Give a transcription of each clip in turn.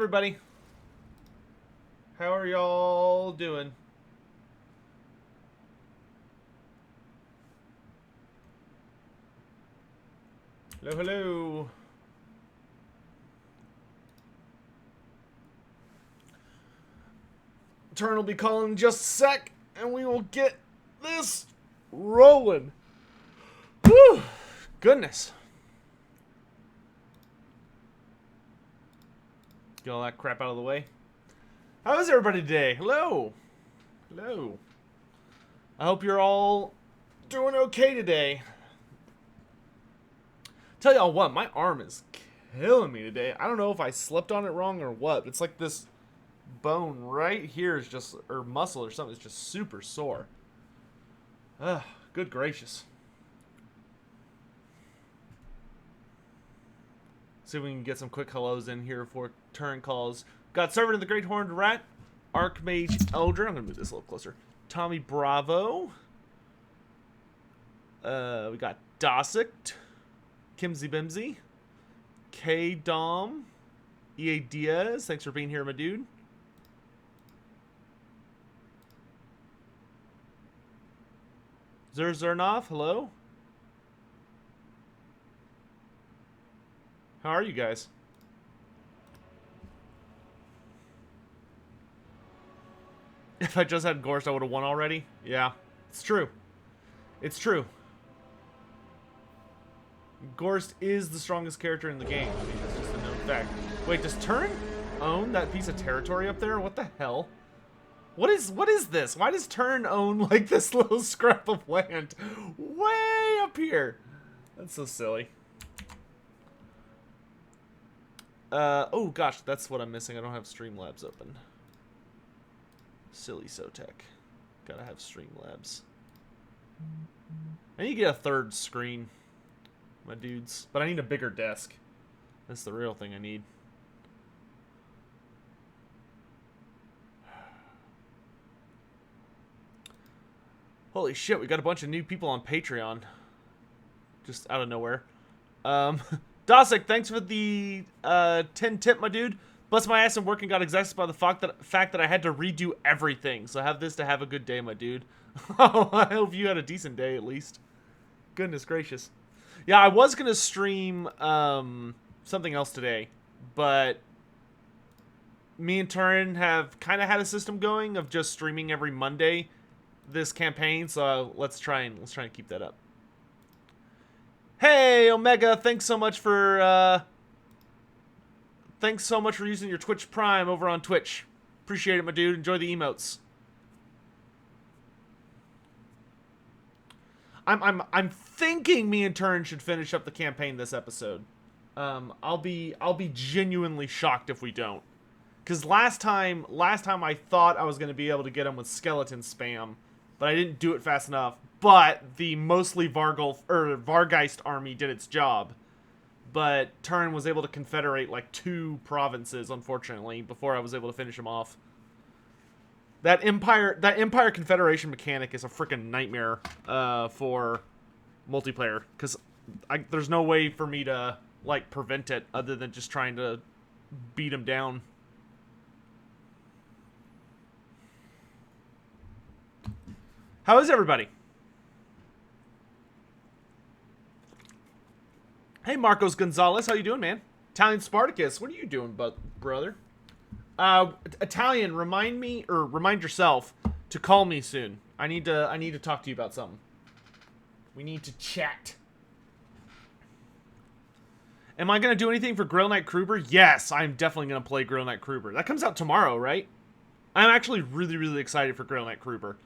everybody. How are y'all doing? Hello, hello. Turn will be calling in just a sec, and we will get this rolling. Whew! Goodness. Get all that crap out of the way. How is everybody today? Hello. Hello. I hope you're all doing okay today. Tell y'all what, my arm is killing me today. I don't know if I slept on it wrong or what, but it's like this bone right here is just, or muscle or something, is just super sore. Ugh, good gracious. See if we can get some quick hellos in here before turn calls. Got Servant of the Great Horned Rat, Archmage Elder. I'm going to move this a little closer. Tommy Bravo. We got Dossict, Kimsey Bimsey, K Dom, EA Diaz. Thanks for being here, my dude. Zerzernov, hello. How are you guys? If I just had Gorst, I would have won already. Yeah, it's true. It's true. Gorst is the strongest character in the game. I mean, that's just a known fact. Wait, does Turin own that piece of territory up there? What the hell? What is this? Why does Turin own, like, this little scrap of land way up here? That's so silly. Oh gosh, that's what I'm missing. I don't have Streamlabs open. Silly Sotek. Gotta have Streamlabs. I need to get a third screen, my dudes. But I need a bigger desk. That's the real thing I need. Holy shit, we got a bunch of new people on Patreon. Just out of nowhere. Dosick, thanks for the 10 tip, my dude. Bust my ass and work and got exhausted by the fact that I had to redo everything. So have this to have a good day, my dude. Oh, I hope you had a decent day at least. Goodness gracious. Yeah, I was going to stream something else today. But me and Turin have kind of had a system going of just streaming every Monday this campaign. So let's try and keep that up. Hey, Omega, thanks so much for using your Twitch Prime over on Twitch. Appreciate it, my dude. Enjoy the emotes. I'm thinking me and Turin should finish up the campaign this episode. I'll be genuinely shocked if we don't. Cuz last time I thought I was going to be able to get him with skeleton spam, but I didn't do it fast enough. But the mostly Vargeist army did its job. But Turin was able to confederate like 2 provinces, unfortunately, before I was able to finish him off. That Empire Confederation mechanic is a freaking nightmare for multiplayer, because there's no way for me to like prevent it other than just trying to beat him down. How is everybody? Hey, Marcos Gonzalez, how you doing, man? Italian Spartacus, what are you doing, brother? Italian, remind yourself to call me soon. I need to talk to you about something. We need to chat. Am I gonna do anything for Grill Knight Kruber? Yes, I'm definitely gonna play Grill Knight Kruber. That comes out tomorrow, right? I'm actually really excited for Grill Knight Kruber.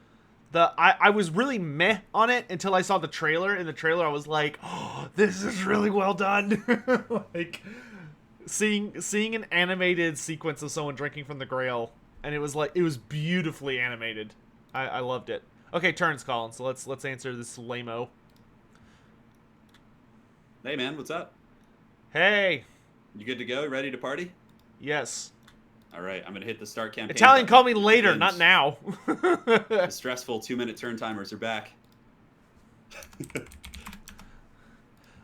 I was really meh on it until I saw the trailer. In the trailer, I was like, oh, this is really well done. Like, seeing an animated sequence of someone drinking from the Grail, and it was beautifully animated. I loved it. Okay, Turn's calling, so let's answer this lame-o. Hey, man, what's up? Hey. You good to go? Ready to party? Yes. All right, I'm going to hit the start campaign. Italian, call me later, not now. The stressful 2-minute turn timers are back.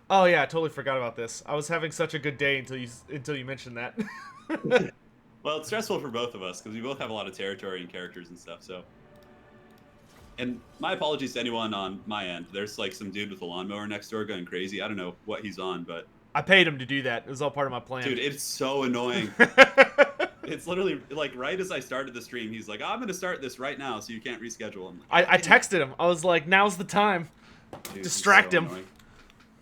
Oh yeah, I totally forgot about this. I was having such a good day until you mentioned that. Well, it's stressful for both of us because we both have a lot of territory and characters and stuff. So, and my apologies to anyone on my end. There's like some dude with a lawnmower next door going crazy. I don't know what he's on, but I paid him to do that. It was all part of my plan. dude, it's so annoying. It's literally like right as I started the stream, he's like, "I'm gonna start this right now, so you can't reschedule." I'm like, I texted him. I was like, "Now's the time. dude, Distract he's so him." annoying.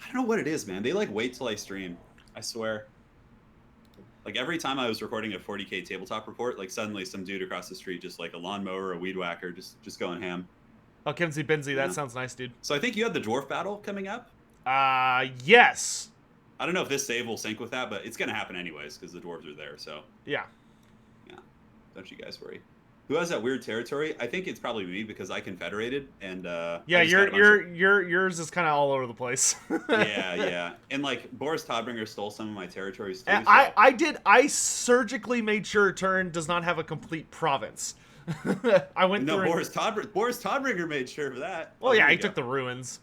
I don't know what it is, man. They like wait till I stream. I swear. Like every time I was recording a 40K tabletop report, like suddenly some dude across the street, just like a lawnmower, a weed whacker, just going ham. Oh, Kimsey Binsey, that Yeah. sounds nice, dude. So I think you have the dwarf battle coming up. Yes. I don't know if this save will sync with that, but it's gonna happen anyways because the dwarves are there. So Yeah. yeah, don't you guys worry. Who has that weird territory? I think it's probably me because I confederated and Yeah, I just got a bunch of- yours is kind of all over the place. yeah, and like Boris Todbringer stole some of my territories too. And So. I surgically made sure Turin does not have a complete province. I went No, through. Boris Todbringer made sure of that. Well, Oh, yeah, there he you took go. the ruins.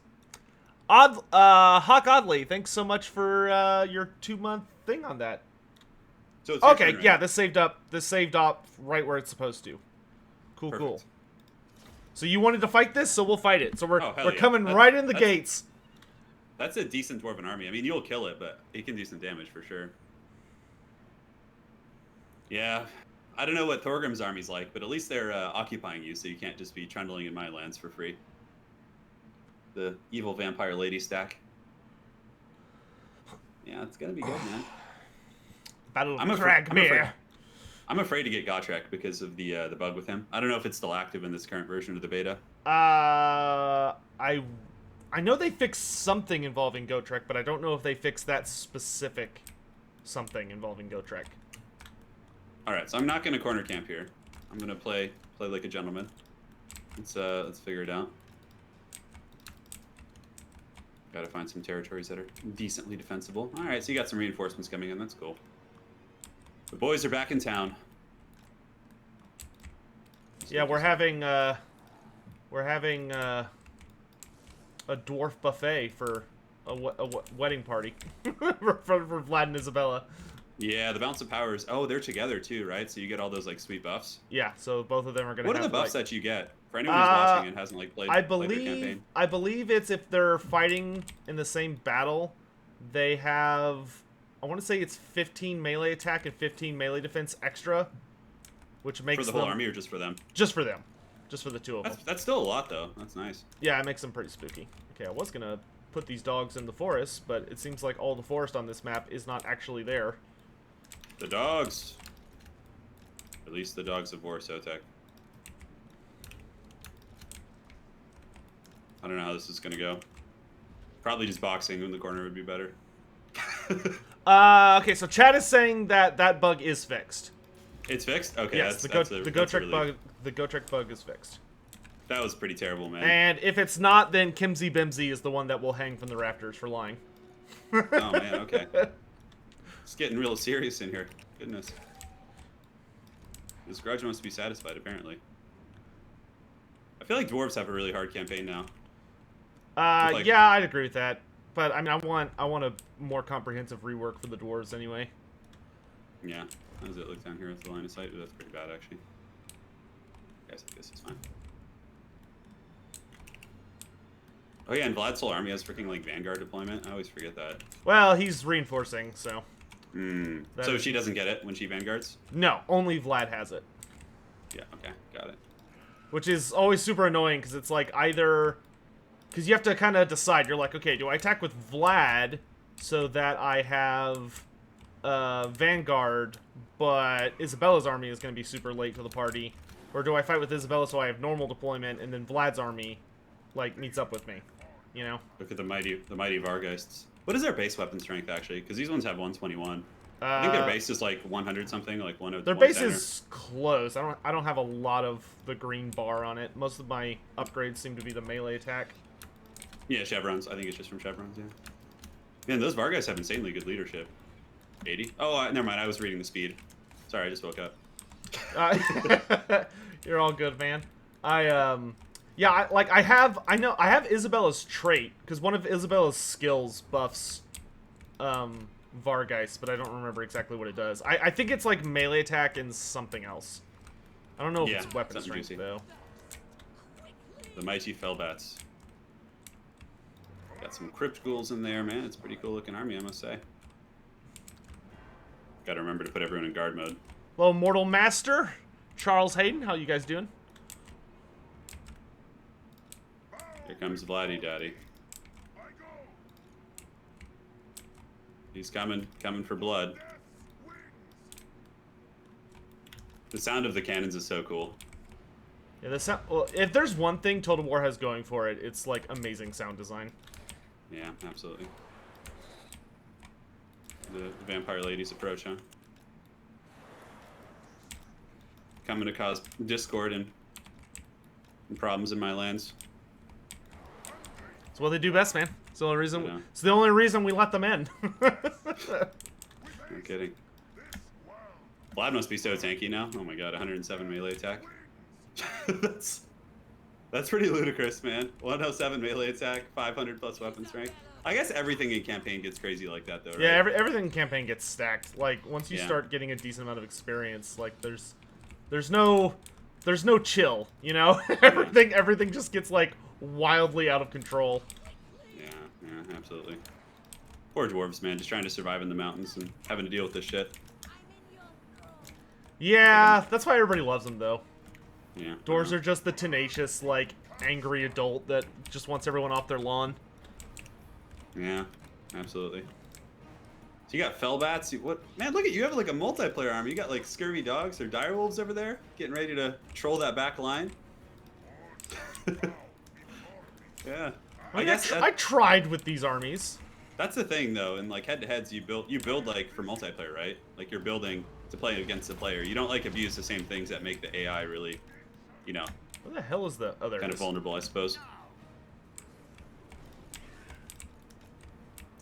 Hawk Oddly, thanks so much for your 2-month thing on that. So it's your Okay, turn, right? yeah, this saved up right where it's supposed to. Cool, cool. Perfect. So you wanted to fight this, so we'll fight it. So we're Oh, hell we're yeah. coming That- right in the that's- gates. That's a decent dwarven army. I mean, you'll kill it, but it can do some damage for sure. Yeah, I don't know what Thorgrim's army's like, but at least they're occupying you, so you can't just be trundling in my lands for free. The evil vampire lady stack. Yeah, it's gonna be good, man. Battle I'm of afraid- Cragmere. I'm afraid to get Gotrek because of the bug with him. I don't know if it's still active in this current version of the beta. I know they fixed something involving Gotrek, but I don't know if they fixed that specific something involving Gotrek. All right, so I'm not gonna corner camp here. I'm gonna play like a gentleman. Let's figure it out. Gotta find some territories that are decently defensible. All right, so you got some reinforcements coming in. That's cool. The boys are back in town. Yeah, we're having a dwarf buffet for a wedding party for Vlad and Isabella. Yeah, the balance of powers. Oh, they're together too, right? So you get all those like sweet buffs. Yeah, so both of them are gonna. What are have, the buffs like, that you get? For anyone who's watching and hasn't like played their campaign. I believe it's if they're fighting in the same battle, they have. I want to say it's 15 melee attack and 15 melee defense extra, which makes For the whole them, army or just for them? just for them, just for the two of them. That's still a lot though. That's nice. Yeah, it makes them pretty spooky. Okay, I was gonna put these dogs in the forest, but it seems like all the forest on this map is not actually there. The dogs. At least the dogs of war, Sotek. I don't know how this is gonna go. Probably just boxing in the corner would be better. Okay, so Chad is saying that that bug is fixed. It's fixed? Okay, Yes, that's the a Gotrek relief. bug, the Gotrek bug is fixed. That was pretty terrible, man. And if it's not, then Kimsey Bimsey is the one that will hang from the rafters for lying. Oh man, okay. It's getting real serious in here. Goodness. This grudge wants to be satisfied, apparently. I feel like dwarves have a really hard campaign now. Like- Yeah, I'd agree with that. But I mean, I want a more comprehensive rework for the dwarves anyway. Yeah. How does it look down here with the line of sight? Ooh, that's pretty bad, actually. Guys, I guess it's fine. Oh yeah, and Vlad's whole army has freaking like Vanguard deployment. I always forget that. Well, he's reinforcing, so That So is- she doesn't get it when she Vanguards? no, only Vlad has it, Yeah, okay, got it. which is always super annoying because it's like either because you have to kind of decide. You're like, okay, do I attack with Vlad so that I have Vanguard, but Isabella's army is going to be super late to the party, or do I fight with Isabella so I have normal deployment and then Vlad's army like meets up with me, you know? Look at the mighty Vargeists. What is their base weapon strength actually? Because these ones have 121. I think their base is like 100 something, like one of Their 110 base is close. I don't have a lot of the green bar on it. Most of my upgrades seem to be the melee attack. Yeah, chevrons. I think it's just from chevrons. Yeah. Man, those Vargeists have insanely good leadership. 80. Oh, never mind. I was reading the speed. Sorry, I just woke up. You're all good, man. Yeah, I have Isabella's trait because one of Isabella's skills buffs Vargeist, but I don't remember exactly what it does. I think it's like melee attack and something else. I don't know if it's weapon strength, though. The mighty Fellbats. Got some crypt ghouls in there, man. It's a pretty cool looking army, I must say. Gotta remember to put everyone in guard mode. Hello, Mortal Master. Charles Hayden, how you guys doing? Here comes Vladdy Daddy. He's coming for blood. The sound of the cannons is so cool. Yeah, the sound. Well, if there's one thing Total War has going for it, it's like amazing sound design. Yeah, absolutely. The vampire ladies approach, huh? Coming to cause discord and problems in my lands. It's what they do best, man. It's the only reason. Yeah. It's the only reason we let them in. No kidding. Vlad must be so tanky now. Oh my god, 107 melee attack. that's pretty ludicrous, man. 107 melee attack, 500 plus weapon strength. I guess everything in campaign gets crazy like that, though, right? Yeah, everything in campaign gets stacked. Like once you start getting a decent amount of experience, like there's no chill, you know? everything just gets like wildly out of control. Yeah, absolutely. Poor dwarves, man, just trying to survive in the mountains and having to deal with this shit. Yeah, that's why everybody loves them, though. Yeah. Dwarves are just the tenacious, like, angry adult that just wants everyone off their lawn. Yeah, absolutely. So you got Fellbats. What, man? Look at you. Have like a multiplayer army. You got like scurvy dogs or direwolves over there, getting ready to troll that back line. Yeah. I guess I tried with these armies. That's the thing, though. In like head-to-heads, you build like for multiplayer, right? Like you're building to play against the player. You don't like abuse the same things that make the AI really, you know. What the hell is the other? Kind of vulnerable, I suppose.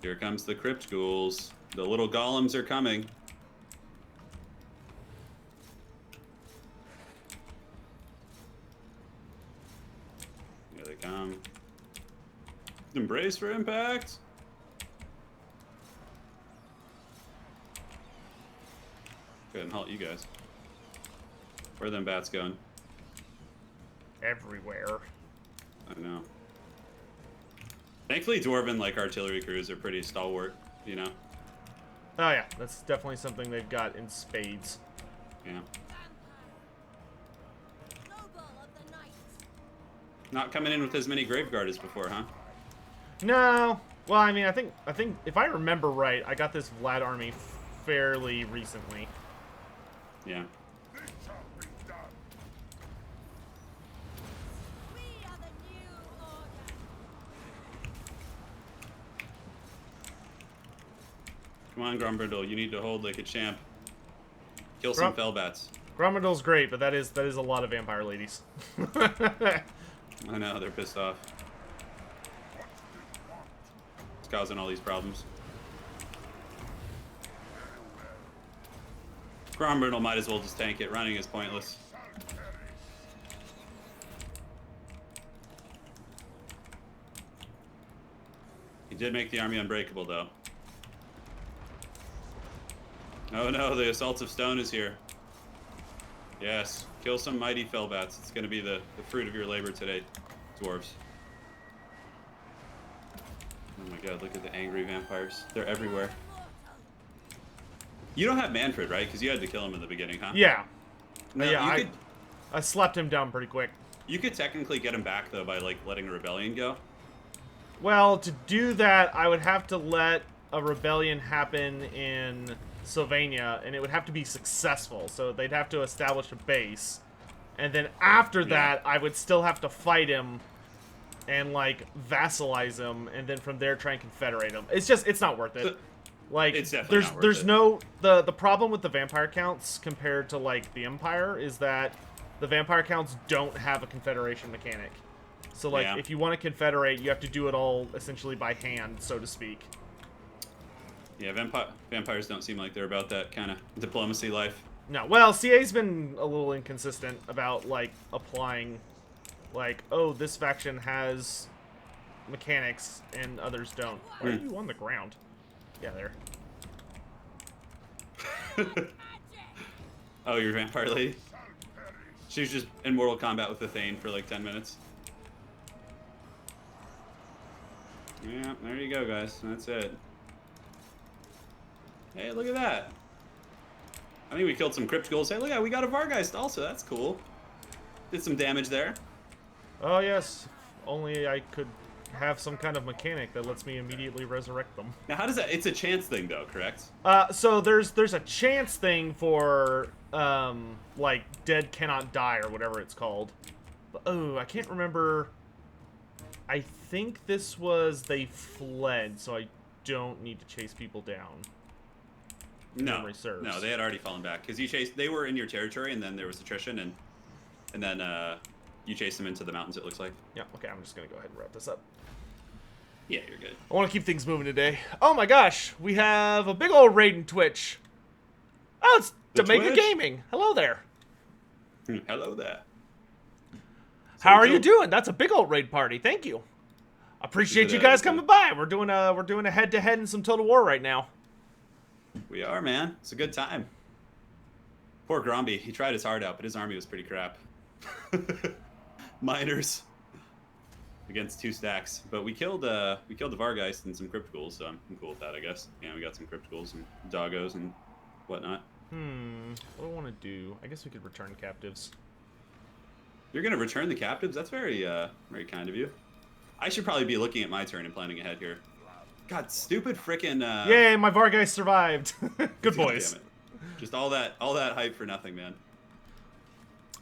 Here comes the crypt ghouls. The little golems are coming. Here they come. Embrace for impact. Couldn't halt you guys. Where are them bats going? Everywhere. I know. Thankfully, dwarven like artillery crews are pretty stalwart, you know. Oh yeah, that's definitely something they've got in spades. Yeah. Not coming in with as many graveguard as before, huh? No. Well, I mean, I think if I remember right, I got this Vlad army fairly recently. Yeah. Come on, Grumbrindle, you need to hold like a champ. Kill some Fellbats. Grumbrindle's great, but that is a lot of vampire ladies. I know, they're pissed off. It's causing all these problems. Grumbrindle might as well just tank it. Running is pointless. He did make the army unbreakable, though. Oh no, the Assault of Stone is here. Yes, kill some mighty Fellbats. It's going to be the fruit of your labor today, dwarves. Oh my god, look at the angry vampires. They're everywhere. You don't have Manfred, right? Because you had to kill him in the beginning, huh? Yeah. No, yeah, I slapped him down pretty quick. You could technically get him back, though, by, like, letting a rebellion go. Well, to do that, I would have to let a rebellion happen in Sylvania, and it would have to be successful. So they'd have to establish a base. And then after that, I would still have to fight him and, like, vassalize him, and then from there try and confederate him. It's not worth it. Like, it's definitely not worth it. no... The problem with the vampire counts compared to, like, the Empire is that the vampire counts don't have a confederation mechanic. So, like, if you want to confederate, you have to do it all essentially by hand, so to speak. Yeah, vampires don't seem like they're about that kind of diplomacy life. No, well, CA's been a little inconsistent about, like, applying, like, oh, this faction has mechanics and others don't. Why are you on the ground? Yeah, there. Oh, your vampire lady? She was just in Mortal Kombat with the Thane for like 10 minutes. Yeah, there you go, guys. That's it. Hey, look at that. I think we killed some Crypt Ghouls. Hey, look at we got a Vargeist also. That's cool. Did some damage there. Oh, yes. If only I could have some kind of mechanic that lets me immediately resurrect them. Now, how does that... It's a chance thing, though, correct? So there's a chance thing for, like, dead cannot die or whatever it's called. But, oh, I can't remember. I think this was they fled, so I don't need to chase people down. No, no, they had already fallen back because you chased. They were in your territory, and then there was attrition, and then you chased them into the mountains. It looks like. Yeah. Okay. I'm just gonna go ahead and wrap this up. Yeah, you're good. I want to keep things moving today. Oh my gosh, we have a big old raid in Twitch. Oh, it's Jamaica Gaming. Hello there. Hello there. How are you doing? That's a big old raid party. Thank you. Appreciate you guys coming by. We're doing a head-to-head in some Total War right now. We are, man. It's a good time. Poor Gromby. He tried his heart out, but his army was pretty crap. Miners against 2 stacks, but we killed the Vargeist and some Crypt Ghouls, so I'm cool with that, I guess. Yeah, we got some Crypt Ghouls and doggos and whatnot. What do I want to do? I guess we could return captives. You're gonna return the captives? That's very very kind of you. I should probably be looking at my turn and planning ahead here. God, stupid frickin' Yay, my Vargeist survived. Good boys. Damn it. Just all that hype for nothing, man.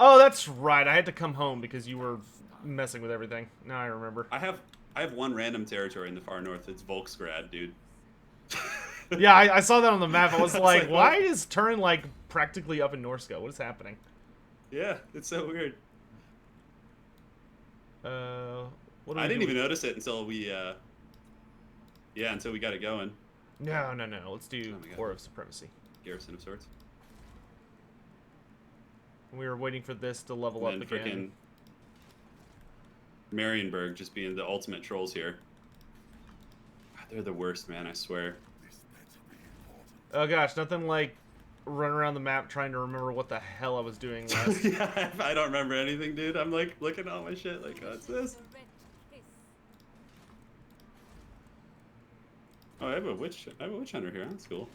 Oh, that's right. I had to come home because you were messing with everything. Now I remember. I have one random territory in the far north. It's Volksgrad, dude. Yeah, I saw that on the map. I was like, why is Turin like practically up in Norsko? What is happening? Yeah, it's so weird. I didn't even notice it until we until we got it going. No. Let's do War of Supremacy. Garrison of sorts. We were waiting for this to level up again. Marienburg just being the ultimate trolls here. God, they're the worst, man, I swear. Oh gosh, nothing like run around the map trying to remember what the hell I was doing last. Yeah, I don't remember anything, dude. I'm like looking at all my shit like, what's this? Oh, I have a witch hunter here. That's cool.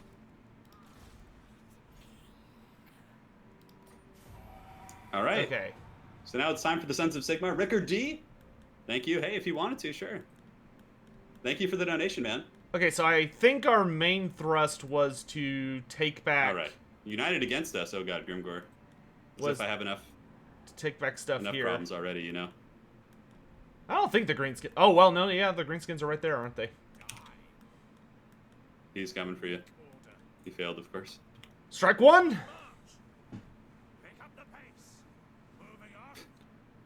All right. Okay. So now it's time for the Sons of Sigma. Rickard D, thank you. Hey, if you wanted to, sure. Thank you for the donation, man. Okay, so I think our main thrust was to take back... All right. United against us. Oh, God, Grimgor. As if I have enough... To take back stuff enough here. problems already, you know? I don't think the greenskins... Oh, well, no, yeah, the greenskins are right there, aren't they? He's coming for you. He failed, of course. Strike one!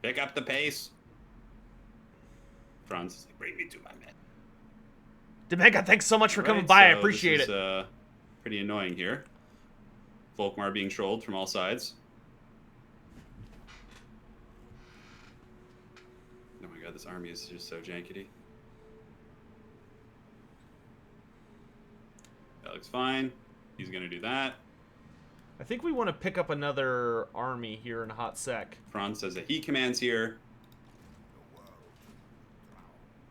Pick up the pace. Franz is like, bring me to my men. Demega, thanks so much for coming by. I appreciate it. This is pretty annoying here. Volkmar being trolled from all sides. Oh my god, this army is just so jankety. That looks fine. He's gonna do that. I think we want to pick up another army here in a hot sec. Franz says that he commands here.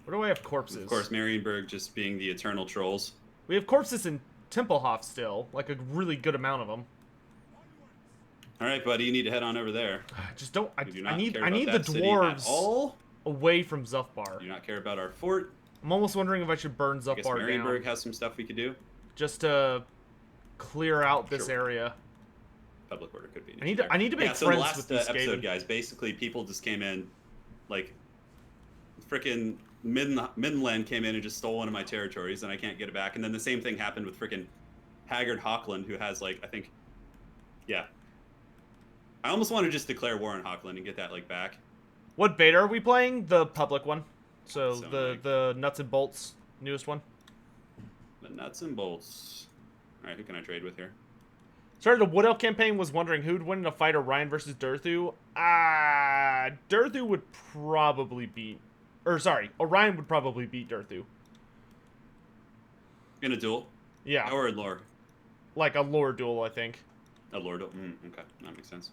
Where do I have corpses? Of course, Marienburg just being the eternal trolls. We have corpses in Tempelhof still, like a really good amount of them. All right, buddy, you need to head on over there. Just don't. I do not need care the about that city dwarves at all. away from Zufbar. Do not care about our fort. I'm almost wondering if I should burn Zufbar I guess Marienburg down. has some stuff we could do. Just to clear out this area. Public order could be. I need to make so friends the last with these episode, guys. Basically, people just came in, like, frickin' Midland came in and just stole one of my territories, and I can't get it back. And then the same thing happened with frickin' Haggard Hockland, who has like, I think, yeah. I almost want to just declare war on Hockland and get that like back. What beta are we playing? The public one. So like, the nuts and bolts newest one. The nuts and bolts. All right, who can I trade with here? Started a Wood Elf campaign, was wondering who'd win in a fight, Orion versus Durthu. Durthu would probably beat... Or, sorry, Orion would probably beat Durthu. In a duel? Yeah. Or in lore? like a lore duel, I think. A lord. Okay, that makes sense.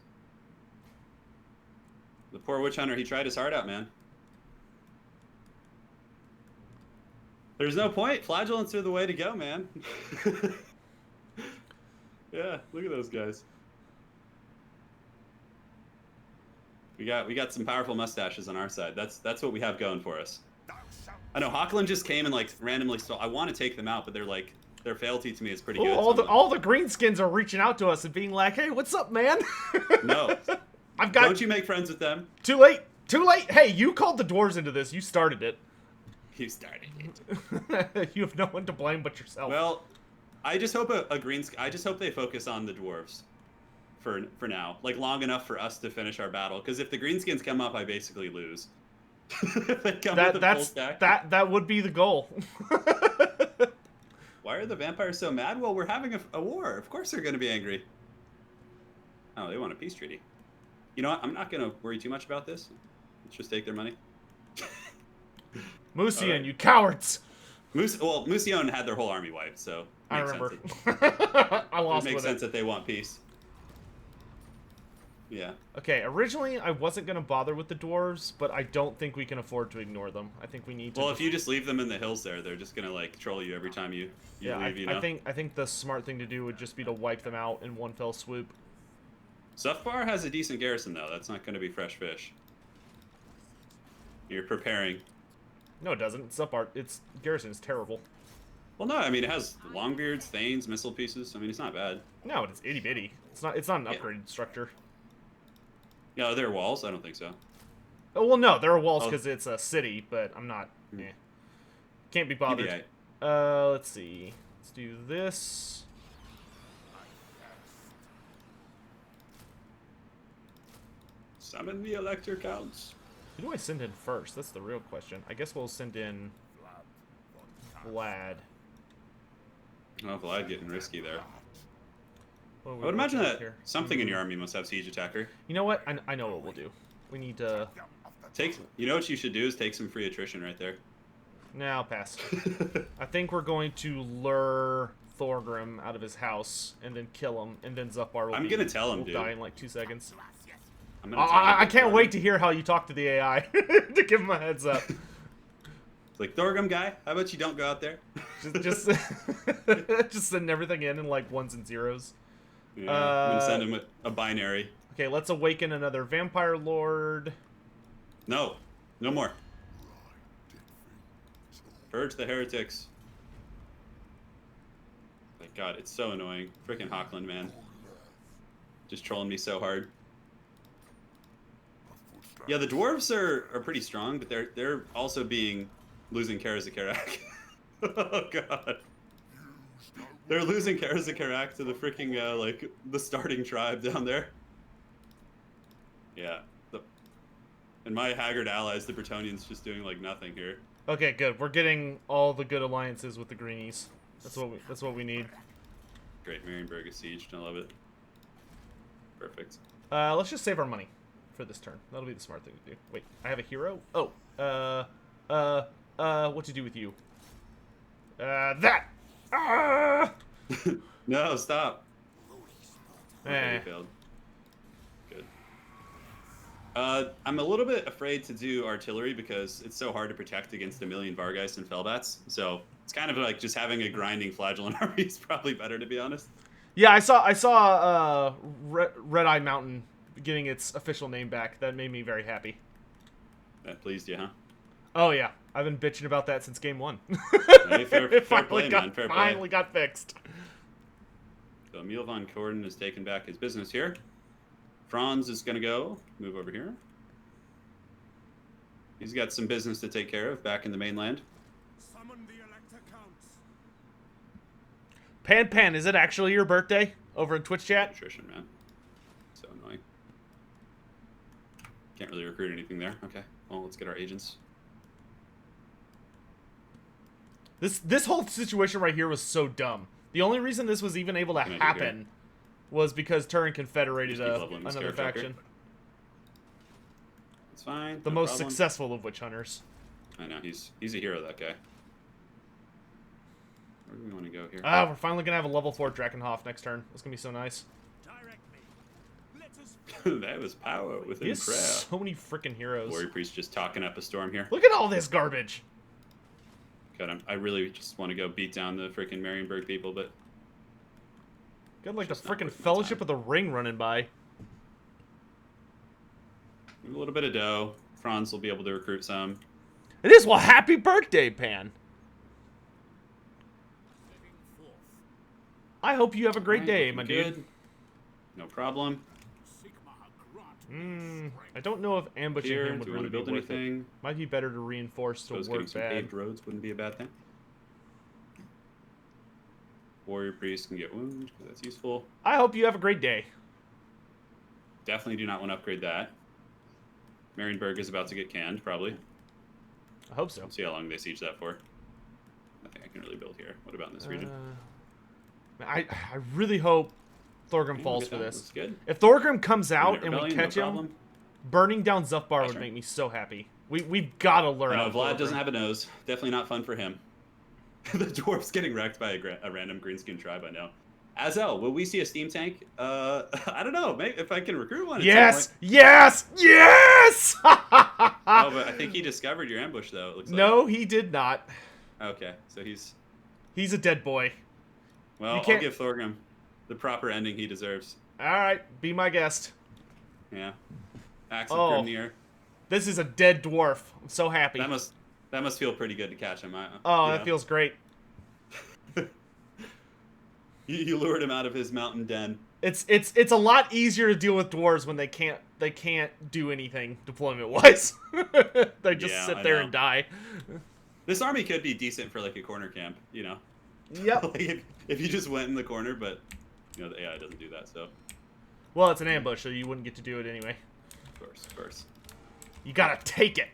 The poor witch hunter, he tried his heart out, man. There's no point. Flagellants are the way to go, man. Yeah, look at those guys. We got some powerful mustaches on our side. That's what we have going for us. I know Hochland just came and like randomly stole. I want to take them out, but they're like their fealty to me is pretty Ooh, good. all the greenskins are reaching out to us and being like, "Hey, what's up, man?" No, Don't you make friends with them? Too late. Too late. Hey, you called the dwarves into this. You started it. You started it. You have no one to blame but yourself. Well, I just hope I just hope they focus on the dwarves for now, like long enough for us to finish our battle. Because if the greenskins come up, I basically lose. If they come with a full stack. That would be the goal. Why are the vampires so mad? Well, we're having a war. Of course they're going to be angry. Oh, they want a peace treaty. You know what? I'm not going to worry too much about this. Let's just take their money. Musian, right. you cowards! Musion had their whole army wiped, so I remember. I it lost makes with sense it. that they want peace. Yeah. Okay, originally I wasn't going to bother with the dwarves, but I don't think we can afford to ignore them. I think we need to... Well, if you just leave them in the hills there, they're just going to, like, troll you every time you leave, you know? I think the smart thing to do would just be to wipe them out in one fell swoop. Sufbar has a decent garrison, though. That's not going to be fresh fish. You're preparing. No, it doesn't. It's up art. Its garrison is terrible. Well, no, I mean, it has longbeards, thanes, missile pieces. I mean, it's not bad. No, it's itty bitty. It's not an upgraded structure. Yeah, are there walls? I don't think so. Oh, well, no, there are walls because it's a city, but I'm not... Can't be bothered. TBI. Let's see. Let's do this. Summon the Elector Counts. Who do I send in first? That's the real question. I guess we'll send in Vlad. Oh, Vlad getting risky there. I I would imagine that something in your army must have siege attacker. You know what? I know what we'll do. We need to... You know what you should do is take some free attrition right there. Nah, I'll pass. I think we're going to lure Thorgrim out of his house and then kill him, and then Zupar will I'm gonna tell him, will dude. die in like 2 seconds. I'm gonna tell him I can't wait to hear how you talk to the AI to give him a heads up. It's like, Thorgrim guy, how about you don't go out there? just just send everything in like ones and zeros. Yeah, I'm gonna send him a binary. Okay, let's awaken another vampire lord. No, no more. Purge the heretics. Thank God, it's so annoying. Freaking Hochland, man. Just trolling me so hard. Yeah, the dwarves are pretty strong, but they're also losing Karazakarak. Oh God. They're losing Karazakarak to the freaking like the starting tribe down there. Yeah. And my haggard allies, the Bretonians, just doing like nothing here. Okay, good. We're getting all the good alliances with the greenies. That's what we need. Great, Marienburg is sieged. I love it. Perfect. Let's just save our money for this turn. That'll be the smart thing to do. Wait, I have a hero? Oh, what to do with you? That! Ah! No, stop. Eh. Okay, you failed. Good. I'm a little bit afraid to do artillery because it's so hard to protect against a million Vargeist and Felbats. So it's kind of like just having a grinding flagellant army is probably better, to be honest. Yeah, I saw Red Eye Mountain getting its official name back. That made me very happy. That pleased you, huh? Oh yeah, I've been bitching about that since game 1. Hey, fair play, man. Fair play. Finally got fixed. So Emil von Corden has taken back his business here. Franz is going to move over here. He's got some business to take care of back in the mainland. Summon the Elector Counts. Pan, is it actually your birthday over in Twitch chat? Attrition, man. So annoying. Can't really recruit anything there. Okay, well, let's get our agents. This whole situation right here was so dumb. The only reason this was even able to happen was because Turin confederated another faction. It's fine. The most successful of witch hunters. I know, he's a hero, that guy. Where do we want to go here? Ah, we're finally gonna have a level 4 Drakenhof next turn. That's gonna be so nice. Direct me. Let us That was power He within has prayer. so many freaking heroes. Warrior Priest just talking up a storm here. Look at all this garbage. God, I really just want to go beat down the freaking Marienburg people, but Got like the Just not freaking worth my Fellowship time. of the Ring running by. a little bit of dough. Franz will be able to recruit some. It is, well, happy birthday, Pan. setting forth. I hope you have a great Alright, day, looking my good. dude. No problem. Sigma grant me I don't know if ambushing Here, him do would we really want to be build worth it. anything? Might be better to reinforce to Suppose getting work some bad. paved roads wouldn't be a bad thing. Warrior Priest can get wounds, because that's useful. I hope you have a great day. Definitely do not want to upgrade that. Marienburg is about to get canned, probably. I hope so. We'll see how long they siege that for. Nothing I can really build here. What about in this region? I really hope Thorgrim Okay, falls we'll for get that. this. Looks good. If Thorgrim comes out Unit and we rebellion, catch no him, problem. burning down Zuthbar would Sure. make me so happy. We've got to lure I know out Vlad Thorgrim. doesn't have a nose. Definitely not fun for him. The dwarf's getting wrecked by a random greenskin tribe. I know. Azel, will we see a steam tank? I don't know. Maybe if I can recruit one. At Yes! Some Yes! Yes! point. Oh, but I think he discovered your ambush, though. It looks No, he did not. like. Okay, so he's. He's a dead boy. Well, You I'll can't- give Thorgrim the proper ending he deserves. All right, be my guest. Yeah. Axe of Oh. Grimnir. This is a dead dwarf. I'm so happy. That must feel pretty good to catch him. Oh, you that know. feels great. You lured him out of his mountain den. It's a lot easier to deal with dwarves when they can't do anything deployment wise. They just Yeah, sit I there know. and die. This army could be decent for like a corner camp, you know. Yep. Like if you just went in the corner, but you know the AI doesn't do that, so Well, it's an ambush, so you wouldn't get to do it anyway. of course. You gotta take it,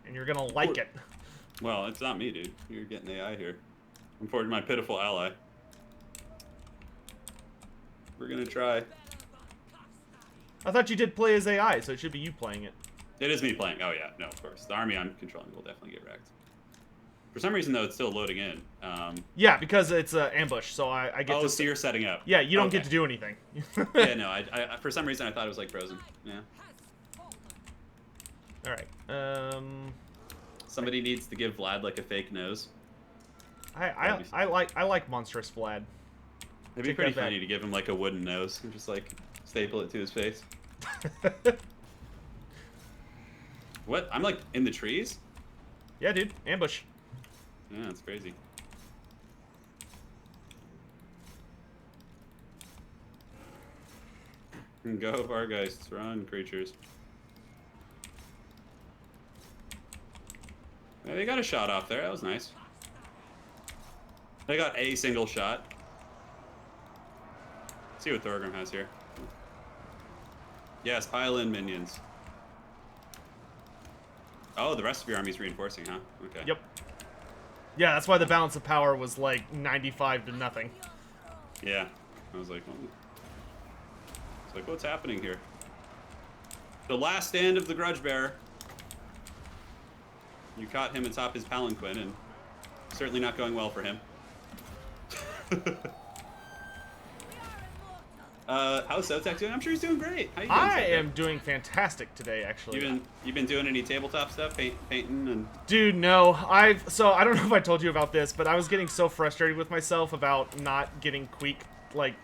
and you're gonna like it. Well, it's not me, dude. You're getting AI here. I'm forward to my pitiful ally. We're gonna try. I thought you did play as AI, so it should be you playing it. It is me playing. Oh yeah, no, of course. The army I'm controlling will definitely get wrecked. For some reason, though, it's still loading in. Yeah, because it's an ambush, so I get Oh, to. so you're setting up. Yeah, you don't Okay. get to do anything. Yeah, no, I for some reason I thought it was like frozen. Yeah. All right. Somebody needs to give Vlad like a fake nose. I like monstrous Vlad. It'd be Take pretty that back. funny to give him like a wooden nose and just like staple it to his face. What? I'm like in the trees? Yeah, dude, ambush. Yeah, that's crazy. Go, Vargeists, run, creatures. Yeah, they got a shot off there. That was nice. They got a single shot. Let's see what Thorgrim has here. Yes, pile in minions. Oh, the rest of your army's reinforcing, huh? Okay. Yep. Yeah, that's why the balance of power was like 95 to nothing. Yeah. I was like, well, it's like, what's happening here? The last stand of the Grudge Bearer. You caught him atop his palanquin, and certainly not going well for him. How's Sotek doing? I'm sure he's doing great. How you doing, I Sotek? am doing fantastic today, actually. You been doing any tabletop stuff, painting and? Dude, no. I don't know if I told you about this, but I was getting so frustrated with myself about not getting Queek like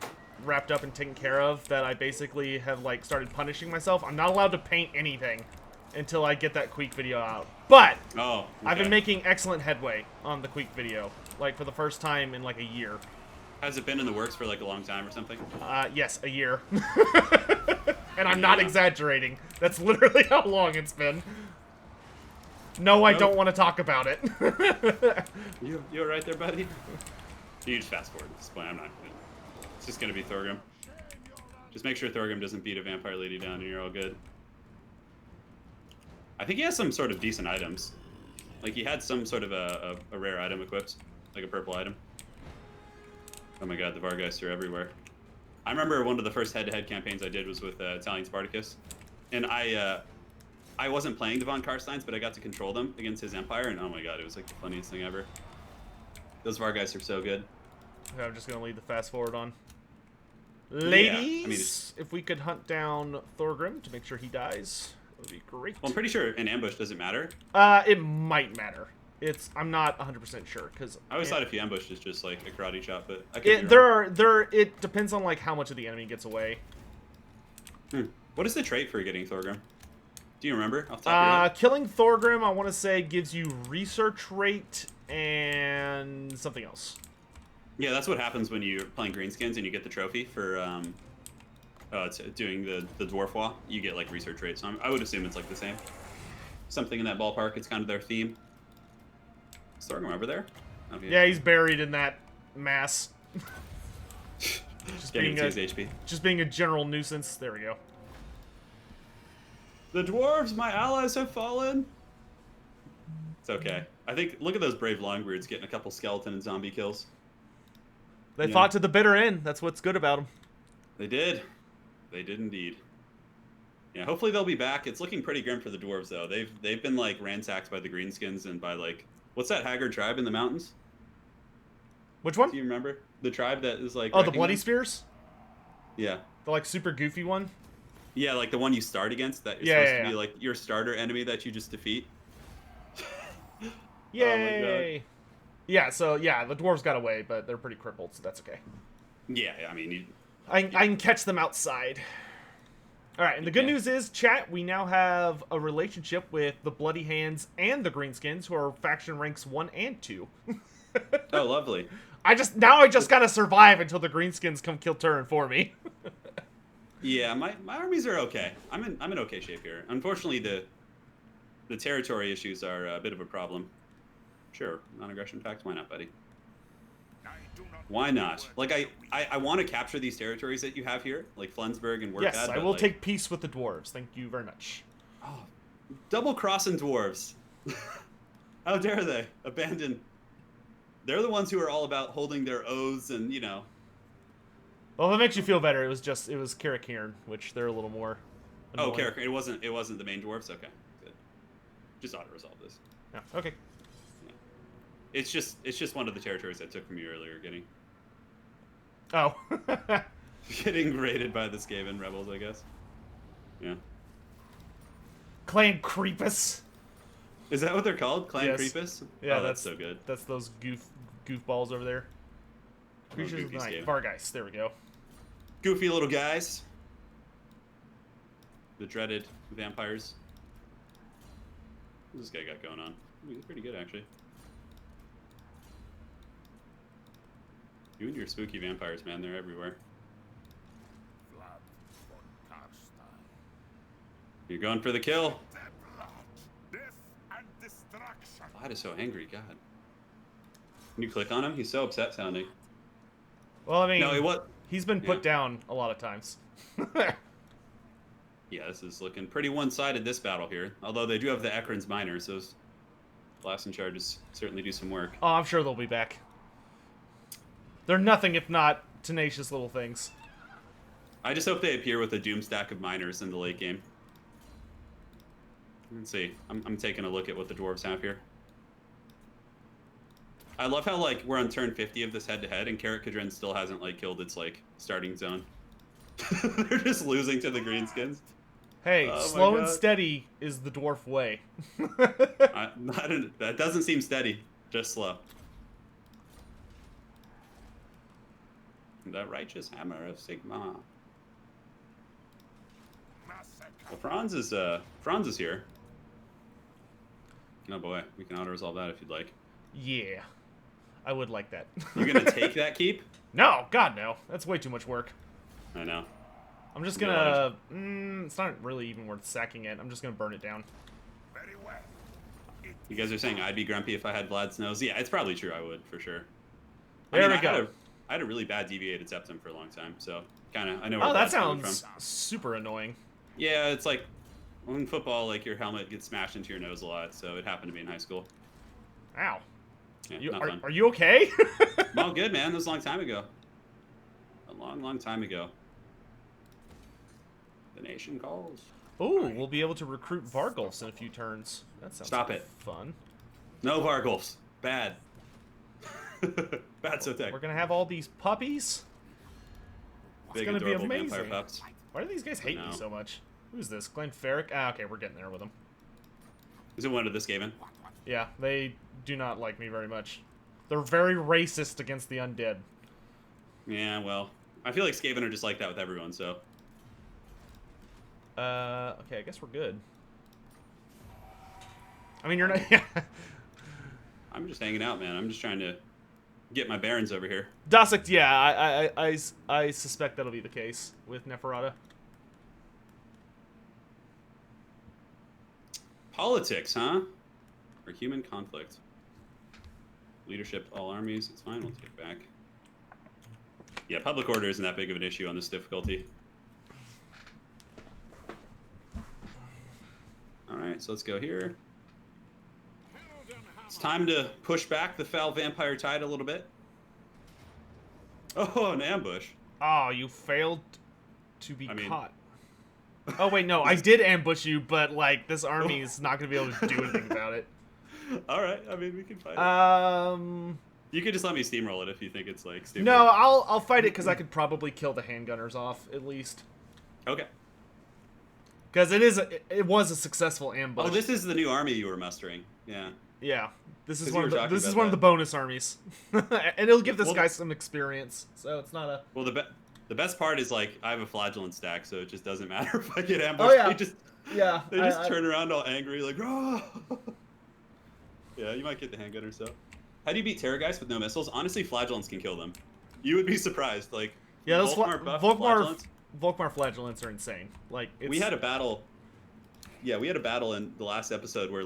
wrapped up and taken care of that I basically have like started punishing myself. I'm not allowed to paint anything until I get that Queek video out. But Oh, okay. I've been making excellent headway on the Queek video, like for the first time in like a year. Has it been in the works for like a long time or something? Yes, a year. And I'm not exaggerating. That's literally how long it's been. No, I don't want to talk about it. You alright there, buddy? You just fast forward at this point. I'm not gonna. It's just gonna be Thorgrim. Just make sure Thorgrim doesn't beat a vampire lady down, and you're all good. I think he has some sort of decent items. Like he had some sort of a rare item equipped, like a purple item. Oh my god, the Vargeists are everywhere. I remember one of the first head-to-head campaigns I did was with Italian Spartacus, and I wasn't playing the von Karsteins, but I got to control them against his empire, and oh my god, it was like the funniest thing ever. Those Vargeist are so good. Okay, I'm just gonna leave the fast forward on. I Ladies, mean, it's- if we could hunt down Thorgrim to make sure he dies, that would be great. Well, I'm pretty sure an ambush doesn't matter. It might matter. I'm not 100% sure because I always thought if you ambushed, it's just like a karate chop, but I could be wrong. it depends on like how much of the enemy gets away. What is the trait for getting Thorgrim? Do you remember off the top of your head? Killing Thorgrim, I want to say, gives you research rate and something else. Yeah, that's what happens when you're playing Greenskins and you get the trophy for doing the Dwarf Wall. You get like research rate, so I would assume it's like the same. Something in that ballpark. It's kind of their theme. Is Thorgrim over there? Oh, Yeah, he's buried in that mass. Getting to his HP. Just being a general nuisance. There we go. The dwarves, my allies have fallen. It's okay. I think, look at those brave Longbeards getting a couple skeleton and zombie kills. They Yeah. fought to the bitter end. That's what's good about them. They did. They did indeed. Yeah, hopefully they'll be back. It's looking pretty grim for the dwarves, though. They've been, like, ransacked by the Greenskins and by, like, what's that haggard tribe in the mountains? Which one? Do you remember? The tribe that is, like... Oh, the wrecking Bloody them? Spears? Yeah. The, like, super goofy one? Yeah, like the one you start against that is Yeah, supposed yeah, to be, yeah. like, your starter enemy that you just defeat. Yay! Yeah, so, yeah, the dwarves got away, but they're pretty crippled, so that's okay. Yeah, I mean, I can catch them outside. Alright, and the good Yeah. news is, chat, we now have a relationship with the Bloody Hands and the Greenskins, who are faction ranks 1 and 2. oh, lovely. I just gotta survive until the Greenskins come kill Turin for me. Yeah, my armies are okay. I'm in okay shape here. Unfortunately, the territory issues are a bit of a problem. Sure, non-aggression pact. Why not, buddy? I do not Why not? Like I want to capture these territories that you have here, like Flensburg and Werkad. Yes, I but, will like, take peace with the dwarves. Thank you very much. Oh, double crossing dwarves. How dare they abandon? They're the ones who are all about holding their oaths and Well, if it makes you feel better, it was Karakirn, which they're a little more Oh, annoying. character. It wasn't the main dwarves. Okay, good. Just auto resolve this. Yeah, okay. It's just one of the territories I took from you earlier. Oh. Getting raided by the Skaven rebels, I guess. Yeah. Clan Creepus. Is that what they're called? Clan Yes. Creepus? Yeah, oh, that's so good. That's those goofballs over there. Creatures of goofy the Night. Skaven. Vargeist, there we go. Goofy little guys. The dreaded vampires. What's this guy got going on? Ooh, he's pretty good, actually. You and your spooky vampires, man. They're everywhere. Vlad von Karstein. You're going for the kill. The blood, death, and destruction. Vlad is so angry, God. Can you click on him? He's so upset sounding. Well, I mean, No, what? he's been put Yeah. down a lot of times. Yeah, this is looking pretty one-sided, this battle here. Although they do have the Ekron's Miners, those Blast and Charges certainly do some work. Oh, I'm sure they'll be back. They're nothing if not tenacious little things. I just hope they appear with a doom stack of miners in the late game. Let's see. I'm taking a look at what the dwarves have here. I love how, like, we're on turn 50 of this head-to-head, and Karak Kadrin still hasn't, like, killed its, like, starting zone. They're just losing to the Greenskins. Hey, Oh my slow and God. steady is the dwarf way. That doesn't seem steady. Just slow. The righteous hammer of Sigma. Massacre. Well, Franz is here. Oh boy, we can auto-resolve that if you'd like. Yeah, I would like that. You're gonna take that keep? No, God no. That's way too much work. I know. I'm just Yeah, gonna... it's not really even worth sacking it. I'm just gonna burn it down. Very well. You guys are saying I'd be grumpy if I had Vlad's nose? Yeah, it's probably true I would, for sure. There we go. I had a really bad deviated septum for a long time, so I know where Oh, that Vlad's coming sounds from. super annoying. Yeah, it's like, in football, like, your helmet gets smashed into your nose a lot, so it happened to me in high school. Ow. Yeah, not fun. Are you okay? Well, good, man. That was a long time ago. A long, long time ago. The nation calls. Ooh, we'll be able to recruit Vargulfs in a few turns. That sounds Stop it. fun. No Vargulfs. Bad. Bad Sotek. We're gonna have all these puppies. It's Big gonna be adorable vampire amazing. pups. Why do these guys hate me know. so much? Who's this? Glenn Ferrick? Ah, okay, we're getting there with them. Is it one of this game in? Yeah, they do not like me very much. They're very racist against the undead. Yeah, well, I feel like Skaven are just like that with everyone, so. Okay, I guess we're good. I mean, you're not... Yeah. I'm just hanging out, man. I'm just trying to get my bearings over here. Dosek, yeah, I suspect that'll be the case with Neferata. Politics, huh? Or human conflict. Leadership to all armies. It's fine, we'll take it back. Yeah, public order isn't that big of an issue on this difficulty. Alright, so let's go here. It's time to push back the foul vampire tide a little bit. Oh, an ambush. Oh, you failed to be I mean- caught. Oh, wait, no, I did ambush you, but, like, this army is not going to be able to do anything about it. Alright, I mean, we can fight it. You could just let me steamroll it if you think it's, like, stupid. No, I'll fight it because I could probably kill the handgunners off, at least. Okay. Because it was a successful ambush. Oh, this is the new army you were mustering. Yeah. Yeah, this is 'Cause one you of were the talking this is about one of the that. bonus armies, and it'll give this Well, guy some experience. So it's not a. Well, the best part is, like, I have a flagellant stack, so it just doesn't matter if I get ambushed. Oh, yeah. They just turn around all angry, like, oh! Yeah, you might get the handgunners, so. How do you beat Terrorgeist with no missiles? Honestly, flagellants can kill them. You would be surprised. Like, Yeah, those Volkmar Volkmar flagellants are insane. Like we had a battle. Yeah, we had a battle in the last episode where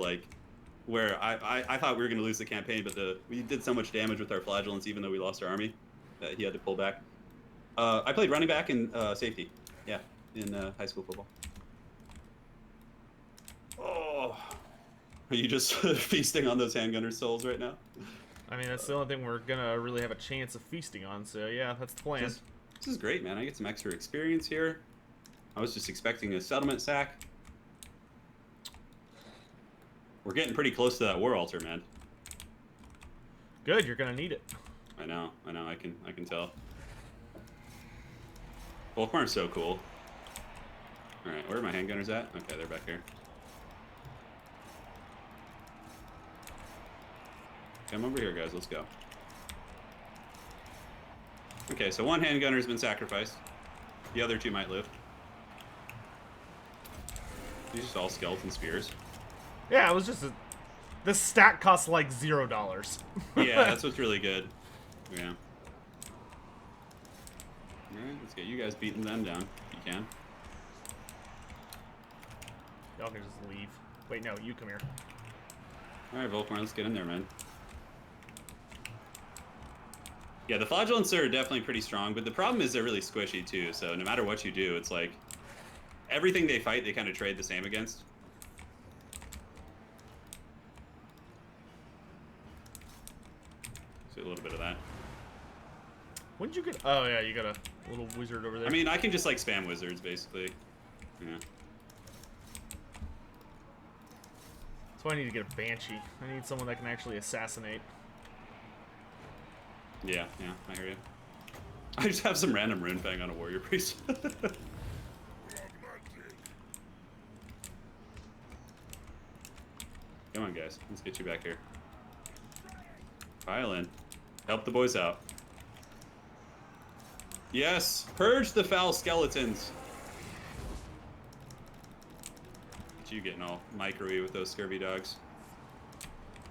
I thought we were going to lose the campaign, but we did so much damage with our flagellants, even though we lost our army, that he had to pull back. I played running back and safety. Yeah, in high school football. Oh, are you just feasting on those handgunner souls right now? I mean, that's the only thing we're gonna really have a chance of feasting on. So yeah, that's the plan. This is great, man. I get some extra experience here. I was just expecting a settlement sack. We're getting pretty close to that war altar, man. Good, you're gonna need it. I know, I can tell. Volkmar's so cool. Alright, where are my handgunners at? Okay, they're back here. Come over here, guys, let's go. Okay, so one handgunner's been sacrificed. The other two might live. These are just all skeleton spears. Yeah, it was just this stack costs like $0. Yeah, that's what's really good. Yeah. Alright, let's get you guys beating them down, if you can. Y'all can just leave. Wait, no, you come here. Alright, Volkmar, let's get in there, man. Yeah, the flagellants are definitely pretty strong, but the problem is they're really squishy, too, so no matter what you do, it's like... everything they fight, they kind of trade the same against. See a little bit of that. When did you get? Oh yeah, you got a little wizard over there. I mean, I can just, like, spam wizards, basically. Yeah. That's why I need to get a banshee. I need someone that can actually assassinate. Yeah, I hear you. I just have some random rune fang on a warrior priest. Come on, guys. Let's get you back here. Pile in. Help the boys out. Yes! Purge the foul skeletons! Get you getting all micro-y with those scurvy dogs.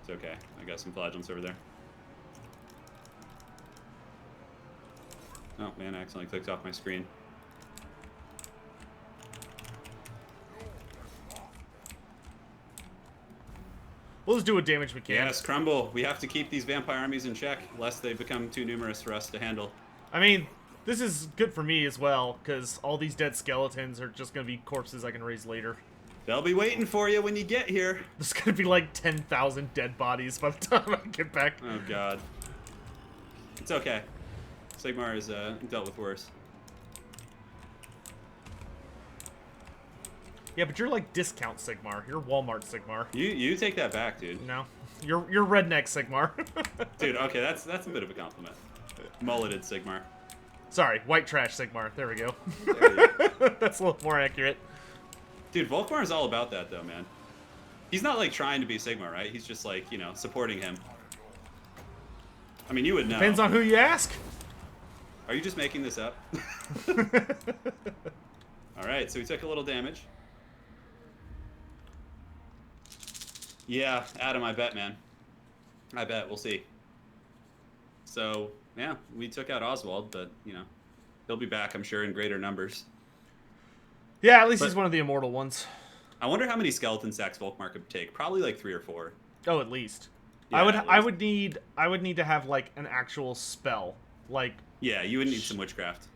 It's okay. I got some flagellants over there. Oh, man, I accidentally clicked off my screen. We'll just do what damage we can. Yes, Crumble. We have to keep these vampire armies in check, lest they become too numerous for us to handle. I mean, this is good for me as well, because all these dead skeletons are just going to be corpses I can raise later. They'll be waiting for you when you get here. There's going to be like 10,000 dead bodies by the time I get back. Oh, God. It's okay. Sigmar has dealt with worse. Yeah, but you're like discount Sigmar. You're Walmart Sigmar. You take that back, dude. No. You're redneck, Sigmar. Dude, okay, that's a bit of a compliment. Mulleted Sigmar. Sorry, white trash Sigmar. There we go. There you go. That's a little more accurate. Dude, Volkmar is all about that, though, man. He's not, like, trying to be Sigmar, right? He's just, like, you know, supporting him. I mean, you would know. Depends on who you ask. Are you just making this up? Alright, so we took a little damage. Yeah, Adam, I bet, man. I bet. We'll see. So, yeah, we took out Oswald, but, you know, he'll be back, I'm sure, in greater numbers. Yeah, at least he's one of the immortal ones. I wonder how many skeleton stacks Volkmar could take. Probably like 3 or 4. Oh, at least. Yeah, I would need to have like an actual spell. Like yeah, you would need some witchcraft.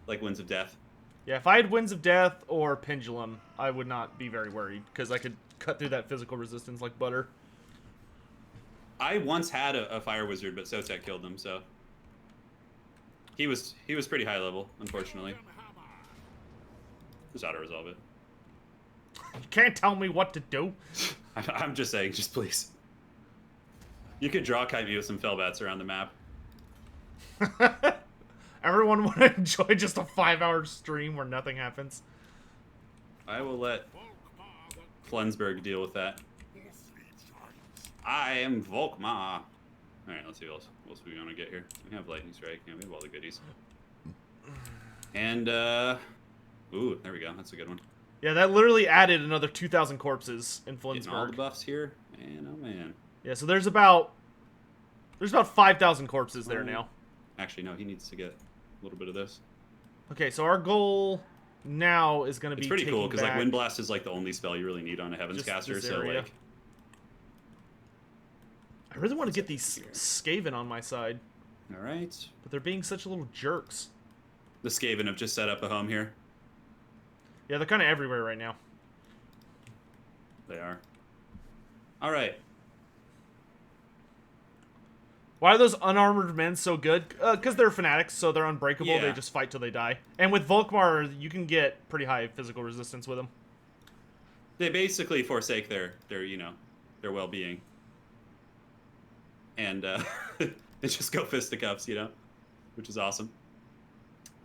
Like Winds of Death. yeah, if I had Winds of Death or Pendulum, I would not be very worried because I could cut through that physical resistance like butter. I once had a fire wizard, but Sotek killed him, so he was pretty high level, unfortunately. Just auto resolve it. You can't tell me what to do. I'm just saying, just please. You could draw kite me with some Fellbats around the map. Everyone would enjoy just a 5-hour stream where nothing happens. I will let Flensburg deal with that. I am Volkmar. Alright, let's see what else we want to get here. We have Lightning Strike. Yeah, we have all the goodies. And, ooh, there we go. That's a good one. Yeah, that literally added another 2,000 corpses in Getting all the Flensburg. buffs here. Man, oh man. Yeah, so there's about 5,000 corpses there now. Actually, no, he needs to get a little bit of this. Okay, so our goal now is going to be It's pretty cool taking because like back Wind Blast is like the only spell you really need on a Heavens just caster. this So area. like, I really want to get these Skaven on my side, all right, but they're being such little jerks. the Skaven have just set up a home here. Yeah, they're kind of everywhere right now. They are. All right. Why are those unarmored men so good? Because they're fanatics, so they're unbreakable. Yeah. They just fight till they die. And with Volkmar, you can get pretty high physical resistance with them. They basically forsake their you know, their well-being. And they just go fisticuffs, you know, which is awesome.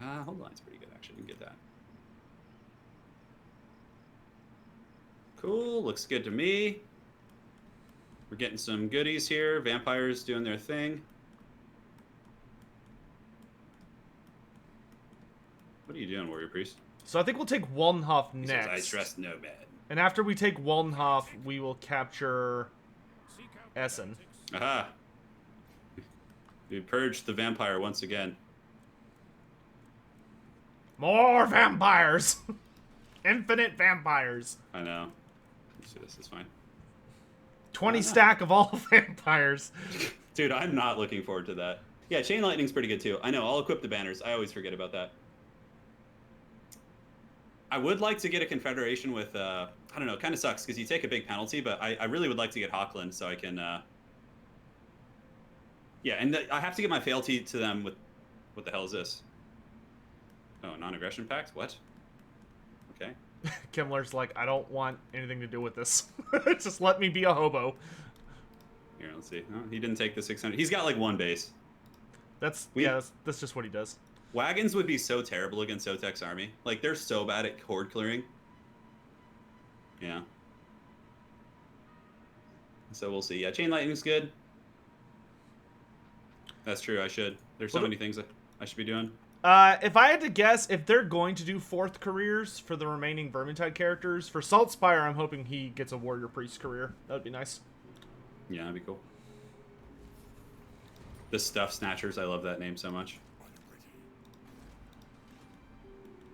Hold on, it's pretty good actually. We can get that. Cool, looks good to me. We're getting some goodies here. Vampires doing their thing. What are you doing, Warrior Priest? So I think we'll take Waldenhof He says, next. I trust no man. And after we take Waldenhof, we will capture Essen. Aha! We purged the vampire once again. More vampires! Infinite vampires. I know. Let's do this. It's fine. 20 stack of all vampires. Dude, I'm not looking forward to that. Yeah, Chain Lightning's pretty good too. I know, I'll equip the banners. I always forget about that. I would like to get a Confederation with, I don't know, it kind of sucks because you take a big penalty, but I really would like to get Hawkland so I can, yeah, and I have to get my fealty to them with, what the hell is this? Oh, non-aggression pact? What? Okay. Kimmler's like, I don't want anything to do with this. Just let me be a hobo. Here, let's see. Oh, he didn't take the 600. He's got like one base. That's just what he does. Wagons would be so terrible against Sotek's army. Like, they're so bad at horde clearing. Yeah. So we'll see. Yeah, Chain Lightning's good. That's true, I should. There's so many things that I should be doing. If I had to guess, if they're going to do 4th careers for the remaining Vermintide characters, for Saltspire, I'm hoping he gets a Warrior Priest career. That would be nice. Yeah, that'd be cool. The Stuff Snatchers, I love that name so much.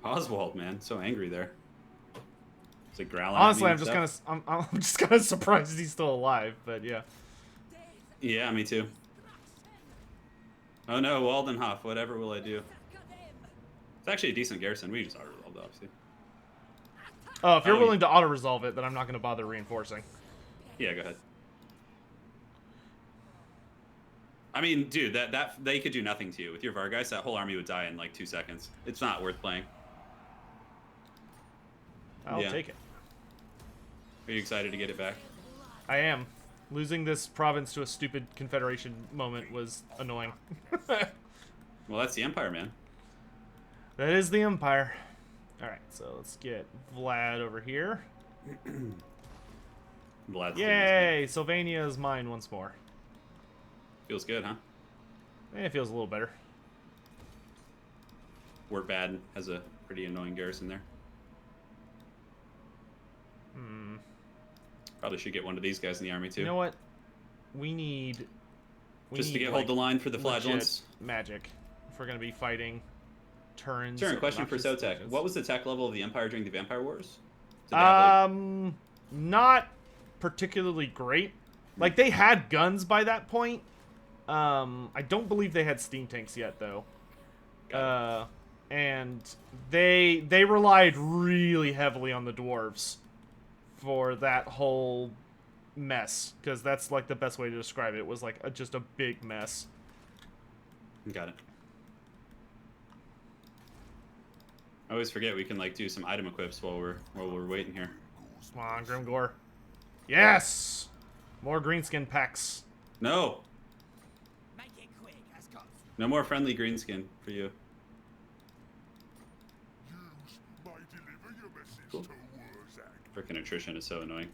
Oswald, man, so angry there. Is it growling? Honestly, at me and stuff? I'm just kind of surprised he's still alive. But yeah. Yeah, me too. Oh no, Waldenhof, whatever will I do? It's actually a decent garrison. We just auto-resolved, obviously. Oh, if you're Oh, willing to auto-resolve it, then I'm not going to bother reinforcing. Yeah, go ahead. I mean, dude, that they could do nothing to you. With your Vargeist, that whole army would die in like 2 seconds. It's not worth playing. I'll Yeah. take it. Are you excited to get it back? I am. Losing this province to a stupid confederation moment was annoying. Well, that's the Empire, man. That is the Empire. Alright, so let's get Vlad over here. Vlad's doing his Yay! Sylvania is mine once more. thing. Feels good, huh? It feels a little better. Bad has a pretty annoying garrison there. Probably should get one of these guys in the army too. You know what? We need... Just to get hold the line for the flagellants. Magic. If we're going to be fighting Turin's... Turin, question for Sotek. What was the tech level of the Empire during the Vampire Wars? Did they Not particularly great. Like, they had guns by that point. I don't believe they had steam tanks yet, though. And they relied really heavily on the dwarves for that whole mess, because that's like the best way to describe it. It was like just a big mess. Got it. I always forget we can like do some item equips while we're waiting here. Come on, Grimgore. Yes! More greenskin packs. No! Make it quick, Ascot. No more friendly greenskin for you. Use my deliver your message Cool. to Warzak. Frickin' attrition is so annoying.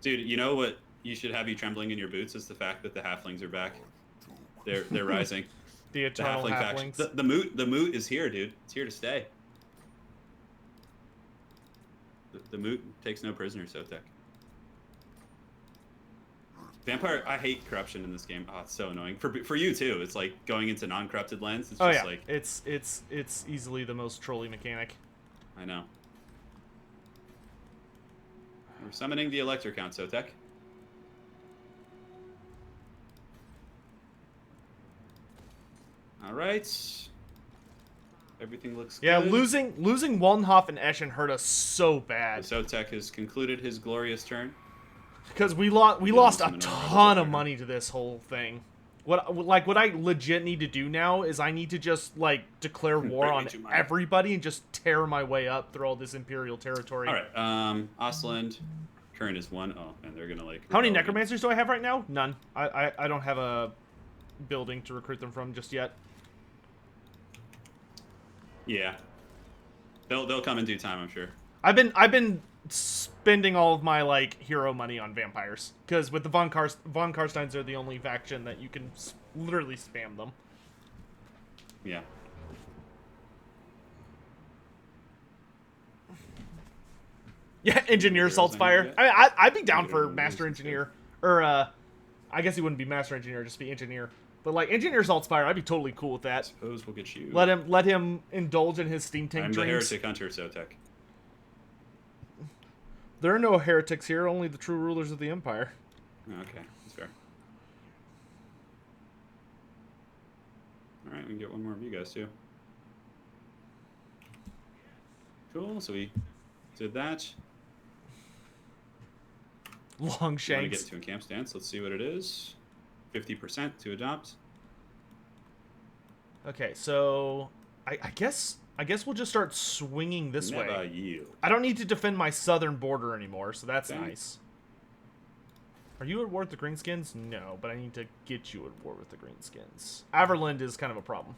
Dude, you know what you should have you trembling in your boots is the fact that the halflings are back. They're rising. The The eternal halfling faction. halflings. The moot is here, dude. It's here to stay. The moot takes no prisoners, Sotek. Vampire, I hate corruption in this game. Oh, it's so annoying. For you too. It's like going into non-corrupted lands. It's Oh just yeah, like it's easily the most trolly mechanic. I know. We're summoning the Elector Count, Sotek. All right. Everything looks Yeah, good. losing Waldenhof and Eschen hurt us so bad. Sotek has concluded his glorious turn. Because we lost a summon another ton of Elector. money to this whole thing. What I legit need to do now is I need to just like declare war Bring me on to mine. everybody and just tear my way up through all this imperial territory. All right. Ostland. Current is 1. Oh, and they're gonna like. How many rebel again. necromancers do I have right now? None. I don't have a building to recruit them from just yet. Yeah. They'll come in due time, I'm sure. I've been spending all of my like hero money on vampires because with the von Karsteins, they're the only faction that you can literally spam them. Yeah. Yeah, engineer Heroes Salt's I need Fire. to get. I mean, I'd be down for Heroes master is good. engineer, or I guess he wouldn't be master engineer, just be engineer. But like engineer Salt's Fire, I'd be totally cool with that. Suppose we'll get you. Let him indulge in his steam tank I'm the dreams. heretic hunter, Sotek. There are no heretics here, only the true rulers of the empire. Okay, that's fair. All right, we can get one more of you guys too. Cool. So we did that. Long Want to get shanks. to a camp stance? Let's see what it is. 50% to adopt. Okay, so I guess we'll just start swinging this Never way. yield. I don't need to defend my southern border anymore, so that's Okay. nice. Are you at war with the Greenskins? No, but I need to get you at war with the Greenskins. Averland is kind of a problem.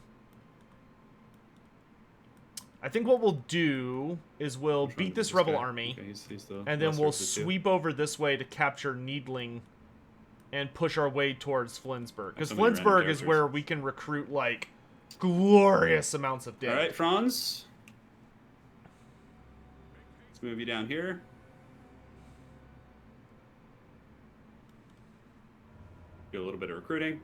I think what we'll do is we'll Which one beat is this rebel guy? army, Okay, he's the and then lesser we'll of the two. sweep over this way to capture Needling and push our way towards Flensburg. Because so many random Flensburg is characters. where we can recruit, like, glorious amounts of dead. All right, Franz. Let's move you down here. Do a little bit of recruiting.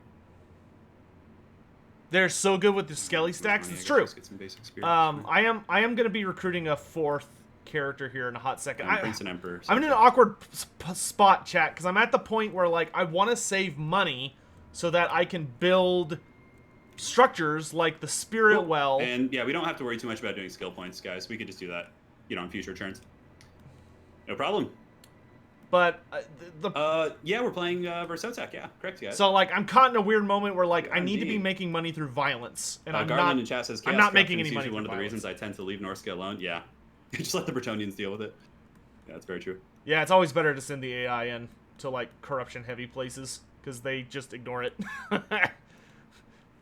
They're so good with the Skelly stacks. Money, It's I guess true. let's get some basic spirit. I am going to be recruiting a 4th character here in a hot second. Prince and Emperor. I'm in an awkward spot, chat, because I'm at the point where like I want to save money so that I can build structures like the Spirit Cool. Well. And yeah, we don't have to worry too much about doing skill points, guys. We could just do that, on future turns. No problem. But Yeah, we're playing Versotek. Yeah, correct, guys. so like I'm caught in a weird moment where like I Yeah, need to be indeed. making money through violence, and I'm Garland not. in chat says I'm Chaos not making Corruption any is money usually one of through the reasons I tend to leave Norska alone. Yeah, just let the Bretonians deal with it. Yeah, that's very true. Yeah, it's always better to send the AI in to like corruption heavy places because they just ignore it.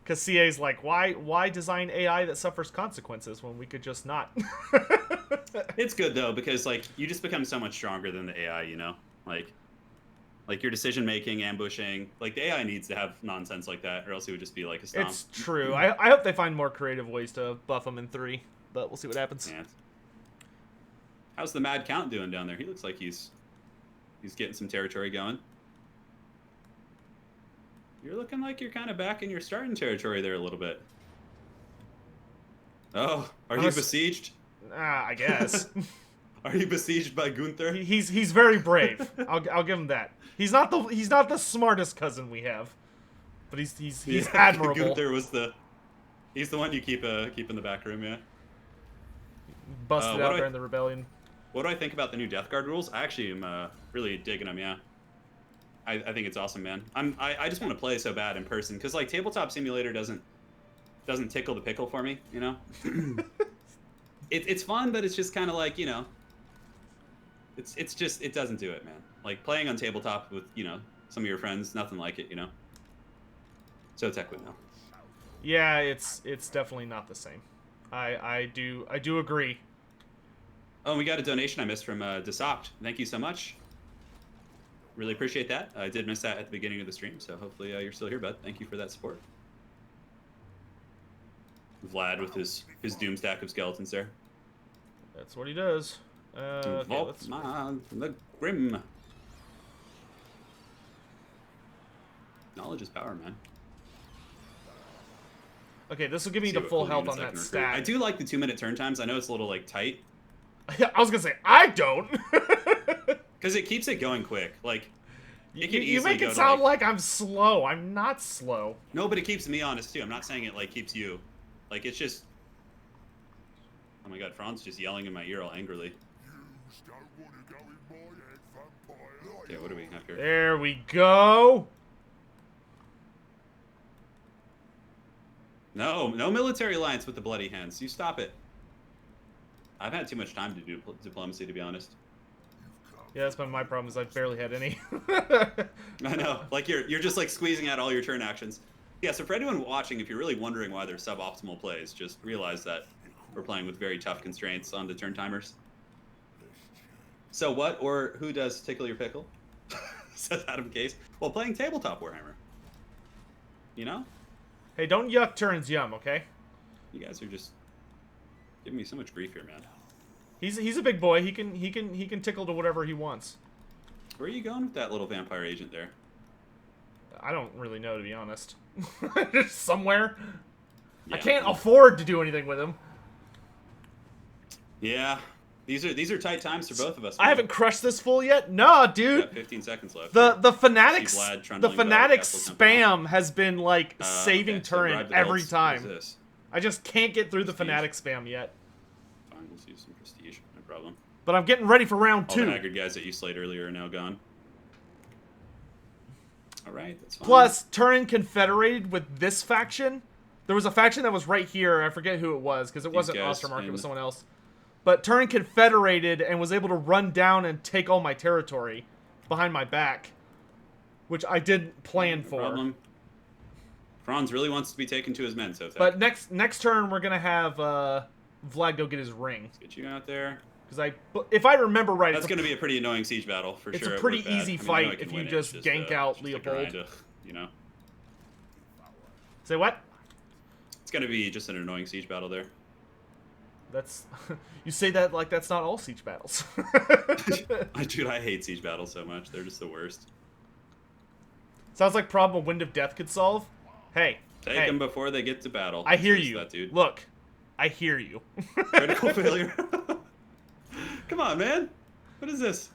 Because CA's like, why design AI that suffers consequences when we could just not? It's good though because like you just become so much stronger than the AI, you know, like your decision making, ambushing. Like the AI needs to have nonsense like that, or else it would just be like a stomp. It's true. I hope they find more creative ways to buff them in 3, but we'll see what happens. Yeah. How's the Mad Count doing down there? He looks like he's getting some territory going. You're looking like you're kind of back in your starting territory there a little bit. Oh, are you besieged? I guess. Are you besieged by Gunther? He's very brave. I'll give him that. He's not the smartest cousin we have, but he's admirable. Gunther was he's the one you keep in the back room, yeah. Busted out there in the rebellion. What do I think about the new Death Guard rules? I actually am really digging them, yeah. I think it's awesome, man. I just want to play so bad in person because like Tabletop Simulator doesn't tickle the pickle for me, you know. It's fun, but it's just kind of like, you know. It's just it doesn't do it, man. Like playing on tabletop with, you know, some of your friends, nothing like it, you know. Sotek would know. Yeah, it's definitely not the same. I do agree. Oh, and we got a donation I missed from Desopt. Thank you so much. Really appreciate that. I did miss that at the beginning of the stream, so hopefully you're still here, bud. Thank you for that support. Vlad with his doom stack of skeletons there. That's what he does. Okay, Volkmar, the Grim. Knowledge is power, man. Okay, this will give me the full health on that stack. I do like the 2-minute turn times. I know it's a little like tight. I was gonna say I don't. Because it keeps it going quick. Like you make it sound like I'm slow. I'm not slow. No, but it keeps me honest too. I'm not saying it like keeps you. Like it's just. Oh my God, Franz just yelling in my ear all angrily. Okay, what do we have here? There we go. No military alliance with the bloody hands. You stop it. I've had too much time to do diplomacy, to be honest. Yeah, that's been my problem. Is I've barely had any. I know. Like you're just like squeezing out all your turn actions. Yeah. So for anyone watching, if you're really wondering why they're suboptimal plays, just realize that we're playing with very tough constraints on the turn timers. So what or who does tickle your pickle? Says Adam Case. Well, playing tabletop Warhammer. You know? Hey, don't yuck Turin's yum, okay? You guys are just giving me so much grief here, man. He's a big boy. He can tickle to whatever he wants. Where are you going with that little vampire agent there? I don't really know, to be honest. Somewhere. Yeah. I can't afford to do anything with him. Yeah. These are tight times for both of us. Man. I haven't crushed this full yet. Nah, dude. Got 15 seconds left. The fanatics spam has been like saving okay, Turin every time. What is this? I just can't get through the fanatic spam yet. Fine, we'll see some prestige. No problem. But I'm getting ready for round 2. All the haggard guys that you slayed earlier are now gone. All right, that's fine. Plus, Turin confederated with this faction. There was a faction that was right here. I forget who it was because it wasn't Ostermark. It was someone else. But Turin confederated and was able to run down and take all my territory behind my back, which I didn't plan for. Problem. Franz really wants to be taken to his men, so. But next turn we're gonna have Vlad go get his ring. Let's get you out there. Because if I remember right, that's gonna be a pretty annoying siege battle for sure. It's a pretty easy fight if you just gank out Leopold. You know. Say what? It's gonna be just an annoying siege battle there. That's you say that like that's not all siege battles. Dude, I hate siege battles so much. They're just the worst. Sounds like problem a Wind of Death could solve. Hey, take them before they get to battle. I hear you. That, dude. Look, I hear you. Critical failure. Come on, man. What is this?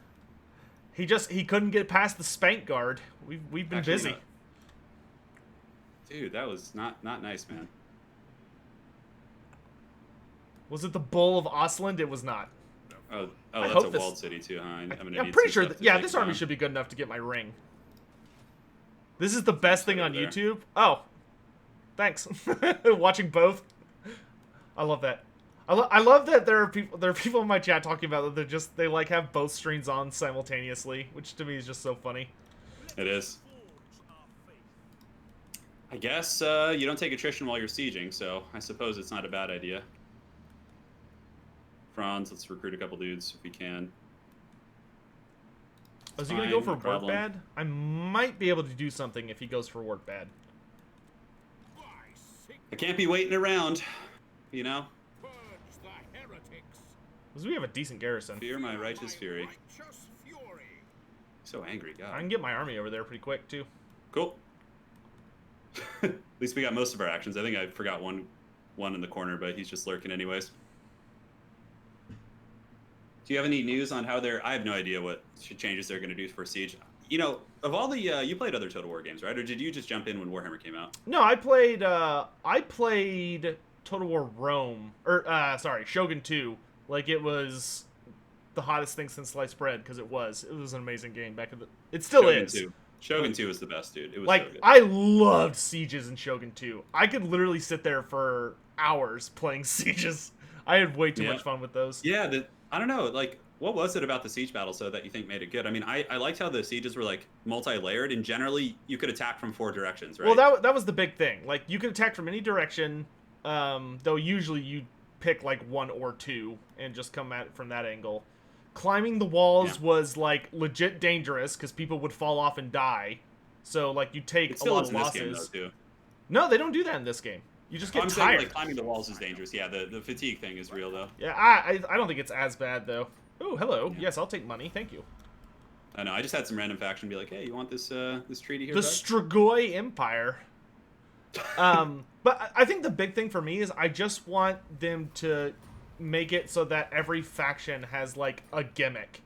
He couldn't get past the spank guard. We've been busy. Not. Dude, that was not nice, man. Was it the Bull of Ostland? It was not. Oh, that's a walled city too, huh? I'm pretty sure that, yeah, this army should be good enough to get my ring. This is the best thing on YouTube. Oh, thanks. Watching both. I love that. I love that there are people in my chat talking about that they like have both screens on simultaneously, which to me is just so funny. It is. I guess you don't take attrition while you're sieging, so I suppose it's not a bad idea. Franz, let's recruit a couple dudes if we can. Oh, is he gonna go for work bad? I might be able to do something if he goes for work bad. I can't be waiting around, you know? Because we have a decent garrison. Fear my righteous fury. So angry, God. I can get my army over there pretty quick, too. Cool. At least we got most of our actions. I think I forgot one in the corner, but he's just lurking anyways. Do you have any news on how they're... I have no idea what changes they're going to do for Siege. You know, of all the... you played other Total War games, right? Or did you just jump in when Warhammer came out? No, I played Total War Rome. Or, sorry, Shogun 2. Like, it was the hottest thing since sliced bread, because it was. It was an amazing game back in the... It still Shogun is. 2. Shogun 2 was the best, dude. It was like, so good. I loved Sieges in Shogun 2. I could literally sit there for hours playing Sieges. I had way too much fun with those. Yeah, I don't know, like, what was it about the siege battle so that you think made it good? I mean, I liked how the sieges were, like, multi-layered, and generally you could attack from 4 directions, right? Well, that was the big thing. Like, you could attack from any direction, though usually you pick, like, 1 or 2 and just come at it from that angle. Climbing the walls was, like, legit dangerous because people would fall off and die. So, like, you take a lot of losses. Game, though, too. No, they don't do that in this game. You just get I'm tired. saying, like, climbing the walls is dangerous. Yeah, the fatigue thing is real, though. Yeah, I don't think it's as bad, though. Oh, hello. Yeah. Yes, I'll take money. Thank you. I know. I just had some random faction be like, hey, you want this this treaty here, The bud? Strigoi Empire. But I think the big thing for me is I just want them to make it so that every faction has, like, a gimmick.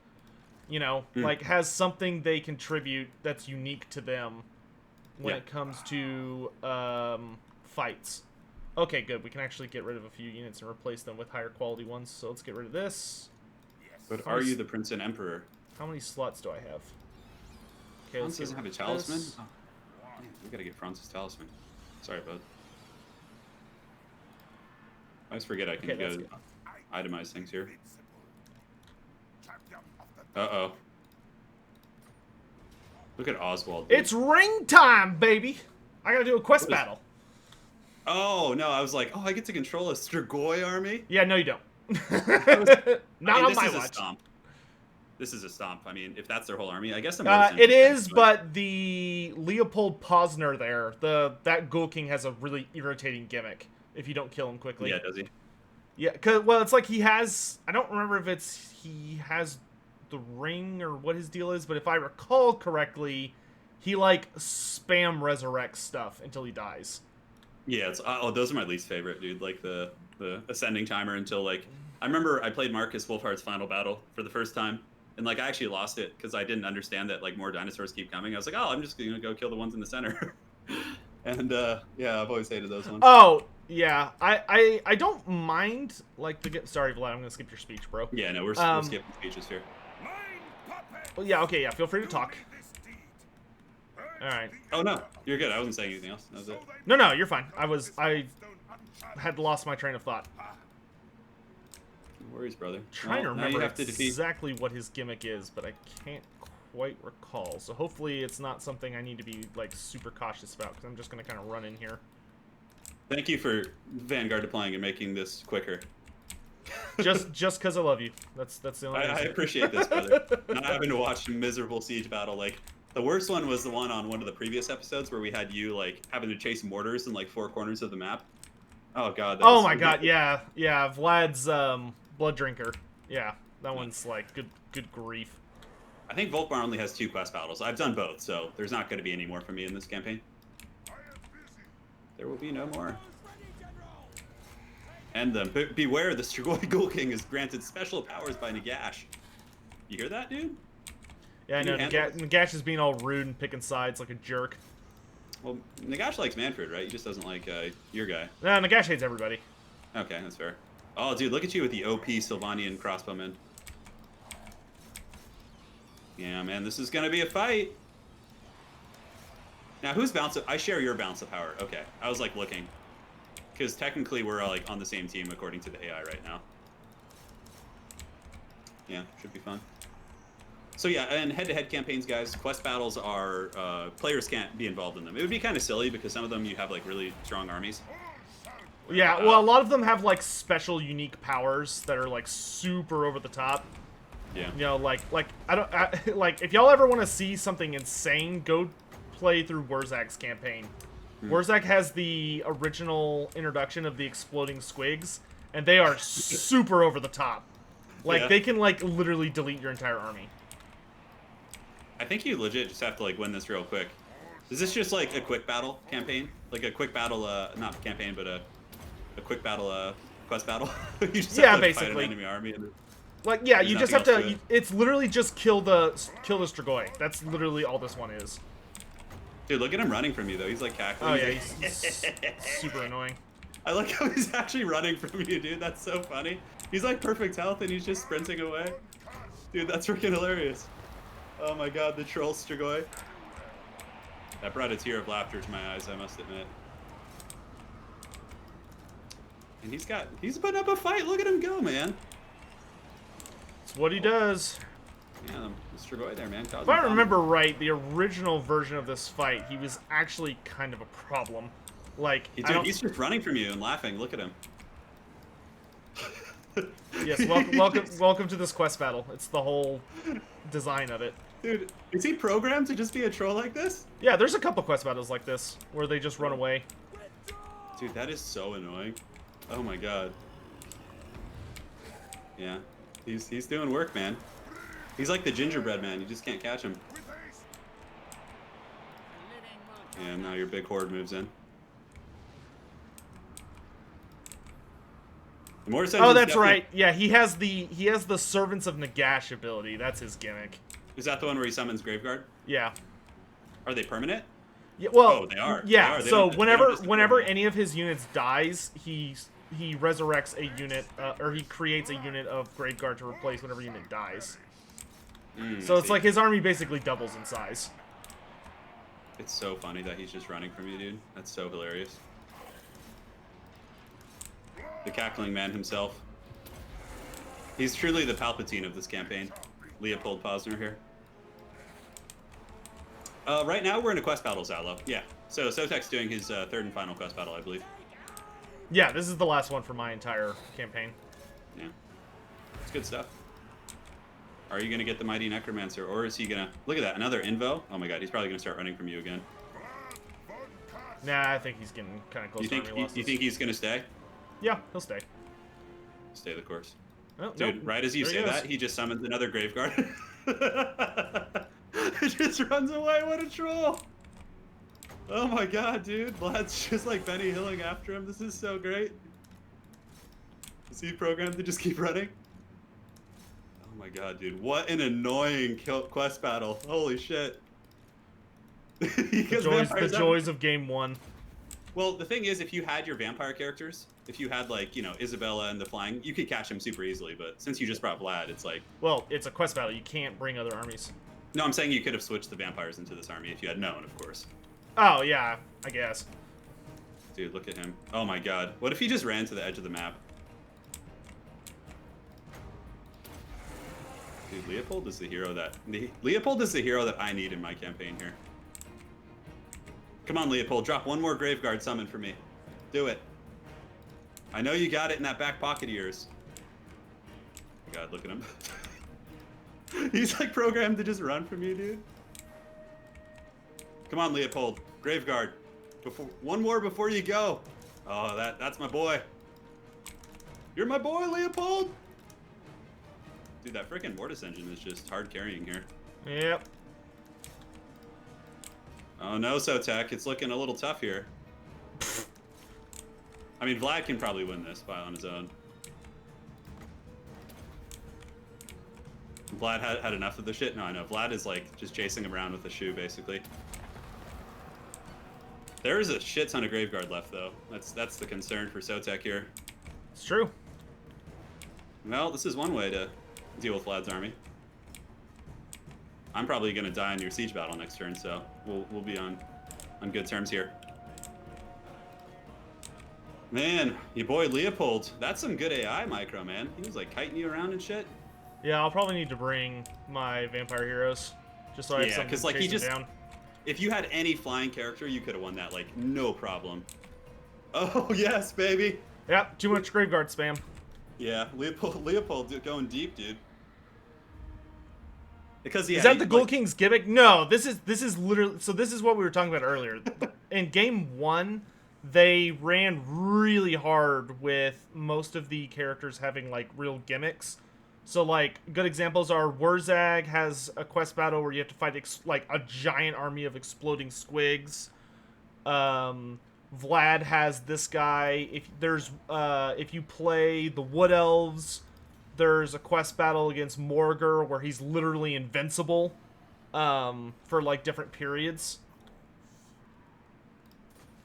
You know? Like, has something they contribute that's unique to them when it comes to fights. Okay, good. We can actually get rid of a few units and replace them with higher quality ones. So let's get rid of this. But are you the Prince and Emperor? How many slots do I have? Okay, Franz doesn't have a talisman? this. Oh, man, we gotta get Franz's talisman. Sorry, bud. I always forget I can go itemize things here. Uh-oh. Look at Oswald. Dude. It's ring time, baby! I gotta do a quest battle. Oh, no, I was like, oh, I get to control a Strigoi army? Yeah, no you don't. Not on my watch. This is a stomp. I mean, if that's their whole army, I guess it is, but the Leopold Posner there, that Ghoul King has a really irritating gimmick if you don't kill him quickly. Yeah, does he? Yeah, well, it's like he has... I don't remember if he has the ring or what his deal is, but if I recall correctly, he, like, spam resurrects stuff until he dies. Yeah, those are my least favorite, dude. Like, the ascending timer until, like... I remember I played Marcus Wolfhardt's final battle for the first time, and, like, I actually lost it because I didn't understand that, like, more dinosaurs keep coming. I was like, oh, I'm just going to go kill the ones in the center. And, yeah, I've always hated those ones. Oh, yeah. I don't mind, like, Sorry, Vlad, I'm going to skip your speech, bro. Yeah, no, we're skipping speeches here. Well, yeah, okay, yeah, feel free to talk. Alright. Oh, no, you're good. I wasn't saying anything else. That was it. No, you're fine. I had lost my train of thought. No worries, brother. Trying to remember exactly what his gimmick is, but I can't quite recall. So hopefully it's not something I need to be, like, super cautious about, because I'm just going to kind of run in here. Thank you for Vanguard deploying and making this quicker. just because I love you. That's the only reason. I appreciate this, brother. Not having to watch a miserable siege battle. Like, the worst one was the one on one of the previous episodes where we had you, like, having to chase mortars in, like, 4 corners of the map. Oh, God. Oh, my God, yeah. Yeah, Vlad's Blood Drinker. Yeah, that one's, like, good grief. I think Volkmar only has 2 quest battles. I've done both, so there's not going to be any more for me in this campaign. There will be no more. And beware, the Strigoi Ghoul King is granted special powers by Nagash. You hear that, dude? Yeah, I know. Nagash is being all rude and picking sides like a jerk. Well, Nagash likes Manfred, right? He just doesn't like your guy. No, Nagash hates everybody. Okay, that's fair. Oh, dude, look at you with the OP Sylvanian crossbowmen. Yeah, man, this is gonna be a fight. Now, who's bounce? I share your bounce of power. Okay, I was like looking, Because technically we're like on the same team according to the AI right now. Yeah, should be fun. So yeah, and head-to-head campaigns, guys, quest battles are, players can't be involved in them. It would be kind of silly because some of them you have like really strong armies. Yeah, well, a lot of them have like special, unique powers that are like super over the top. Yeah. You know, like like if y'all ever want to see something insane, go play through Wurzak's campaign. Wurzak has the original introduction of the exploding squigs, and they are super over the top. Like they can like literally delete your entire army. I think you legit just have to like win this real quick. Is this just like a quick battle campaign? Like a quick battle, not campaign, but a quick battle, quest battle? You just have to, like, basically. fight an enemy army. And Like, yeah, there's you just have nothing else to. it. It's literally just kill the Strigoi. That's literally all this one is. Dude, look at him running from you though. He's like cackling. Oh yeah, he's super annoying. I like how he's actually running from you, dude. That's so funny. He's like perfect health and he's just sprinting away. Dude, that's freaking hilarious. Oh my god, the troll Strigoi. That brought a tear of laughter to my eyes, I must admit. And he's putting up a fight. Look at him go, man. It's what he does. Yeah, the Strigoi there, man. If I remember right, the original version of this fight, he was actually kind of a problem. Like, Dude, he's just running from you and laughing. Look at him. Yes, welcome to this quest battle. It's the whole design of it. Dude, is he programmed to just be a troll like this? Yeah, there's a couple quest battles like this where they just run away. Dude, that is so annoying. Oh my god. Yeah, he's doing work, man. He's like the gingerbread man. You just can't catch him. And now your big horde moves in. The more Oh, that's right. Yeah, he has the Servants of Nagash ability. That's his gimmick. Is that the one where he summons Graveguard? Yeah. Are they permanent? Yeah. Well, oh, they are. Yeah. They are. They So don't whenever any of his units dies, he resurrects a unit, or he creates a unit of Graveguard to replace whenever unit dies. So it's like his army basically doubles in size. It's so funny that he's just running from you, dude. That's so hilarious. The cackling man himself. He's truly the Palpatine of this campaign. Leopold Posner here. Right now we're in a quest battle, Zalo. Yeah. So Sotek's doing his third and final quest battle, I believe. Yeah, this is the last one for my entire campaign. Yeah. It's good stuff. Are you going to get the Mighty Necromancer, or is he going to... Look at that, another Invo? Oh my god, he's probably going to start running from you again. Nah, I think he's getting kind of close to army losses. You think he's going to stay? Yeah, he'll stay. Stay the course. Oh, Dude, nope. right as you There say he is. that, he just summons another Graveguard. It just runs away, what a troll! Oh my god, dude. Vlad's just like Benny Hilling after him. This is so great. Is he programmed to just keep running? Oh my god, dude. What an annoying quest battle. Holy shit. The joys of game one. Well, the thing is, if you had your vampire characters, if you had, like, you know, Isabella and the flying, you could catch him super easily, but since you just brought Vlad, it's like... Well, it's a quest battle. You can't bring other armies. No, I'm saying you could have switched the vampires into this army if you had known, of course. Oh, yeah, I guess. Dude, look at him. Oh my god. What if he just ran to the edge of the map? Dude, Leopold is the hero that... Leopold is the hero that I need in my campaign here. Come on, Leopold, drop one more Graveguard summon for me. Do it. I know you got it in that back pocket of yours. God, look at him. He's like programmed to just run from you, dude. Come on, Leopold. Graveguard. One more before you go. Oh, that's my boy. You're my boy, Leopold. Dude, that freaking Mortis engine is just hard carrying here. Yep. Oh no, Sotek, it's looking a little tough here. I mean, Vlad can probably win this on his own. Vlad had enough of the shit? No, I know. Vlad is like just chasing him around with a shoe, basically. There is a shit ton of Graveguard left, though. That's the concern for Sotek here. It's true. Well, this is one way to deal with Vlad's army. I'm probably gonna die in your siege battle next turn, so we'll be on good terms here. Man, your boy Leopold, that's some good AI micro, man. He was like kiting you around and shit. Yeah, I'll probably need to bring my vampire heroes, just so I have Yeah, something because to like chase him down. if you had any flying character, you could have won that like no problem. Oh yes, baby. Yep, too much Graveguard spam. Yeah, Leopold going deep, dude. Because Is yeah, that the Ghoul like, King's gimmick? No, this is literally. So this is what we were talking about earlier. In game 1, they ran really hard with most of the characters having like real gimmicks. So like good examples are Wurzag has a quest battle where you have to fight like a giant army of exploding squigs. Vlad has this guy. If you play the Wood Elves, there's a quest battle against Morgur where he's literally invincible for like different periods.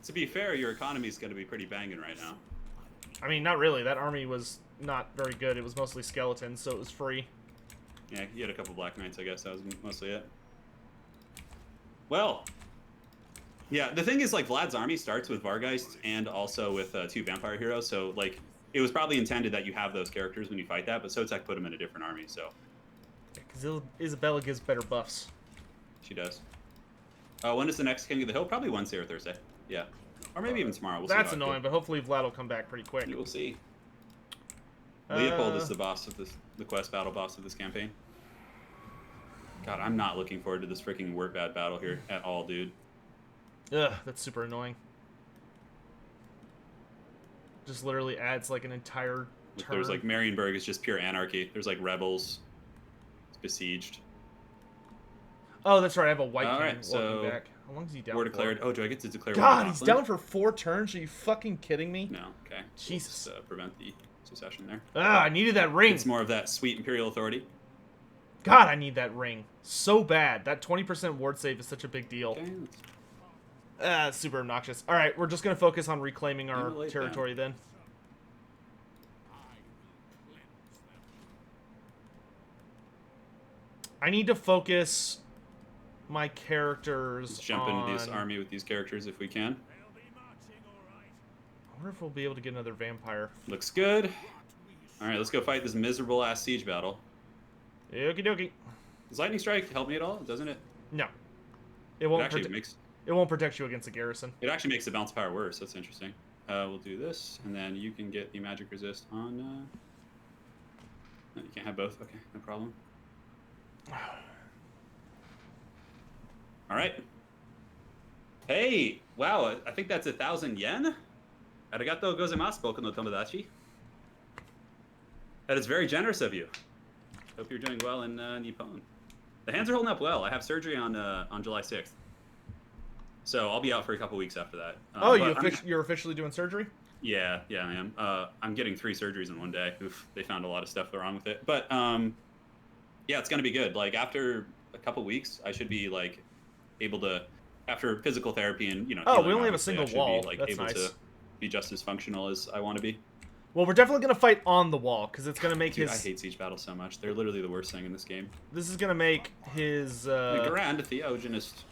to be fair, your economy's going to be pretty banging right now. I mean, not really. That army was not very good. It was mostly skeletons, so it was free. Yeah, you had a couple Black Knights, I guess. That was mostly it. Well, yeah, the thing is, like, Vlad's army starts with Vargeist and also with 2 Vampire Heroes, so, like, it was probably intended that you have those characters when you fight that, but Sotek put them in a different army, so... Because Isabella gives better buffs. She does. When is the next King of the Hill? Probably Wednesday or Thursday. Yeah. Or maybe even tomorrow. We'll That's see annoying, but hopefully Vlad will come back pretty quick. You will see. Leopold is the boss of this, the quest battle boss of this campaign. God, I'm not looking forward to this freaking Wurtbad battle here at all, dude. Ugh, that's super annoying. Just literally adds like an entire turn. There's like Marienburg is just pure anarchy. There's like rebels. It's besieged. Oh, that's right. I have a white king Alright, so walking back. How long is he down War for? declared. Oh, do I get to declare war God, on he's Gotland? down for 4 turns. Are you fucking kidding me? No, okay. Jesus. We'll just, prevent the secession there. Ah, I needed that ring. It's more of that sweet imperial authority. God, I need that ring so bad. That 20% ward save is such a big deal. Okay, It's super obnoxious. All right, we're just gonna focus on reclaiming our Emulate territory then. I need to focus my characters let's jump into this army with these characters if we can. I wonder if we'll be able to get another vampire. Looks good. All right, let's go fight this miserable ass siege battle. Okie dokie. Does lightning strike help me at all? Doesn't it? No, it It won't. actually makes It won't protect you against the garrison. it actually makes the bounce power worse. That's interesting. We'll do this, and then you can get the magic resist on. No, you can't have both. Okay, no problem. All right. Hey, wow! I think that's 1,000 yen. Arigato gozaimasu, boku no tomodachi. That is very generous of you. Hope you're doing well in Nippon. The hands are holding up well. I have surgery on July 6th. So I'll be out for a couple weeks after that. Oh, you're officially doing surgery? Yeah, I am. I'm getting 3 surgeries in one day. Oof, they found a lot of stuff wrong with it. But yeah, it's gonna be good. Like after a couple weeks, I should be like able to, after physical therapy and Oh, healing, we only have a obviously, single I should wall. Be, like, That's able nice. to be just as functional as I want to be. Well, we're definitely gonna fight on the wall because it's gonna make Dude, his. I hate siege battles so much. They're literally the worst thing in this game. This is gonna make his The Grand Theogenist.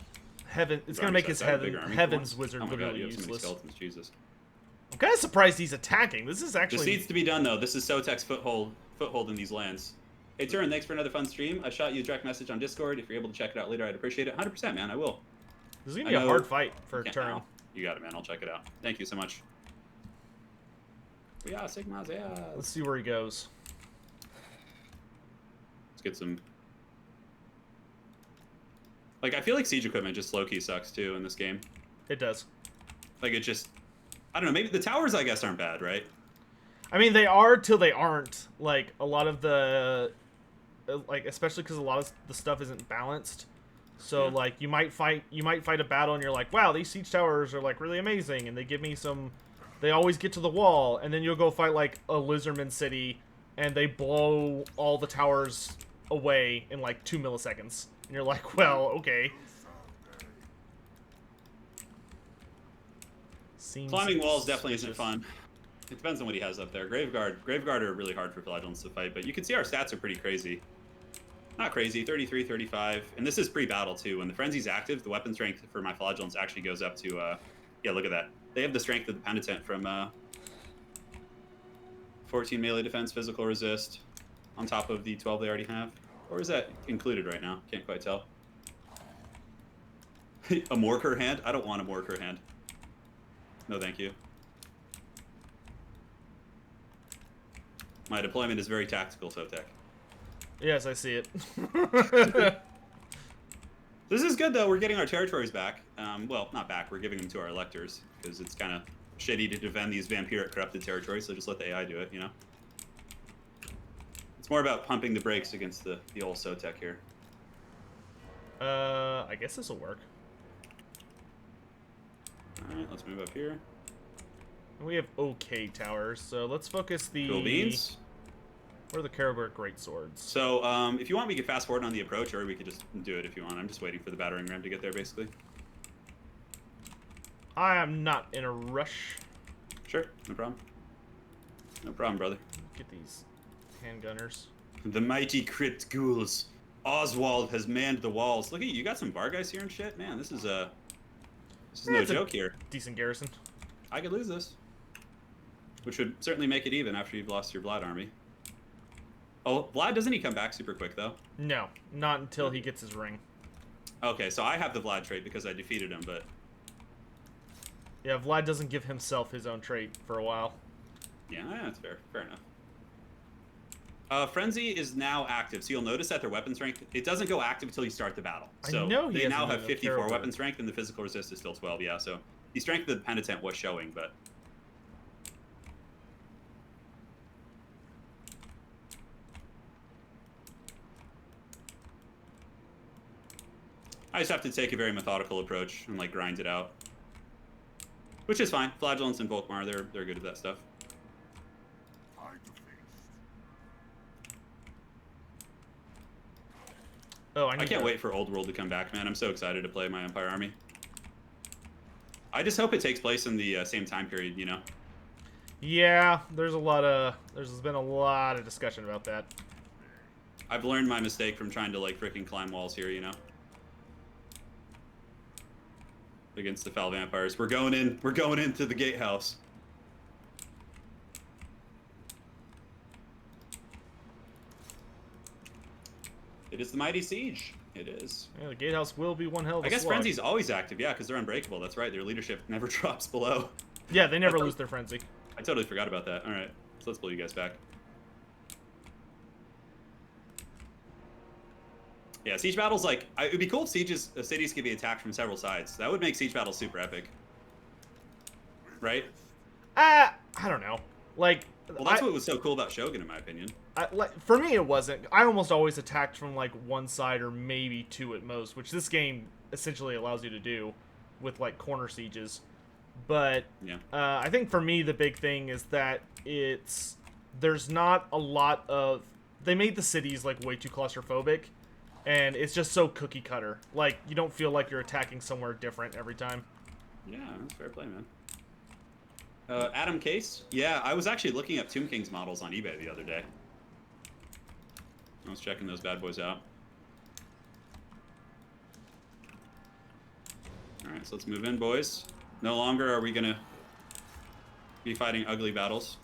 heaven. It's gonna make his heavens wizard Oh my God, literally you have so many useless. skeletons. Jesus. I'm kind of surprised he's attacking. This is This actually. needs to be done though. This is Sotek's foothold in these lands. Hey Turin, thanks for another fun stream. I shot you a direct message on Discord. If you're able to check it out later, I'd appreciate it. 100%, man. I will. This is gonna be a hard fight for Yeah, Turin. no. You got it, man. I'll check it out. Thank you so much. Yeah, Sigmas, yeah. Let's see where he goes. Let's get some. Like, I feel like siege equipment just low-key sucks too in this game. It does. Like, it just. I don't know. Maybe the towers, I guess, aren't bad, right? I mean, they are till they aren't. Like a lot of the, like especially because a lot of the stuff isn't balanced. So Yeah. like you might fight a battle and you're like, wow, these siege towers are like really amazing, and they give me some. They always get to the wall, and then you'll go fight like a lizardman city, and they blow all the towers away in like 2 milliseconds, and you're like, well, okay. Seems Climbing walls definitely isn't suspicious. fun. It depends on what he has up there. Graveguard are really hard for Flagellands to fight, but you can see our stats are pretty crazy. Not crazy, 33, 35. And this is pre-battle, too. When the Frenzy's active, the weapon strength for my Flagellants actually goes up to, yeah, look at that. They have the strength of the Penitent from 14 melee defense, physical resist, on top of the 12 they already have. Or is that included right now? Can't quite tell. A Morker hand? I don't want a Morker hand. No, thank you. My deployment is very tactical, Sotek. Yes, I see it. This is good, though. We're getting our territories back. Well, not back. We're giving them to our electors, because it's kind of shitty to defend these vampiric corrupted territories, so just let the AI do it, you know? It's more about pumping the brakes against the old Sotek here. I guess this will work. Alright, let's move up here. We have okay towers, so let's focus the... Cool beans. Where are the Caribou Great Swords? So, if you want, we could fast forward on the approach, or we could just do it if you want. I'm just waiting for the battering ram to get there, basically. I am not in a rush. Sure, no problem. No problem, brother. Get these handgunners. The mighty crypt ghouls. Oswald has manned the walls. Look at you, you got some bar guys here and shit? Man, this is no joke here. Decent garrison. I could lose this. Which would certainly make it even after you've lost your Vlad army. Oh, Vlad, doesn't he come back super quick, though? No, not until he gets his ring. Okay, so I have the Vlad trait because I defeated him, but... Yeah, Vlad doesn't give himself his own trait for a while. Yeah, that's fair. Fair enough. Frenzy is now active, so you'll notice that their weapon strength, it doesn't go active until you start the battle. So I know they now have a 54 character. weapon strength, and the physical resist is still 12, yeah, so the strength of the penitent was showing, but... I just have to take a very methodical approach and, like, grind it out. Which is fine. Flagellants and Volkmar, they're good at that stuff. Time to feast. Oh, I can't wait for Old World to come back, man. I'm so excited to play my Empire army. I just hope it takes place in the same time period, you know? Yeah, there's been a lot of discussion about that. I've learned my mistake from trying to, like, freaking climb walls here, you know? Against the foul vampires. We're going into the gatehouse. It is the mighty siege. It is. Yeah, the gatehouse will be one hell of a I guess slog. Frenzy's always active, yeah, because they're unbreakable. That's right. Their leadership never drops below. Yeah, they never lose their frenzy. I totally forgot about that. All right, so let's pull you guys back. Yeah, siege battles, like, it would be cool if cities could be attacked from several sides. That would make siege battles super epic. Right? I don't know. Like, Well, that's what was so cool about Shogun, in my opinion. For me, it wasn't. I almost always attacked from, like, one side or maybe two at most, which this game essentially allows you to do with, like, corner sieges. But Yeah. I think for me, the big thing is that there's not a lot of... They made the cities, like, way too claustrophobic. And it's just so cookie cutter. Like, you don't feel like you're attacking somewhere different every time. Yeah, that's fair play, man. Adam Case? Yeah, I was actually looking up Tomb King's models on eBay the other day. I was checking those bad boys out. Alright, so let's move in, boys. No longer are we gonna be fighting ugly battles.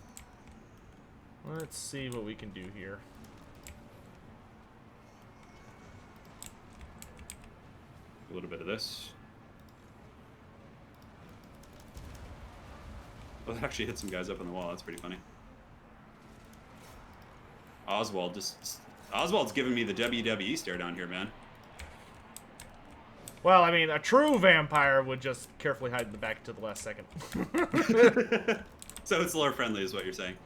Let's see what we can do here. A little bit of this. Oh, that actually hit some guys up on the wall. That's pretty funny. Oswald's giving me the WWE stare down here, man. Well, I mean, a true vampire would just carefully hide in the back to the last second. So it's lore friendly, is what you're saying.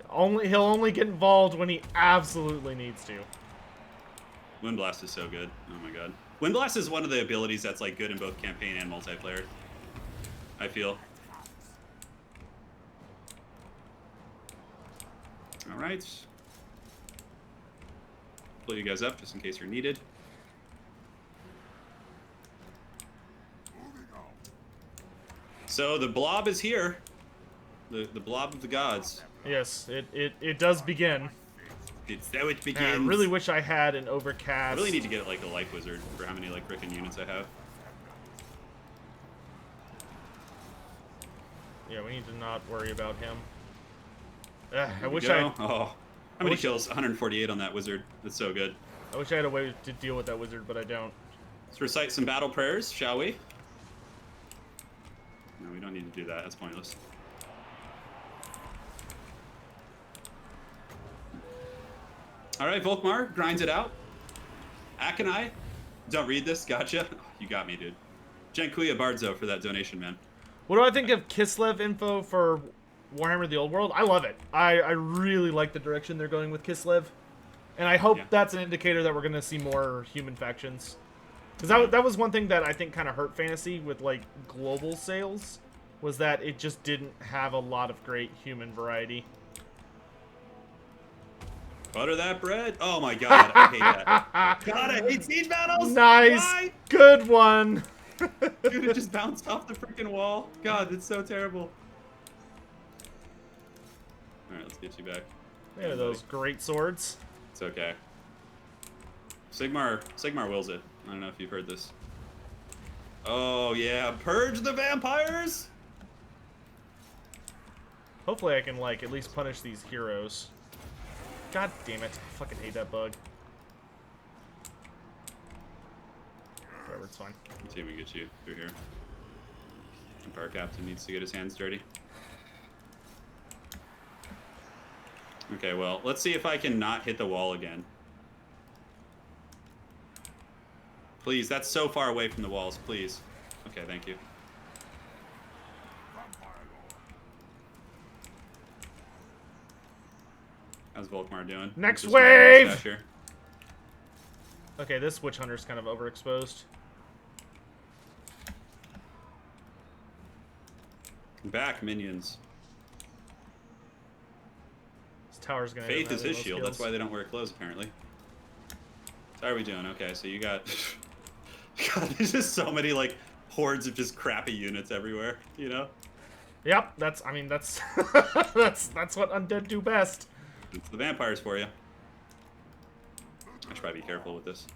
He'll only get involved when he absolutely needs to. Windblast is so good. Oh my god. Windblast is one of the abilities that's like good in both campaign and multiplayer, I feel. Alright. Pull you guys up just in case you're needed. Moving on. So the blob is here. The blob of the gods. Yes, it does begin. It's so it And begins. I really wish I had an overcast. I really need to get like a life wizard for how many like frickin' units I have. Yeah, we need to not worry about him. I There we wish go. Oh, how many wish- kills? 148 on that wizard. That's so good. I wish I had a way to deal with that wizard, but I don't. Let's recite some battle prayers, shall we? No, we don't need to do that. That's pointless. All right, Volkmar, grinds it out. Akanai, don't read this. Gotcha. Oh, you got me, dude. Jenkuya Bardzo for that donation, man. What do I think of Kislev info for Warhammer the Old World? I love it. I really like the direction they're going with Kislev. And I hope that's an indicator that we're going to see more human factions. Because that was one thing that I think kind of hurt Fantasy with, like, global sales. Was that it just didn't have a lot of great human variety. Butter that bread. Oh my god, I hate that. God, I hate siege battles. Nice. Why? Good one. Dude, it just bounced off the freaking wall. God, it's so terrible. All right, let's get you back. There are those great swords. It's okay. Sigmar wills it. I don't know if you've heard this. Oh yeah, purge the vampires. Hopefully I can, like, at least punish these heroes. God damn it. I fucking hate that bug. Whatever, it's fine. Let's see if we can get you through here. Our captain needs to get his hands dirty. Okay, well, let's see if I can not hit the wall again. Please, that's so far away from the walls, please. Okay, thank you. How's Volkmar doing? Next Just wave! mustache here. Okay, this Witch Hunter's kind of overexposed. Back, minions. This tower's gonna Faith have is the his most shield. kills. That's why they don't wear clothes, apparently. How are we doing? Okay, so you got... God, there's just so many, like, hordes of just crappy units everywhere, you know? Yep, that's, I mean, that's, that's what undead do best. It's the vampires for you. I should probably be careful with this.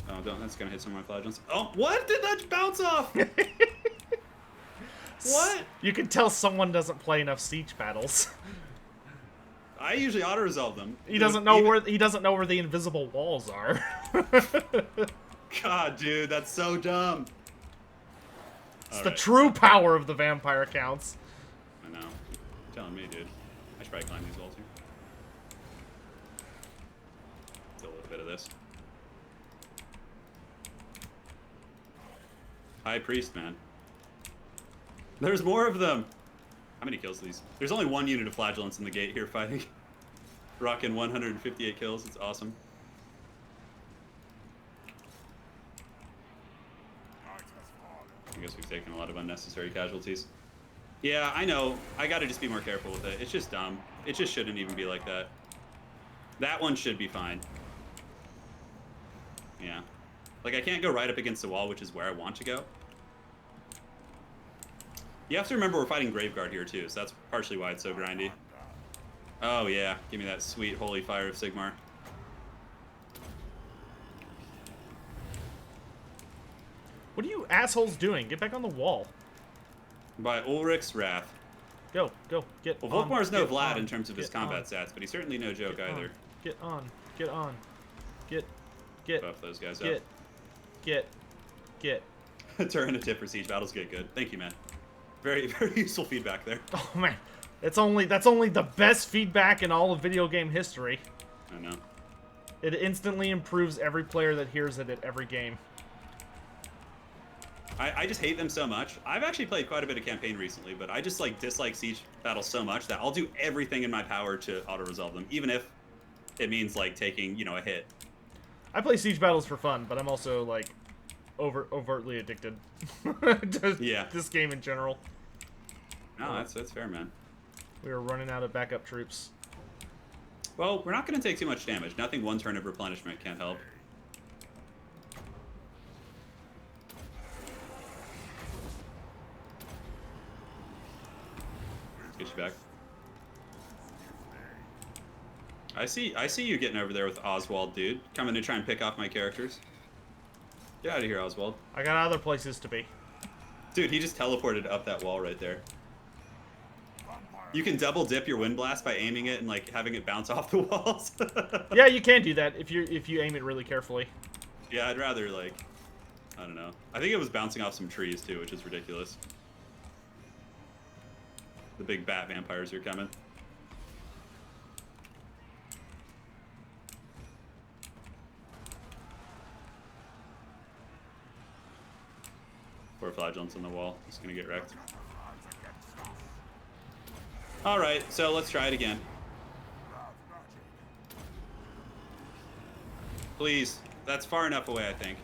Oh, don't. That's gonna hit some of my flagellants. Oh, what? Did that bounce off? What? You can tell someone doesn't play enough siege battles. I usually auto-resolve them. He doesn't know where the invisible walls are. God, dude, that's so dumb. It's the true power of the vampire accounts. I know. You're telling me, dude. I should probably climb these walls here. Do a little bit of this. High Priest, man. There's more of them. How many kills are these? There's only one unit of flagellants in the gate here fighting. Rocking 158 kills. It's awesome. I guess we've taken a lot of unnecessary casualties. Yeah, I know. I gotta just be more careful with it. It's just dumb. It just shouldn't even be like that. That one should be fine. Yeah. Like, I can't go right up against the wall, which is where I want to go. You have to remember we're fighting Graveguard here, too, so that's partially why it's so grindy. Oh, yeah. Give me that sweet holy fire of Sigmar. What are you assholes doing? Get back on the wall. By Ulrich's Wrath. Go, get Well, on. Volkmar's no get Vlad on, in terms of his get on, combat stats, but he's certainly no joke get either. on, get on, get on. Get, Buff those guys get. up. Turin a tip for siege battles get good. Thank you, man. Very, very useful feedback there. Oh man, that's only the best feedback in all of video game history. I know. It instantly improves every player that hears it at every game. I just hate them so much. I've actually played quite a bit of campaign recently, but I just like dislike siege battles so much that I'll do everything in my power to auto-resolve them, even if it means like taking, you know, a hit. I play siege battles for fun, but I'm also like overtly addicted to this game in general. No, that's fair, man. We are running out of backup troops. Well, we're not going to take too much damage. Nothing one turn of replenishment can't help. Get you back. I see you getting over there with Oswald, dude. Coming to try and pick off my characters. Get out of here, Oswald. I got other places to be. Dude, he just teleported up that wall right there. You can double dip your wind blast by aiming it and like having it bounce off the walls. Yeah, you can do that if you aim it really carefully. Yeah, I'd rather like, I don't know. I think it was bouncing off some trees too, which is ridiculous. The big bat vampires are coming. Poor flagellants on the wall. Just gonna get wrecked. All right, so let's try it again. Please. That's far enough away, I think.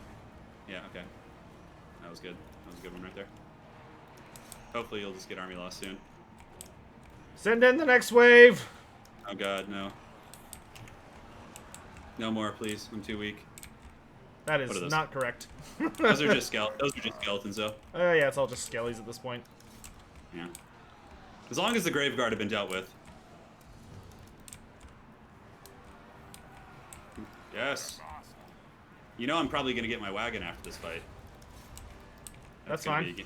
Yeah, okay. That was good. That was a good one right there. Hopefully you'll just get army loss soon. Send in the next wave. Oh god, no. No more, please. I'm too weak. That is not correct. Those are just skeletons, though. Yeah, it's all just skellies at this point. Yeah. As long as the Grave Guard have been dealt with. Yes. You know I'm probably going to get my wagon after this fight. That's fine. It's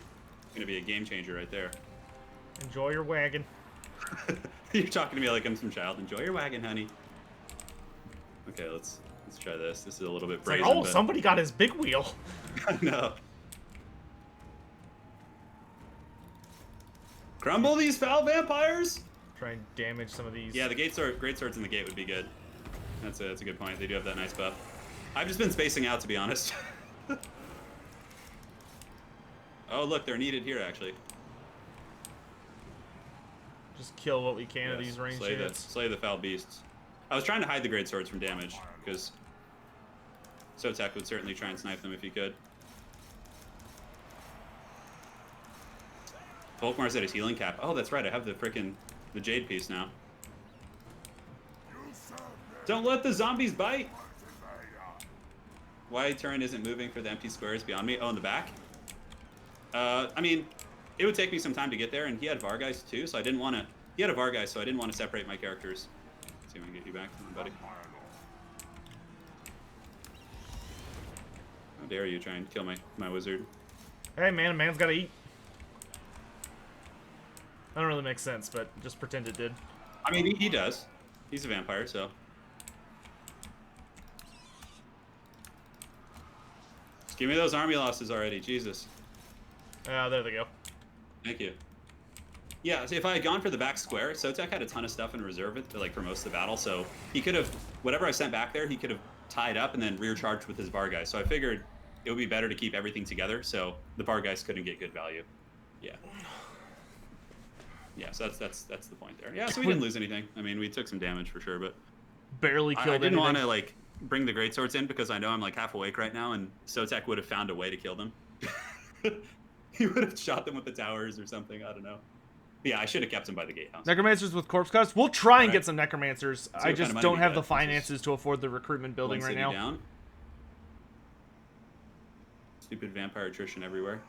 going to be a game changer right there. Enjoy your wagon. You're talking to me like I'm some child. Enjoy your wagon, honey. Okay, let's try this. This is a little bit It's like, brazen. oh, somebody got his big wheel. No. Crumble these foul vampires! Try and damage some of these. Yeah, the great swords in the gate would be good. That's a good point. They do have that nice buff. I've just been spacing out, to be honest. Oh, look, they're needed here, actually. Just kill what we can of Yes, these ranged units. slay the foul beasts. I was trying to hide the great swords from damage, because Sotek would certainly try and snipe them if he could. Volkmar's at his healing cap. Oh, that's right. I have the jade piece now. Don't let the zombies bite. Why Turin isn't moving for the empty squares beyond me? Oh, in the back? I mean, it would take me some time to get there, and he had Vargeist too, so I didn't want to... He had a Vargeist, so I didn't want to separate my characters. Let's see if I can get you back. Come on, buddy. How dare you try and kill my wizard. Hey, man, a man's gotta eat. That don't really make sense, but just pretend it did. I mean, he does. He's a vampire, so... Just give me those army losses already, Jesus. There they go. Thank you. Yeah, so if I had gone for the back square, Sotek had a ton of stuff in reserve like for most of the battle, so he could have, whatever I sent back there, he could have tied up and then rear charged with his Vargeist. So I figured it would be better to keep everything together, so the Vargeist couldn't get good value. Yeah. Yeah, so that's the point there. Yeah, so we didn't lose anything. I mean, we took some damage for sure, but Barely killed I didn't anything. want to like bring the greatswords in because I know I'm like half awake right now, and Sotek would have found a way to kill them. He would have shot them with the towers or something. I don't know. Yeah, I should have kept them by the gatehouse. Necromancers with corpse cuts. We'll try and Right. get some necromancers. what I kind just of money don't we have got. the This is finances to afford the recruitment building One right city now. down. Stupid vampire attrition everywhere.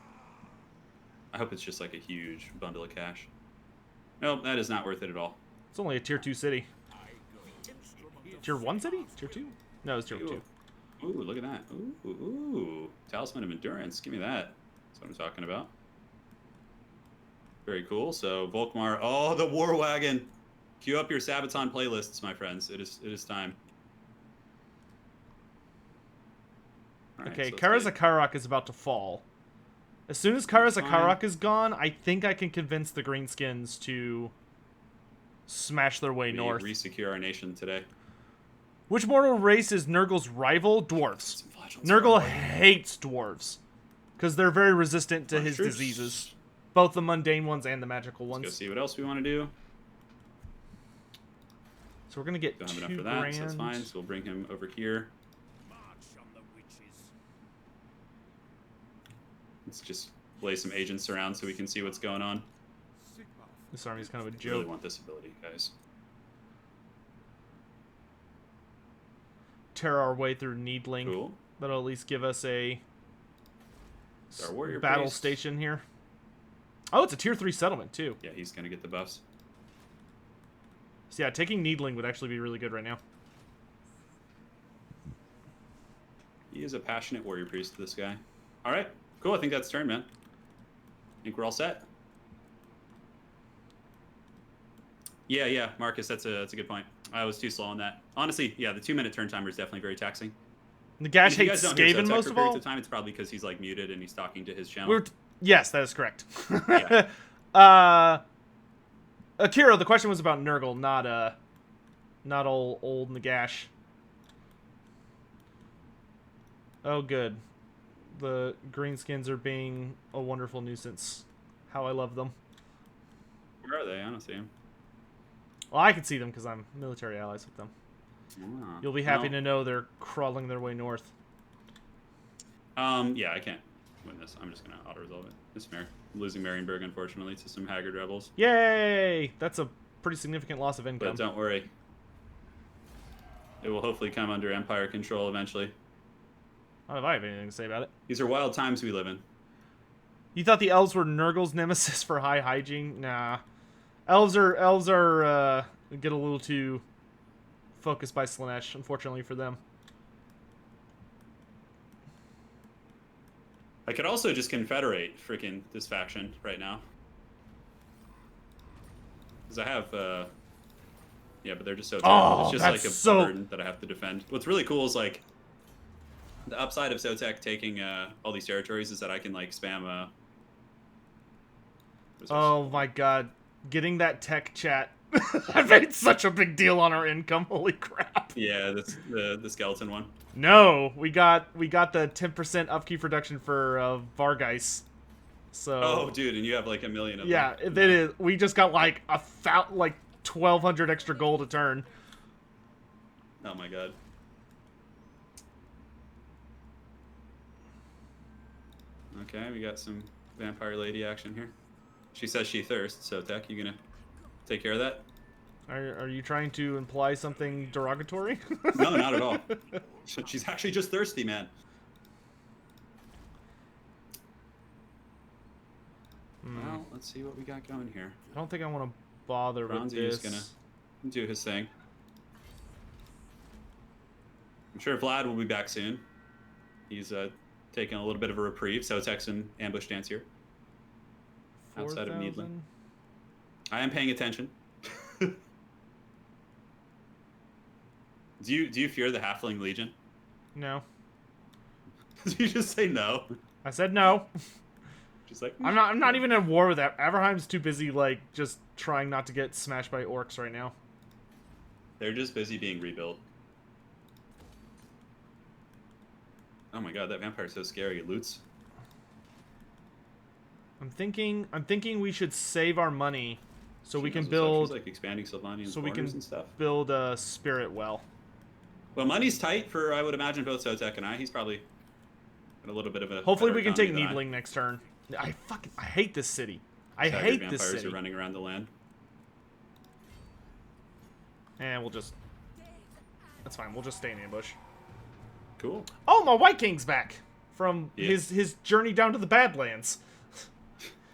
I hope it's just like a huge bundle of cash. Nope, that is not worth it at all. It's only a tier 2 city. Tier 1 city? Tier 2? No, it's tier 2. Ooh, look at that. Ooh. Talisman of Endurance. Give me that. That's what I'm talking about. Very cool. So, Volkmar. Oh, the War Wagon. Cue up your Sabaton playlists, my friends. It is time. All right, Okay, so Kara let's get- Zakarok is about to fall. As soon as Kara That's fine. Zakarok is gone, I think I can convince the Greenskins to smash their way we north. re-secure our nation today. Which mortal race is Nurgle's rival? Dwarves. Some flagellants Nurgle far away. hates dwarves because they're very resistant to Large his troops. diseases, both the mundane ones and the magical Let's go ones. see what else we want to do. So we're gonna get Don't have enough 2 for that, grand. so that's fine. So we'll bring him over here. Let's just lay some agents around so we can see what's going on. This army's kind of a I really joke. want this ability, guys. Tear our way through Needling. Cool. That'll at least give us a Our warrior battle priest. station here. Oh, it's a tier 3 settlement too. Yeah, he's gonna get the buffs. So yeah, taking Needling would actually be really good right now. He is a passionate warrior priest, this guy. All right, cool. I think that's turn, man. think we're all set. Yeah, Marcus, that's a good point. I was too slow on that. Honestly, yeah, the 2-minute turn timer is definitely very taxing. Nagash If you hates guys don't hear Skaven Sotek most for of periods all. of time, it's probably because he's like muted and he's talking to his channel. Yes, that is correct. Yeah. Akira, the question was about Nurgle, not old Nagash. Oh, good. The greenskins are being a wonderful nuisance. How I love them. Where are they? I don't see them. Well, I can see them because I'm military allies with them. Ah, You'll be happy to know they're crawling their way north. Yeah, I can't win this. I'm just gonna auto-resolve it. It's fair. I'm losing Marienburg, unfortunately, to some Haggard rebels. Yay! That's a pretty significant loss of income. But don't worry. It will hopefully come under Empire control eventually. I don't know if I have anything to say about it. These are wild times we live in. You thought the elves were Nurgle's nemesis for high hygiene? Nah. Elves are get a little too focused by Slaanesh, unfortunately for them. I could also just confederate freaking this faction right now. Because I have, yeah, but they're just so terrible. It's just like a burden that I have to defend. What's really cool is, like, the upside of Sotek taking all these territories is that I can, like, spam, oh my god. Getting that tech chat. I made such a big deal on our income. Holy crap. Yeah, that's the skeleton one. No, we got the 10% upkeep reduction for Vargeis. So Oh, dude, and you have like a million of yeah, them. it is. We just got like 1,200 extra gold a turn. Oh my god. Okay, we got some vampire lady action here. She says she thirsts, so Tech, you gonna take care of that? Are you trying to imply something derogatory? No, not at all. She's actually just thirsty, man. Well, let's see what we got going here. I don't think I want to bother with Bronzy's this. gonna do his thing. I'm sure Vlad will be back soon. He's taking a little bit of a reprieve, so Tech's in ambush dance here. Outside of Needland. I am paying attention. Do you fear the Halfling Legion? No. Did you just say no? I said no. Just like I'm not even in war with that. Averheim's too busy like just trying not to get smashed by orcs right now. They're just busy being rebuilt. Oh my god, that vampire's so scary. It loots. I'm thinking we should save our money so we can She's build like expanding Sylvanian so we can and stuff. build a spirit well. Well, money's tight for I would imagine both Sotek and I. He's probably got a little bit of a. Hopefully better we can take economy than Needling next turn. I hate this city. I Tiger hate vampires this city. are running around the land. And we'll just. That's fine. We'll just stay in ambush. Cool. Oh, my White King's back from Yeah. his journey down to the Badlands.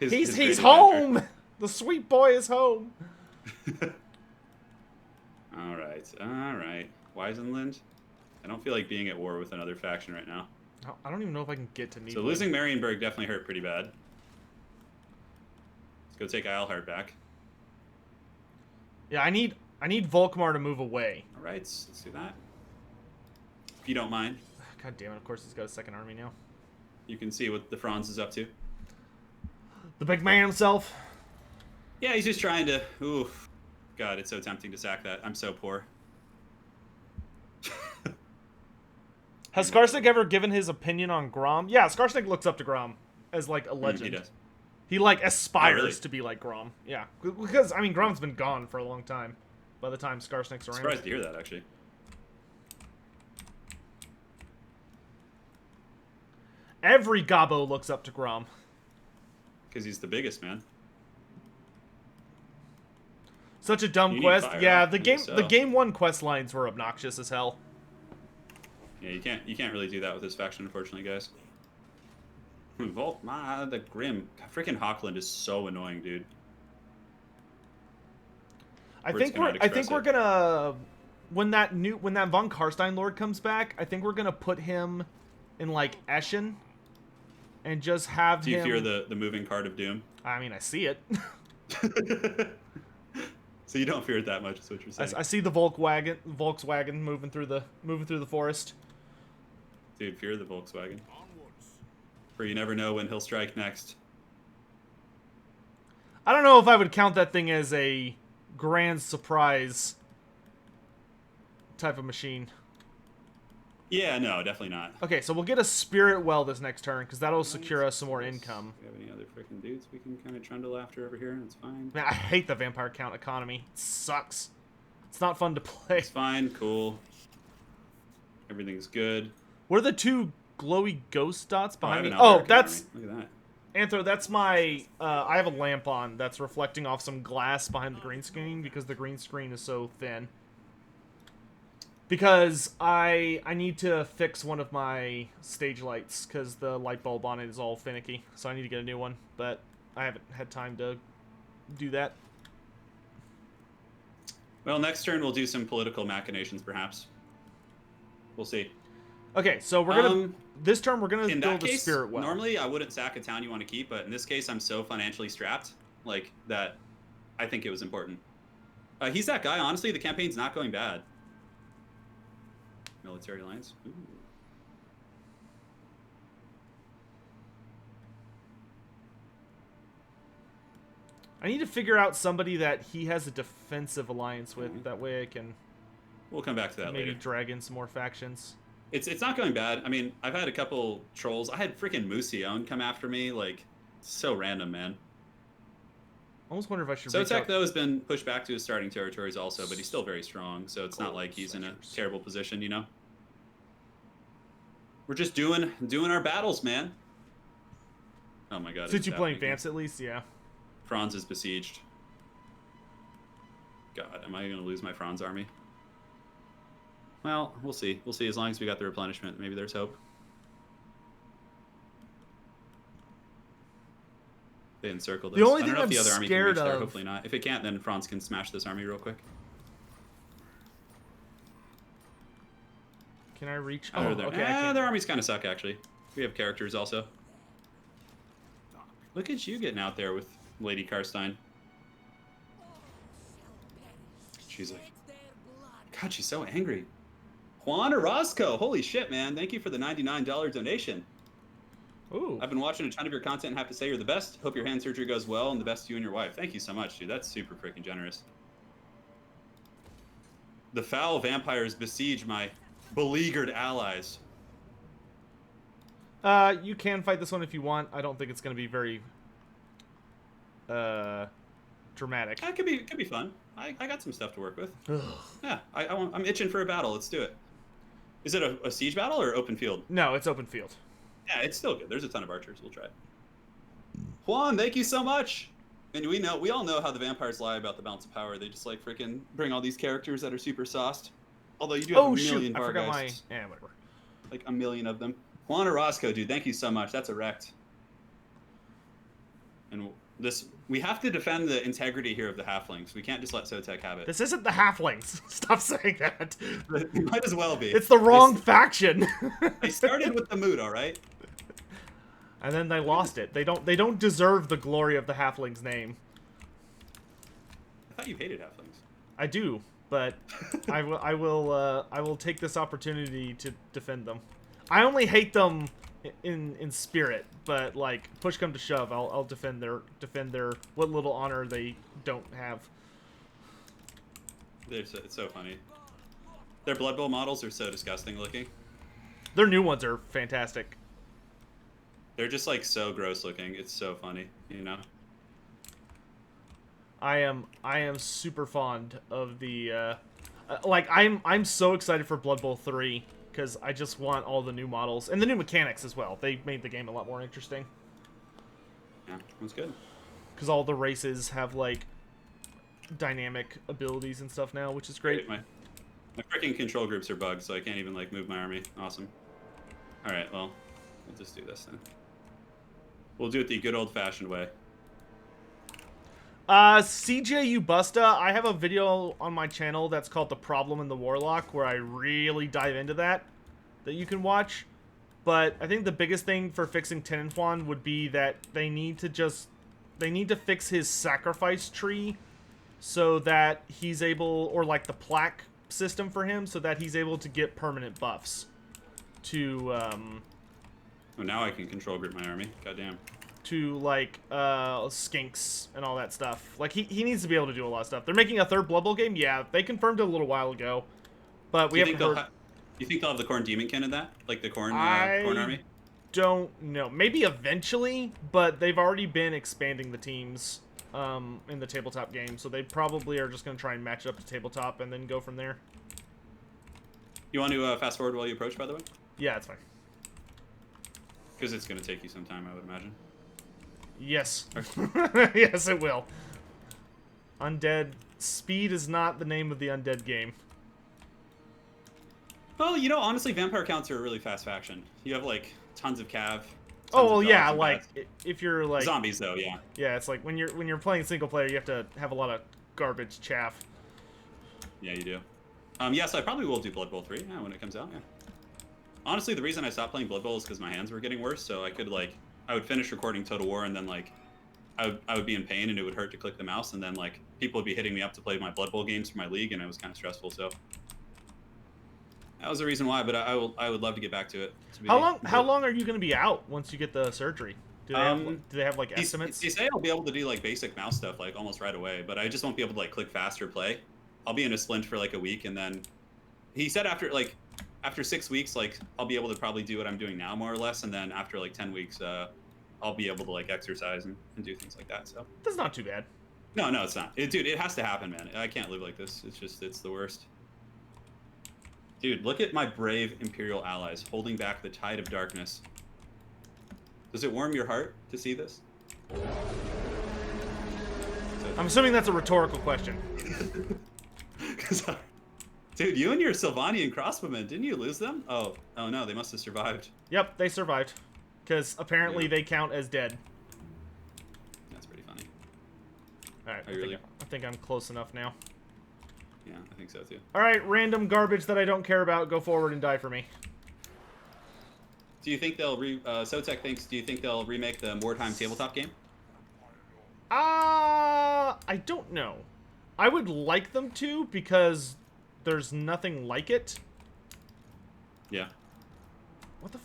His He's great home. The sweet boy is home. All right. Weisenland. I don't feel like being at war with another faction right now. I don't even know if I can get to Needling. So losing Marienburg definitely hurt pretty bad. Let's go take Eilhart back. Yeah, I need Volkmar to move away. All right, let's do that. If you don't mind. God damn it! Of course he's got a second army now. You can see what the Franz is up to. The big man himself. Yeah, he's just trying to. Oof. God, it's so tempting to sack that. I'm so poor. Has Skarsnik ever given his opinion on Grom? Yeah, Skarsnik looks up to Grom as like a legend. He does. He like aspires Oh, really? to be like Grom. Yeah, because I mean Grom's been gone for a long time. By the time Skarsnik's around. Surprised to hear that actually. Every Gobbo looks up to Grom. Because he's the biggest, man. Such a dumb You need quest. fire Yeah, up, the I game think so. the game 1 quest lines were obnoxious as hell. Yeah, you can't really do that with this faction, unfortunately, guys. Volkmar, the Grim. Freaking Hockland is so annoying, dude. I Words think cannot we're express it. gonna when that von Karstein Lord comes back, I think we're gonna put him in like Eschen. and just have Do you him. fear the moving cart of doom? I mean, I see it. So you don't fear it that much, is what you're saying. I see the Volkswagen moving through the forest. Dude, fear the Volkswagen. Onwards. For you never know when he'll strike next. I don't know if I would count that thing as a grand surprise type of machine. Yeah, no, definitely not. Okay, so we'll get a spirit well this next turn, because that'll secure us some more income. Do we have any other freaking dudes we can kind of trundle after over here? That's fine. Man, I hate the vampire count economy. It sucks. It's not fun to play. It's fine, cool. Everything's good. What are the two glowy ghost dots behind me? I have an Oh, Albercan that's... army. Look at that. Anthro, that's my... I have a lamp on that's reflecting off some glass behind the green screen because the green screen is so thin. Because I need to fix one of my stage lights because the light bulb on it is all finicky. So I need to get a new one, but I haven't had time to do that. Well, next turn we'll do some political machinations, perhaps. We'll see. Okay, so we're gonna... this turn we're gonna In build that a case, spirit well. normally I wouldn't sack a town you want to keep, but in this case I'm so financially strapped, like, that I think it was important. He's that guy, honestly, the campaign's not going bad. Military alliance. Ooh. I need to figure out somebody that he has a defensive alliance with. That way I can We'll come back to that maybe later. drag in some more factions. It's not going bad. I mean, I've had a couple trolls. I had freaking Mousillon come after me, like, so random, man. I almost wonder if I should reach Sotek, out. though, has been pushed back to his starting territories also, but he's still very strong, so it's not like he's in a Soldiers. terrible position, you know? We're just doing our battles, man. Oh my god. Since it's you playing happening. Vamps at least, yeah. Franz is besieged. God, am I going to lose my Franz army? Well, we'll see. We'll see. As long as we got the replenishment, maybe there's hope. They encircled us. The only I don't thing know if I'm the other army can scared reach there. of- Hopefully not. If it can't, then Franz can smash this army real quick. Can I reach? Oh, Oh, there. okay. I can't. Their armies kind of suck, actually. We have characters also. Look at you getting out there with Lady Karstein. She's like, God, she's so angry. Juan Orozco, holy shit, man. Thank you for the $99 donation. Ooh. I've been watching a ton of your content and have to say you're the best. Hope your hand surgery goes well and the best to you and your wife. Thank you so much, dude. That's super freaking generous. The foul vampires besiege my beleaguered allies. You can fight this one if you want. I don't think it's going to be very dramatic. That could be fun. I got some stuff to work with. Yeah, I'm itching for a battle. Let's do it. Is it a siege battle or open field? No, it's open field. Yeah, it's still good. There's a ton of archers. We'll try it. Juan, thank you so much. And we all know how the vampires lie about the balance of power. They just like freaking bring all these characters that are super sauced. Although you do have Oh a shoot! million I forgot my. Vargheists. Yeah, whatever. Like a million of them. Juan Orozco, dude, thank you so much. That's erect. And we have to defend the integrity here of the halflings. We can't just let Sotek have it. This isn't the halflings. Stop saying that. It might as well be. It's the wrong faction. They started with the mood, all right? And then they lost it. They don't deserve the glory of the halfling's name. I thought you hated halflings. I do, but I will take this opportunity to defend them. I only hate them in spirit, but like push come to shove, I'll defend their what little honor they don't have. It's so funny. Their Blood Bowl models are so disgusting looking. Their new ones are fantastic. They're just like so gross looking. It's so funny, you know. I am super fond of the like I'm so excited for Blood Bowl 3 because I just want all the new models and the new mechanics as well. They made the game a lot more interesting Yeah, that's good. because all the races have like dynamic abilities and stuff now, which is great. My freaking control groups are bugged, so I can't even like move my army. Awesome. All right, well, we'll just do this then. We'll do it the good old-fashioned way. CJ Ubusta, I have a video on my channel that's called The Problem in the Warlock, where I really dive into that you can watch. But I think the biggest thing for fixing Tenenhuan would be that they need to fix his sacrifice tree so that he's able, or like the plaque system for him, so that he's able to get permanent buffs to Oh, now I can control group my army. Goddamn. to like skinks and all that stuff. Like he needs to be able to do a lot of stuff. They're making a third Blood Bowl game. Yeah, they confirmed it a little while ago, but we haven't heard. You think they'll have the Corn Demonkin in that, like the Corn Corn army? Don't know. Maybe eventually, but they've already been expanding the teams in the tabletop game, so they probably are just going to try and match it up to tabletop and then go from there. You want to fast forward while you approach, by the way? Yeah, it's fine. Because it's going to take you some time, I would imagine. Yes. Yes, it will. Undead. Speed is not the name of the undead game. Well, you know, honestly, vampire counts are a really fast faction. You have, like, tons of cav. Oh, well, yeah, like, if you're, like... Zombies, though, yeah. Yeah, it's like, when you're playing single player, you have to have a lot of garbage chaff. Yeah, you do. Yeah, so I probably will do Blood Bowl 3 when it comes out, yeah. Honestly, the reason I stopped playing Blood Bowl is because my hands were getting worse, so I could, like... I would finish recording Total War, and then, like... I would be in pain, and it would hurt to click the mouse, and then, like, people would be hitting me up to play my Blood Bowl games for my league, and it was kind of stressful, so... That was the reason why, but I would love to get back to it. How long are you going to be out once you get the surgery? Do they have like estimates? They say I'll be able to do like basic mouse stuff like almost right away, but I just won't be able to like click fast or play. I'll be in a splint for like a week, and then he said after 6 weeks, like I'll be able to probably do what I'm doing now more or less, and then after like 10 weeks, I'll be able to like exercise and do things like that. So that's not too bad. No, it's not. Dude, it has to happen, man. I can't live like this. It's the worst. Dude, look at my brave Imperial allies holding back the tide of darkness. Does it warm your heart to see this? I'm assuming that's a rhetorical question. Dude, you and your Sylvanian crossbowmen, didn't you lose them? Oh no, they must have survived. Yep, they survived. Because apparently they count as dead. That's pretty funny. Alright, I think I'm close enough now. Yeah, I think so too. Alright, random garbage that I don't care about, go forward and die for me. Do you think they'll Sotek thinks, do you think they'll remake the Mordheim tabletop game? I don't know. I would like them to, because there's nothing like it. Yeah. What the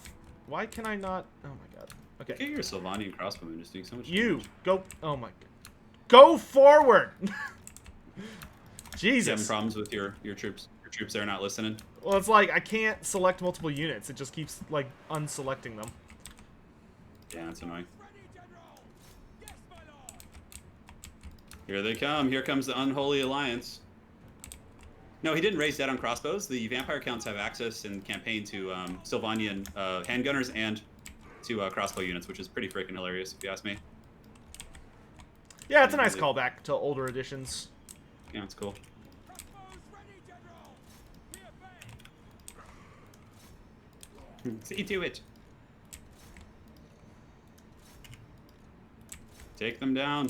why can I not? Oh my god. Okay. Look at your Sylvanian crossbowman just doing so much damage. Go. Oh my god. Go forward! Jesus. You having problems with your troops? Your troops are not listening? Well, it's like I can't select multiple units. It just keeps like unselecting them. Yeah, that's annoying. Here they come. Here comes the Unholy Alliance. No, he didn't raise dead on crossbows. The vampire counts have access in campaign to Sylvanian handgunners and to crossbow units, which is pretty freaking hilarious, if you ask me. Yeah, it's a nice callback to older editions. Yeah, it's cool. See to it. Take them down.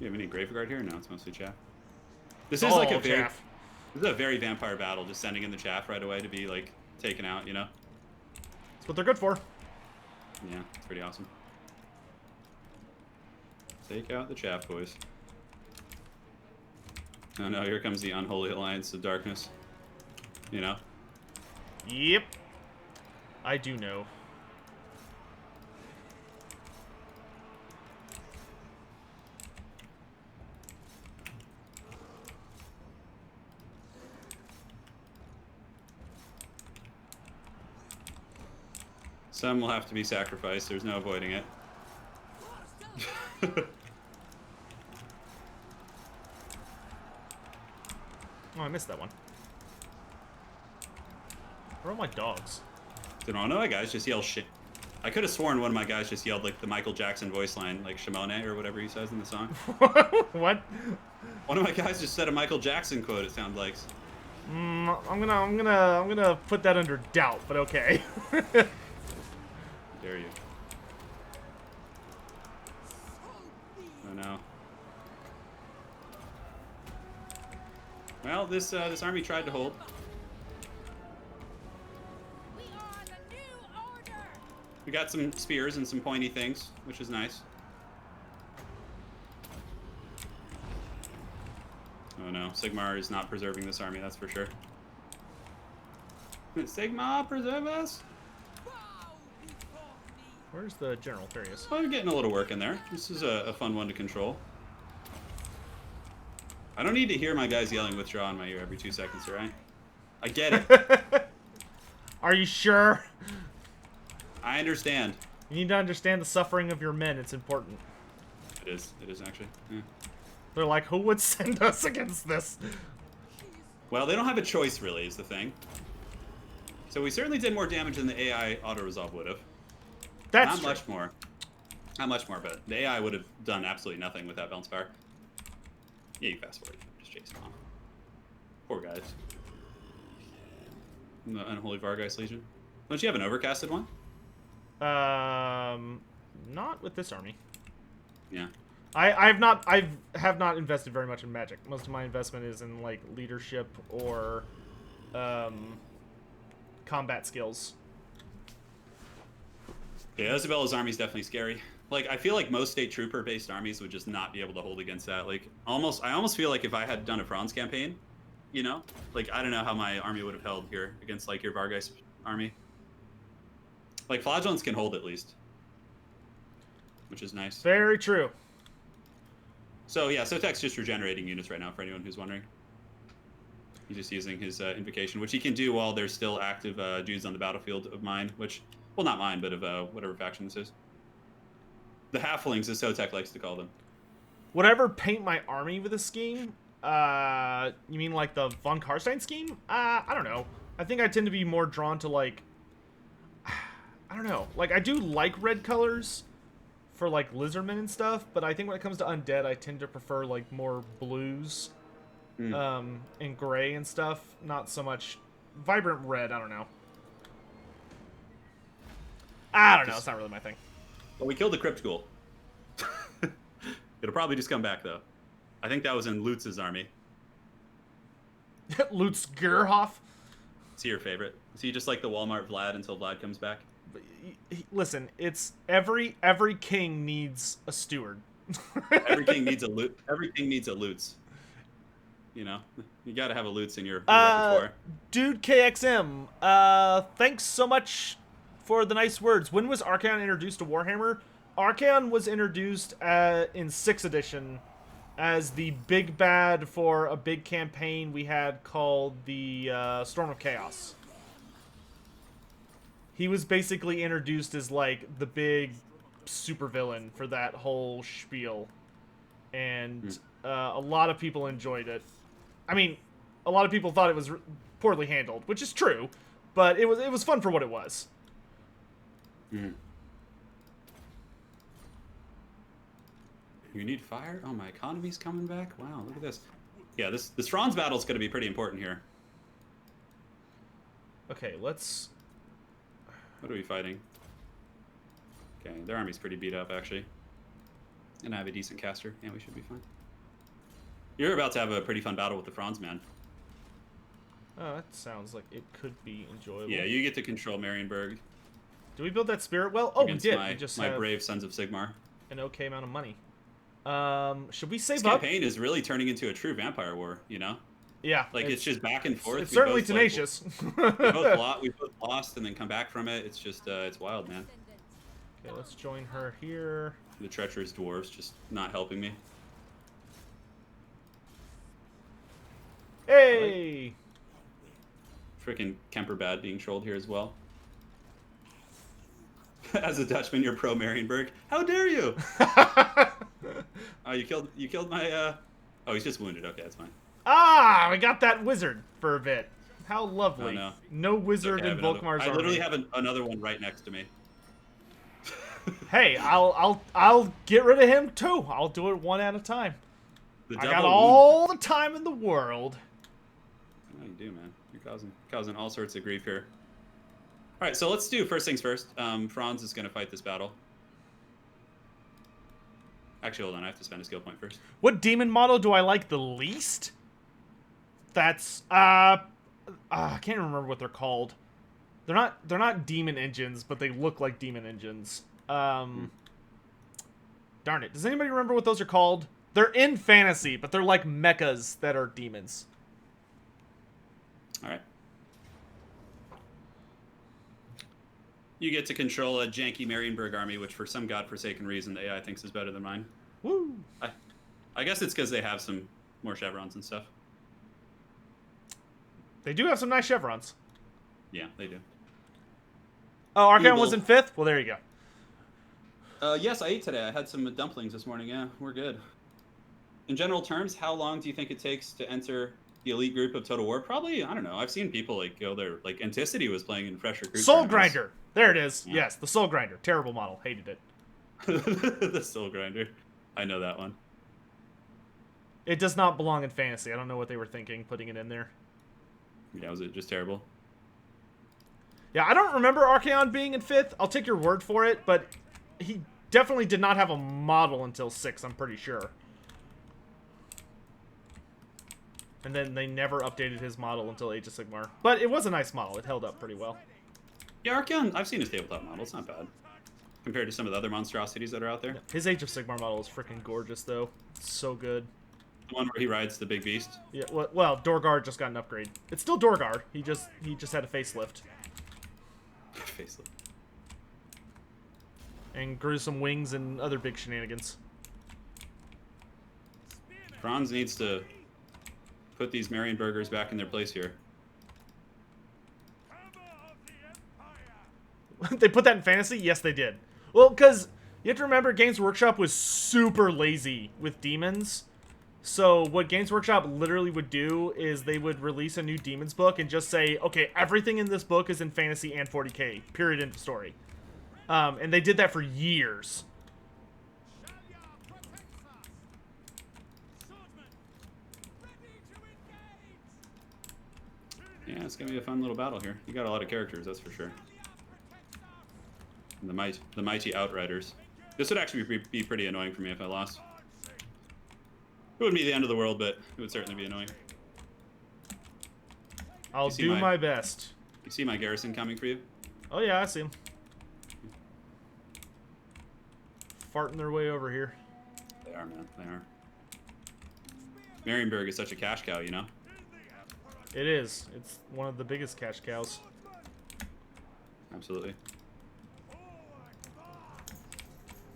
You have any Graveguard here? No, it's mostly chaff. This is like a very vampire battle, just sending in the chaff right away to be like taken out, you know? That's what they're good for. Yeah, it's pretty awesome. Take out the chaff, boys. Oh no, here comes the Unholy Alliance of Darkness. You know? Yep. I do know. Some will have to be sacrificed. There's no avoiding it. Oh, I missed that one. Where are all my dogs? Did one of my guys just yell shit? I could have sworn one of my guys just yelled like the Michael Jackson voice line, like Shimone or whatever he says in the song. What? One of my guys just said a Michael Jackson quote. It sounds like. I'm gonna put that under doubt, but okay. Dare you? Oh no. Well, this army tried to hold. We got some spears and some pointy things, which is nice. Oh no, Sigmar is not preserving this army, that's for sure. Sigmar, preserve us! Where's the general? There he is. Oh, you're getting a little work in there. This is a fun one to control. I don't need to hear my guys yelling withdraw in my ear every 2 seconds, right? I get it. Are you sure? I understand. You need to understand the suffering of your men. It's important. It is actually. Yeah. They're like, who would send us against this? Well, they don't have a choice, really, is the thing. So we certainly did more damage than the AI auto-resolve would have. That's Not true. much more. Not much more, but the AI would have done absolutely nothing with that bounce fire. Yeah, you fast forward. Just chase them off. Poor guys. The Unholy Vargeist Legion. Don't you have an overcasted one? Not with this army. Yeah. I have not invested very much in Magic. Most of my investment is in like leadership or combat skills. Yeah, Isabella's army is definitely scary. Like, I feel like most state trooper-based armies would just not be able to hold against that. Like, I almost feel like if I had done a Franz campaign, you know, like I don't know how my army would have held here against like your Vargeist army. Like Flagellants can hold at least, which is nice. Very true. So yeah, Sotek's just regenerating units right now for anyone who's wondering. He's just using his invocation, which he can do while there's still active dudes on the battlefield of mine, which, well, not mine, but of whatever faction this is. The halflings, as Sotek likes to call them. Would I ever paint my army with a scheme? You mean like the von Karstein scheme? I don't know. I think I tend to be more drawn to like, I don't know. Like I do like red colors for like lizardmen and stuff, but I think when it comes to undead, I tend to prefer like more blues, and gray and stuff. Not so much vibrant red. I don't know. I don't know. It's not really my thing. Well, we killed the Crypt Ghoul. It'll probably just come back though. I think that was in Lutz's army. Lutz Gerhoff. Is he your favorite? Is he just like the Walmart Vlad until Vlad comes back? Listen, it's every king needs a steward. Every king needs a loot. Every king needs a Lutz. You know, you got to have a Lutz in your repertoire. Dude KXM, thanks so much for the nice words. When was Archaon introduced to Warhammer? Archaon was introduced in 6th edition as the big bad for a big campaign we had called the Storm of Chaos. He was basically introduced as like the big supervillain for that whole spiel, and a lot of people enjoyed it. I mean, a lot of people thought it was poorly handled, which is true, but it was fun for what it was. You need fire? Oh, my economy's coming back? Wow, look at this. Yeah, this Franz battle is going to be pretty important here. Okay, let's... What are we fighting? Okay, their army's pretty beat up, actually. And I have a decent caster. Yeah, we should be fine. You're about to have a pretty fun battle with the Franz, man. Oh, that sounds like it could be enjoyable. Yeah, you get to control Marienburg. Did we build that spirit well? Oh, we did. My, we just my have brave Sons of Sigmar. an okay amount of money. Should we save This up? campaign is really turning into a true vampire war, you know? Yeah. Like, it's just back and forth. It's We certainly both, tenacious. we both lost and then come back from it. It's just, it's wild, man. Okay, let's join her here. The treacherous dwarves just not helping me. Hey! Freaking Kemperbad being trolled here as well. As a Dutchman, you're pro Marienburg. How dare you? Oh, you killed my. Oh, he's just wounded. Okay, that's fine. Ah, we got that wizard for a bit. How lovely. Oh, no. No wizard Okay, in Volkmar's I literally army. have another one right next to me. Hey, I'll get rid of him too. I'll do it one at a time. The I double got wound. all the time in the world. Oh, you do, man. You're causing all sorts of grief here. All right, so let's do first things first. Franz is going to fight this battle. Actually, hold on. I have to spend a skill point first. What demon model do I like the least? That's I can't remember what they're called. They're not demon engines, but they look like demon engines. Darn it. Does anybody remember what those are called? They're in fantasy, but they're like mechas that are demons. All right. You get to control a janky Marienburg army, which for some godforsaken reason the AI thinks is better than mine. Woo! I guess it's because they have some more chevrons and stuff. They do have some nice chevrons. Yeah, they do. Oh, Archaon Google. was in 5th? Well, there you go. Yes, I ate today. I had some dumplings this morning. Yeah, we're good. In general terms, how long do you think it takes to enter the elite group of Total War? Probably, I don't know. I've seen people like go there. Like Anticity was playing in fresh recruit. Soul tournaments. Grinder. There it is. Yeah. Yes, the Soul Grinder. Terrible model. Hated it. The Soul Grinder. I know that one. It does not belong in fantasy. I don't know what they were thinking putting it in there. Yeah, was it just terrible? Yeah, I don't remember Archaon being in 5th. I'll take your word for it, but he definitely did not have a model until 6th, I'm pretty sure. And then they never updated his model until Age of Sigmar. But it was a nice model. It held up pretty well. Yeah, Archaon, I've seen his tabletop model. It's not bad. Compared to some of the other monstrosities that are out there. His Age of Sigmar model is freaking gorgeous, though. It's so good. The one where he rides the big beast. Yeah, well, Dorgar just got an upgrade. It's still Dorgar. He just had a facelift. Facelift. And grew some wings and other big shenanigans. Franz needs to put these Marienburgers back in their place here. They put that in fantasy? Yes, they did. Well, because you have to remember Games Workshop was super lazy with demons. So what Games Workshop literally would do is they would release a new demons book and just say, okay, everything in this book is in fantasy and 40k, period, end of story. And they did that for years. Yeah, it's gonna be a fun little battle here. You got a lot of characters, that's for sure. And the mighty Outriders. This would actually be pretty annoying for me if I lost. It wouldn't be the end of the world, but it would certainly be annoying. I'll do my best. You see my garrison coming for you? Oh yeah, I see them. Farting their way over here. They are, man. They are. Marienburg is such a cash cow, you know? It is. It's one of the biggest cash cows. Absolutely.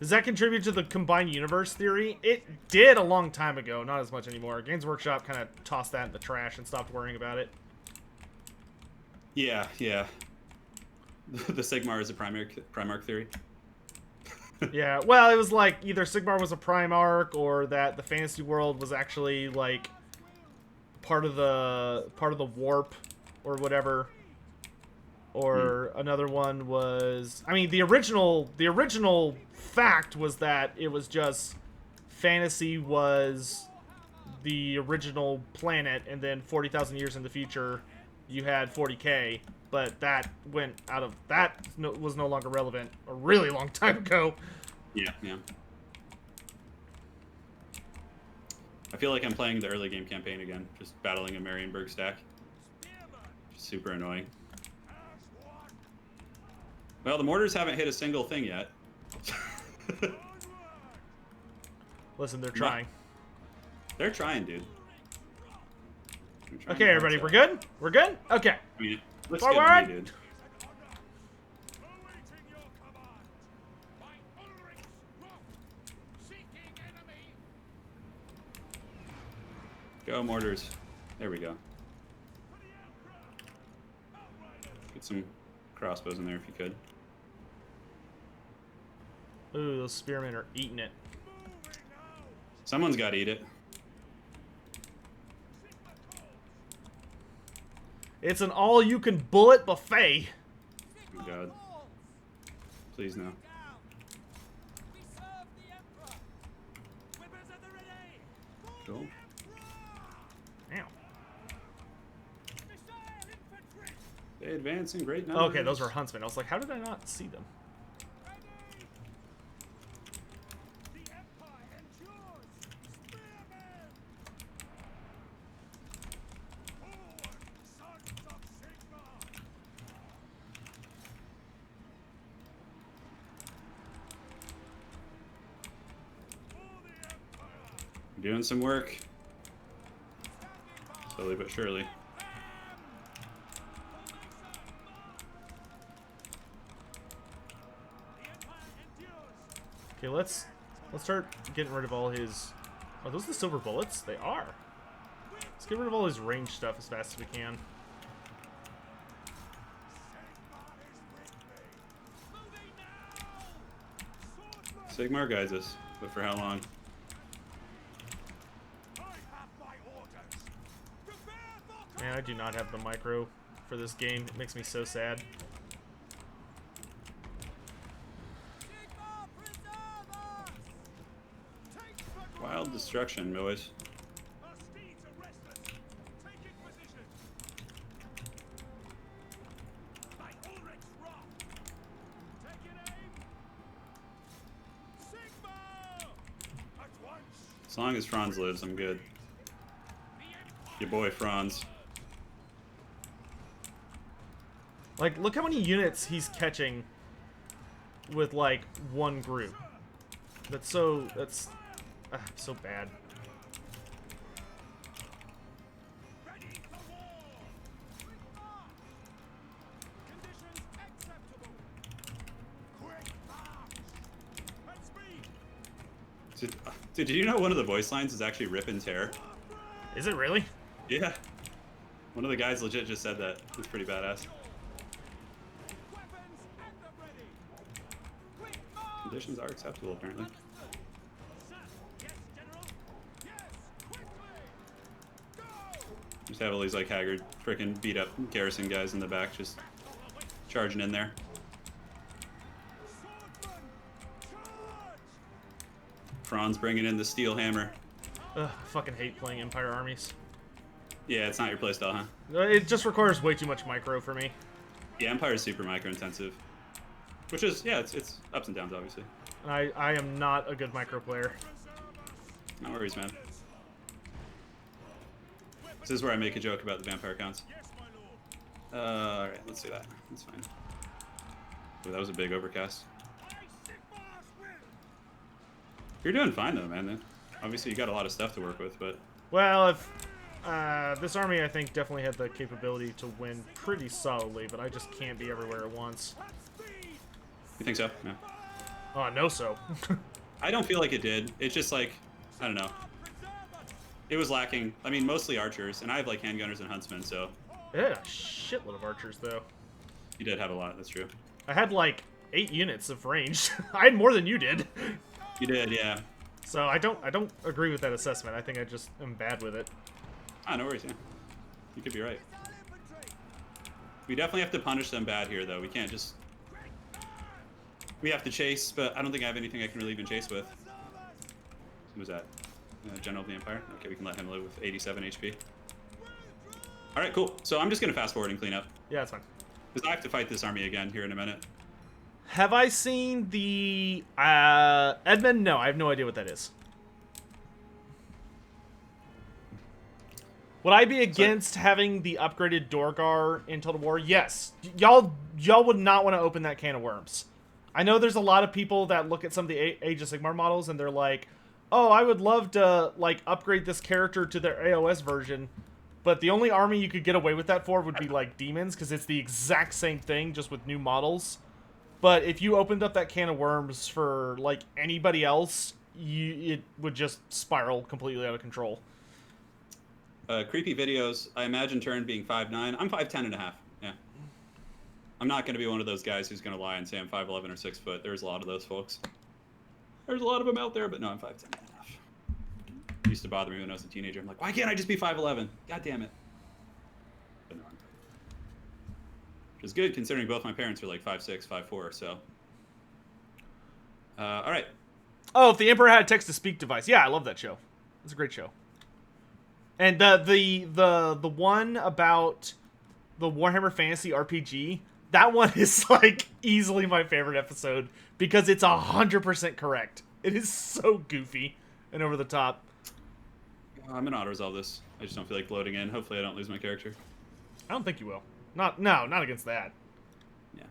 Does that contribute to the combined universe theory? It did a long time ago, not as much anymore. Games Workshop kind of tossed that in the trash and stopped worrying about it. Yeah, yeah. The Sigmar is a Primarch theory. Yeah, well, it was like either Sigmar was a Primarch or that the fantasy world was actually like part of the warp or whatever. Or another one was, I mean, the original fact was that it was just fantasy was the original planet, and then 40,000 years in the future you had 40k, but that went out of, that was no longer relevant a really long time ago. Yeah, yeah. I feel like I'm playing the early game campaign again, just battling a Marienburg stack. Just super annoying. Well, the mortars haven't hit a single thing yet. Listen, they're trying. They're trying, dude. Okay, everybody, we're good? We're good? Okay. I mean, looks Forward! good to me, dude. Go, mortars. There we go. Get some crossbows in there if you could. Ooh, those spearmen are eating it. Someone's got to eat it. It's an all-you-can-bullet buffet. Oh, God. Please, no. Cool. Ow. They advance in great numbers. Okay, those were huntsmen. I was like, how did I not see them? Doing some work. Slowly but surely. Okay, let's start getting rid of all his... Are those the silver bullets? They are. Let's get rid of all his range stuff as fast as we can. Sigmar guides us, but for how long? Man, I do not have the micro for this game. It makes me so sad. Wild destruction, boys. As long as Franz lives, I'm good. Your boy Franz. Like, look how many units he's catching with, like, one group. That's so bad. Dude, did you know one of the voice lines is actually rip and tear? Is it really? Yeah. One of the guys legit just said that. It's pretty badass. Conditions are acceptable, apparently. Just have all these like haggard, freaking beat up garrison guys in the back just charging in there. Franz bringing in the steel hammer. Ugh, I fucking hate playing Empire armies. Yeah, it's not your playstyle, huh? It just requires way too much micro for me. Yeah, Empire is super micro intensive. Which is, yeah, it's ups and downs, obviously. I am not a good micro player. No worries, man. This is where I make a joke about the vampire counts. Alright, let's do that. That's fine. Ooh, that was a big overcast. You're doing fine, though, man. Obviously, you got a lot of stuff to work with, but... Well, if this army, I think, definitely had the capability to win pretty solidly, but I just can't be everywhere at once. You think so? Yeah. Oh, no so. I don't feel like it did. It's just like, I don't know. It was lacking. I mean, mostly archers, and I have like handgunners and huntsmen, so... It had a shitload of archers, though. You did have a lot, that's true. I had like 8 units of range. I had more than you did. You did, yeah. So I don't agree with that assessment. I think I just am bad with it. Ah, no worries, yeah. You could be right. We definitely have to punish them bad here, though. We can't just... We have to chase, but I don't think I have anything I can really even chase with. Who was that? General of the Empire? Okay, we can let him live with 87 HP. Alright, cool. So I'm just going to fast forward and clean up. Yeah, that's fine. Because I have to fight this army again here in a minute. Have I seen the Edmund? No, I have no idea what that is. Would I be against having the upgraded Dorgar in Total War? Yes. Y'all would not want to open that can of worms. I know there's a lot of people that look at some of the Age of Sigmar models and they're like, oh, I would love to like upgrade this character to their AOS version. But the only army you could get away with that for would be like demons, because it's the exact same thing, just with new models. But if you opened up that can of worms for like anybody else, it would just spiral completely out of control. Creepy videos. I imagine Turin being 5'9". I'm 5'10 and a half. Yeah. I'm not going to be one of those guys who's going to lie and say I'm 5'11 or 6 foot. There's a lot of those folks. There's a lot of them out there, but no, I'm 5'10 and a half. It used to bother me when I was a teenager. I'm like, why can't I just be 5'11"? God damn it. But no, I'm good. Which is good considering both my parents are like 5'6", 5'4", so. All right. Oh, if the Emperor had a text-to-speak device. Yeah, I love that show. It's a great show. And the one about the Warhammer Fantasy RPG, that one is like easily my favorite episode because it's 100% correct. It is so goofy and over the top. I'm gonna auto-resolve this. I just don't feel like loading in. Hopefully I don't lose my character. I don't think you will. Not against that. Yeah.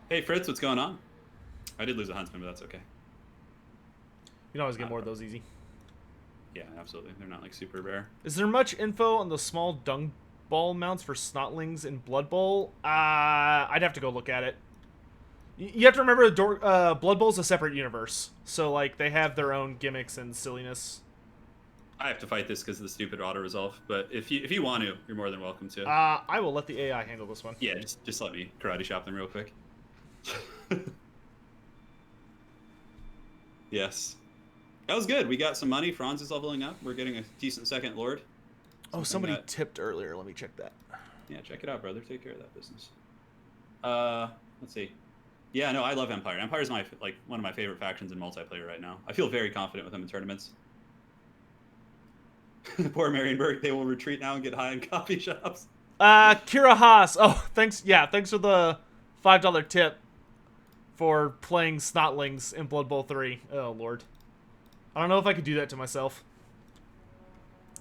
Hey Fritz, what's going on? I did lose a huntsman, but that's okay. You can always get more of those easy. Yeah, absolutely. They're not like super rare. Is there much info on the small dung ball mounts for snotlings in Blood Bowl? I'd have to go look at it. You have to remember, Blood Bowl's a separate universe, so like they have their own gimmicks and silliness. I have to fight this because of the stupid auto resolve, but if you want to, you're more than welcome to. I will let the AI handle this one. Yeah, just let me karate chop them real quick. Yes. That was good. We got some money. Franz is leveling up. We're getting a decent second lord. Oh, somebody tipped earlier. Let me check that. Yeah, check it out, brother. Take care of that business. Let's see. Yeah, no, I love Empire. Empire is one of my favorite factions in multiplayer right now. I feel very confident with them in tournaments. Poor Marienburg. They will retreat now and get high in coffee shops. Kira Haas. Oh, thanks. Yeah, thanks for the $5 tip for playing Snotlings in Blood Bowl 3. Oh, Lord. I don't know if I could do that to myself.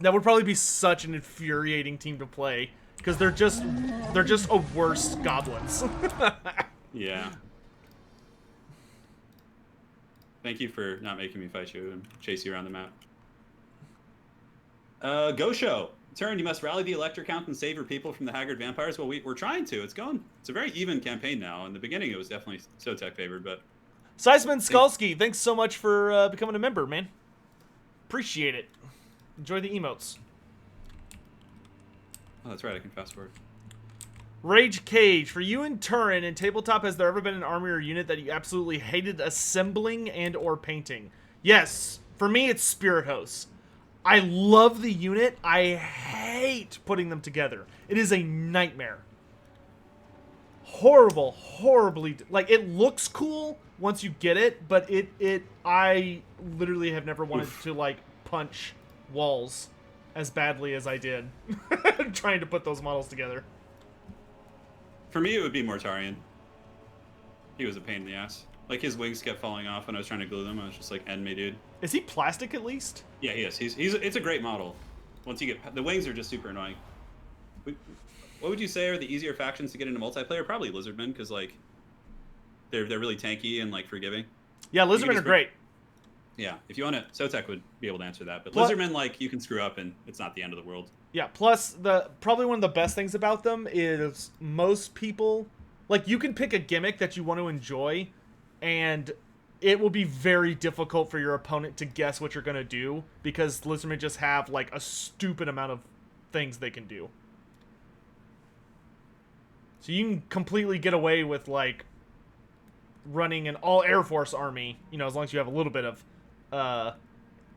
That would probably be such an infuriating team to play because they're just a worse goblins. Yeah. Thank you for not making me fight you and chase you around the map. Go show. Turin, you must rally the elector count and save your people from the haggard vampires. Well, we're trying to. It's a very even campaign now. In the beginning, it was definitely Sotek favored, but... Seisman Skalski, thanks so much for becoming a member, man. Appreciate it. Enjoy the emotes. Oh, that's right. I can fast forward. Rage Cage, for you and Turin in tabletop, has there ever been an army or unit that you absolutely hated assembling and or painting? Yes. For me, it's Spirit Hosts. I love the unit. I hate putting them together. It is a nightmare. Horribly... Like, it looks cool once you get it, but I literally have never wanted to, like, punch walls as badly as I did trying to put those models together. For me, it would be Mortarion. He was a pain in the ass. Like, his wings kept falling off when I was trying to glue them. I was just like, end me, dude. Is he plastic at least? Yeah, he is. It's a great model. Once you get... The wings are just super annoying. What would you say are the easier factions to get into multiplayer? Probably Lizardmen, because, like, they're really tanky and, like, forgiving. Yeah, Lizardmen are great. Yeah, if you want to... Sotek would be able to answer that. But Lizardmen, like, you can screw up and it's not the end of the world. Yeah, plus, probably one of the best things about them is most people... Like, you can pick a gimmick that you want to enjoy, and it will be very difficult for your opponent to guess what you're going to do, because Lizardmen just have, like, a stupid amount of things they can do. So you can completely get away with, like, running an all Air Force army, you know, as long as you have a little bit of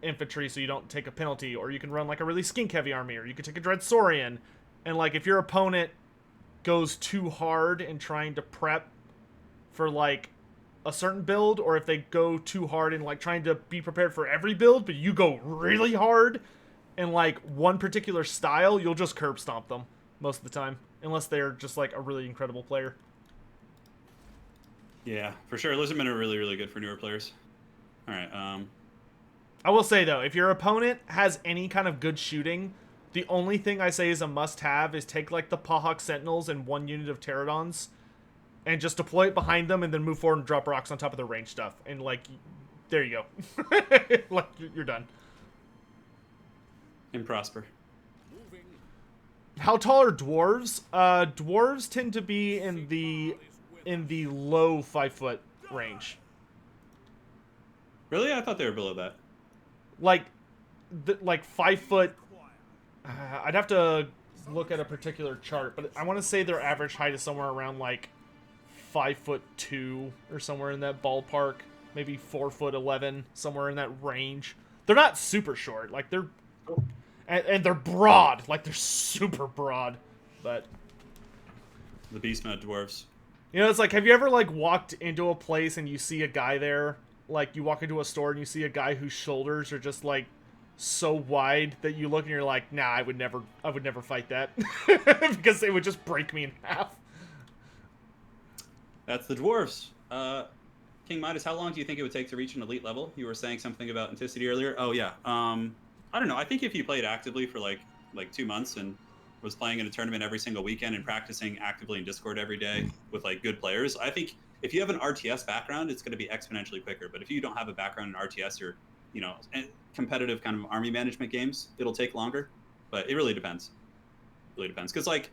infantry so you don't take a penalty, or you can run, like, a really skink-heavy army, or you could take a Dreadsaurian, and, like, if your opponent goes too hard in trying to prep for, like, a certain build, or if they go too hard in, like, trying to be prepared for every build, but you go really hard in, like, one particular style, you'll just curb stomp them most of the time. Unless they're just, like, a really incredible player. Yeah, for sure. Lizardmen are really, really good for newer players. All right. I will say, though, if your opponent has any kind of good shooting, the only thing I say is a must-have is take, like, the Pahawk Sentinels and one unit of Pterodons and just deploy it behind them and then move forward and drop rocks on top of the range stuff. And, like, there you go. Like, you're done. And prosper. How tall are dwarves? Dwarves tend to be in the low 5-foot range. Really? I thought they were below that. Like 5 foot. I'd have to look at a particular chart, but I want to say their average height is somewhere around like 5'2" or somewhere in that ballpark. Maybe 4'11", somewhere in that range. They're not super short. Like they're. And they're broad, like they're super broad, but... The beast mode dwarves. You know, it's like, have you ever, like, walked into a place and you see a guy there? Like, you walk into a store and you see a guy whose shoulders are just, like, so wide that you look and you're like, nah, I would never fight that. Because it would just break me in half. That's the dwarves. King Midas, how long do you think it would take to reach an elite level? You were saying something about Anticity earlier. Oh, yeah. I don't know. I think if you played actively for like 2 months and was playing in a tournament every single weekend and practicing actively in Discord every day with like good players, I think if you have an RTS background, it's going to be exponentially quicker. But if you don't have a background in RTS, you know, competitive kind of army management games, it'll take longer. But it really depends. It really depends. Because, like,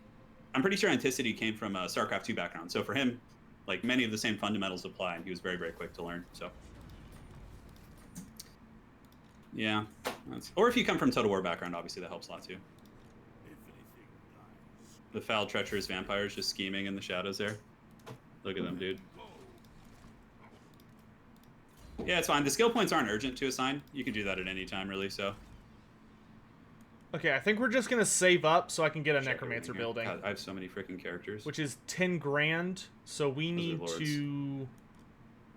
I'm pretty sure Anticity came from a StarCraft 2 background. So for him, like, many of the same fundamentals apply, and he was very, very quick to learn. So, yeah. Or if you come from Total War background, obviously that helps a lot too. The foul, treacherous vampires just scheming in the shadows there. Look at them, dude. Yeah, it's fine. The skill points aren't urgent to assign. You can do that at any time, really, so. Okay, I think we're just going to save up so I can get a Check Necromancer everything here. building. God, I have so many freaking characters. Which is 10 grand, so we need lords. to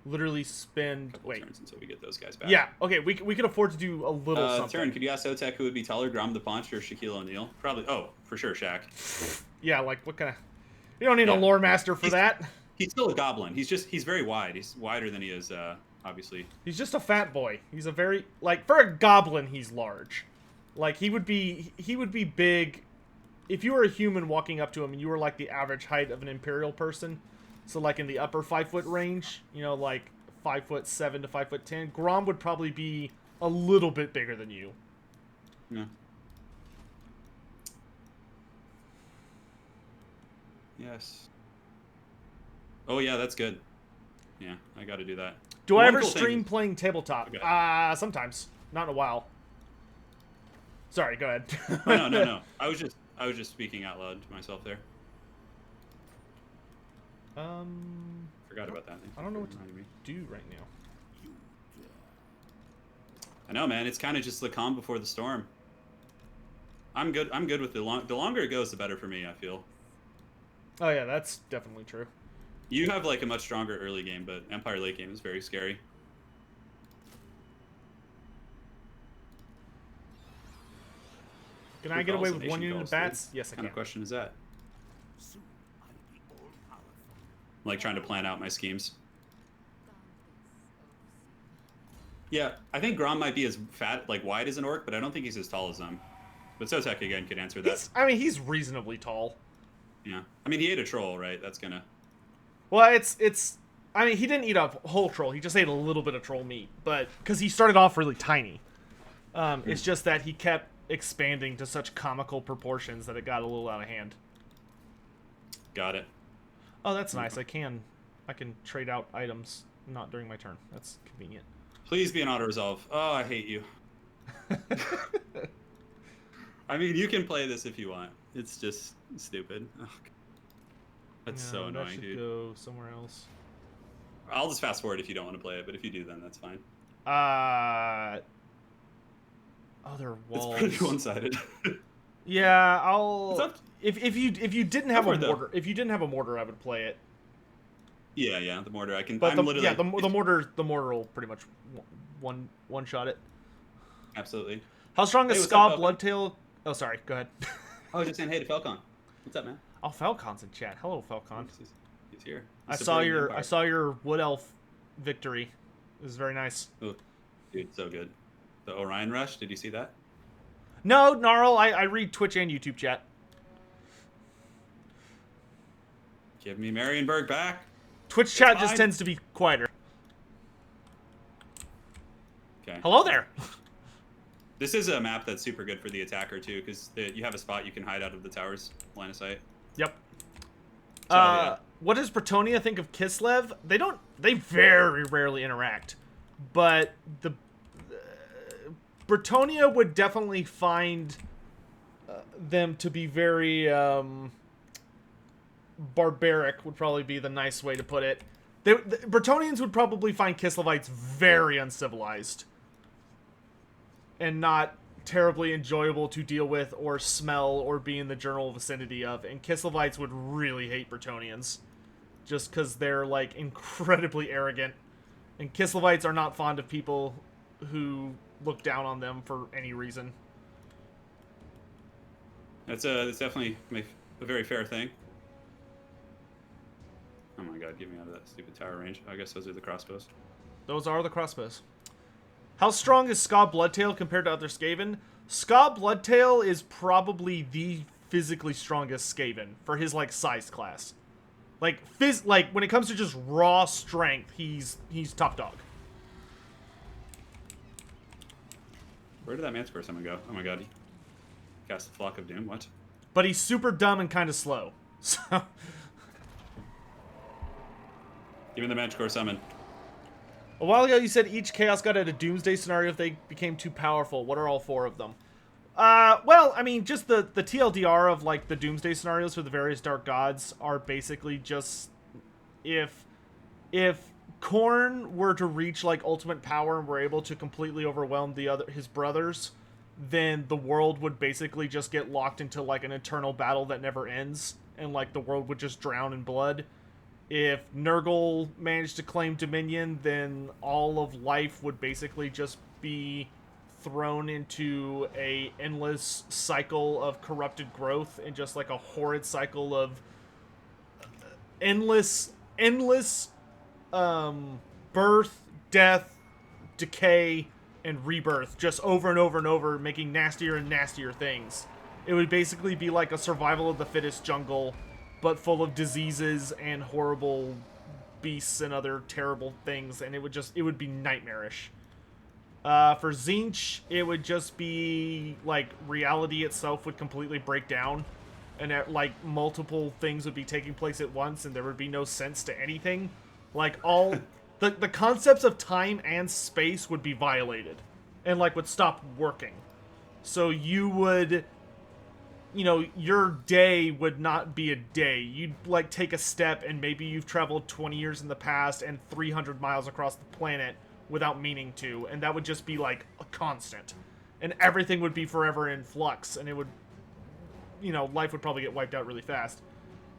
literally spend... Couple turns until we get those guys back. Yeah, okay, we could afford to do a little something. Turin, could you ask Sotek who would be taller, Grom the Paunch or Shaquille O'Neal? Probably, oh, for sure, Shaq. Yeah, like, what kind of... You don't need a lore master for that. He's still a goblin. He's very wide. He's wider than he is, obviously. He's just a fat boy. He's a very... Like, for a goblin, he's large. Like, he would be big... If you were a human walking up to him and you were, like, the average height of an Imperial person, so, like, in the upper 5-foot range, you know, like, 5'7" to 5'10", Grom would probably be a little bit bigger than you. Yeah. Yes. Oh, yeah, that's good. Yeah, I got to do that. Do I ever cool stream thing- playing tabletop? Okay. Sometimes. Not in a while. Sorry, go ahead. Oh, no. I was just speaking out loud to myself there. Forgot about that. I don't know what to Reminded me. do right now. I know, man. It's kind of just the calm before the storm. I'm good. I'm good with the longer it goes, the better for me. I feel. Oh yeah, that's definitely true. You have like a much stronger early game, but Empire late game is very scary. Can I get away with 1 unit of bats? Yes, I What kind can. of question is that? I'm like trying to plan out my schemes. Yeah, I think Grom might be as fat, like wide as an orc, but I don't think he's as tall as them. But Sotek again could answer that. He's reasonably tall. Yeah, I mean he ate a troll, right? That's gonna. Well, it's. I mean, he didn't eat a whole troll. He just ate a little bit of troll meat, but because he started off really tiny. It's just that he kept expanding to such comical proportions that it got a little out of hand. Got it. Oh, that's nice. I can trade out items not during my turn. That's convenient. Please be an auto resolve. Oh, I hate you. I mean, you can play this if you want. It's just stupid. Oh, that's so annoying, that should dude. Go somewhere else. I'll just fast forward if you don't want to play it, but if you do, then that's fine. Other walls. It's pretty one-sided. Yeah, I'll. It's up- If you didn't have Go a for it, though. mortar, if you didn't have a mortar, I would play it. Yeah, the mortar. I can. But I'm literally. the mortar will pretty much one shot it. Absolutely. How strong is Hey, what's Ska up, Falcon? Bloodtail? Oh, sorry. Go ahead. I was just saying hey to Falcon. What's up, man? Oh, Falcon's in chat. Hello, Falcon. He's here. I He's saw supporting the your Empire. wood elf victory. It was very nice. Ooh, dude, so good. The Orion Rush. Did you see that? No, Gnarl. I read Twitch and YouTube chat. Give me Marienburg back. Twitch chat just fine. tends to be quieter. Okay. Hello there. This is a map that's super good for the attacker too, because you have a spot you can hide out of the tower's line of sight. Yep. So, yeah. What does Bretonia think of Kislev? They very rarely interact, but the Bretonia would definitely find them to be very barbaric. Would probably be the nice way to put it. The Bretonians would probably find Kislevites very uncivilized and not terribly enjoyable to deal with or smell or be in the general vicinity of, and Kislevites would really hate Bretonians just because they're like incredibly arrogant, and Kislevites are not fond of people who look down on them for any reason. That's definitely a very fair thing. Oh my god, get me out of that stupid tower range. I guess those are the crossbows. Those are the crossbows. How strong is Ska Bloodtail compared to other Skaven? Ska Bloodtail is probably the physically strongest Skaven for his like size class. Like when it comes to just raw strength, he's top dog. Where did that Manticore summon go? Oh my god. He cast the Flock of Doom. What? But he's super dumb and kind of slow. So Even the Manticore summon. a while ago you said each Chaos God had a Doomsday scenario if they became too powerful. What are all 4 of them? Well, I mean, just the TLDR of, like, the Doomsday scenarios for the various Dark Gods are basically just if Khorne were to reach, like, ultimate power and were able to completely overwhelm his brothers, then the world would basically just get locked into, like, an eternal battle that never ends, and, like, the world would just drown in blood. If Nurgle managed to claim Dominion, then all of life would basically just be thrown into a endless cycle of corrupted growth and just like a horrid cycle of endless birth, death, decay, and rebirth, just over and over and over, making nastier and nastier things. It would basically be like a survival of the fittest jungle, but full of diseases and horrible beasts and other terrible things, and it would be nightmarish. For Zinch, it would just be, like, reality itself would completely break down, and, like, multiple things would be taking place at once, and there would be no sense to anything. Like, all... the concepts of time and space would be violated, and, like, would stop working. So you would... You know, your day would not be a day. You'd, like, take a step, and maybe you've traveled 20 years in the past and 300 miles across the planet without meaning to, and that would just be, like, a constant. And everything would be forever in flux, and it would, you know, life would probably get wiped out really fast.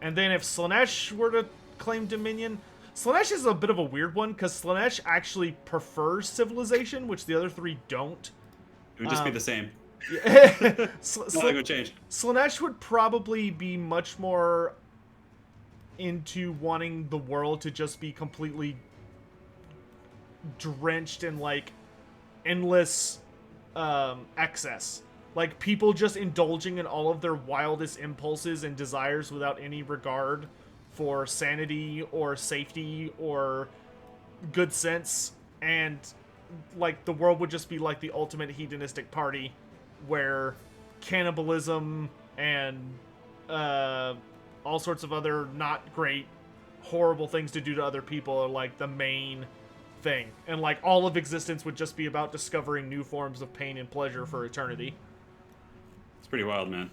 And then if Slaanesh were to claim Dominion, Slaanesh is a bit of a weird one, because Slaanesh actually prefers civilization, which the other 3 don't. It would just be the same. Nothing would change. Slaanesh would probably be much more into wanting the world to just be completely drenched in, like, endless excess. Like, people just indulging in all of their wildest impulses and desires without any regard for sanity or safety or good sense. And, like, the world would just be like the ultimate hedonistic party where cannibalism and all sorts of other not great, horrible things to do to other people are, like, the main thing. And, like, all of existence would just be about discovering new forms of pain and pleasure for eternity. It's pretty wild, man.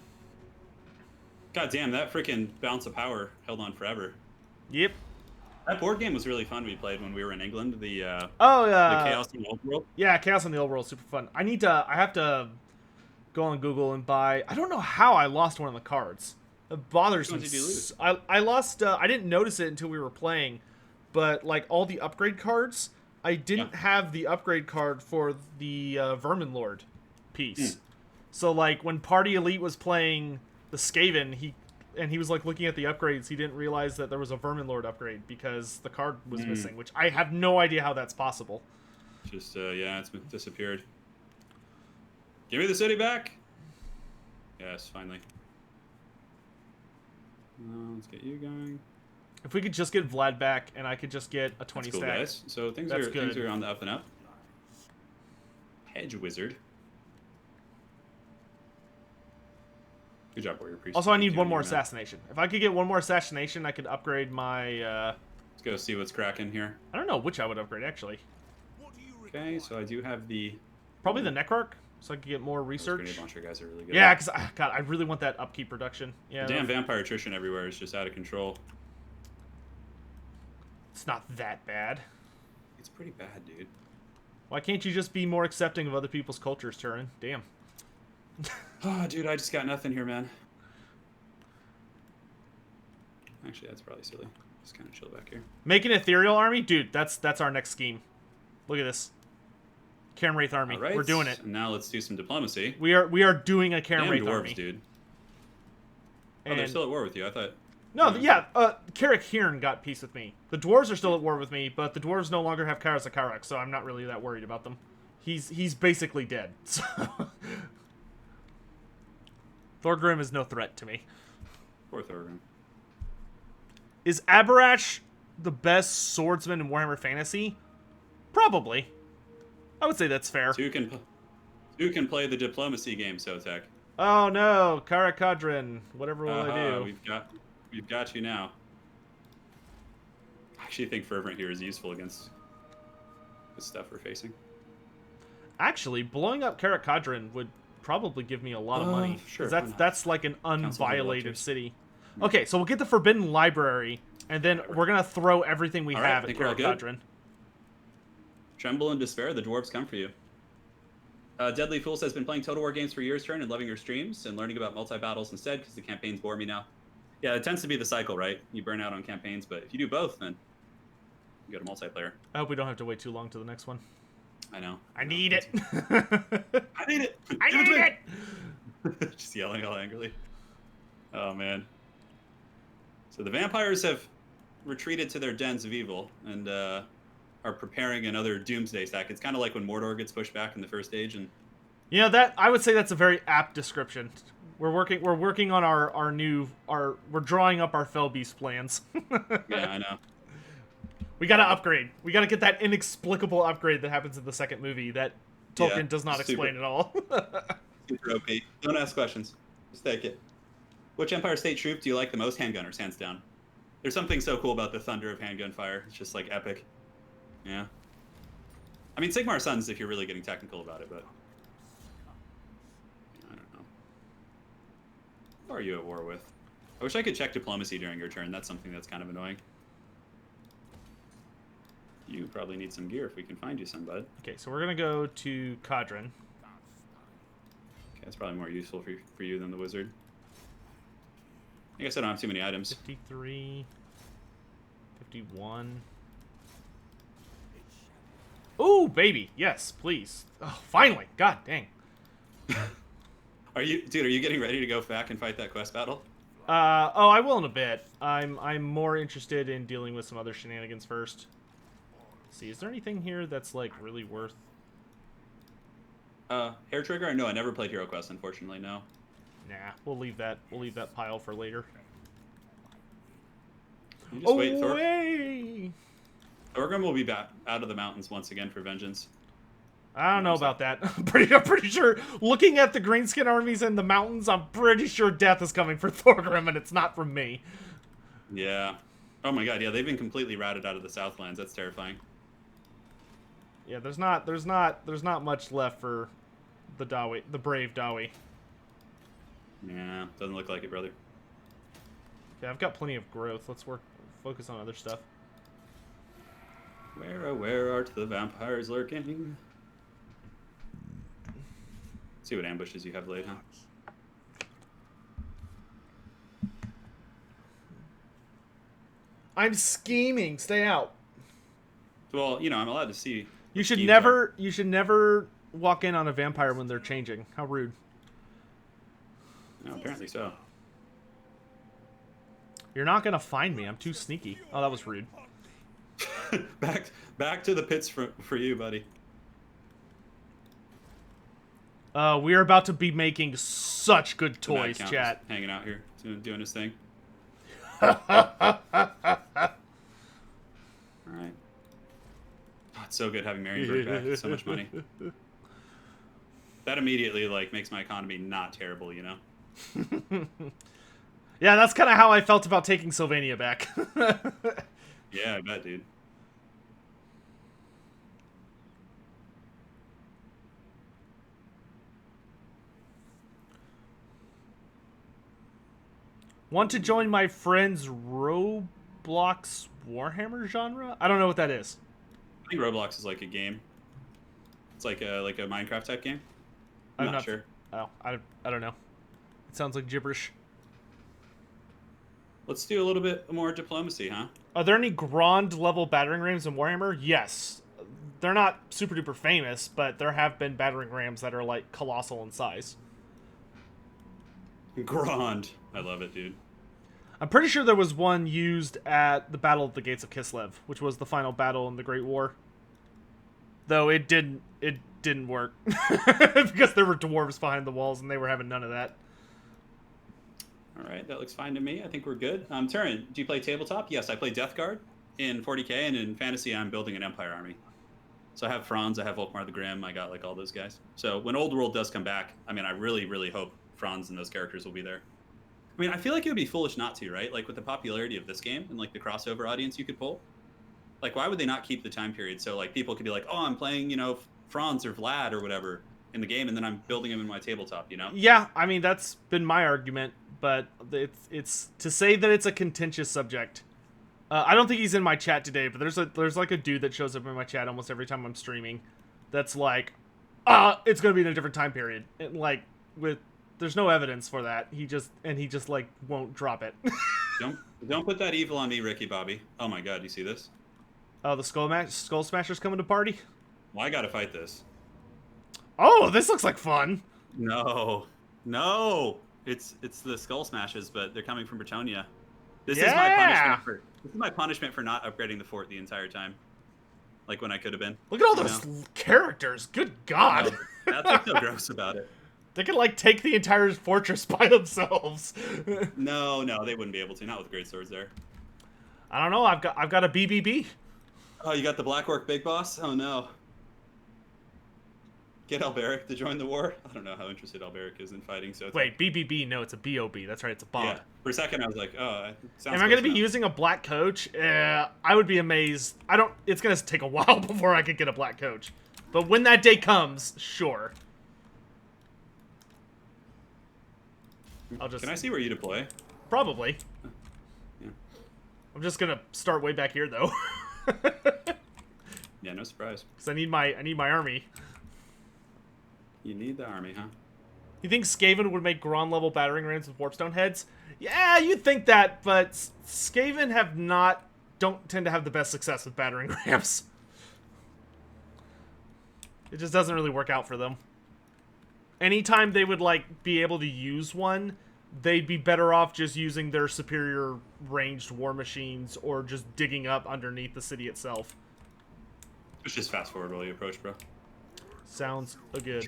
God damn, that freaking bounce of power held on forever. Yep. That board game was really fun we played when we were in England. The Chaos in the Old World. Yeah, Chaos in the Old World, super fun. I have to go on Google and buy... I don't know how I lost one of the cards. It bothers me. Which ones did you lose? I lost... I didn't notice it until we were playing, but, like, all the upgrade cards, I didn't have the upgrade card for the Vermin Lord piece. So, like, when Party Elite was playing the Skaven, he was, like, looking at the upgrades, he didn't realize that there was a Vermin Lord upgrade because the card was missing, which I have no idea how that's possible. Just, yeah, it's disappeared. Give me the city back! Yes, finally. Let's get you going. If we could just get Vlad back, and I could just get a 20 That's cool, stack. guys. So things are on the up and up. Hedge Wizard. Good job, Warrior Priest. Also, I need one more assassination. If I could get one more assassination, I could upgrade my... Let's go see what's cracking here. I don't know which I would upgrade, actually. Okay, so I do have the... Probably the Necrarch, so I could get more research. Grenade launcher guys are really good. Yeah, because, God, I really want that upkeep reduction. Yeah. Damn vampire attrition everywhere is just out of control. It's not that bad. It's pretty bad, dude. Why can't you just be more accepting of other people's cultures, Turin? Damn. Oh, dude, I just got nothing here, man. Actually, that's probably silly. Just kind of chill back here. Make an ethereal army? Dude, that's our next scheme. Look at this. Karen Wraith army. Right. We're doing it. And now let's do some diplomacy. We are doing a Karen Damn Wraith dwarves, army. dude. And... Oh, they're still at war with you. I thought... No, yeah, Carrick Hearn got peace with me. The dwarves are still at war with me, but the dwarves no longer have Kara Zakarek, so I'm not really that worried about them. He's basically dead. So Thorgrim is no threat to me. Poor Thorgrim. Is Abarash the best swordsman in Warhammer Fantasy? Probably. I would say that's fair. Two can Who can play the diplomacy game, Sotek? Oh no, Karakadrin. Whatever will I do? We've got you now. I actually think Fervent here is useful against the stuff we're facing. Actually, blowing up Karakadrin would probably give me a lot of money. Sure. 'Cause that's like an Council of unviolated Electors. city. Okay, so we'll get the Forbidden Library, and then we're gonna throw everything we All right, have I at think we're all good. Karakadrin. Tremble and despair, the dwarves come for you. Deadly Fools has been playing Total War games for years, turn, and loving your streams and learning about multi-battles instead because the campaigns bore me now. Yeah, it tends to be the cycle, right? You burn out on campaigns, but if you do both, then you go to multiplayer. I hope we don't have to wait too long to the next one. I know. I need it. I need it. I Give need to it. me. Just yelling all angrily. Oh man. So the vampires have retreated to their dens of evil and are preparing another doomsday stack. It's kind of like when Mordor gets pushed back in the first stage, and You know that I would say that's a very apt description. We're working on we're drawing up our Felbeast plans. yeah, I know. We gotta upgrade. We gotta get that inexplicable upgrade that happens in the second movie that Tolkien Yeah, does not super. explain at all. Super OP. Don't ask questions. Just take it. Which Empire State troop do you like the most? Handgunners, hands down. There's something so cool about the thunder of handgun fire. It's just like epic. Yeah. I mean, Sigmar Sons if you're really getting technical about it, but I don't know. Who are you at war with? I wish I could check diplomacy during your turn. That's something that's kind of annoying. You probably need some gear if we can find you some, bud. Okay, so we're gonna go to Kadrin. Okay, that's probably more useful for you than the wizard. I guess I don't have too many items. 53, 51. Ooh, baby, yes, please. Oh, finally, god dang. Are you getting ready to go back and fight that quest battle? Oh, I will in a bit. I'm more interested in dealing with some other shenanigans first. Let's see, is there anything here that's like really worth? Hair Trigger? No, I never played Hero Quest, unfortunately, no. Nah, we'll leave that pile for later. You just wait, Away! Thorgrim will be back out of the mountains once again for vengeance. I don't know about that. I'm pretty sure, looking at the greenskin armies in the mountains, I'm pretty sure death is coming for Thorgrim, and it's not from me. Yeah. Oh my god, yeah, they've been completely routed out of the Southlands. That's terrifying. Yeah, there's not much left for the Dawi, the brave Dawi. Yeah, doesn't look like it, brother. Okay, I've got plenty of growth. Let's focus on other stuff. Where art the vampires lurking? See what ambushes you have laid, huh? I'm scheming. Stay out. Well, you know, I'm allowed to see. You should schemes never walk in on a vampire when they're changing. How rude. No, apparently so. You're not gonna find me. I'm too sneaky. Oh, that was rude. back to the pits for you, buddy. We are about to be making such good The Mad toys, Count chat. is hanging out here, doing his thing. All right. Oh, it's so good having Marienburg back. It's so much money. That immediately like makes my economy not terrible, you know. Yeah, that's kind of how I felt about taking Sylvania back. Yeah, I bet, dude. Want to join my friend's Roblox Warhammer genre? I don't know what that is. I think Roblox is like a game. It's like a Minecraft type game. I'm not sure. Oh, I don't know. It sounds like gibberish. Let's do a little bit more diplomacy, huh? Are there any Grand level battering rams in Warhammer? Yes. They're not super duper famous, but there have been battering rams that are like colossal in size. Grand. I love it, dude. I'm pretty sure there was one used at the Battle of the Gates of Kislev, which was the final battle in the Great War. Though it didn't work because there were dwarves behind the walls and they were having none of that. All right, that looks fine to me. I think we're good. Turin, do you play tabletop? Yes, I play Death Guard in 40k, and in fantasy, I'm building an Empire army. So I have Franz, I have Volkmar the Grim, I got like all those guys. So when Old World does come back, I mean, I really, really hope Franz and those characters will be there. I mean, I feel like it would be foolish not to, right? Like with the popularity of this game and like the crossover audience you could pull, like why would they not keep the time period so like people could be like, oh, I'm playing, you know, Franz or Vlad or whatever in the game, and then I'm building him in my tabletop, you know? Yeah, I mean that's been my argument, but it's to say that it's a contentious subject. I don't think he's in my chat today, but there's like a dude that shows up in my chat almost every time I'm streaming. That's like, it's gonna be in a different time period. And like there's no evidence for that. He just like won't drop it. Don't put that evil on me, Ricky Bobby. Oh my God, you see this? Oh, the Skull Smasher's coming to party. Well, I gotta fight this. Oh, this looks like fun. No, it's the Skull Smashes, but they're coming from Bretonia. This Yeah! is my punishment for not upgrading the fort the entire time, like when I could have been. Look at all those characters. Good God. That's what's so gross about it. They can like take the entire fortress by themselves. No, they wouldn't be able to. Not with great swords there. I don't know. I've got a BBB. Oh, you got the Black Orc Big Boss? Oh no. Get Alberic to join the war? I don't know how interested Alberic is in fighting, so... Wait, BBB? No, it's a BOB. That's right, it's a bomb. Yeah. For a second, I was like, oh, it sounds Am I going to be now. using a black coach? I would be amazed. It's going to take a while before I could get a black coach. But when that day comes, sure. Can I see where you deploy? Probably. Yeah. I'm just going to start way back here, though. Yeah, no surprise. Because I need my army. You need the army, huh? You think Skaven would make Gron-level battering rams with warpstone heads? Yeah, you'd think that, but Skaven don't tend to have the best success with battering rams. It just doesn't really work out for them. Anytime they would, like, be able to use one, they'd be better off just using their superior ranged war machines or just digging up underneath the city itself. Let's just fast forward while you approach, bro. Sounds good.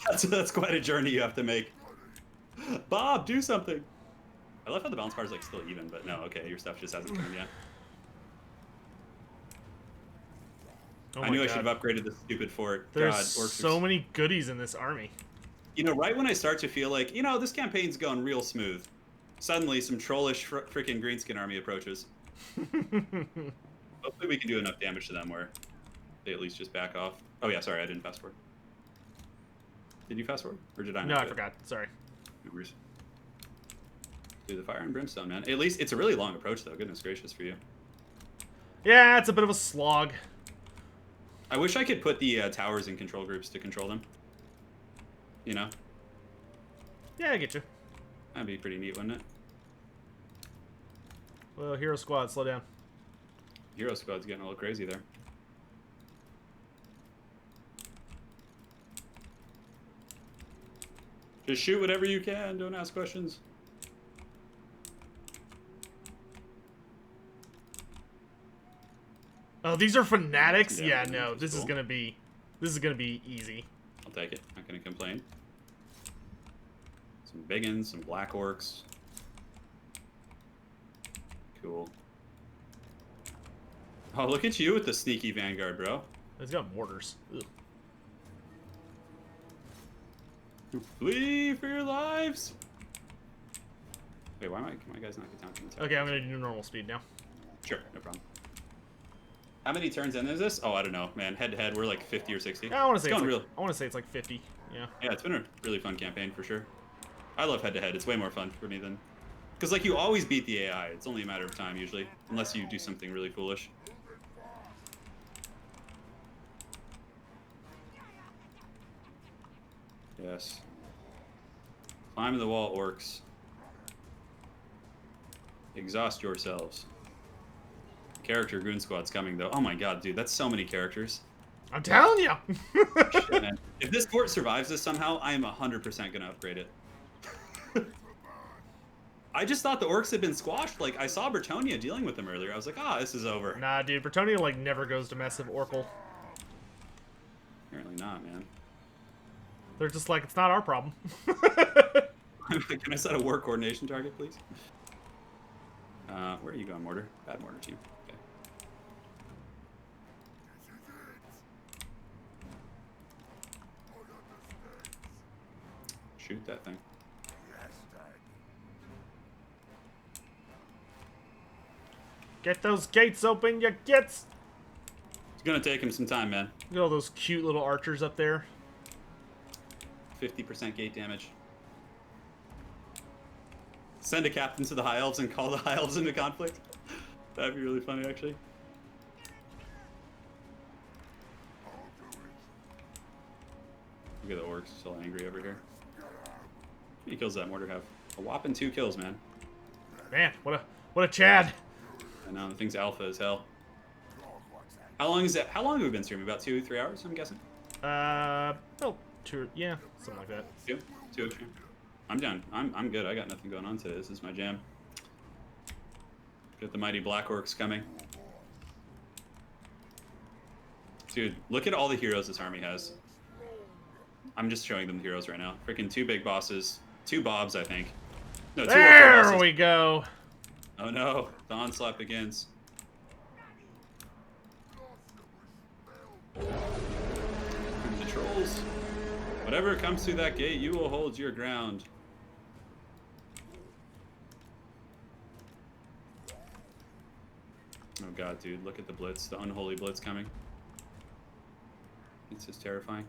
That's quite a journey you have to make. Bob, do something. I love how the balance bar is like still even, but no, okay, your stuff just hasn't come yet. I knew I should have upgraded the stupid fort. There's God, so many goodies in this army. You know, right when I start to feel like, you know, this campaign's going real smooth, suddenly some trollish freaking greenskin army approaches. Hopefully we can do enough damage to them where they at least just back off. Oh yeah, sorry, I didn't fast forward. Did you fast forward? Or did I not? No, I forgot. Sorry. No worries. Do the fire and brimstone, man. At least it's a really long approach, though. Goodness gracious for you. Yeah, it's a bit of a slog. I wish I could put the towers in control groups to control them. You know? Yeah, I get you. That'd be pretty neat, wouldn't it? Well, Hero Squad, slow down. Hero Squad's getting a little crazy there. Just shoot whatever you can. Don't ask questions. Oh, these are fanatics? Yeah, Yeah, no, this is cool. gonna be easy. I'll take it. Not gonna complain. Some big uns, some black orcs. Cool. Oh, look at you with the sneaky vanguard, bro. It's got mortars. Ugh. Flee for your lives! Wait, why am my guys not get down from the top? Okay, I'm gonna do normal speed now. Sure, no problem. How many turns in is this? Oh, I don't know, man. Head to head, we're like 50 or 60. Yeah, I want to say It's it's going like, I want to say it's like 50. Yeah. Yeah, it's been a really fun campaign for sure. I love head to head. It's way more fun for me than, because like you always beat the AI. It's only a matter of time usually, unless you do something really foolish. Yes. Climb the wall, orcs. Exhaust yourselves. Character Goon Squad's coming though. Oh my god, dude, that's so many characters. I'm telling you. Shit, man. If this fort survives this somehow, I am 100% gonna upgrade it. I just thought the orcs had been squashed. Like, I saw Bretonia dealing with them earlier. I was like, ah, this is over. Nah, dude, Bretonia like never goes to massive Oracle. Apparently not, man. They're just like, it's not our problem. Can I set a war coordination target, please? Where are you going, Mortar? Bad Mortar team. Okay. shoot that thing. Get those gates open, you gits! It's gonna take him some time, man. Look at all those cute little archers up there. 50% gate damage. Send a captain to the High Elves and call the High Elves into conflict. That'd be really funny, actually. Look at the orcs, still angry over here. How many kills does that mortar have? A whopping 2 kills, man. Man, what a Chad. I know, the thing's alpha as hell. How long is that? How long have we been streaming? About 2-3 hours, I'm guessing? Oh, 2, yeah, something like that. 2 hours. I'm down. I'm good. I got nothing going on today. This is my jam. Got the mighty black orcs coming. Dude, look at all the heroes this army has. I'm just showing them the heroes right now. Freaking 2 big bosses. 2 bobs, I think. No, 2 there bosses. we go. Oh no, the onslaught begins. The trolls. Whatever comes through that gate, you will hold your ground. Oh god, dude, look at the blitz, the unholy blitz coming. It's just terrifying.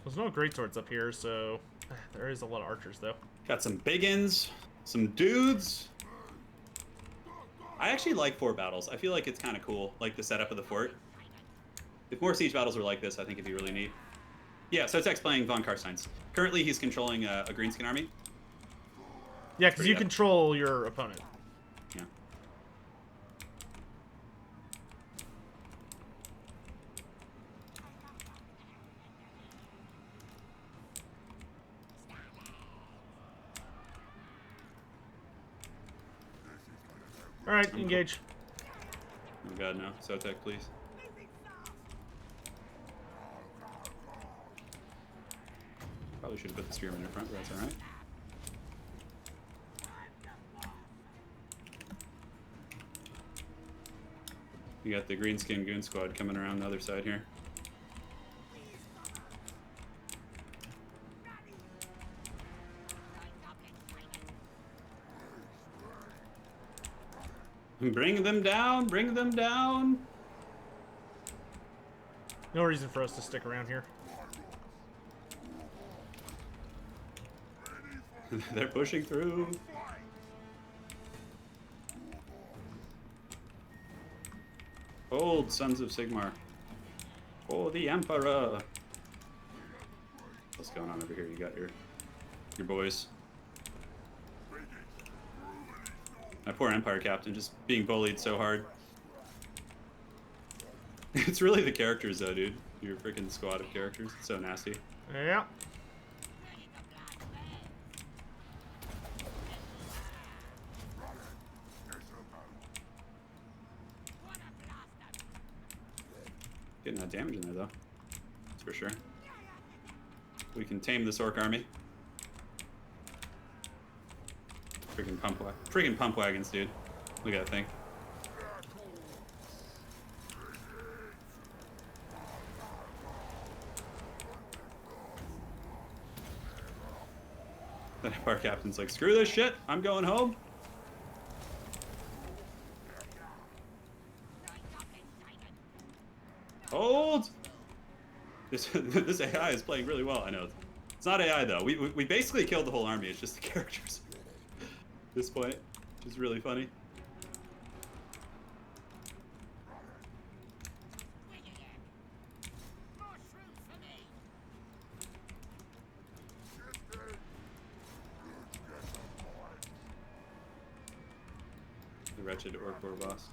There's no greatswords up here, so there is a lot of archers, though. Got some biggins, some dudes. I actually like fort battles. I feel like it's kind of cool, like the setup of the fort. If more siege battles were like this, I think it'd be really neat. Yeah, Sotek's playing Von Karstein's. Currently, he's controlling a greenskin army. Yeah, because you epic. control your opponent. Yeah. All right, engage. Oh god, no. Sotek, please. Probably should have put the spearman in front, but that's alright. You got the greenskin goon squad coming around the other side here. Bring them down! Bring them down! No reason for us to stick around here. They're pushing through. Hold, sons of Sigmar. For the Emperor. What's going on over here? You got your boys. My poor Empire captain just being bullied so hard. It's really the characters though, dude. Your freaking squad of characters. It's so nasty. Yeah. Getting that damage in there though. That's for sure. We can tame this orc army. Freaking pump wagons, dude. Look at that thing. That our captain's like, screw this shit, I'm going home. Hold! This AI is playing really well, I know. It's not AI though. We basically killed the whole army, it's just the characters. At this point, which is really funny. The wretched orc war boss.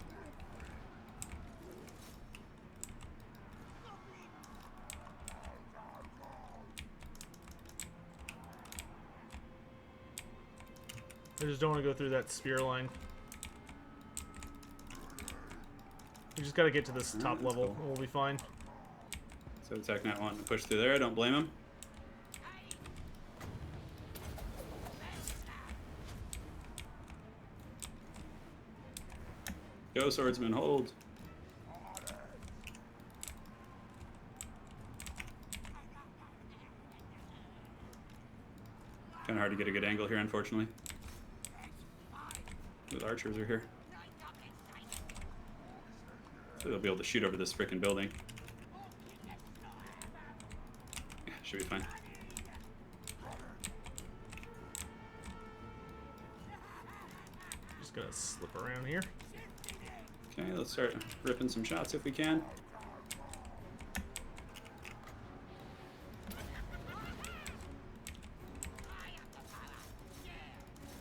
I just don't want to go through that spear line. We just got to get to this top level. Cool. We'll be fine. So Tech not wanting to push through there, I don't blame him. Go swordsman, hold. of hard to get a good angle here, unfortunately. The archers are here. So they'll be able to shoot over this frickin' building. Yeah, should be fine. Just gonna slip around here. Okay, let's start ripping some shots if we can.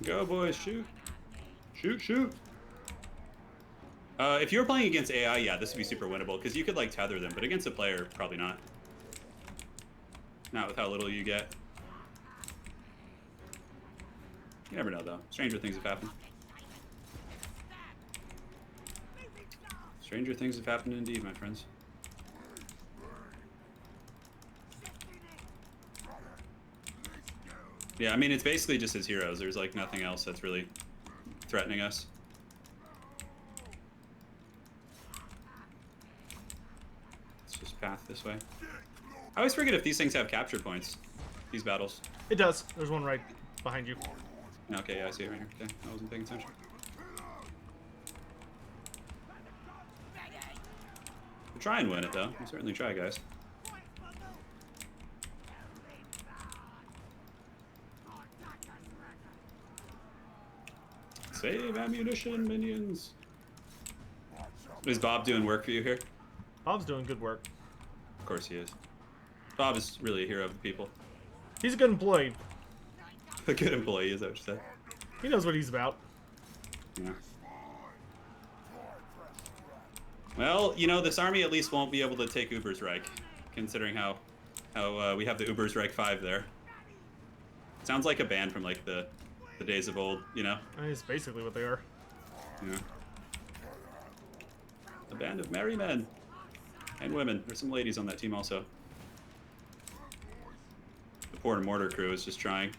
Go, boys, shoot. Shoot, shoot. If you were playing against AI, yeah, this would be super winnable, because you could, like, tether them, but against a player, probably not. Not with how little you get. You never know, though. Stranger things have happened. Stranger things have happened indeed, my friends. Yeah, I mean, it's basically just his heroes. There's, like, nothing else that's really threatening us. Let's just path this way. I always forget if these things have capture points, these battles. It does. There's one right behind you. Okay, yeah, I see it right here. Okay, I wasn't paying attention. We'll try and win it, though. We'll certainly try, guys. Save ammunition, minions. Is Bob doing work for you here? Bob's doing good work. Of course he is. Bob is really a hero of the people. He's a good employee. A good employee, is that what you said? He knows what he's about. Yeah. Well, you know, this army at least won't be able to take Ubersreich, considering how we have the Ubersreich 5 there. Sounds like a band from, like, the days of old, you know? It's basically what they are. Yeah. A band of merry men. And women. There's some ladies on that team also. The poor mortar crew is just trying.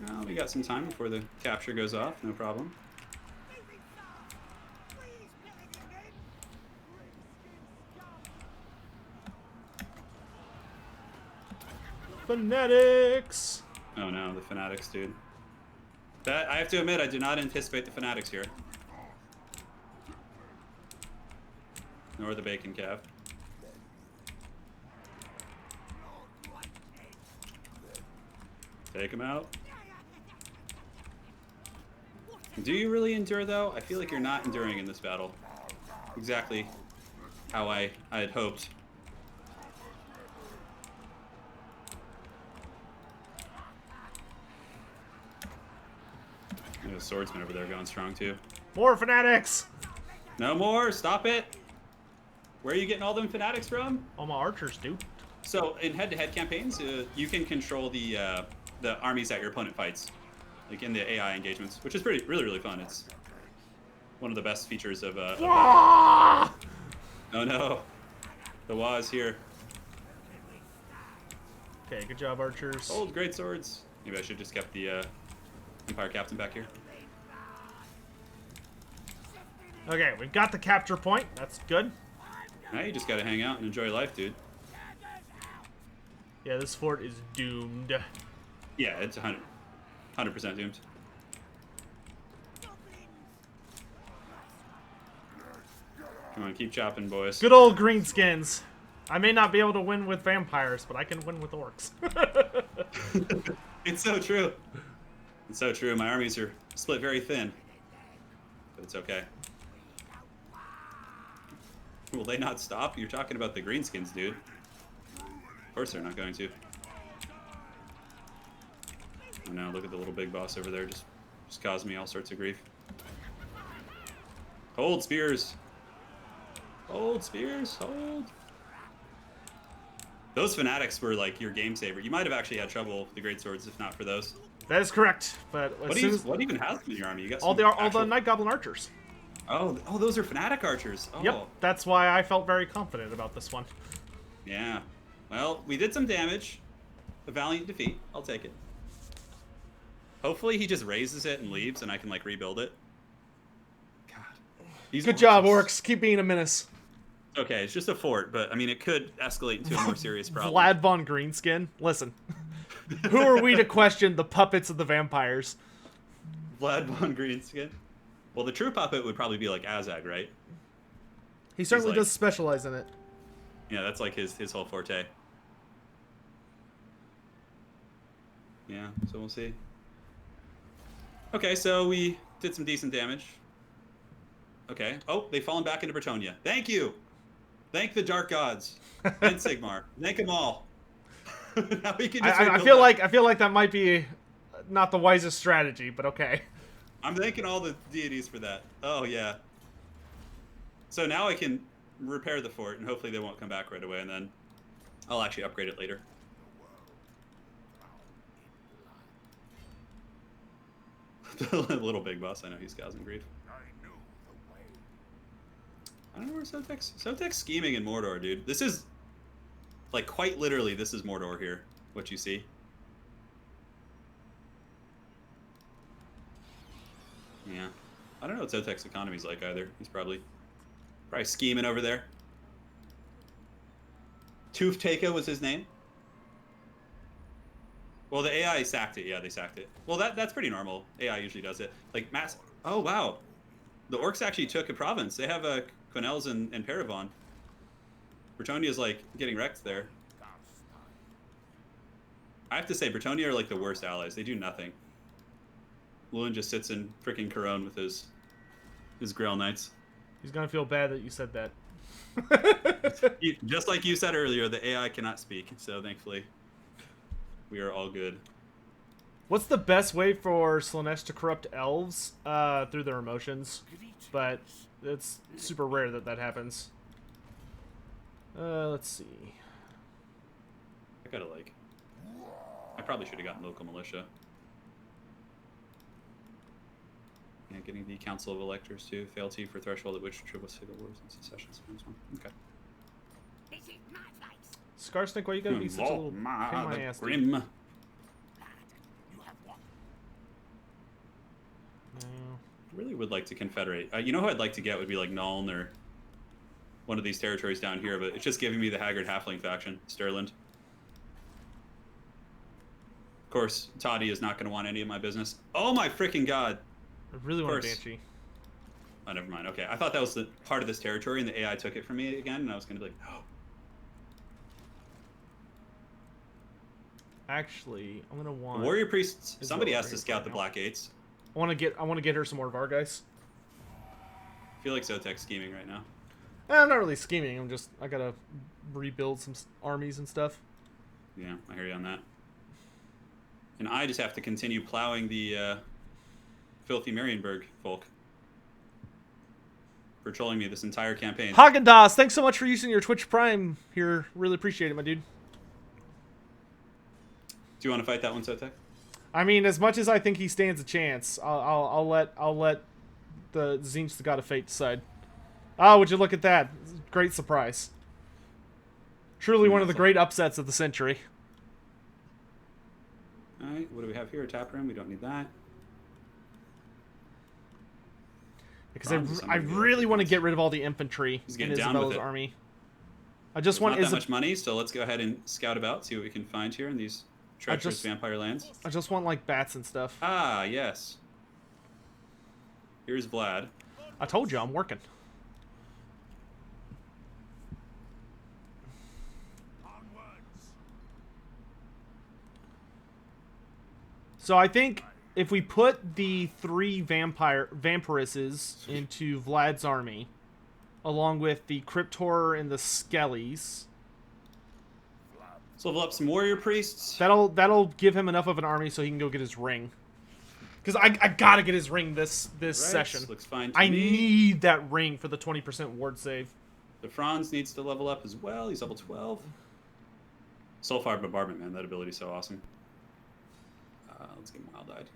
Well, we got some time before the capture goes off, no problem. Fanatics! Oh no, the fanatics, dude. That, I have to admit, I do not anticipate the fanatics here. Nor the bacon calf. Take him out. Do you really endure, though? I feel like you're not enduring in this battle. Exactly how I had hoped. There's a swordsman over there going strong, too. More fanatics! No more! Stop it! Where are you getting all them fanatics from? All my archers, dude. So, in head-to-head campaigns, you can control the armies that your opponent fights. Like in the AI engagements, which is really fun. It's one of the best features of Ah! Oh no, the Wa is here. Okay, good job, archers. Hold great swords. Maybe I should just kept the Empire Captain back here. Okay, we've got the capture point. That's good. Now you just gotta hang out and enjoy life, dude. Yeah, this fort is doomed. Yeah, it's 100% doomed. Come on, keep chopping, boys. Good old greenskins. I may not be able to win with vampires, but I can win with orcs. It's so true. It's so true. My armies are split very thin. But it's okay. Will they not stop? You're talking about the greenskins, dude. Of course they're not going to. Oh no, look at the little big boss over there. Just causing me all sorts of grief. Hold, spears. Hold, spears. Hold. Those fanatics were like your game saver. You might have actually had trouble with the great swords if not for those. That is correct. But What even has them in your army? You got all the Night Goblin archers. Oh, those are fanatic archers. Oh. Yep, that's why I felt very confident about this one. Yeah. Well, we did some damage. A valiant defeat. I'll take it. Hopefully he just raises it and leaves and I can like rebuild it. God. Good job, orcs. Keep being a menace. Okay, it's just a fort, but I mean, it could escalate into a more serious problem. Vlad von Greenskin. Listen, who are we to question the puppets of the vampires? Vlad von Greenskin. Well, the true puppet would probably be like Azag, right? He certainly like- does specialize in it. Yeah, that's like his whole forte. Yeah, so we'll see. Okay, so we did some decent damage. Okay. Oh, they've fallen back into Bretonia. Thank you! Thank the Dark Gods. And Sigmar. Thank them all. Now we can just I rebuild feel that. like that might be not the wisest strategy, but okay. I'm thanking all the deities for that. Oh, yeah. So now I can repair the fort, and hopefully they won't come back right away, and then I'll actually upgrade it later. The little big boss, I know he's causing grief. I know the way. I don't know where Sotek's scheming in Mordor, dude. This is, like, quite literally, this is Mordor here, what you see. Yeah. I don't know what Sotek's economy's like either. He's probably scheming over there. Tooftaka was his name. Well, the AI sacked it. Yeah, they sacked it. Well, that's pretty normal. AI usually does it. Like, mass... Oh, wow. The orcs actually took a province. They have Quenelles and Paravon. Bretonia's, like, getting wrecked there. I have to say, Bretonia are, like, the worst allies. They do nothing. Lewin just sits in freaking Corone with his Grail Knights. He's gonna feel bad that you said that. Just like you said earlier, the AI cannot speak, so thankfully we are all good. What's the best way for Slaanesh to corrupt elves? Through their emotions, but it's super rare that happens. Let's see. I probably should have gotten local militia. Yeah, getting the Council of Electors too. Fealty for threshold at which triple civil wars and secessions. Okay. This is my fight. Scarsnick, why you gotta be such a little pain in Volkmar my the ass? Dude? Grim. Lad, you have won. No. Really would like to confederate. You know who I'd like to get would be like Nuln or one of these territories down here, but it's just giving me the Haggard Halfling faction, Stirland. Of course, Toddy is not going to want any of my business. Oh my freaking god! I really want a course. Banshee. Oh, never mind. Okay, I thought that was the part of this territory, and the AI took it from me again, and I was going to be like, oh. Actually, I'm gonna want. Warrior priests. Is Somebody what has we're to here scout for the now. Black Gates. I want to get her some more Vargeist. I feel like Sotek's scheming right now. I'm not really scheming. I gotta rebuild some armies and stuff. Yeah, I hear you on that. And I just have to continue plowing the filthy Marienburg folk. For trolling me this entire campaign. Haagen-Dazs, thanks so much for using your Twitch Prime here. Really appreciate it, my dude. Do you want to fight that one, Sotek? I mean, as much as I think he stands a chance, I'll let the Tzeentch, the God of Fate, decide. Oh, would you look at that? Great surprise. Truly one of the great upsets of the century. Alright, what do we have here? A tap room? We don't need that. Because Bronze is I something really good. want to get rid of all the infantry He's in getting down with Isabella's it. army. I just want Not that much money, so let's go ahead and scout about, see what we can find here in these treacherous vampire lands. I just want like bats and stuff. Ah, yes. Here's Vlad. I told you I'm working. Onwards. So I think if we put the 3 vampiresses into Vlad's army, along with the Cryptor and the Skellies, Let's level up some warrior priests. that'll give him enough of an army so he can go get his ring. Because I gotta get his ring this Right, session. looks fine to I me. need that ring for the 20% ward save. The Franz needs to level up as well. He's level 12. Soulfire Bombardment, man. That ability's so awesome. Let's get him Wild-Eyed.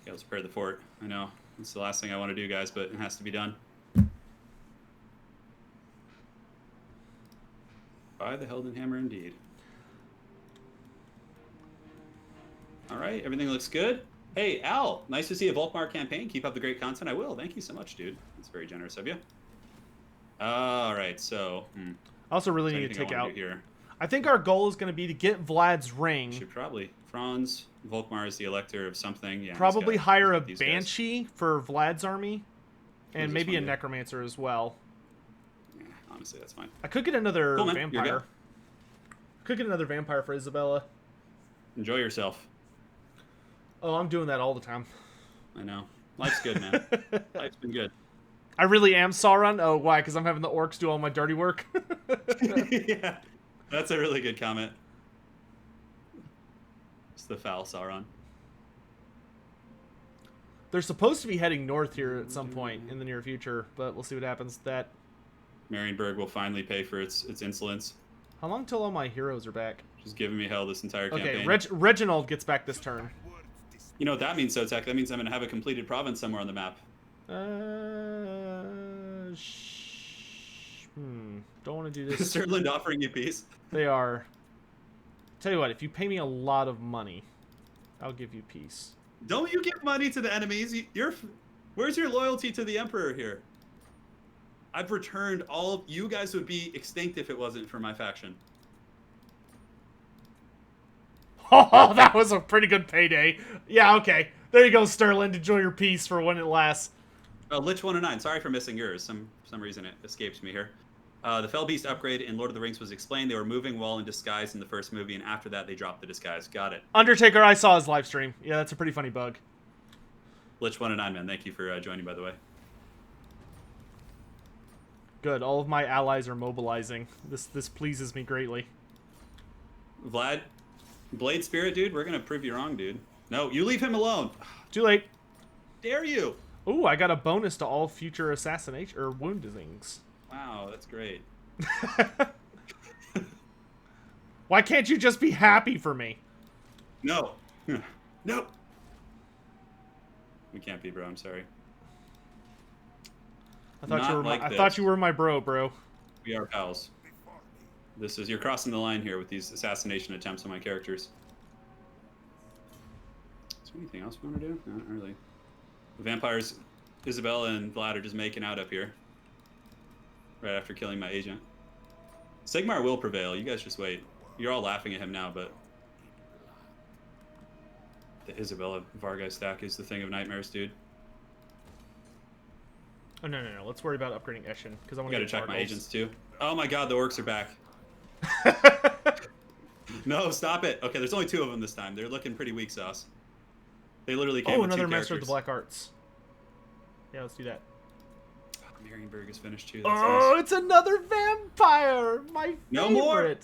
Okay, let's prepare the fort. I know. It's the last thing I want to do, guys, but it has to be done. By the Helden Hammer, indeed. All right, everything looks good. Hey, Al, nice to see a Volkmar campaign. Keep up the great content. I will. Thank you so much, dude. That's very generous of you. All right, so I also really is there need to anything take I wanna out. do here. I think our goal is going to be to get Vlad's ring. Should probably Franz Volkmar is the elector of something. Yeah, Probably he's got hire a these guys. Banshee for Vlad's army, and this maybe a one do? Necromancer as well. Yeah, honestly, that's fine. I could get another Cool, man. You're vampire. good. Could get another vampire for Isabella. Enjoy yourself. Oh, I'm doing that all the time. I know. Life's good, man. Life's been good. I really am Sauron. Oh, why? Because I'm having the orcs do all my dirty work. Yeah, that's a really good comment. It's the foul Sauron. They're supposed to be heading north here at some point in the near future, but we'll see what happens with that. Marienburg will finally pay for its insolence. How long till all my heroes are back? Just giving me hell this entire Okay, campaign. Reginald gets back this turn. You know what that means, Sotek? That means I'm going to have a completed province somewhere on the map. Don't want to do this. Sterland offering you peace. They are. Tell you what, if you pay me a lot of money, I'll give you peace. Don't you give money to the enemies? Where's your loyalty to the Emperor here? I've returned all of you guys would be extinct if it wasn't for my faction. Oh, that was a pretty good payday. Yeah, okay. There you go, Sterling. Enjoy your peace for when it lasts. Lich 109. Sorry for missing yours. Some reason it escapes me here. The Fell Beast upgrade in Lord of the Rings was explained. They were moving while in disguise in the first movie, and after that, they dropped the disguise. Got it. Undertaker, I saw his live stream. Yeah, that's a pretty funny bug. Lich 109, man. Thank you for joining, by the way. Good. All of my allies are mobilizing. This pleases me greatly. Vlad, Blade Spirit, dude, we're gonna prove you wrong, dude. No, you leave him alone. Too late. Dare you? Ooh, I got a bonus to all future assassination or woundings. Wow, that's great. Why can't you just be happy for me? No. No. We can't be, bro. I'm sorry. I thought Not you were like I this. thought you were my bro. We are pals. You're crossing the line here with these assassination attempts on my characters. Is there anything else we want to do? No, not really. The vampires, Isabella and Vlad are just making out up here. Right after killing my agent. Sigmar will prevail. You guys just wait. You're all laughing at him now, but the Isabella Vargas stack is the thing of nightmares, dude. Oh no. Let's worry about upgrading Eshin because I want I to gotta check my agents too. Oh my god, the orcs are back. No, stop it. Okay, there's only 2 of them this time. They're looking pretty weak sauce. They literally came with 2 another Master of characters. the Black Arts. Yeah, let's do that. Marienburg is finished too. That's Oh, nice. it's another vampire! My favorite! No more!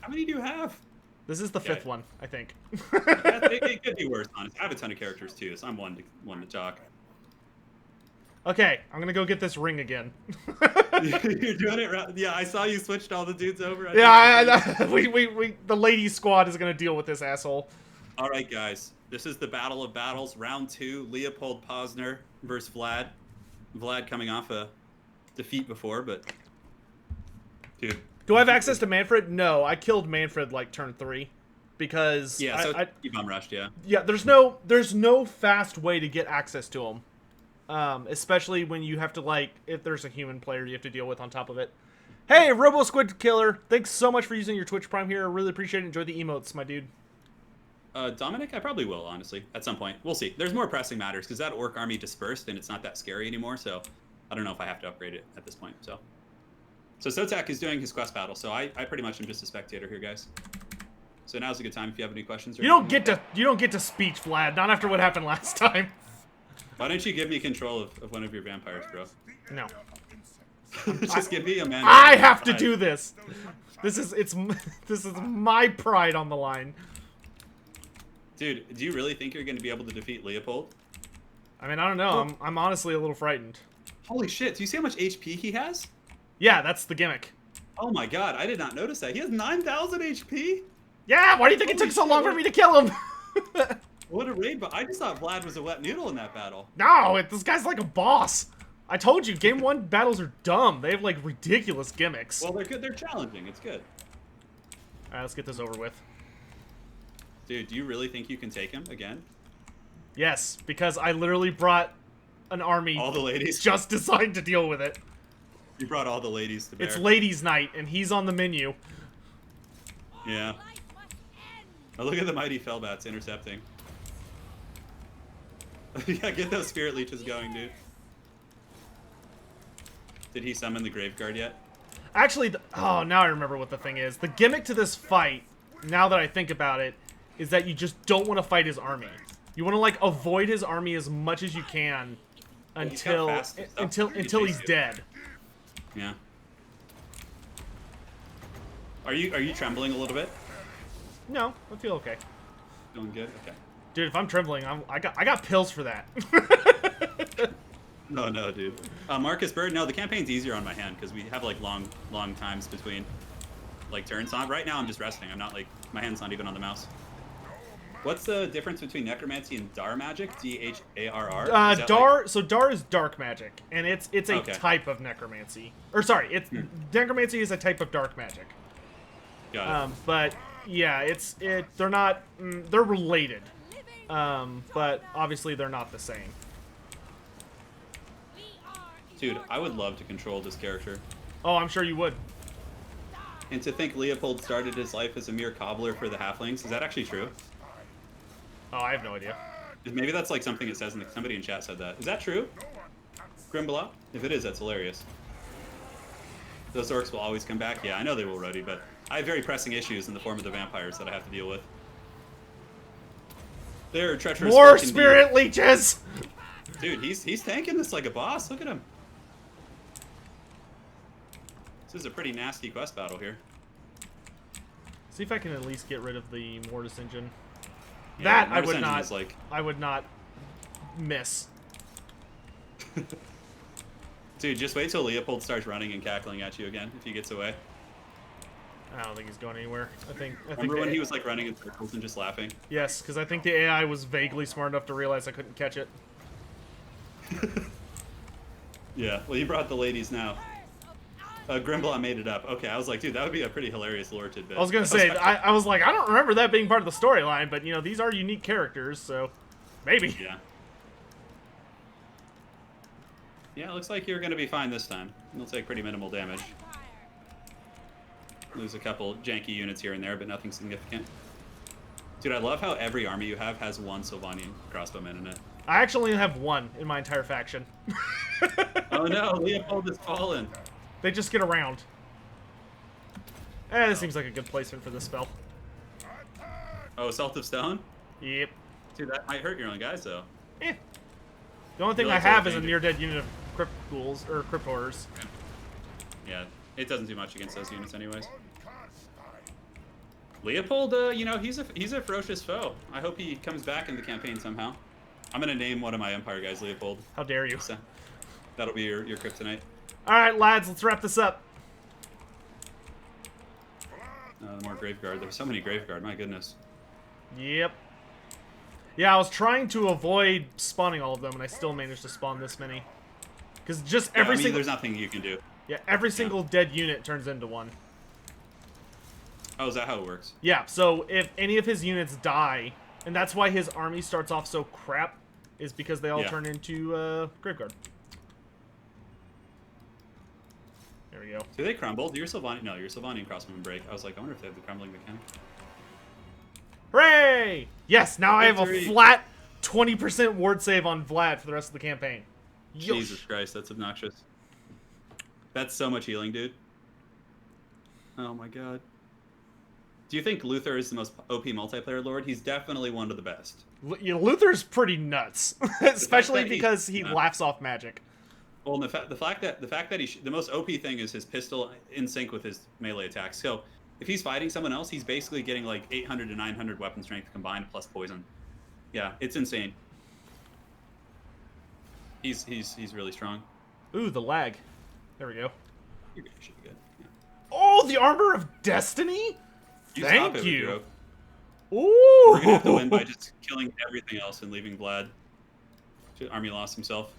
How many do you have? This is the Yeah. 5th one, I think. It could be worse, honestly. I have a ton of characters too, so I'm one to talk. Okay, I'm gonna go get this ring again. You're doing it right. Yeah, I saw you switched all the dudes over. The ladies squad is gonna deal with this asshole. All right, guys. This is the Battle of Battles, round 2. Leopold Posner versus Vlad. Vlad coming off a defeat before, but dude. Do I have access to Manfred? No, I killed Manfred like turn 3 because Yeah, so you bum rushed, yeah. yeah. There's no fast way to get access to him, especially when you have to if there's a human player you have to deal with on top of it. Hey, Robo Squid Killer, thanks so much for using your Twitch Prime here. I really appreciate it. Enjoy the emotes, my dude. Dominic, I probably will, honestly, at some point. We'll see. There's more pressing matters because that orc army dispersed and it's not that scary anymore. So I don't know if I have to upgrade it at this point. So Sotek is doing his quest battle. So I pretty much am just a spectator here, guys. So now's a good time if you have any questions. Or You don't get to speech, Vlad. Not after what happened last time. Why don't you give me control of one of your vampires, bro? No. Just give me a man. I have to do this. This is my pride on the line. Dude, do you really think you're going to be able to defeat Leopold? I mean, I don't know. I'm honestly a little frightened. Holy shit, do you see how much HP he has? Yeah, that's the gimmick. Oh my god, I did not notice that. He has 9,000 HP? Yeah, why do you think it took so long for me to kill him? What a raid, but I just thought Vlad was a wet noodle in that battle. No, this guy's like a boss. I told you, Game 1 battles are dumb. They have, like, ridiculous gimmicks. Well, they're good. They're challenging. It's good. Alright, let's get this over with. Dude, do you really think you can take him again? Yes, because I literally brought an army All the ladies. just designed to deal with it. You brought all the ladies to bear. It's ladies' night, and he's on the menu. Yeah. Oh, look at the mighty Fellbats intercepting. Yeah, get those spirit leeches going, dude. Did he summon the Graveguard yet? Actually, oh, now I remember what the thing is. The gimmick to this fight, now that I think about it, is that you just don't want to fight his army. You want to, like, avoid his army as much as you can until he's dead. Yeah. Are you trembling a little bit? No, I feel okay. Feeling good? Okay. Dude, if I'm trembling, I got pills for that. No, dude. Marcus Bird, no, the campaign's easier on my hand because we have like long times between like turns. So right now I'm just resting. I'm not like, my hand's not even on the mouse. What's the difference between necromancy and dar magic? D-H-A-R-R? So dar is dark magic, and it's a Okay. type of necromancy. Or sorry, necromancy is a type of dark magic. Got it. But yeah, they're not they're related. But obviously they're not the same. Dude, I would love to control this character. Oh, I'm sure you would. And to think Leopold started his life as a mere cobbler for the halflings, is that actually true? Oh, I have no idea. Maybe that's like something it says, somebody in chat said that. Is that true? Grimble? If it is, that's hilarious. Those orcs will always come back? Yeah, I know they will, Rhodey, but I have very pressing issues in the form of the vampires that I have to deal with. They're treacherous. More folk spirit leeches! Dude, he's tanking this like a boss. Look at him. This is a pretty nasty quest battle here. See if I can at least get rid of the Mortis engine. Yeah, That Mortis engine is like... I would not miss. Dude, just wait till Leopold starts running and cackling at you again if he gets away. I don't think he's going anywhere. I think Remember when he was like running in circles and just laughing? Yes, because I think the AI was vaguely smart enough to realize I couldn't catch it. Yeah, well, you brought the ladies now. Grimble, I made it up. Okay, I was like, dude, that would be a pretty hilarious lore tidbit. I was gonna say, I was like, I don't remember that being part of the storyline, but you know, these are unique characters, so maybe. Yeah. Yeah, it looks like you're gonna be fine this time. You'll take pretty minimal damage. Lose a couple janky units here and there, but nothing significant. Dude, I love how every army you have has one Sylvanian crossbowman in it. I actually only have one in my entire faction. Oh no, Leopold is fallen. They just get around. This seems like a good placement for this spell. Oh, Salt of Stone? Yep. Dude, that might hurt your own guys, though. Eh. The only thing Really I have is a danger. near-dead unit of Crypt Ghouls, or Crypt Horrors. Yeah, it doesn't do much against those units anyways. Leopold, you know, he's a ferocious foe. I hope he comes back in the campaign somehow. I'm gonna name one of my Empire guys Leopold. How dare you. So, that'll be your kryptonite. Alright, lads, let's wrap this up. More Graveguard. There's so many Graveguard, my goodness. Yep. Yeah, I was trying to avoid spawning all of them, and I still managed to spawn this many. Because just Yeah, every I mean, single... there's nothing you can do. Yeah, every single dead unit turns into one. Oh, is that how it works? Yeah, so if any of his units die, and that's why his army starts off so crap, is because they all Yeah. turn into Graveguard. There we go. Do they crumble? Do your Sylvanian... No, your Sylvanian crossbowmen break. I was like, I wonder if they have the crumbling mechanic. Hooray! Yes, now I have a Victory. flat 20% ward save on Vlad for the rest of the campaign. Yosh. Jesus Christ, that's obnoxious. That's so much healing, dude. Oh my god. Do you think Luther is the most OP multiplayer lord? He's definitely one of the best. Yeah, Luther's pretty nuts, especially that he- because he yeah. laughs off magic. Well, and the fact that the most OP thing is his pistol in sync with his melee attacks. So if he's fighting someone else, he's basically getting like 800 to 900 weapon strength combined plus poison. Yeah, it's insane. He's really strong. Ooh, the lag. There we go. You're good. Should be good. Yeah. Oh, the Armor of Destiny? You stop Thank it with you. your oak. Ooh. We're gonna have to win by just killing everything else and leaving Vlad. Army lost himself.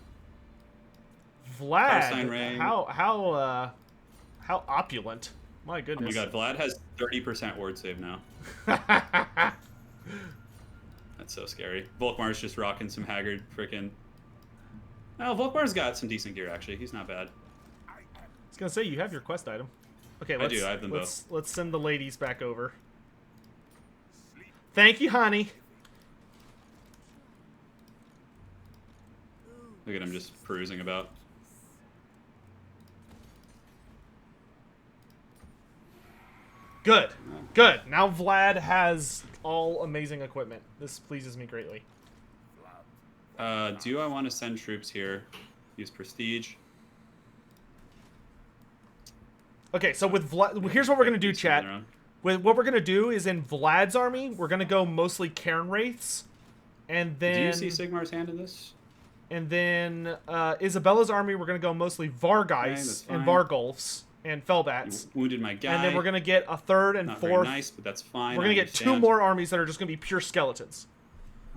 Palestine Vlad, Ring. how opulent. My Oh my goodness. god, Vlad has 30% ward save now. That's so scary. Volkmar's just rocking some haggard frickin'. Well, Volkmar's got some decent gear actually. He's not bad. I was gonna say you have your quest item. Okay, I do. I have them both. let's send the ladies back over. Thank you, honey. Look at him just perusing about. Good. Good. Now Vlad has all amazing equipment. This pleases me greatly. Do I want to send troops here? Use prestige. Okay, so with Vlad, here's what we're gonna do, chat. With what we're gonna do is in Vlad's army, we're gonna go mostly Cairn Wraiths, and then Do you see Sigmar's hand in this? And then Isabella's army, we're gonna go mostly Vargeis and Vargulfs and Fellbats. You wounded my guy. And then we're gonna get a third and Not fourth. very nice, but that's fine. We're gonna get 2 more armies that are just gonna be pure skeletons.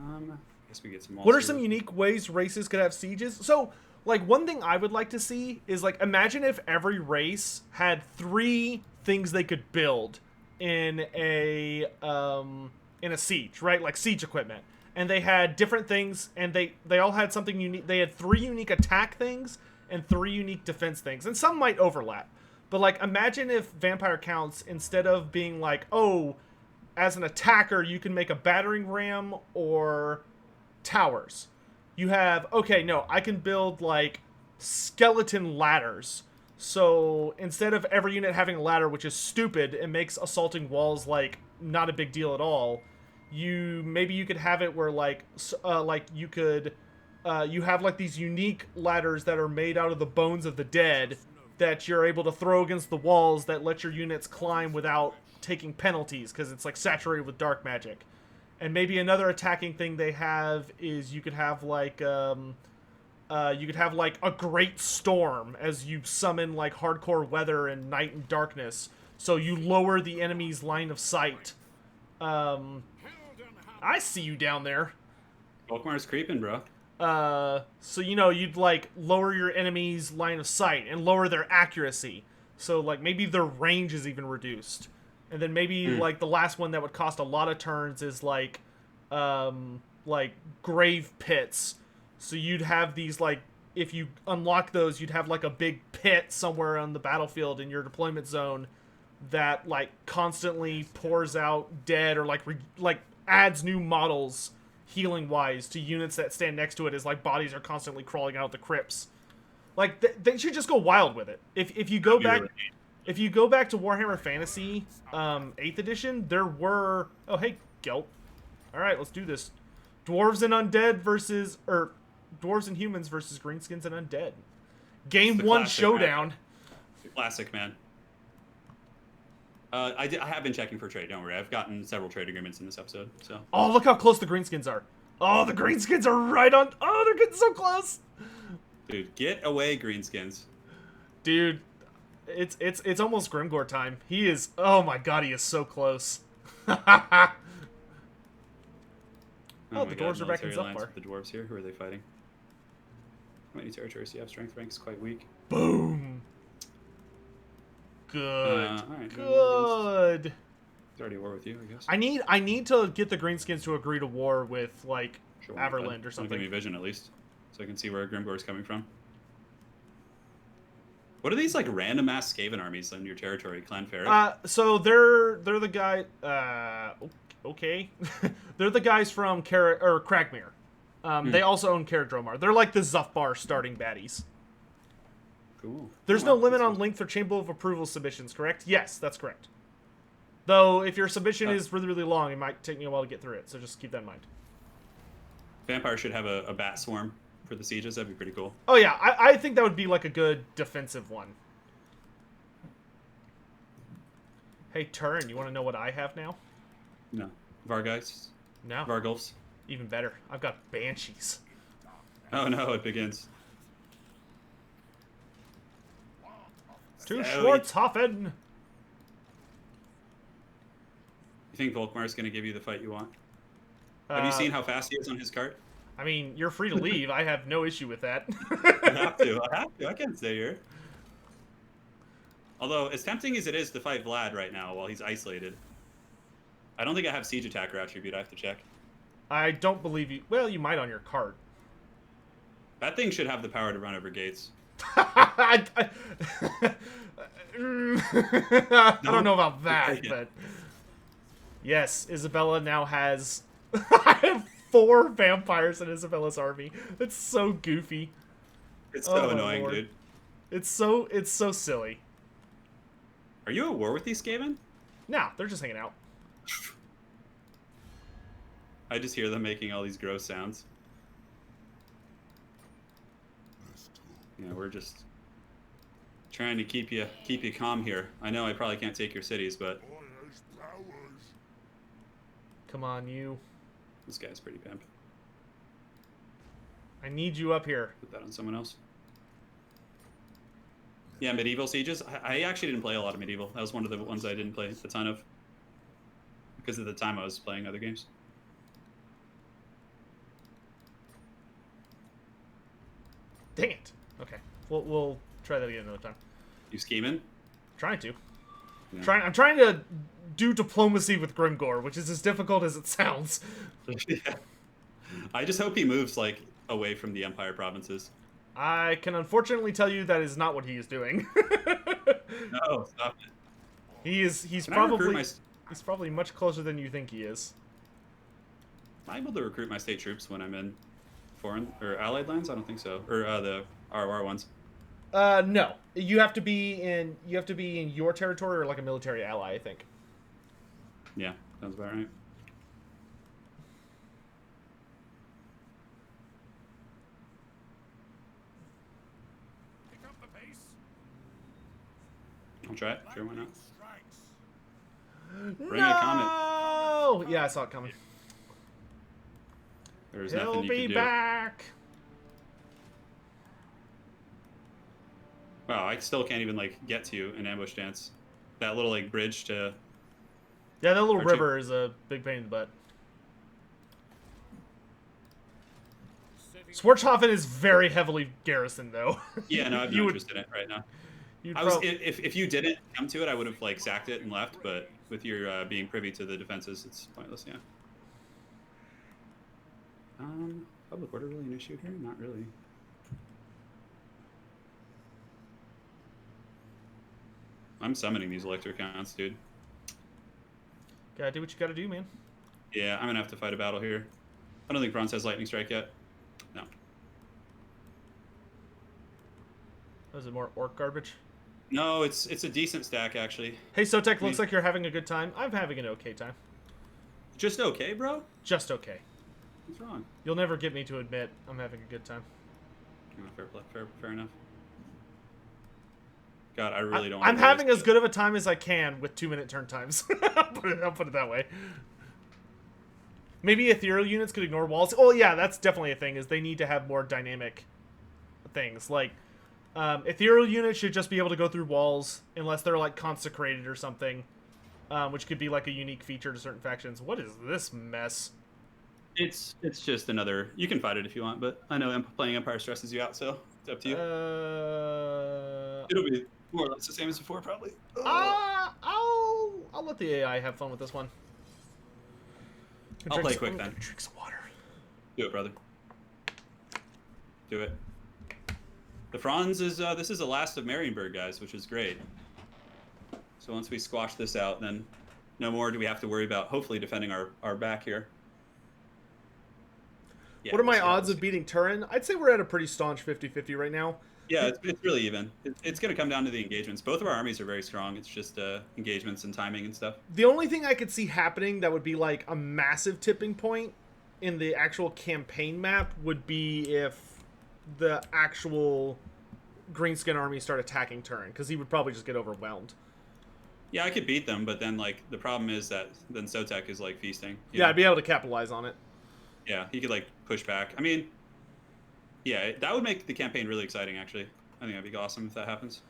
I guess we get some. What are some unique ways races could have sieges? So, like, one thing I would like to see is, like, imagine if every race had 3 things they could build in a siege, right? Like siege equipment. And they had different things, and they all had something unique. They had 3 unique attack things and 3 unique defense things, and some might overlap. But, like, imagine if Vampire Counts, instead of being like, oh, as an attacker, you can make a battering ram or towers. You have, okay, no, I can build, like, skeleton ladders. So instead of every unit having a ladder, which is stupid, it makes assaulting walls, like, not a big deal at all. Maybe you could have it where, like you could, you have, like, these unique ladders that are made out of the bones of the dead that you're able to throw against the walls that let your units climb without taking penalties because it's, like, saturated with dark magic. And maybe another attacking thing they have is you could have, like, a great storm as you summon, like, hardcore weather and night and darkness. So you lower the enemy's line of sight. I see you down there. Volkmar's creeping, bro. So, you know, you'd, like, lower your enemy's line of sight and lower their accuracy. So, like, maybe their range is even reduced. And then maybe, like, the last one that would cost a lot of turns is, like, grave pits. So you'd have these, like, if you unlock those, you'd have, like, a big pit somewhere on the battlefield in your deployment zone that, like, constantly pours out dead or, like, adds new models healing-wise to units that stand next to it as, like, bodies are constantly crawling out the crypts. Like, they should just go wild with it. If you go back... If you go back to Warhammer Fantasy 8th edition, there were... Oh, hey, Gelt. Alright, let's do this. Dwarves and undead versus... Or, dwarves and humans versus greenskins and undead. Game 1 classic, showdown. Man. The classic, man. I have been checking for trade, don't worry. I've gotten several trade agreements in this episode, so... Oh, look how close the greenskins are. Oh, the greenskins are right on... Oh, they're getting so close. Dude, get away, greenskins. Dude... It's almost Grimgore time. He is... Oh my god, he is so close. Oh, the dwarves are back in Zufbar. The dwarves here, who are they fighting? How many territories do you have? Strength rank's quite weak. Boom! Good. Alright, good. He's already at war with you, I guess. I need to get the greenskins to agree to war with, like, Sure, Averland or something. Give me vision, at least. So I can see where Grimgore's coming from. What are these, like, random ass Skaven armies in your territory, Clan Ferret? So they're the guy. Okay, they're the guys from Kragmir. They also own Caradromar. They're like the Zufbar starting baddies. Cool. There's no limit on length or Chamber of Approval submissions, correct? Yes, that's correct. Though if your submission is really, really long, it might take me a while to get through it. So just keep that in mind. Vampire should have a bat swarm for the sieges. That'd be pretty cool. Oh yeah, I think that would be like a good defensive one. Hey Turin, you want to know what I have now? No. Vargeis? No. Vargulfs? Even better. I've got Banshees. Oh no, it begins. To Schwarzhofen! You think Volkmar's going to give you the fight you want? Have you seen how fast he is on his cart? I mean, you're free to leave. I have no issue with that. I have to. I can't stay here. Although, as tempting as it is to fight Vlad right now while he's isolated, I don't think I have Siege Attacker attribute. I have to check. I don't believe you. Well, you might on your cart. That thing should have the power to run over gates. I don't know about that, Take it. but yes, Isabella now has. I have 4 vampires in Isabella's army. It's so goofy. It's Oh so my annoying, Lord. dude. It's so silly. Are you at war with these Skaven? Nah, they're just hanging out. I just hear them making all these gross sounds. Yeah, we're just trying to keep you calm here. I know I probably can't take your cities, but All those powers. Come on, you. this guy's pretty pimp. I need you up here. Put that on someone else. Yeah, medieval sieges. I actually didn't play a lot of medieval. That was one of the ones I didn't play a ton of because at the time I was playing other games. Dang it. Okay, we'll try that again another time. You scheming? Trying to. Yeah. I'm trying to do diplomacy with Grimgor, which is as difficult as it sounds. Yeah. I just hope he moves like away from the Empire provinces. I can unfortunately tell you that is not what he is doing. No, stop it. He's Can I recruit probably my? he's probably much closer than you think he is. Am I able to recruit my state troops when I'm in foreign or allied lands? I don't think so. Or the ROR ones. No. You have to be in your territory or like a military ally, I think. Yeah, sounds about right. Pick up the pace. I'll try it. Sure, why not? Strikes. Bring a comet. No! Yeah, I saw it coming. There's He'll nothing you be can do. back. Wow, I still can't even like get to you in ambush dance. That little like bridge to. Yeah, that little Aren't you- river is a big pain in the butt. Schwarzhofen is very heavily garrisoned, though. Yeah, no, I have You no would- interest in it right now. You'd I was prob- if you didn't come to it, I would have like sacked it and left. But with your being privy to the defenses, it's pointless. Yeah. Public order really an issue here? Not really. I'm summoning these electric counts, dude. Gotta do what you gotta do, man. Yeah, I'm gonna have to fight a battle here. I don't think Bronze has lightning strike yet. No. Was it more orc garbage? No, it's a decent stack actually. Hey, Sotek, looks like you're having a good time. I'm having an okay time. Just okay, bro. Just okay. What's wrong? You'll never get me to admit I'm having a good time. Oh, fair enough. God, I really don't. I'm wanna do having this, as good of a time as I can with 2-minute turn times. I'll put it that way. Maybe ethereal units could ignore walls. Oh yeah, that's definitely a thing. Is they need to have more dynamic things. Like ethereal units should just be able to go through walls unless they're like consecrated or something, which could be like a unique feature to certain factions. What is this mess? It's just another. You can fight it if you want, but I know playing Empire stresses you out, so it's up to you. It'll be more or less the same as before, probably. I'll let the AI have fun with this one. I'll play quick then. Drink some water. Do it, brother. Do it. The Franz is this is the last of Marienburg, guys, which is great. So once we squash this out, then no more do we have to worry about hopefully defending our back here. Yeah, What are my we'll see how odds this of beating Turin? I'd say we're at a pretty staunch 50-50 right now. Yeah, it's really even. It's going to come down to the engagements. Both of our armies are very strong. It's just engagements and timing and stuff. The only thing I could see happening that would be like a massive tipping point in the actual campaign map would be if the actual Greenskin army start attacking Turin, because he would probably just get overwhelmed. Yeah, I could beat them, but then like the problem is that then Sotek is like feasting. you Yeah, know? I'd be able to capitalize on it. Yeah, he could like push back. I mean, yeah, that would make the campaign really exciting. Actually, I think that'd be awesome if that happens.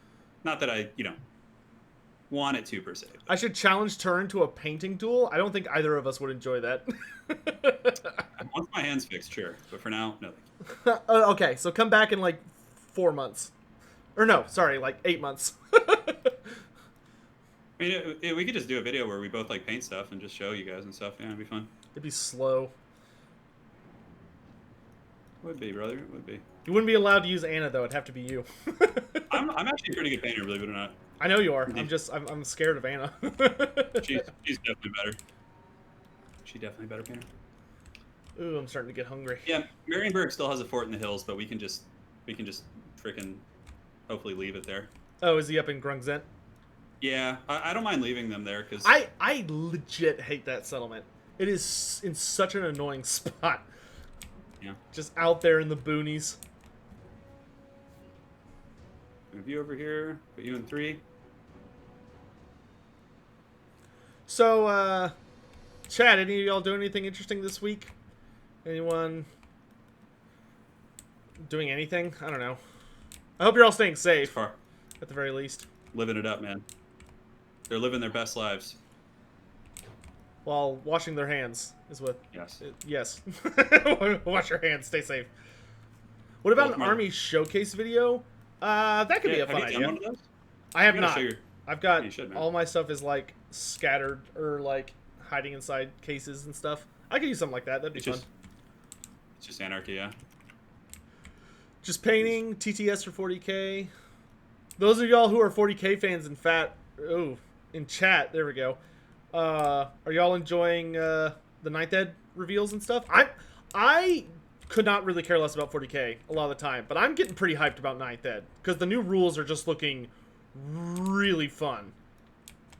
Not that I, want it to per se. I should challenge Turin to a painting duel. I don't think either of us would enjoy that. Once my hands fixed, sure, but for now, no. Okay, so come back in like 4 months. Or no, sorry, like 8 months. I mean, we could just do a video where we both like paint stuff and just show you guys and stuff. Yeah, it'd be fun. It'd be slow. Would be, brother. It would be. You wouldn't be allowed to use Anna though. It'd have to be you. I'm actually a pretty good painter, believe it or not. I know you are. I'm scared of Anna. She's definitely better. She's definitely a better painter. Ooh, I'm starting to get hungry. Yeah, Marienburg still has a fort in the hills, but we can just freaking hopefully leave it there. Oh, is he up in Grungzent? Yeah, I don't mind leaving them there because I legit hate that settlement. It is in such an annoying spot. Yeah. Just out there in the boonies. Move you over here. Put you in 3. So, Chad, any of y'all doing anything interesting this week? Anyone doing anything? I don't know. I hope you're all staying safe, Far. at the very least. Living it up, man. They're living their best lives. While washing their hands is what... Yes. Yes. Wash your hands, stay safe. What about an Volkmar. army showcase video? That could be a fun have you idea. done one of those? I have You gotta not. show your- I've got You should, man. all my stuff is like scattered or like hiding inside cases and stuff. I could use something like that. That'd be fun. It's just anarchy, yeah. Just painting, TTS for 40k. Those of y'all who are 40k fans in chat, there we go. Are y'all enjoying the Ninth Ed reveals and stuff? I could not really care less about 40k a lot of the time, but I'm getting pretty hyped about Ninth Ed because the new rules are just looking really fun.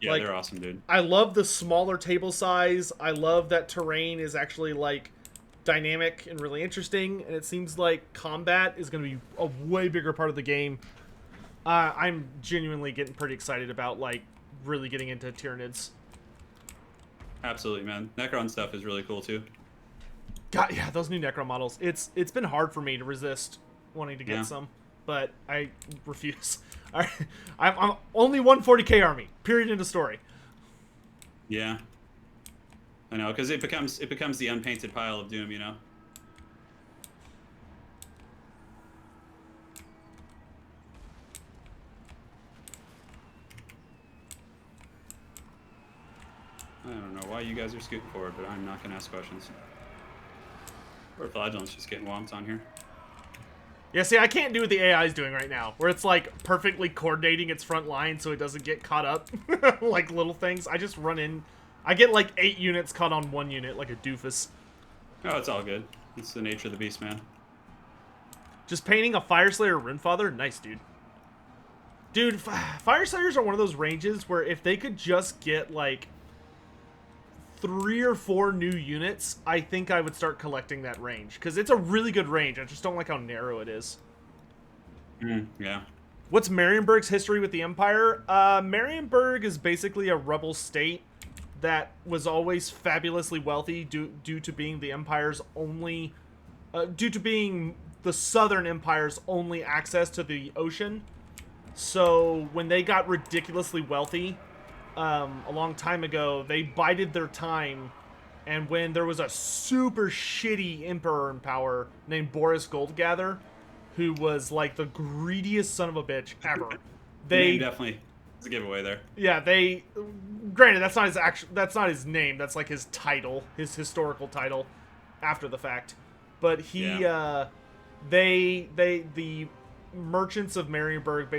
Yeah, Like, they're awesome, dude. I love the smaller table size. I love that terrain is actually like dynamic and really interesting, and it seems like combat is going to be a way bigger part of the game. I'm genuinely getting pretty excited about like really getting into Tyranids. Absolutely, man. Necron stuff is really cool too. God, yeah, those new Necro models. It's been hard for me to resist wanting to get Yeah. some, but I refuse. All right, I'm only one 40k army. Period. End of story. Yeah. I know, because it becomes the unpainted pile of doom, you know. I don't know why you guys are scooting forward, but I'm not gonna ask questions. Or Flagellant's just getting womped on here. Yeah, see, I can't do what the AI is doing right now, where it's like perfectly coordinating its front line so it doesn't get caught up, like little things. I just run in. I get like 8 units caught on 1 unit, like a doofus. Oh, it's all good. It's the nature of the beast, man. Just painting a Fireslayer Runefather? Nice, dude. Dude, Fireslayers are one of those ranges where if they could just get, like, 3 or 4 new units, I think I would start collecting that range. Because it's a really good range. I just don't like how narrow it is. Yeah. What's Marienburg's history with the Empire? Marienburg is basically a rebel state that was always fabulously wealthy due to being the Empire's only... due to being the Southern Empire's only access to the ocean. So when they got ridiculously wealthy a long time ago, they bided their time, and when there was a super shitty emperor in power named Boris Goldgather, who was like the greediest son of a bitch ever, Name definitely is a giveaway there. yeah, they, granted, that's not his name, that's like his title, his historical title after the fact, but the merchants of Marienburg,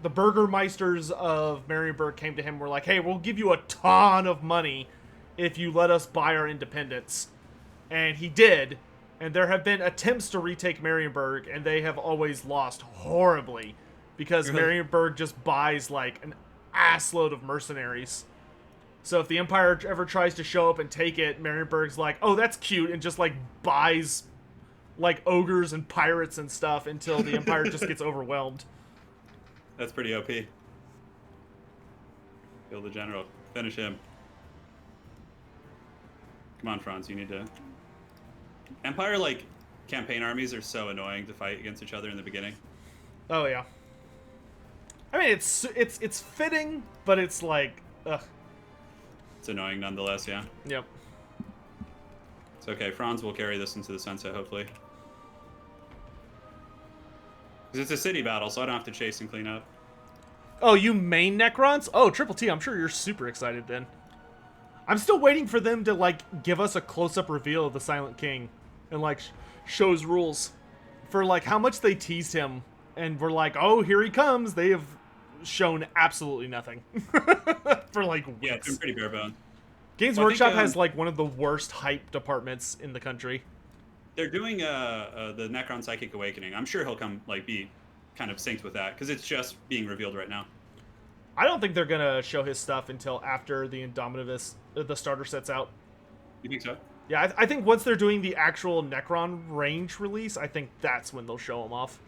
the burgermeisters of Marienburg came to him and were like, hey, we'll give you a ton of money if you let us buy our independence. And he did, and there have been attempts to retake Marienburg, and they have always lost horribly, because Marienburg just buys like an assload of mercenaries. So if the Empire ever tries to show up and take it, Marienburg's like, oh, that's cute, and just like buys like ogres and pirates and stuff until the Empire just gets overwhelmed. That's pretty OP. Kill the general. Finish him. Come on, Franz, you need to... Empire, like, campaign armies are so annoying to fight against each other in the beginning. Oh, yeah. I mean, it's fitting, but it's like, ugh. It's annoying nonetheless, yeah. Yep. It's okay. Franz will carry this into the sunset, hopefully. Because it's a city battle, so I don't have to chase and clean up. Oh, you main Necrons? Oh, Triple T, I'm sure you're super excited then. I'm still waiting for them to, like, give us a close-up reveal of the Silent King and, like, show his rules. for like how much they teased him and were like, oh, here he comes, they have shown absolutely nothing for like weeks. Yeah, it's been pretty bare bones. Games Well, I Workshop think, has like one of the worst hype departments in the country. They're doing the Necron Psychic Awakening. I'm sure he'll come like be kind of synced with that because it's just being revealed right now. I don't think they're gonna show his stuff until after the Indomitivus, the starter sets out. You think so? Yeah, I think once they're doing the actual Necron range release, I think that's when they'll show him off.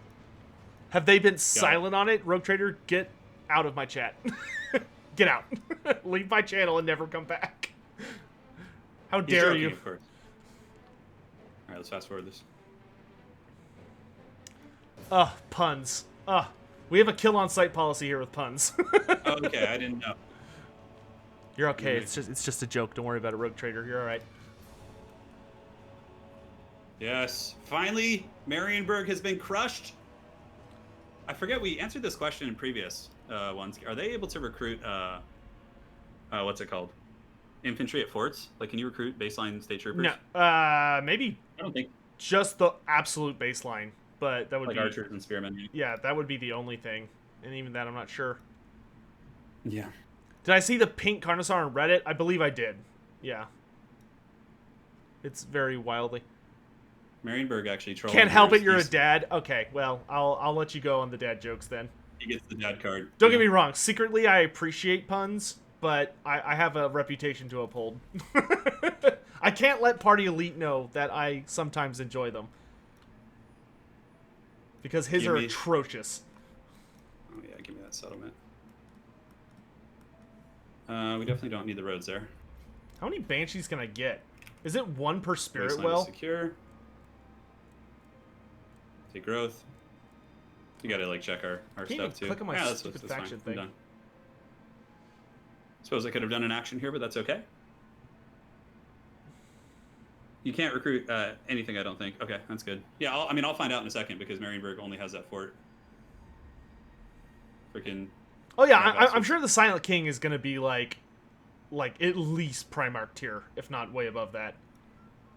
Have they been silent on it? Rogue Trader, get out of my chat. Get out. Leave my channel and never come back. How He's dare joking, you? Of course. All right, let's fast forward this. Puns. We have a kill on site policy here with puns. Oh, okay, I didn't know. You're okay. It's just a joke. Don't worry about it, Rogue Trader. You're all right. Yes, finally, Marienburg has been crushed. I forget we answered this question in previous ones. Are they able to recruit? What's it called? Infantry at forts? Like, can you recruit baseline state troopers? No. Maybe I don't think. just the absolute baseline, but that would Like be archers and spearmen. Yeah, that would be the only thing, and even that I'm not sure. Yeah. Did I see the pink Carnosaur on Reddit? I believe I did. Yeah. It's very wildly. Marienburg actually trolls. Can't help it, you're a dad. Okay, well, I'll let you go on the dad jokes then. He gets the dad card. Don't get me wrong. Secretly, I appreciate puns, but I have a reputation to uphold. I can't let Party Elite know that I sometimes enjoy them. Because his are atrocious. Oh yeah, give me that settlement. We definitely don't need the roads there. How many Banshees can I get? Is it one per spirit Baseline is well? secure. Take growth. You gotta like check our Can't stuff even too. click on my Yeah, stupid that's faction fine. I'm thing. done. Suppose I could have done an action here, but that's okay. You can't recruit anything, I don't think. Okay, that's good. Yeah, I'll find out in a second because Marienburg only has that fort. Freaking. Oh yeah, I'm sure the Silent King is gonna be like at least Primarch tier, if not way above that.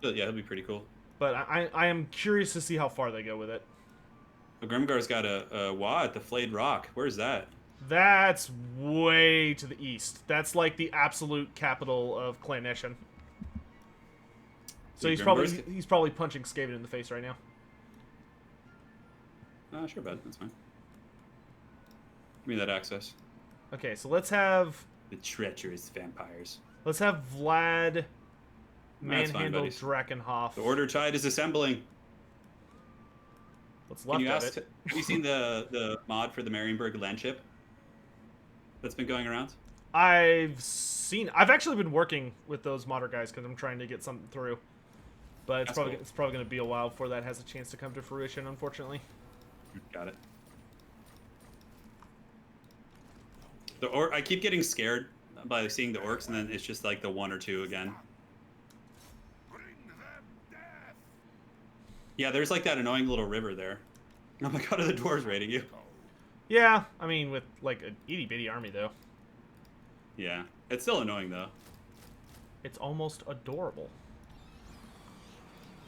Yeah, it'll be pretty cool. But I am curious to see how far they go with it. The Grimgar's got a Wa at the Flayed Rock. Where's that? That's way to the east. That's like the absolute capital of Clan Eshin. So he's probably punching Skaven in the face right now. Sure, bud. That's fine. Give me that access. Okay, so let's have The treacherous vampires. Vlad That's fine, manhandle buddies. Drakenhof. The Order Tide is assembling. What's Can left you of ask? it? Have you seen the mod for the Marienburg landship that's been going around? I've actually been working with those modder guys because I'm trying to get something through. But it's That's probably going to be a while before that has a chance to come to fruition, unfortunately. Got it. I keep getting scared by seeing the orcs, and then it's just like the one or two again. Bring them death. Yeah, there's like that annoying little river there. Oh my god, are the dwarves raiding you? Yeah, I mean, with like an itty-bitty army, though. Yeah, it's still annoying though. It's almost adorable.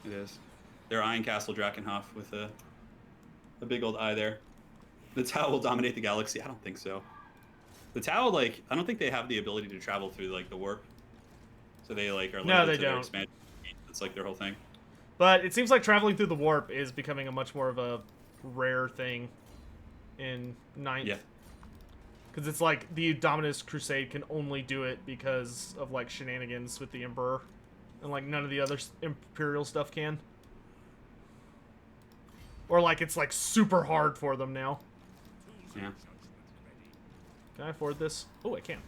It is. They're eyeing Castle Drakenhof with a big old eye there. The Tau will dominate the galaxy. I don't think so. The Tau, like, I don't think they have the ability to travel through like the warp. So they like are limited No, they to their don't. expansion. That's like their whole thing. But it seems like traveling through the warp is becoming a much more of a rare thing in 9th. Yeah. Because it's like the Dominus Crusade can only do it because of like shenanigans with the Emperor. And like none of the other Imperial stuff can. Or like it's like super hard for them now. Yeah. Can I afford this? Oh, I can.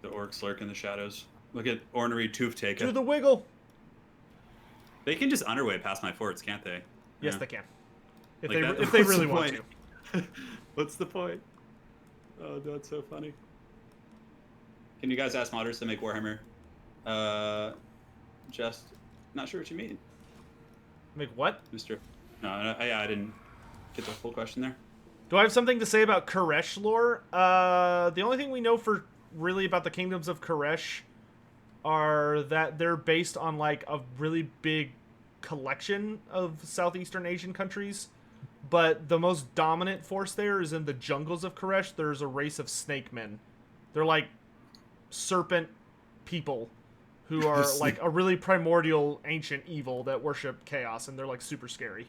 The orcs lurk in the shadows. Look at Ornery Tooth Do Taker. the wiggle! They can just underway past my forts, can't they? Yes, Yeah. they can. If Like they that- if they what's really the want point? to. What's the point? Oh, that's so funny. Can you guys ask modders to make Warhammer? Just not sure what you mean, Make what? Mister. No, I didn't get the full question there. Do I have something to say about Koresh lore? The only thing we know for really about the kingdoms of Koresh are that they're based on like a really big collection of Southeastern Asian countries, but the most dominant force there is in the jungles of Koresh. There's a race of snake men. They're like serpent people who are like a really primordial ancient evil that worship chaos, and they're like super scary.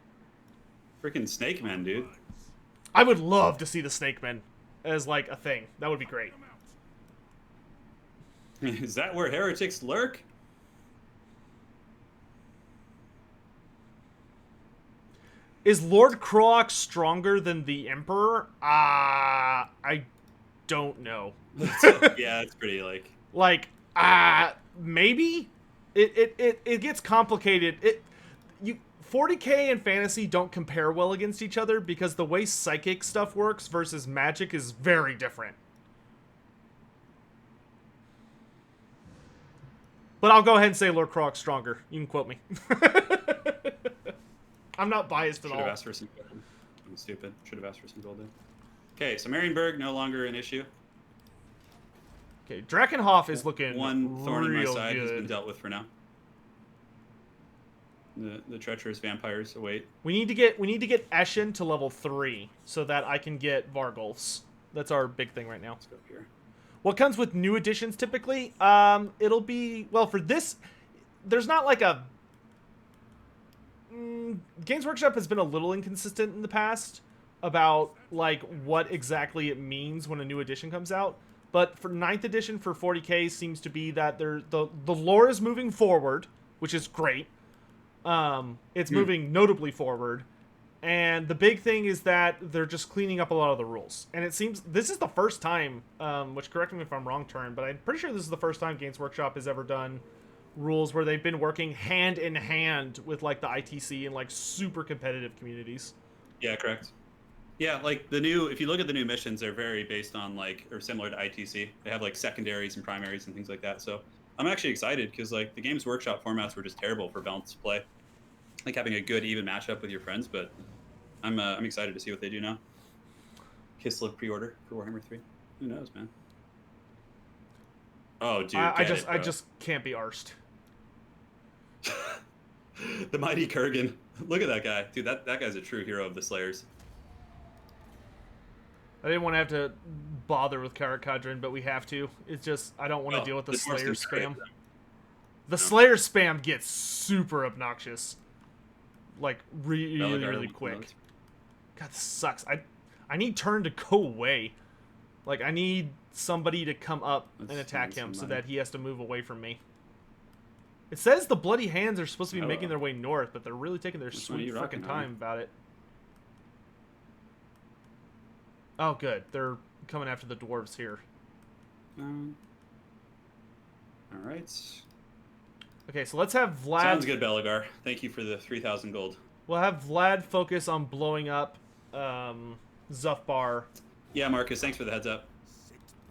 Freaking snake man, dude. I would love to see the snake men as like a thing. That would be great. Is that where heretics lurk? Is Lord Croak stronger than the Emperor? I don't know. Yeah, it's pretty like... Like, maybe? It gets complicated. 40k and fantasy don't compare well against each other because the way psychic stuff works versus magic is very different. But I'll go ahead and say Lord Croak's stronger. You can quote me. I'm not biased at all. Should have asked for some gold. I'm stupid. Should have asked for some gold. Okay, so Marienburg no longer an issue. Okay, Drakenhof is looking one thorn in my real side good. has been dealt with for now. The treacherous vampires await. We need to get Eschen to level 3 so that I can get Vargolfs. That's our big thing right now. Let's go here. What comes with new additions typically? It'll be, well, for this, there's not like a... Games Workshop has been a little inconsistent in the past about like what exactly it means when a new edition comes out. But for 9th edition for 40k seems to be that the lore is moving forward, which is great. It's moving notably forward. And the big thing is that they're just cleaning up a lot of the rules. And it seems this is the first time, which correct me if I'm wrong, Turin, but I'm pretty sure this is the first time Games Workshop has ever done rules where they've been working hand in hand with like the ITC and like super competitive communities. Yeah, correct. Yeah, like the new, if you look at the new missions, they're very based on like, or similar to ITC. They have like secondaries and primaries and things like that. So I'm actually excited because like the Games Workshop formats were just terrible for balanced play. Like having a good even matchup with your friends, but I'm excited to see what they do now. Kislev pre-order for Warhammer 3. Who knows, man? Oh, dude, I just can't be arsed. The mighty Kurgan. Look at that guy. Dude, that guy's a true hero of the Slayers. I didn't want to have to bother with Karak Kadrin, but we have to. It's just, I don't want to deal with the Slayer spam. The Slayer spam gets super obnoxious. Like, really quick. God, this sucks. I need Turn to go away. Like, I need somebody to come up and attack him so that he has to move away from me. It says the Bloody Hands are supposed to be making their way north, but they're really taking their sweet freaking time about it. Oh, good. They're coming after the dwarves here. All right. Okay, so let's have Vlad... Sounds good, Belagar. Thank you for the 3,000 gold. We'll have Vlad focus on blowing up Zufbar. Yeah, Marcus, thanks for the heads up.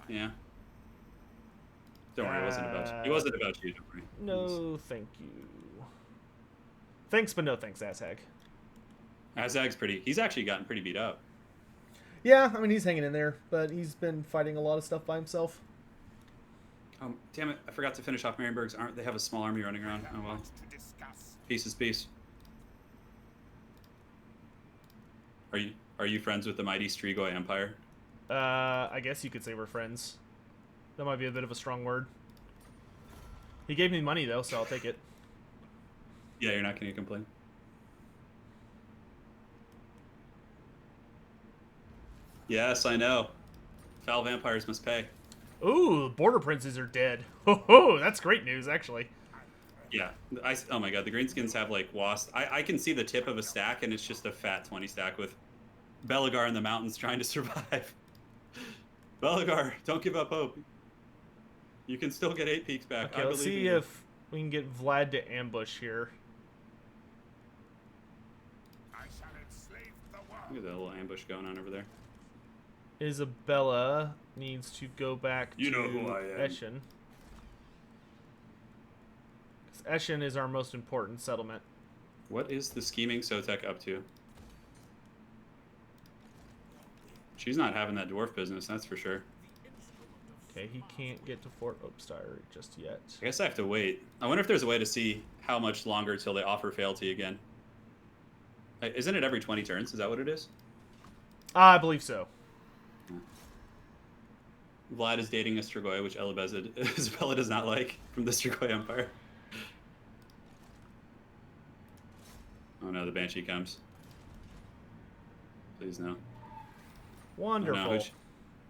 Yeah. Don't worry, it wasn't about you. It wasn't about you, don't worry. No, thank you. Thanks, but no thanks, Azhag. Azhag's he's actually gotten pretty beat up. Yeah, I mean, he's hanging in there, but he's been fighting a lot of stuff by himself. Oh, damn it. I forgot to finish off Marienburg's. They have a small army running around. Oh, well. Peace is peace. Are you friends with the mighty Strigoi Empire? I guess you could say we're friends. That might be a bit of a strong word. He gave me money, though, so I'll take it. Yeah, you're not going to complain. Yes, I know. Foul vampires must pay. Ooh, border princes are dead. Ho, that's great news, actually. Yeah. Oh my god, the greenskins have like wasp. I can see the tip of a stack, and it's just a fat 20 stack with Belagar in the mountains trying to survive. Belagar, don't give up hope. You can still get 8 peaks back. Okay, let's see if we can get Vlad to ambush here. I shall enslave the world. Look at that little ambush going on over there. Isabella needs to go back to who I am. Eschen. Eschen is our most important settlement. What is the scheming Sotek up to? She's not having that dwarf business, that's for sure. Okay, he can't get to Fort Oakstire just yet. I guess I have to wait. I wonder if there's a way to see how much longer till they offer fealty again. Isn't it every 20 turns? Is that what it is? I believe so. Vlad is dating a Strigoi, which Isabella does not like, from the Strigoi Empire. Oh no, the Banshee comes. Please no. Wonderful. Oh, no.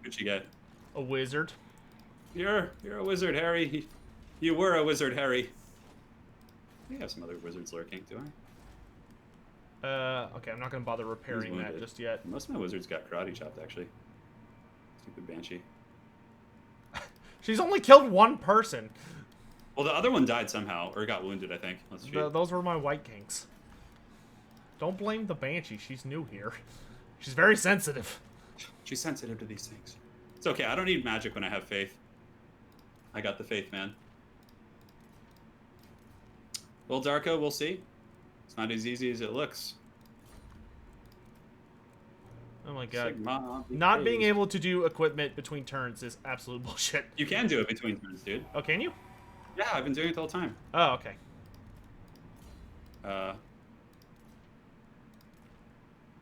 Who'd you get? A wizard. You're a wizard, Harry. You were a wizard, Harry. We have some other wizards lurking, do I? Okay, I'm not gonna bother repairing that just yet. Most of my wizards got karate chopped, actually. Stupid Banshee. She's only killed one person. Well, the other one died somehow, or got wounded, I think. Let's see. Those were my white kings. Don't blame the Banshee. She's new here. She's very sensitive. She's sensitive to these things. It's okay. I don't need magic when I have faith. I got the faith, man. Well, Darko, we'll see. It's not as easy as it looks. Oh my god. Sigma, Not being able to do equipment between turns is absolute bullshit. You can do it between turns, dude. Oh, can you? Yeah, I've been doing it the whole time. Oh, okay.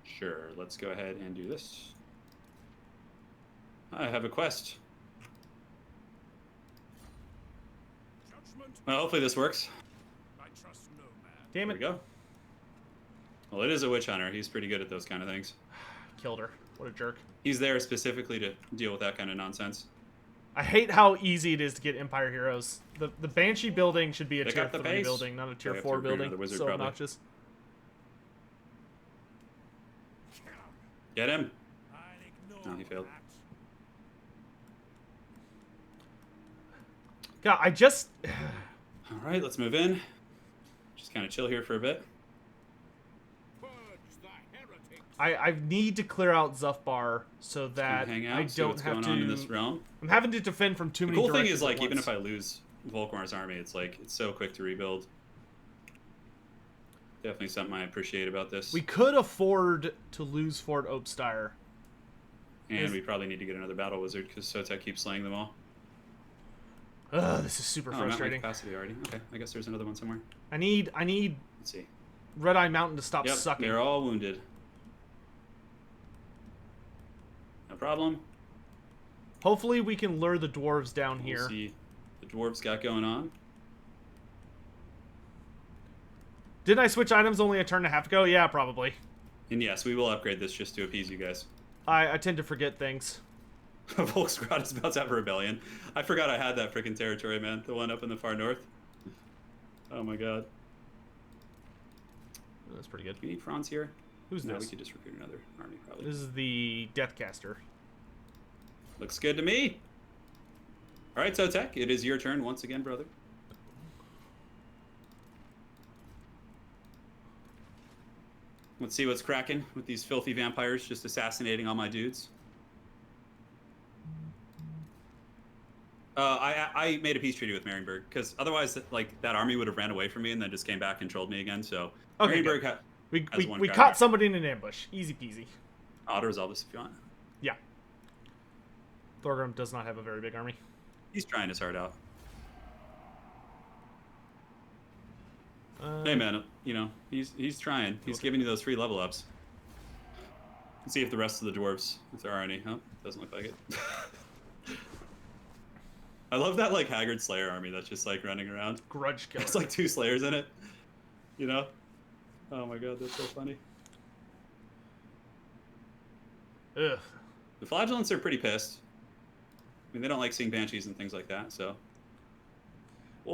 Sure, let's go ahead and do this. I have a quest. Judgment, Well, hopefully this works. I trust no man. Damn There it. we go. Well, it is a witch hunter. He's pretty good at those kind of things. Killed her. What a jerk. He's there specifically to deal with that kind of nonsense. I hate how easy it is to get Empire heroes. The Banshee building should be a Pick tier up the 3 pace. building, not a tier We have to 4 recruit building. another wizard, So probably. obnoxious. Get him. I'll ignore No, he failed. that. God, I just... All right, let's move in. Just kind of chill here for a bit. Purge the heretics. I need to clear out Zuffbar so Gonna that hang out, I see don't what's have going to... on in this realm. I'm having to defend from too The many cool thing directions is, like, at even once. if I lose Volkmar's army, it's like it's so quick to rebuild. Definitely something I appreciate about this. We could afford to lose Fort Oakstire. And we probably need to get another battle wizard because Sotek keeps slaying them all. Ugh, this is super Oh, I'm at my frustrating. capacity already. Okay, I guess there's another one somewhere. I need Let's see. Red Eye Mountain to stop Yep, sucking. they're all wounded. No problem. Hopefully we can lure the dwarves down We'll here. see the dwarves got going on. Didn't I switch items only a turn and a half ago? Yeah, probably. And yes, we will upgrade this just to appease you guys. I tend to forget things. Volksgrad is about to have a rebellion. I forgot I had that freaking territory, man. The one up in the far north. Oh my god. That's pretty good. Do we need Franz here? Who's No, this? we could just recruit another army, probably. This is the Deathcaster. Looks good to me. All right, Sotek, it is your turn once again, brother. Let's see what's cracking with these filthy vampires just assassinating all my dudes. I made a peace treaty with Marienburg because otherwise, like, that army would have ran away from me and then just came back and trolled me again. So Okay, Marienburg good. has We, one we card. caught somebody in an ambush. Easy peasy. Auto resolve this if you want. Yeah. Thorgrim does not have a very big army. He's trying his heart out. Uh, Hey man, you know he's trying. He's giving you those free level ups. Let's see if the rest of the dwarves, if there are any. Oh, doesn't look like it. I love that like Haggard Slayer army that's just like running around. Grudge killer. It's like 2 Slayers in it. You know? Oh my god, that's so funny. Ugh. The Flagellants are pretty pissed. I mean, they don't like seeing banshees and things like that. So.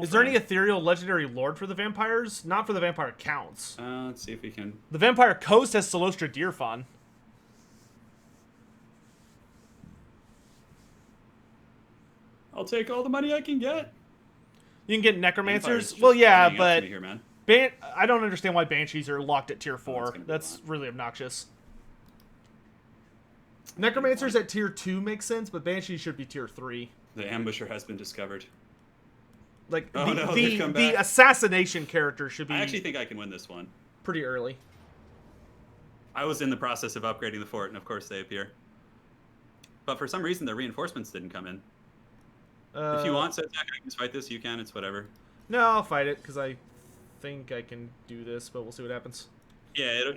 Is there any ethereal legendary lord for the vampires? Not for the vampire counts. Let's see if we can. The vampire coast has Solostra Deerfawn. I'll take all the money I can get. You can get Vampires necromancers. just Well, yeah, running up to but me here, man. I don't understand why banshees are locked at tier that's 4. gonna be That's fine. really obnoxious. Necromancers at tier 2 makes sense, but banshees should be tier 3. The ambusher has been discovered. Like Oh, no, they've come the back. assassination character should be I actually think I can win this one. pretty early. I was in the process of upgrading the fort, and of course they appear. But for some reason, the reinforcements didn't come in. If you want, Sotek, I can just fight this. You can. It's whatever. No, I'll fight it because I think I can do this, but we'll see what happens. Yeah,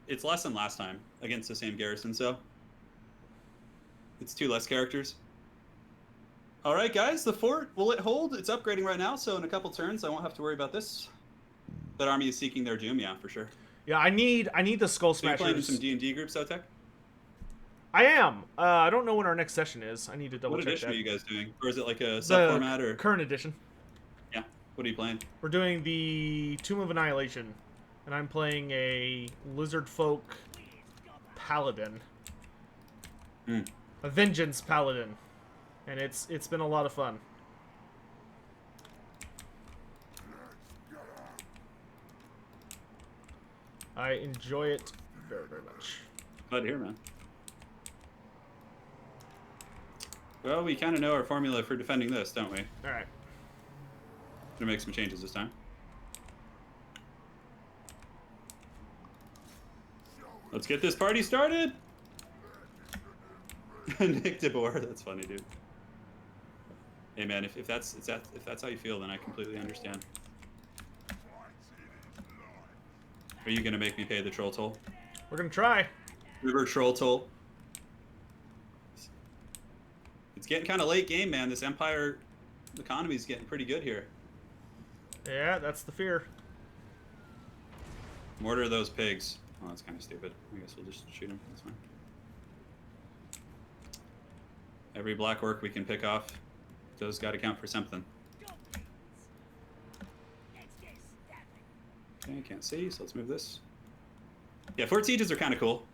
it's less than last time against the same garrison, so it's 2 less characters. All right, guys, the fort, will it hold? It's upgrading right now, so in a couple turns, I won't have to worry about this. That army is seeking their doom, yeah, for sure. Yeah, I need the skull So you're playing in smashers. some D&D groups, Sotek? I am. I don't know when our next session is. I need to double What check edition that. are you guys doing? Or is it like a The sub-format, or? current edition. Yeah, what are you playing? We're doing the Tomb of Annihilation, and I'm playing a lizard folk paladin, a vengeance paladin, and it's been a lot of fun. I enjoy it very, very much. Glad to hear, man. Well, we kind of know our formula for defending this, don't we? All right. Gonna make some changes this time. Let's get this party started. Nick DeBoer, that's funny, dude. Hey, man, if that's how you feel, then I completely understand. Are you gonna make me pay the troll toll? We're gonna try. River troll toll. It's getting kind of late game, man. This Empire economy is getting pretty good here. Yeah, that's the fear. Mortar those pigs. Oh, that's kind of stupid. I guess we'll just shoot them. That's fine. Every black orc we can pick off, those got to count for something. Okay, can't see, so let's move this. Yeah, fort sieges are kind of cool.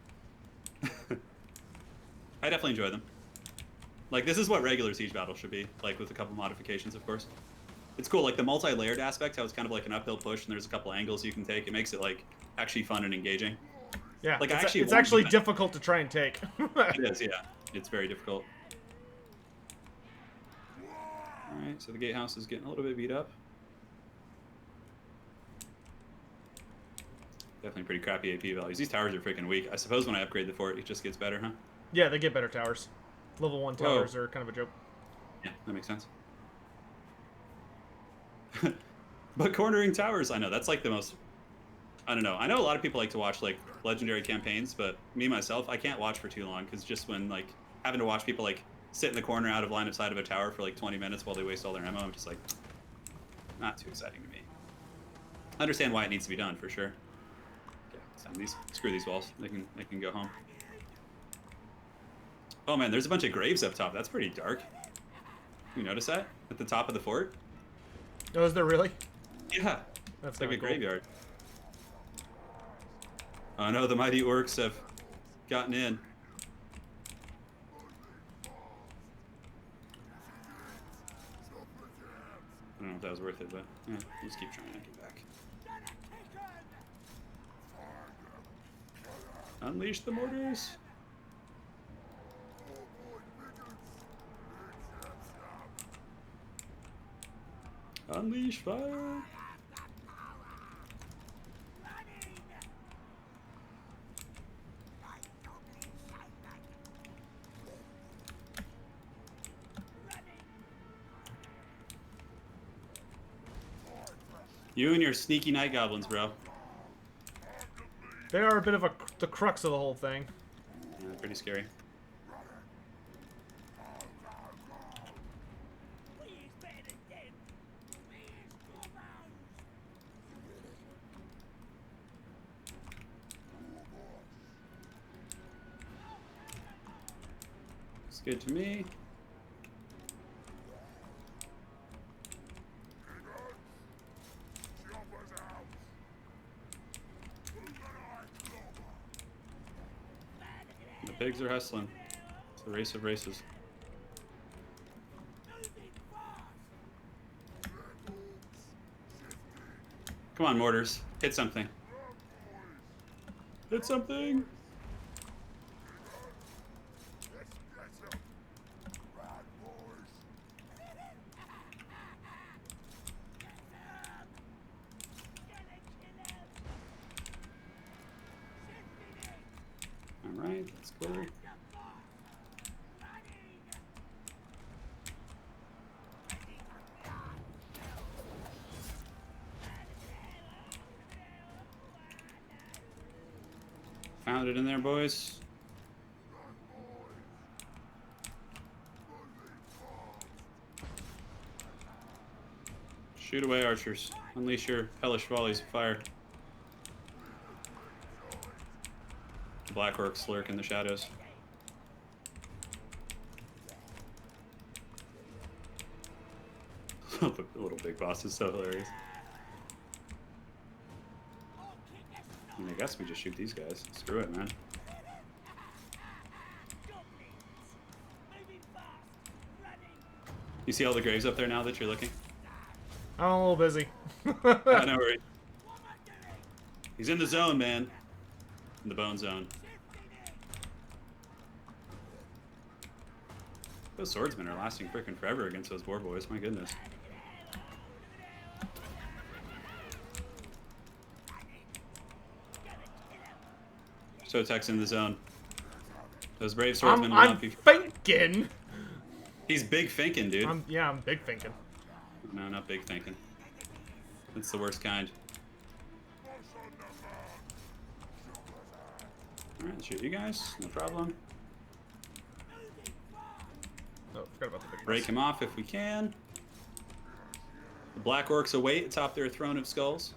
I definitely enjoy them. Like, this is what regular siege battle should be, like with a couple modifications, of course. It's cool, like the multi-layered aspect, how it's kind of like an uphill push and there's a couple angles you can take. It makes it like actually fun and engaging. Yeah, like it's actually difficult to try and take. It is, yeah. It's very difficult. Alright, so the gatehouse is getting a little bit beat up. Definitely pretty crappy AP values. These towers are freaking weak. I suppose when I upgrade the fort, it just gets better, huh? Yeah, they get better towers. Level 1 towers are kind of a joke. Yeah, that makes sense. But cornering towers, I know, that's like the most... I don't know. I know a lot of people like to watch, like, legendary campaigns, but me, myself, I can't watch for too long, because just when, like, having to watch people, like, sit in the corner out of line of sight of a tower for, like, 20 minutes while they waste all their ammo, I'm just like, not too exciting to me. I understand why it needs to be done, for sure. Okay, screw these walls. They can go home. Oh, man, there's a bunch of graves up top. That's pretty dark. You notice that? At the top of the fort? Oh, is there really? Yeah. That's like a cool. graveyard. Oh no, the mighty orcs have gotten in. I don't know if that was worth it, but yeah, let's keep trying to get back. Unleash the mortars. Unleash fire. You and your sneaky night goblins, bro. They are a bit of the crux of the whole thing. Yeah, pretty scary. It's good to me. The pigs are hustling. It's the race of races. Come on, mortars. Hit something. Hit something! Alright, let's go. Pound it in there, boys. Shoot away, archers. Unleash your hellish volleys of fire. The black orcs lurk in the shadows. The little big boss is so hilarious. I mean, I guess we just shoot these guys. Screw it, man. You see all the graves up there now that you're looking? I'm a little busy. Oh, no worries. He's in the zone, man. In the bone zone. Those swordsmen are lasting freaking forever against those boar boys. My goodness. Sotek's in the zone. Those brave swordsmen will I'm not be... thinking. He's big thinking, dude. I'm big thinking. No, not big thinking. That's the worst kind. Alright, shoot you guys. No problem. Oh, forgot about the big Break boss. him off if we can. The black orcs await atop their throne of skulls.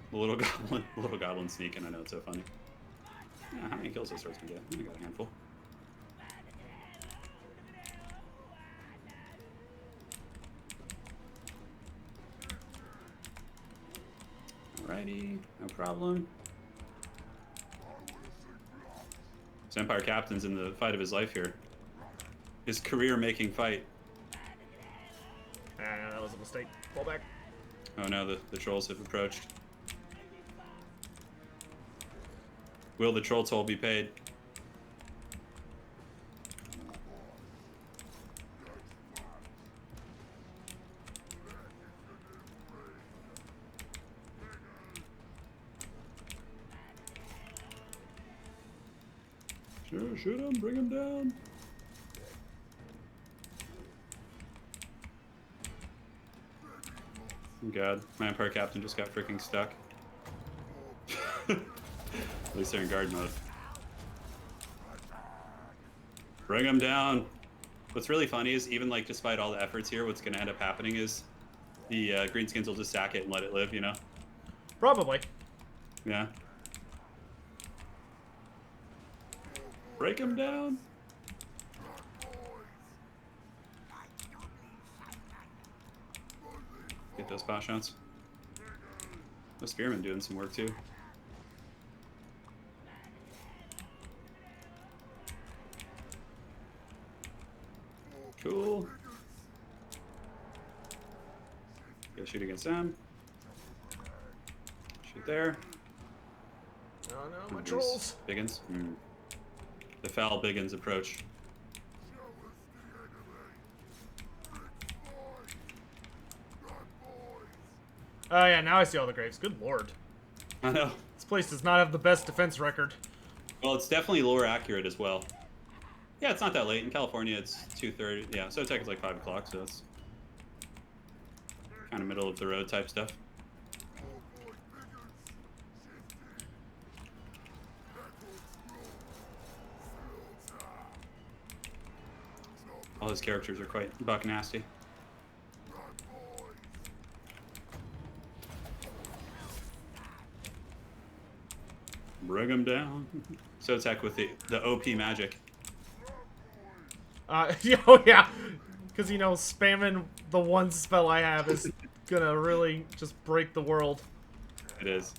The little goblin sneaking. I know, it's so funny. Yeah, how many kills does swordsman get? I got a handful. Alrighty, no problem. This Empire Captain's in the fight of his life here. His career-making fight. Ah, that was a mistake. Fall back. Oh no, the trolls have approached. Will the troll toll be paid? Sure, shoot him, bring him down. Oh God, my Empire Captain just got freaking stuck. At least they're in guard mode. Bring him down. What's really funny is even like despite all the efforts here, what's gonna end up happening is the greenskins will just sack it and let it live, you know? Probably. Yeah. Break him down. Get those pot shots. The spearmen doing some work too. Cool. Go shoot against them. Shoot there. Oh no, my These trolls. Biggins. The foul Biggins approach. Oh yeah, now I see all the graves. Good lord. I know. This place does not have the best defense record. Well, it's definitely lore accurate as well. Yeah, it's not that late. In California, it's 2:30. Yeah, Sotek is like 5 o'clock, so it's kind of middle of the road type stuff. All his characters are quite buck nasty. Bring him down. Sotek with the OP magic. Oh yeah, because you know spamming the one spell I have is gonna really just break the world. It is.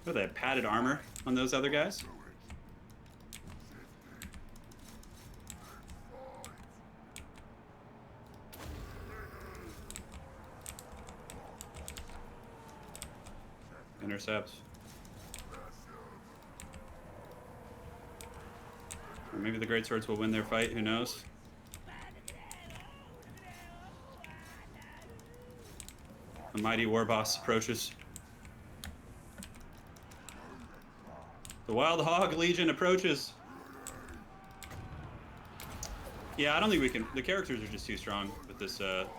Oh, they have padded armor on those other guys. Intercepts. Or maybe the Greatswords will win their fight, who knows? The mighty war boss approaches. The Wild Hog Legion approaches. Yeah, I don't think we can. The characters are just too strong with this. It's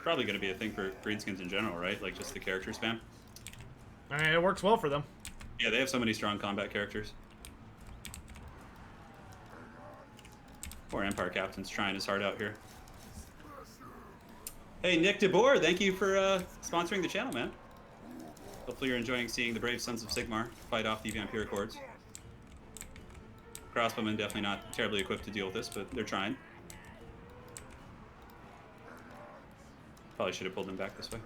probably going to be a thing for greenskins in general, right? Like just the character spam. I mean, it works well for them. Yeah, they have so many strong combat characters. Poor Empire Captain's trying his heart out here. Hey, Nick DeBoer, thank you for sponsoring the channel, man. Hopefully you're enjoying seeing the brave sons of Sigmar fight off the vampiric hordes. Crossbowmen definitely not terribly equipped to deal with this, but they're trying. Probably should have pulled them back this way.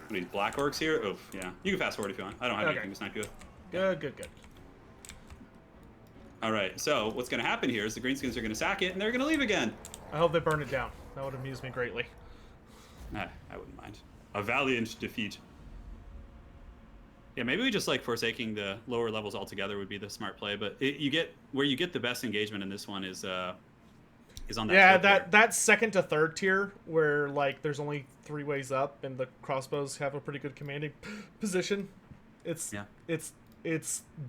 What are these black orcs here? Oh, yeah. You can fast forward if you want. I don't have anything to snipe you with. Good. All right, so what's going to happen here is the greenskins are going to sack it, and they're going to leave again. I hope they burn it down. That would amuse me greatly. Nah, I wouldn't mind. A valiant defeat. Yeah, maybe we just like forsaking the lower levels altogether would be the smart play. But you get where you get the best engagement in this one is on that. Yeah, that that second to third tier where like there's only 3 ways up and the crossbows have a pretty good commanding position. It's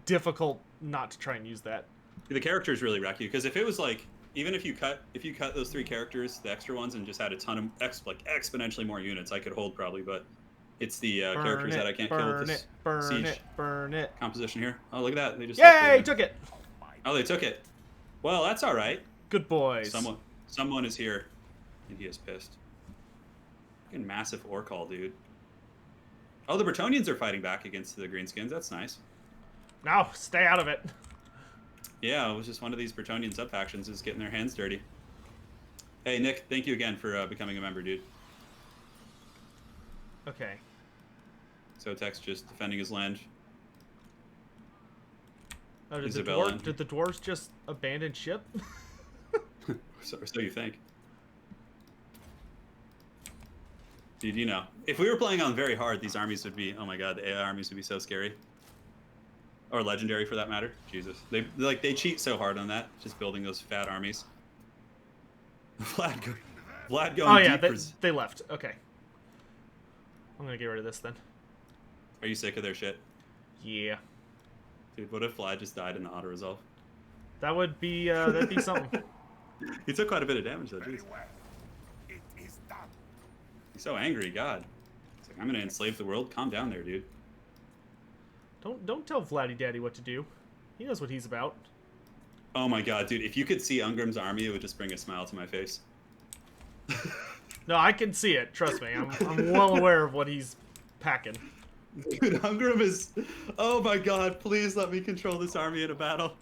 difficult not to try and use that. The characters really wreck you because if it was like even if you cut those 3 characters, the extra ones, and just had a ton of exponentially more units, I could hold probably, but. It's the characters that I can't kill with this siege composition here. Oh, look at that. They just... Yay, took it! Oh, they took it. Well, that's all right. Good boys. Someone is here, and he is pissed. Fucking massive orc haul, dude. Oh, the Bretonnians are fighting back against the greenskins. That's nice. No, stay out of it. Yeah, it was just one of these Bretonnian sub-factions is getting their hands dirty. Hey, Nick, thank you again for becoming a member, dude. Okay. Sotek's just defending his land. Oh, did Isabella. the dwarves just abandon ship? So you think. Dude, you know, if we were playing on very hard, these armies would be, oh my god, the AI armies would be so scary. Or legendary for that matter. Jesus. They cheat so hard on that, just building those fat armies. Vlad going Oh yeah, deep they left. Okay. I'm gonna get rid of this then. Are you sick of their shit? Yeah. Dude, what if Vlad just died in the auto-resolve? That would be, that'd be something. He took quite a bit of damage though, Very jeez. well. It is done. He's so angry, god. It's like, I'm gonna enslave the world. Calm down there, dude. Don't tell Vladdy Daddy what to do. He knows what he's about. Oh my god, dude, if you could see Ungrim's army, it would just bring a smile to my face. No, I can see it. Trust me. I'm well aware of what he's packing. Dude, Ungrim is... Oh my god, please let me control this army in a battle.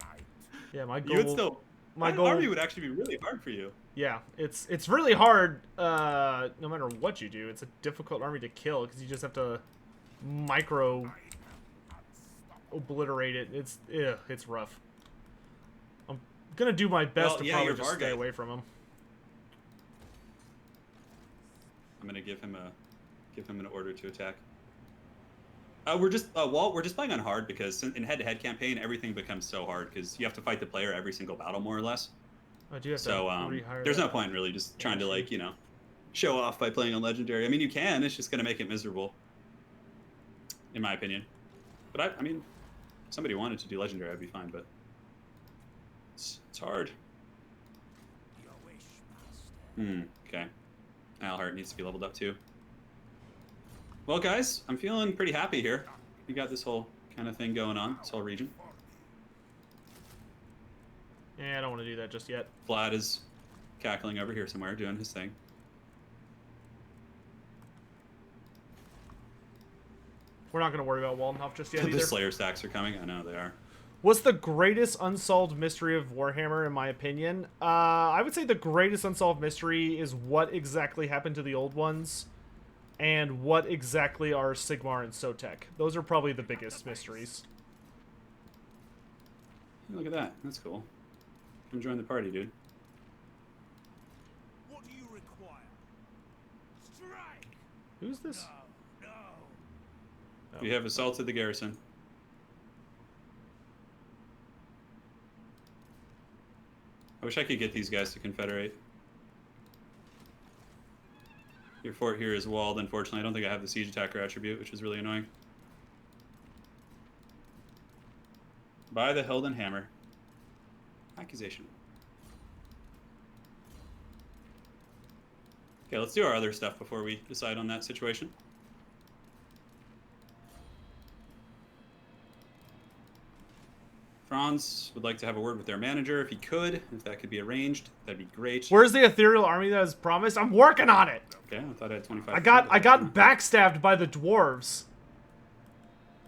Yeah, my goal. You would still... My that goal. army would actually be really hard for you. Yeah, it's really hard. No matter what you do, it's a difficult army to kill because you just have to micro obliterate it. It's rough. I'm gonna do my best to probably just stay away from him. I'm gonna give him an order to attack. We're just playing on hard because in head-to-head campaign everything becomes so hard because you have to fight the player every single battle more or less. I do have to rehire there's that. no point really just trying to like show off by playing on legendary. I mean you can, it's just gonna make it miserable, in my opinion. But I mean, if somebody wanted to do legendary, I'd be fine. But it's hard. Okay. Alhart needs to be leveled up too. Well, guys, I'm feeling pretty happy here. We got this whole kind of thing going on, this whole region. Yeah, I don't want to do that just yet. Vlad is cackling over here somewhere, doing his thing. We're not going to worry about Waldenhof just yet either. The Slayer stacks are coming. I know they are. What's the greatest unsolved mystery of Warhammer, in my opinion? I would say the greatest unsolved mystery is what exactly happened to the old ones, and what exactly are Sigmar and Sotek. Those are probably the biggest mysteries. Look at that. That's cool. Come join the party, dude. What do you require? Strike! Who's this? No. We have assaulted the garrison. I wish I could get these guys to confederate. Your fort here is walled, unfortunately. I don't think I have the siege attacker attribute, which is really annoying. By the Hilden Hammer. Accusation. Okay, let's do our other stuff before we decide on that situation. Franz would like to have a word with their manager if he could. If that could be arranged, that'd be great. Where's the ethereal army that was promised? I'm working on it. Okay, I thought I had 25. I got backstabbed by the dwarves.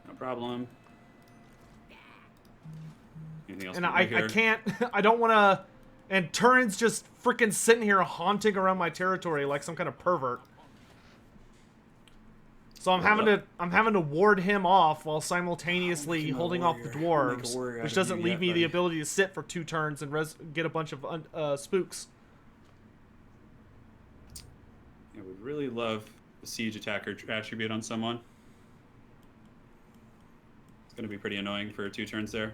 No problem. Anything else? And I can't. I don't want to. And Turin's just freaking sitting here haunting around my territory like some kind of pervert. So I'm having to ward him off while simultaneously holding off the dwarves, which doesn't leave me the ability to sit for 2 turns and get a bunch of spooks. I would really love the siege attacker attribute on someone. It's going to be pretty annoying for 2 turns there.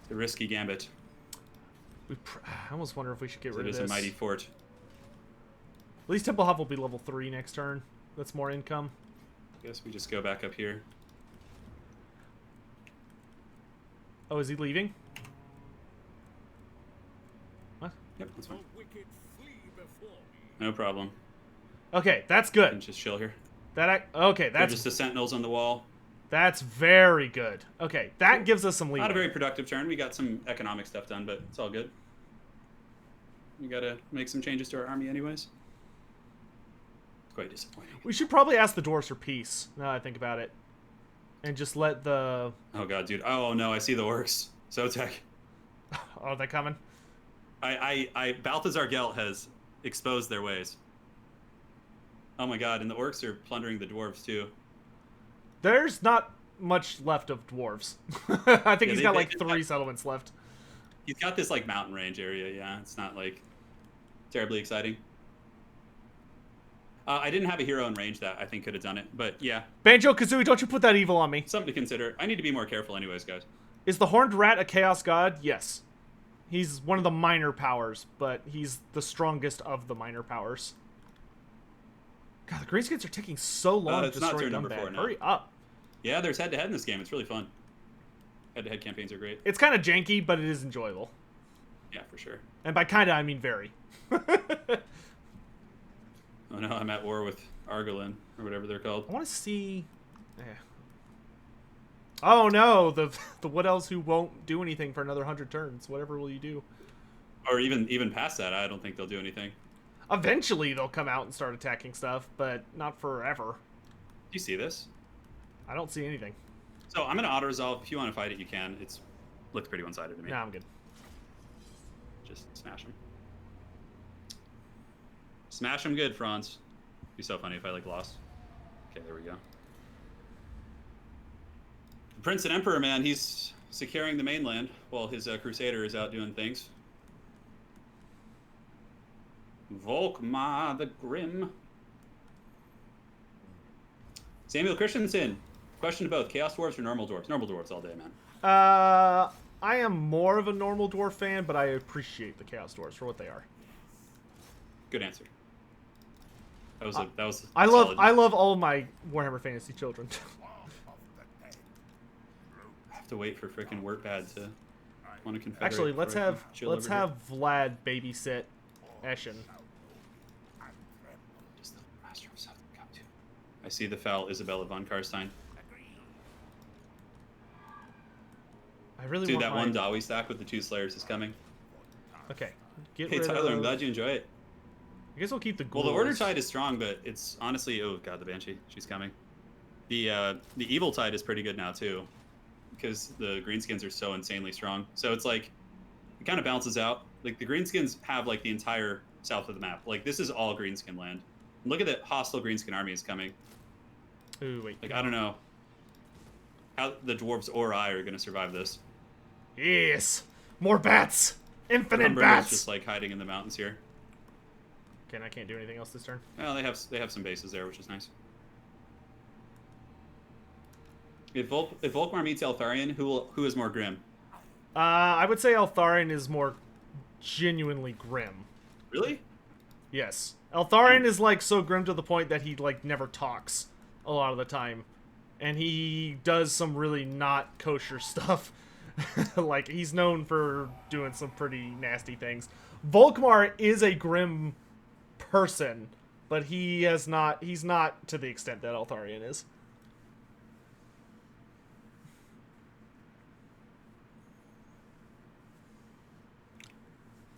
It's a risky gambit. I almost wonder if we should get rid of It is this. a mighty fort. At least Temple Huff will be level 3 next turn. That's more income. I guess we just go back up here. Oh, is he leaving? What? Yep, that's fine. The wicked flee before me. No problem. Okay, that's We can good. just chill here. Okay, They're that's just the sentinels on the wall. that's very good. Okay, that gives us some leeway. Not a very productive turn. We got some economic stuff done, but it's all good. We gotta make some changes to our army anyways. It's quite disappointing. We should probably ask the dwarves for peace, now that I think about it. And just let the... Oh god, dude. Oh no, I see the orcs. Sotek. Oh, are they coming? Balthazar Gelt has exposed their ways. Oh my god, and the orcs are plundering the dwarves too. There's not much left of dwarves. I think he's got like 3 settlements left. He's got this like mountain range area, yeah. It's not like terribly exciting. I didn't have a hero in range that I think could have done it, but yeah, Banjo-Kazooie, don't you put that evil on me. something to consider. I need to be more careful anyways, guys. Is the Horned Rat a Chaos God? Yes. He's one of the minor powers, but he's the strongest of the minor powers. God, the Greenskins are taking so long to it's not destroy turn number 4 Gumbad. now. Hurry up. Yeah, there's head-to-head in this game. It's really fun. Head-to-head campaigns are great. It's kind of janky, but it is enjoyable. Yeah, for sure. And by kind of, I mean very. Oh no, I'm at war with Argolin, or whatever they're called. I want to see... Oh no, the Wood Elves who won't do anything for another 100 turns. Whatever will you do? Or even past that, I don't think they'll do anything. Eventually they'll come out and start attacking stuff, but not forever. Do you see this? I don't see anything. So I'm gonna auto-resolve. If you want to fight it, you can. It's looks pretty one-sided to me. Nah, I'm good. Just smash him. Smash him good, Franz. Be so funny if I like lost. Okay, there we go. The Prince and Emperor, man, he's securing the mainland while his Crusader is out doing things. Volkmar the Grim. Samuel Christensen. Question to both: Chaos Dwarves or normal dwarves? Normal dwarves all day, man. I am more of a normal dwarf fan, but I appreciate the Chaos Dwarves for what they are. Good answer. That was. I solid. love all my Warhammer Fantasy children. I have to wait for freaking Wurtbad to want to confederate. Actually, let's before I can have chill over here. Vlad babysit Eshin. Just the master of Sotek come to. I see the foul Isabella von Karstein. I really Dude, want that my... one Dawi stack with the 2 Slayers is coming. Okay. Get Hey rid Tyler, I'm of... glad you enjoy it. I guess we'll keep the ghouls. Well, the Order Tide is strong, but it's honestly, oh god, the Banshee, she's coming. The Evil Tide is pretty good now too, because the Greenskins are so insanely strong. So it's like, it kind of balances out. Like the Greenskins have like the entire south of the map. Like this is all Greenskin land. And look at the hostile Greenskin army is coming. Ooh, wait. Like I don't know how the dwarves or I are gonna survive this. Yes! More bats! Infinite Umbra's bats! just like hiding in the mountains here. Okay, and I can't do anything else this turn. Well, they have some bases there, which is nice. If Volkmar meets Eltharion, who is more grim? I would say Eltharion is more genuinely grim. Really? Yes. Eltharion is like so grim to the point that he like never talks a lot of the time. And he does some really not kosher stuff. Like, he's known for doing some pretty nasty things. Volkmar is a grim person, but he's not to the extent that Altharian is.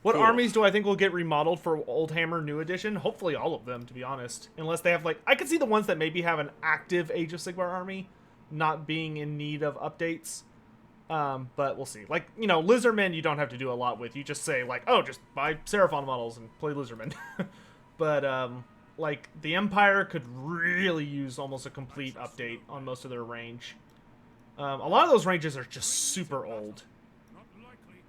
What Cool. armies do I think will get remodeled for Old Hammer New Edition? Hopefully all of them, to be honest. Unless they have, like... I could see the ones that maybe have an active Age of Sigmar army not being in need of updates. But we'll see. Like, you know, Lizardmen you don't have to do a lot with. You just say, like, oh, just buy Seraphon models and play Lizardmen. But, like, the Empire could really use almost a complete update on most of their range. A lot of those ranges are just super old. Not likely.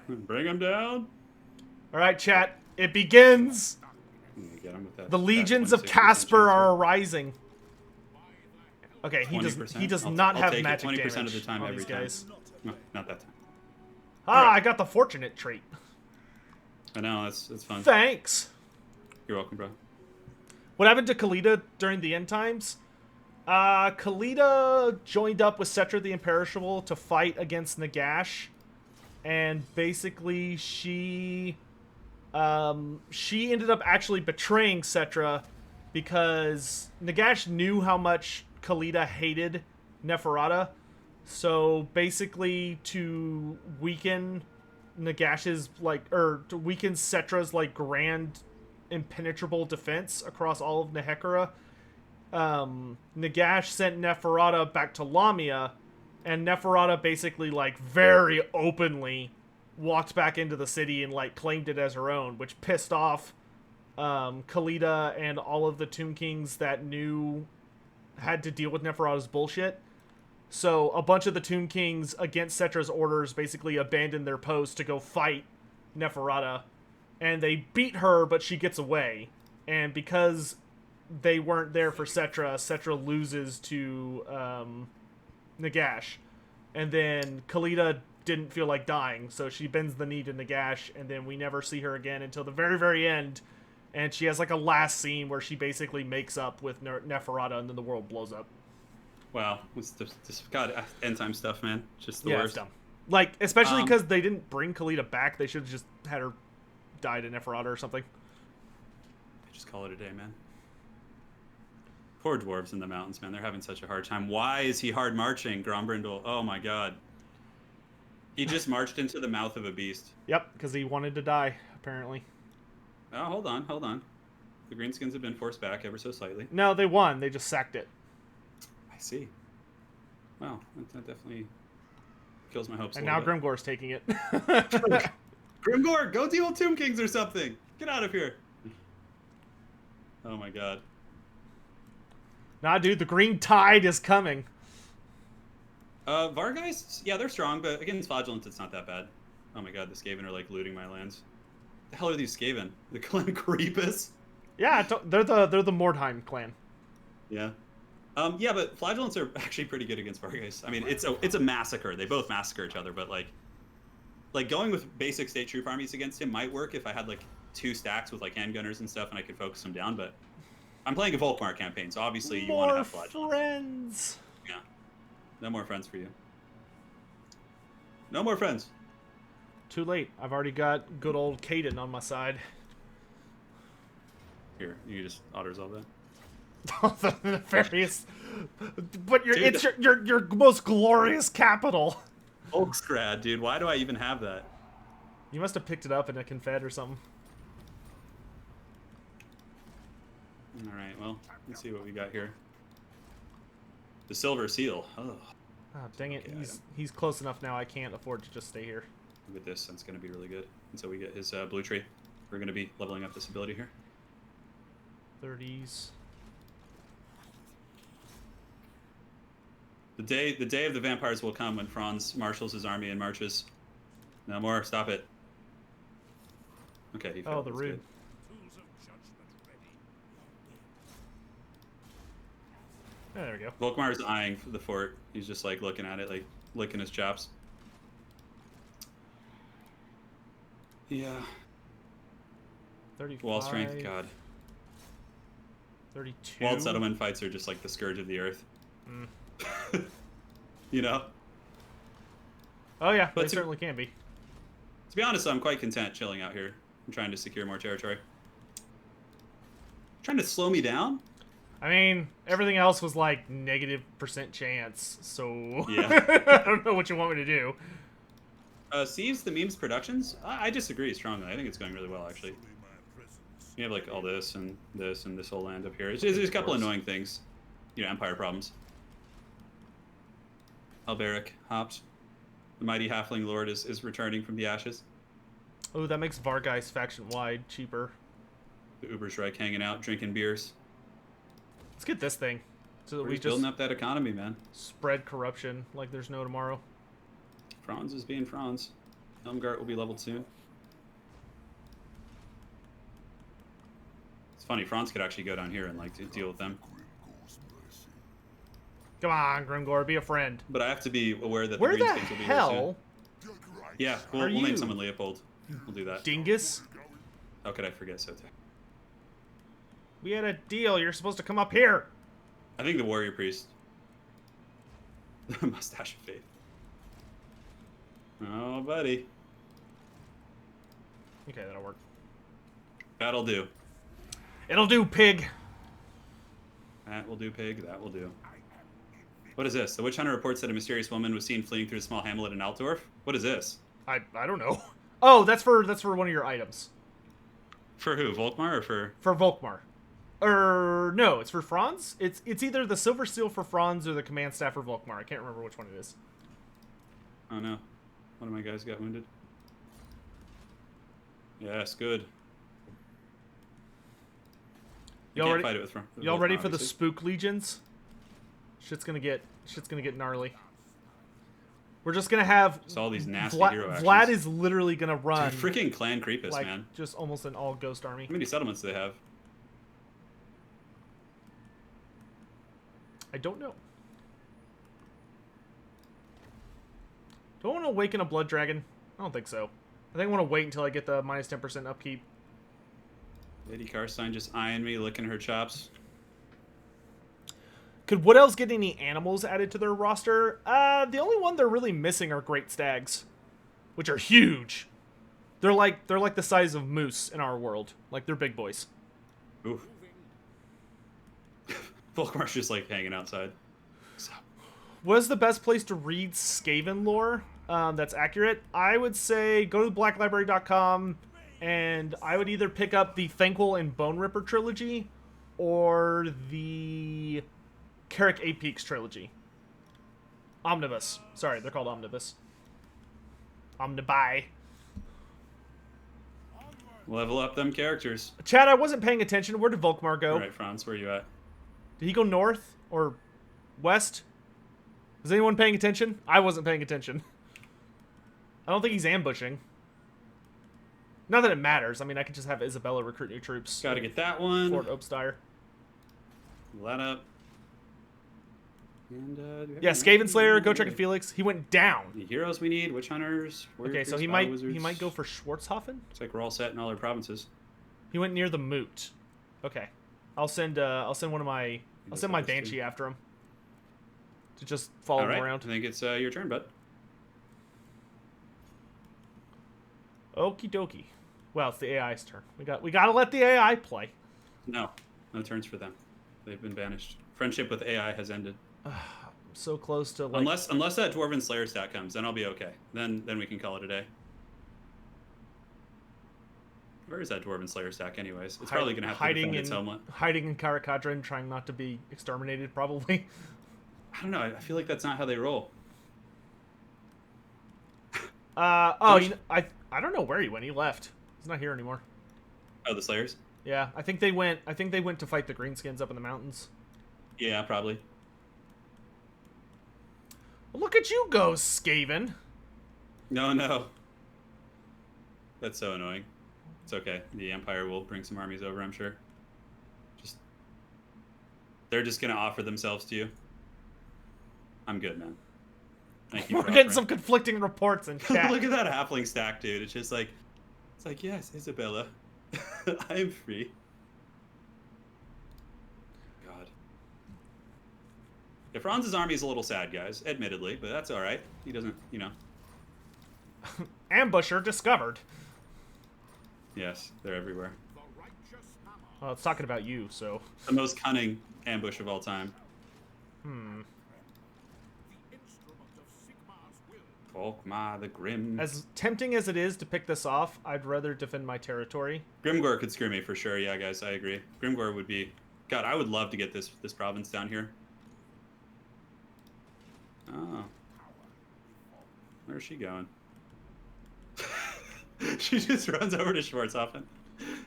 Bring him down. All right, chat. It begins. Get him with that, The that legions of 26% Casper chance are here. arising. Okay, he 20%? does I'll not have take it magic 20% damage of the time on every these time. guys. No, not that time. Ah, I got the fortunate trait. I know, that's fun. Thanks. You're welcome, bro. What happened to Khalida during the end times? Khalida joined up with Cetra the Imperishable to fight against Nagash, and basically she ended up actually betraying Cetra because Nagash knew how much Khalida hated Neferata. So basically, to weaken Nagash's to weaken Cetra's grand impenetrable defense across all of Nehekara, Nagash sent Neferata back to Lamia, and Neferata basically very openly walked back into the city and claimed it as her own, which pissed off Khalida and all of the Tomb Kings that had to deal with Neferata's bullshit. So a bunch of the Tomb Kings, against Cetra's orders, basically abandoned their post to go fight Neferata, and they beat her, but she gets away. And because they weren't there for Cetra, Cetra loses to Nagash. And then Khalida didn't feel like dying, so she bends the knee to Nagash, and then we never see her again until the very, very end. And she has a last scene where she basically makes up with Neferata, and then the world blows up. Wow, it's just God, end time stuff, man. Just the Yeah, worst. it's dumb. Especially because they didn't bring Khalida back. They should have just had her die to Neferata or something. Just call it a day, man. Poor dwarves in the mountains, man. They're having such a hard time. Why is he hard marching, Grombrindle? Oh my God. He just marched into the mouth of a beast. Yep, because he wanted to die, apparently. Oh, hold on. The Greenskins have been forced back ever so slightly. No, they won. They just sacked it. I see. Wow, that definitely kills my hopes. And a now little bit. Grimgore's taking it. Grimgore, go deal with Tomb Kings or something. Get out of here. Oh my God. Nah, dude, the green tide is coming. Vargeist, yeah, they're strong, but against Flagellants, it's not that bad. Oh my God, the Skaven are looting my lands. The hell are these Skaven? The Clan Creepus? Yeah, they're the Mordheim clan. Yeah. Yeah, but Flagellants are actually pretty good against Vargeist. I mean, it's a massacre. They both massacre each other, but like going with basic state troop armies against him might work if I had 2 stacks with handgunners and stuff and I could focus them down, but I'm playing a Volkmar campaign, so obviously you want to have Flagellants. Friends. Yeah. No more friends for you. No more friends. Too late. I've already got good old Caden on my side. Here, you can just auto-resolve that. The nefarious, but Dude, it's your most glorious capital. Volksgrad, dude. Why do I even have that? You must have picked it up in a confed or something. All right, well, let's see what we got here. The Silver Seal. Oh, Oh, dang it. Okay, He's close enough now. I can't afford to just stay here. look at this. That's going to be really good. Until we get his blue tree. We're going to be leveling up this ability here. 30s. The day of the vampires will come when Franz marshals his army and marches. No more. Stop it. Okay, he failed. Oh, the That's rude. good. Tools of judgment ready. Yeah, there we go. Volkmar's eyeing the fort. He's just looking at it, licking his chops. Yeah. 35. Wall strength, God. 32. Walled settlement fights are just the scourge of the earth. Mm. You know. Oh yeah, But they certainly can be. To be honest, I'm quite content chilling out here. I'm trying to secure more territory. Trying to slow me down? I mean, everything else was like -% chance, so Yeah. I don't know what you want me to do. Sieves the memes productions? I disagree strongly. I think it's going really well, actually. You have like all this and this whole land up here. There's a couple annoying things. You know, Empire problems. Alberic hopped. The mighty halfling lord is returning from the ashes. Oh, that makes Vargeist faction-wide cheaper. The Ubersreich hanging out, drinking beers. Let's get this thing, so that We're we just just building up that economy, man. spread corruption like there's no tomorrow. Franz is being Franz. Helmgart will be leveled soon. It's funny, Franz could actually go down here and like deal with them. Come on, Grimgor, be a friend. But I have to be aware that Where the the Greenskins will be hell, here soon. Yeah, we'll are name you? someone Leopold. We'll do that. dingus? How could I forget Sotek? We had a deal. You're supposed to come up here. I think the warrior priest. The mustache of faith. Oh, buddy. Okay, that'll work. That'll do. It'll do, pig. That will do, pig. That will do. What is this? The witch hunter reports that a mysterious woman was seen fleeing through a small hamlet in Altdorf. What is this? I don't know. Oh, that's for one of your items. For who? Volkmar or for? For Volkmar. No, it's for Franz. It's either the silver seal for Franz or the command staff for Volkmar. I can't remember which one it is. Oh no, one of my guys got wounded. Yes, good. Y'all ready? Fight it with Y'all ready Volkmar, for the obviously. spook legions? Shit's gonna get gnarly. We're just gonna have It's all these nasty hero actions. Vlad is literally gonna run Dude, freaking clan creepus, like man. just almost an all ghost army. How many settlements do they have? I don't know. Do I want to awaken a blood dragon? I don't think so. I think I want to wait until I get the -10% upkeep. Lady Karstein just eyeing me, licking her chops. Could Wood Elves get any animals added to their roster? The only one they're really missing are great stags, which are huge. They're like the size of moose in our world. Like they're big boys. Oof. Volkmar's just like hanging outside. So, What is the best place to read Skaven lore that's accurate? I would say go to blacklibrary.com, and I would either pick up the Thanquol and Bone Ripper trilogy or the Carrick A Peaks trilogy. Omnibus. Sorry, they're called Omnibus. Omnibuy. level up them characters. Chad, I wasn't paying attention. Where did Volkmar go? All right, Franz, where you at? Did he go north or west? Is anyone paying attention? I wasn't paying attention. I don't think he's ambushing. Not that it matters. I mean, I could just have Isabella recruit new troops. Got to get that one. Fort Obstire. Fill that up. And, Yeah, Skaven Slayer, go check it, Felix. He went down. The heroes we need, witch hunters. Okay, so he might go for Schwarzhofen. It's like we're all set in all our provinces. He went near the moot. Okay, I'll send one of my Banshee after him to just follow All right, him around. I think it's your turn, bud. Okie dokie. Well, it's the AI's turn. We gotta let the AI play. No turns for them. They've been banished. Friendship with AI has ended. I'm so close to like. Unless that Dwarven Slayer stat comes, then I'll be okay. Then we can call it a day. Where is that Dwarven Slayer stack, anyways? It's probably gonna have to defend its homeland. Hiding in Karakadrin, trying not to be exterminated, probably. I don't know. I feel like that's not how they roll. I don't know where he went. He left. He's not here anymore. Oh, the Slayers? Yeah, I think they went to fight the Greenskins up in the mountains. Yeah, probably. Well, look at you go, Skaven. No. That's so annoying. It's okay. The Empire will bring some armies over, I'm sure. They're just gonna offer themselves to you. I'm good, man. Thank you. We're getting some conflicting reports in chat. Look at that halfling stack, dude. It's like, yes, Isabella, I am free. God. Yeah, Franz's army is a little sad, guys, admittedly, but that's all right. He doesn't, you know. Ambusher discovered. Yes, they're everywhere. The righteous hammer. Well, it's talking about you, so. The most cunning ambush of all time. Hmm. The instrument of Sigmar's will. Volkmar the Grim. As tempting as it is to pick this off, I'd rather defend my territory. Grimgor could screw me for sure. Yeah, guys, I agree. Grimgor would be... God, I would love to get this province down here. Oh. Where's she going? She just runs over to Schwarzhofen.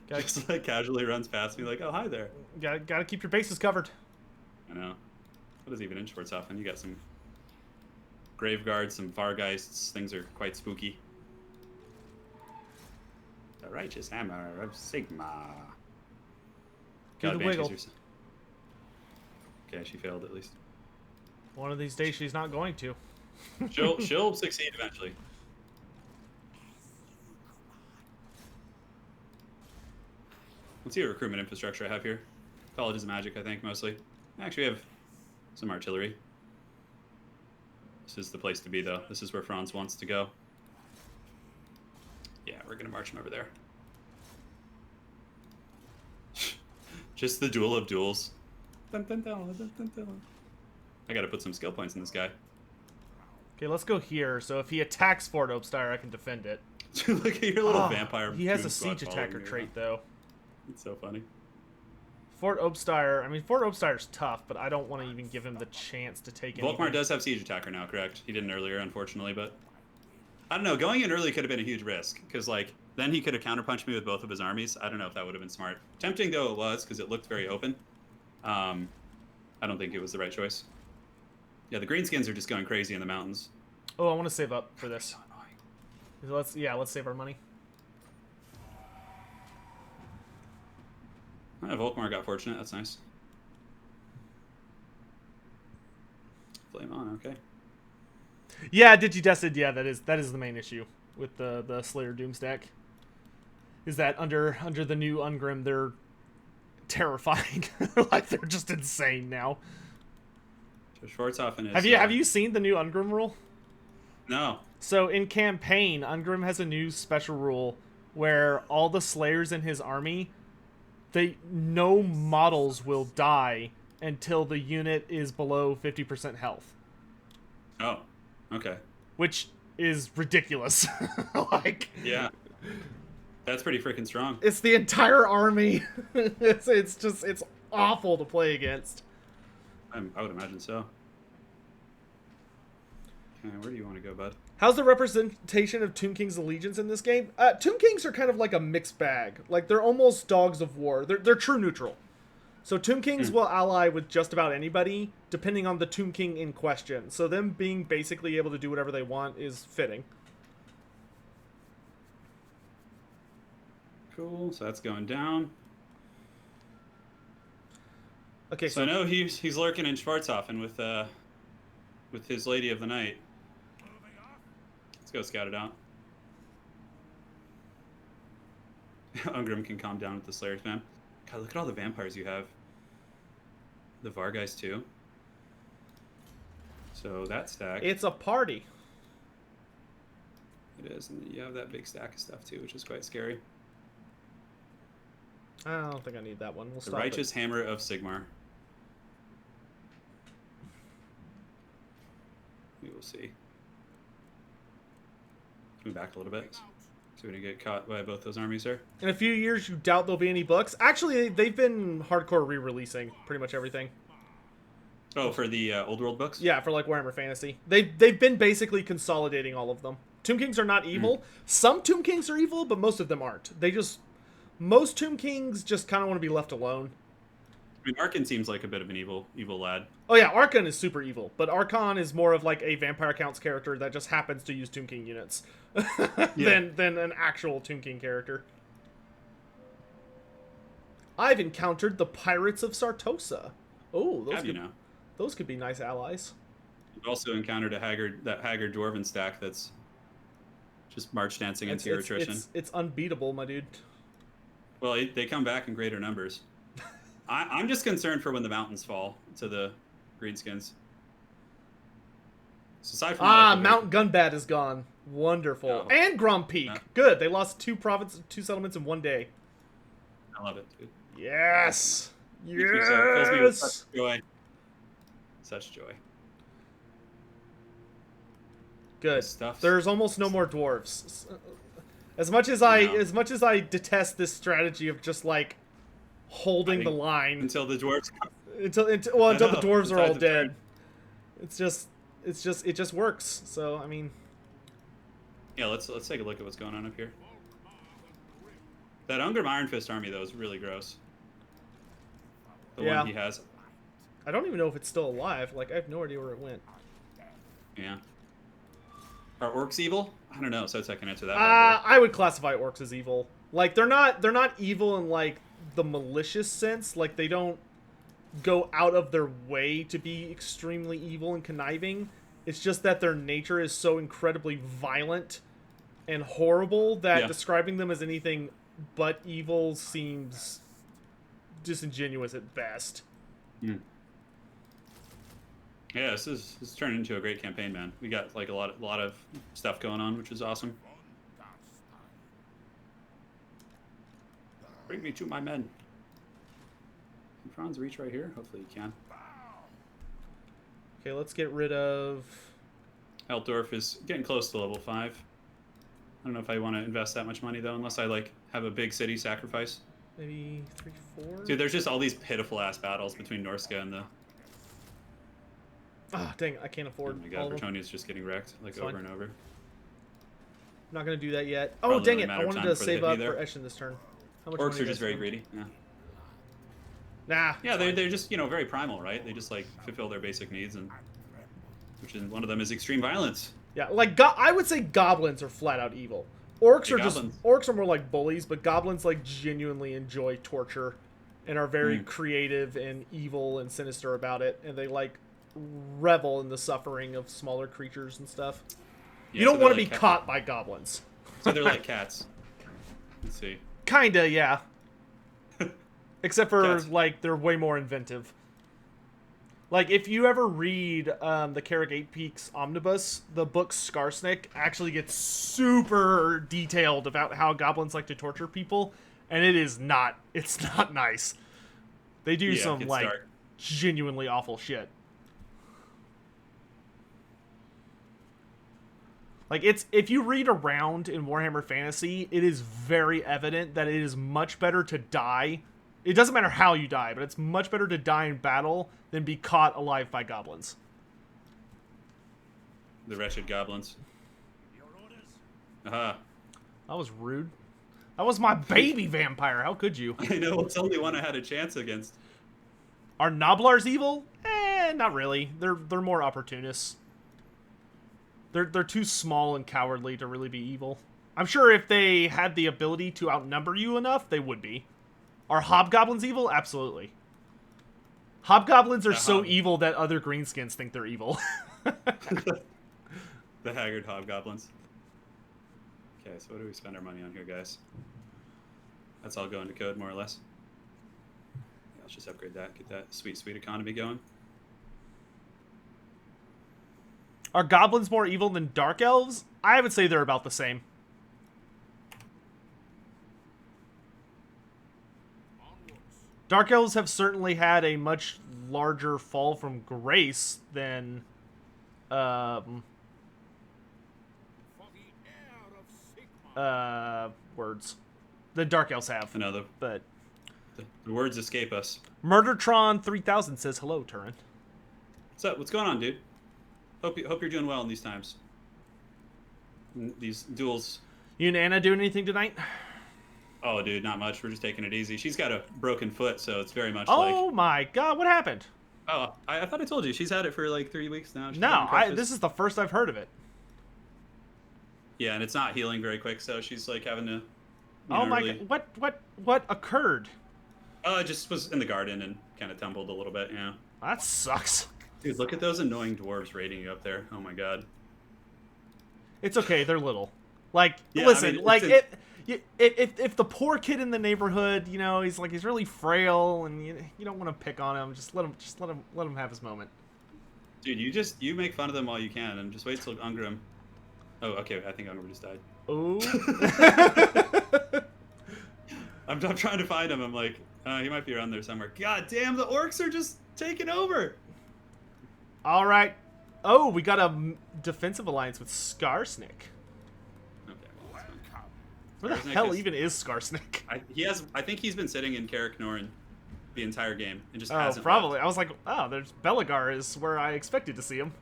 Just like casually runs past me like, oh, hi there. Gotta keep your bases covered. I know. What is even in Schwarzhofen? You got some grave guards, some Vargeists. Things are quite spooky. The righteous hammer of Sigma. Do the wiggle. Okay, she failed at least. One of these days she's not going to. She'll succeed eventually. Let's see what recruitment infrastructure I have here. Colleges of Magic, I think, mostly. Actually, we have some artillery. This is the place to be, though. This is where Franz wants to go. Yeah, we're going to march him over there. Just the duel of duels. Dun, dun, dun, dun, dun, dun. I got to put some skill points in this guy. Okay, let's go here. So if he attacks Fort Obstire, I can defend it. Look at your little vampire. He has a goon squad siege following attacker you. trait, though. It's so funny. Fort Obstire, I mean, Fort Obstire's tough, but I don't want to even give him the chance to take anything. Volkmar does have siege attacker now, correct? He didn't earlier, unfortunately, but I don't know. Going in early could have been a huge risk because, like, then he could have counterpunched me with both of his armies. I don't know if that would have been smart. Tempting though it was because it looked very open. I don't think it was the right choice. Yeah, the greenskins are just going crazy in the mountains. Oh, I want to save up for this. Let's save our money. Volkmar got fortunate. That's nice. Flame on. Okay. Yeah, Digidested. Yeah, that is the main issue with the Slayer Doom stack. Is that under the new Ungrim, they're terrifying. Like they're just insane now. So Schwarzhofen is. Have you seen the new Ungrim rule? No. So in campaign, Ungrim has a new special rule where all the Slayers in his army, no models will die until the unit is below 50% health. Oh. Okay. Which is ridiculous. Like, yeah. That's pretty freaking strong. it's the entire army. It's awful to play against. I would imagine so. Okay, where do you want to go, bud? How's the representation of Tomb King's allegiance in this game? Tomb Kings are kind of like a mixed bag. Like, they're almost dogs of war. They're true neutral. So Tomb Kings will ally with just about anybody, depending on the Tomb King in question. So them being basically able to do whatever they want is fitting. Cool, so that's going down. Okay, So I know he's lurking in Schwarzhofen with his Lady of the Night. Let's go scout it out. Ungrim can calm down with the Slayers, man. God, look at all the vampires you have. The Vargeist too. So that stack. it's a party. It is, and you have that big stack of stuff too, which is quite scary. I don't think I need that one. We'll The stop Righteous Hammer of Sigmar. We will see. Move back a little bit. So we didn't get caught by both those armies there. In a few years, you doubt there'll be any books. Actually, they've been hardcore re-releasing pretty much everything. Oh, for the Old World books? Yeah, for like Warhammer Fantasy. They've been basically consolidating all of them. Tomb Kings are not evil. Some Tomb Kings are evil, but most of them aren't. Most Tomb Kings just kind of want to be left alone. I mean, Arkan seems like a bit of an evil lad. Oh yeah, Archon is super evil, but Archon is more of like a Vampire Counts character that just happens to use Tomb King units than an actual Tomb King character. I've encountered the Pirates of Sartosa. Oh, those could be nice allies. You've also encountered that haggard dwarven stack that's just march dancing into your attrition. It's unbeatable, my dude. Well, they come back in greater numbers. I'm just concerned for when the mountains fall to the greenskins. So aside from that, I Ah, feel Mount Gunbad is gone. Wonderful. Oh. And Grom Peak. Yeah. Good. They lost 2 settlements in 1 day. I love it, dude. Yes. Me too, so it fills me with Yes. such joy. Such joy. Good. Stuff. There's almost no more dwarves. As much as I detest this strategy of just like holding the line Until the dwarves. until the know, dwarves are all besides the dead. turn. It just works. So I mean, Yeah, let's take a look at what's going on up here. That Ungrim Iron Fist army though is really gross. The Yeah. one he has. I don't even know if it's still alive. Like I have no idea where it went. Yeah. Are orcs evil? I don't know. Sotek can answer that. I would classify orcs as evil. Like they're not evil in like the malicious sense. Like they don't go out of their way to be extremely evil and conniving. It's just that their nature is so incredibly violent and horrible that describing them as anything but evil seems disingenuous at best. Mm. Yeah, this is turning into a great campaign, man. We got like a lot of stuff going on, which is awesome. Bring me to my men. Can Franz reach right here? Hopefully he can. Okay, let's get rid of... Altdorf is getting close to level 5. I don't know if I want to invest that much money though, unless I like have a big city sacrifice. Maybe 3, 4? Dude, there's just all these pitiful ass battles between Norska and the... Ah, dang, I can't Oh afford my all god, of them. Bretonia's just getting wrecked like It's over fine. and over. I'm not going to do that yet. Oh, Probably dang only a it. matter I of wanted time to before they save hit me up there. for Eshin this turn. How much money Orcs you are just guys very have? greedy. Yeah. Nah. Yeah, it's fine. they're just, you know, very primal, right? They just like fulfill their basic needs, and which is one of them is extreme violence. Yeah, like I would say goblins are flat out evil. Orcs Yeah, are goblins. just orcs are more like bullies, but goblins like genuinely enjoy torture and are very creative and evil and sinister about it, and they like revel in the suffering of smaller creatures and stuff. Yeah, You don't so want to they're be like caught by goblins. So they're like cats. Let's see. Kinda, yeah. Except for Cats. like they're way more inventive. Like if you ever read the Carragate Peaks Omnibus, the book Skarsnik actually gets super detailed about how goblins like to torture people, and it's not nice. They do Yeah, some it's like dark. genuinely awful shit. Like if you read around in Warhammer Fantasy, it is very evident that it is much better to die. It doesn't matter how you die, but it's much better to die in battle than be caught alive by goblins. The wretched goblins. Aha. That was rude. That was my baby vampire. How could you? I know, it's the only one I had a chance against. Are Noblars evil? Not really. They're more opportunists. They're too small and cowardly to really be evil. I'm sure if they had the ability to outnumber you enough, they would be. Are hobgoblins evil? Absolutely. Hobgoblins are so evil that other greenskins think they're evil. The haggard hobgoblins. Okay, so what do we spend our money on here, guys? That's all going to code, more or less. Yeah, let's just upgrade that, get that sweet, sweet economy going. Are goblins more evil than dark elves? I would say they're about the same. Dark elves have certainly had a much larger fall from grace than words. The dark elves have. I know But the words escape us. Murdertron 3000 says hello, Turin. What's up? What's going on, dude? Hope you're doing well in these times. These duels. You and Anna doing anything tonight? Oh, dude, not much. We're just taking it easy. She's got a broken foot, so it's very much Oh my god, what happened? Oh, I thought I told you. She's had it for like 3 weeks now. She's No, having crutches. this is the first I've heard of it. Yeah, and it's not healing very quick, so she's like having to. Oh my god, what occurred? I just was in the garden and kind of tumbled a little bit. Yeah. That sucks. Dude, look at those annoying dwarves raiding you up there. Oh my god. It's okay, they're little. Like, Yeah, listen, I mean, like it's if the poor kid in the neighborhood, you know, he's really frail, and you don't want to pick on him. Just let him have his moment. Dude, you make fun of them while you can, and just wait till Ungrim. Oh, okay. I think Ungrim just died. Oh. I'm trying to find him. I'm like, he might be around there somewhere. God damn, the orcs are just taking over. All right. Oh, we got a defensive alliance with Skarsnik. Okay, well, that's fine. Welcome. Where the Skarsnik hell is- even is Skarsnik? I think he's been sitting in Karak Norn the entire game and just Oh, hasn't probably. left. I was like, oh, there's Belagar is where I expected to see him.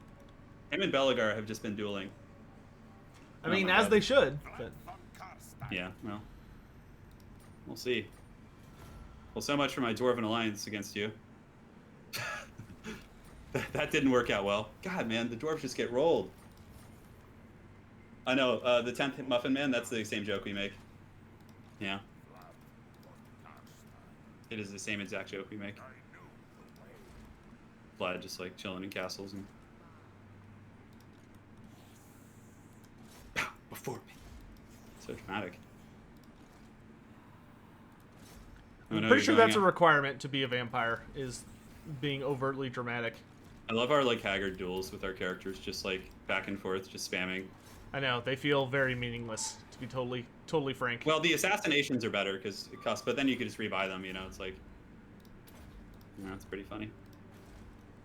Him and Belagar have just been dueling. I Oh mean, my as God. they should. But Von Karstein. Yeah, well, we'll see. Well, so much for my Dwarven alliance against you. that didn't work out well. God, man, the dwarves just get rolled. I know, the 10th Muffin Man, that's the same joke we make. Yeah, Vlad, Von Karstein. it is the same exact joke we make. I know the way. Vlad just like chilling in castles and before me. So dramatic. Oh, I'm no, pretty you're sure going that's a out. requirement to be a vampire, is being overtly dramatic. I love our like haggard duels with our characters, just like back and forth, just spamming. I know, they feel very meaningless, to be totally frank. Well, the assassinations are better because it costs, but then you could just rebuy them. You know, it's like, you know, it's pretty funny.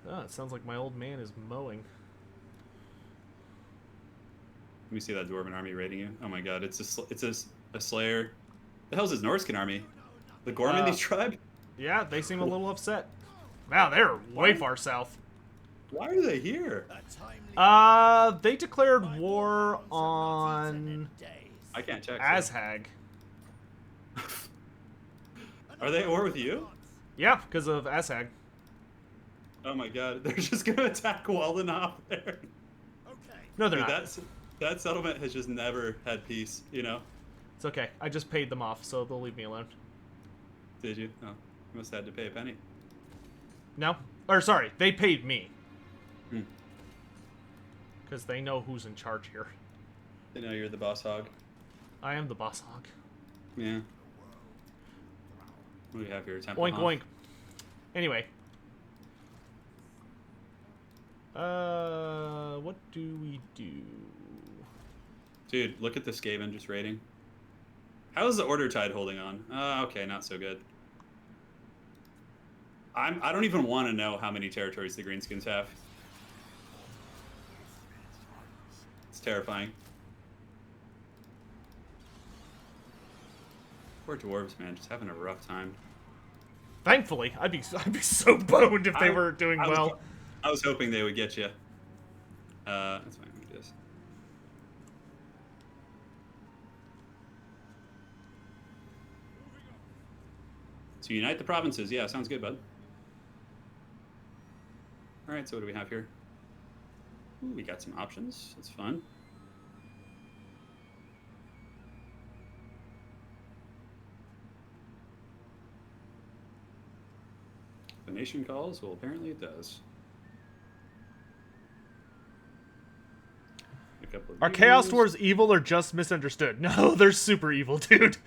Oh, it sounds like my old man is mowing. Let me see that dwarven army raiding you. Oh my god, it's a slayer. The hell's his Norscan army? The Gormandy tribe? Yeah, they seem a little upset. Wow, they're way far south. Why are they here? They declared war on I can't check. so- Azhag. Are they at war with you? Yeah, because of Azhag. Oh my god, they're just gonna attack Waldenhof there. No, they're Dude, not. that settlement has just never had peace, you know? It's okay. I just paid them off, so they'll leave me alone. Did you? Oh, you must have had to pay a penny. No? Or, sorry, they paid me. Hmm. Because they know who's in charge here. They know you're the boss hog. I am the boss hog. Yeah. What do we have here? Temple Oink, Hof? oink. Anyway. What do we do? Dude, look at the Skaven just raiding. How is the Order Tide holding on? Okay, not so good. I don't even want to know how many territories the Greenskins have. It's terrifying. Poor dwarves, man, just having a rough time. Thankfully, I'd be so boned if they were doing I was- well. I was hoping they would get you. That's fine. Let me do this. So unite the provinces. Yeah, sounds good, bud. All right. So what do we have here? Ooh, we got some options. That's fun. The nation calls. Well, apparently it does. A couple of Are Chaos views. Dwarves evil or just misunderstood? No, they're super evil, dude.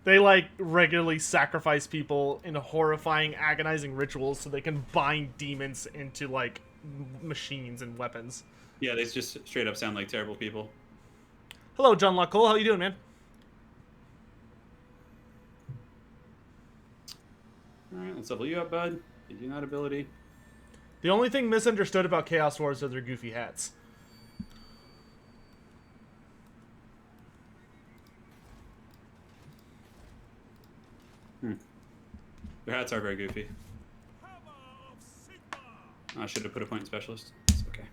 They, like, regularly sacrifice people in horrifying, agonizing rituals so they can bind demons into, like, machines and weapons. Yeah, they just straight up sound like terrible people. Hello, John Luckcole. How you doing, man? All right, let's level you up, bud. Give you that ability. The only thing misunderstood about Chaos Dwarves are their goofy hats. Their hats are very goofy. Hammer of Sigma. I should have put a point specialist. It's okay.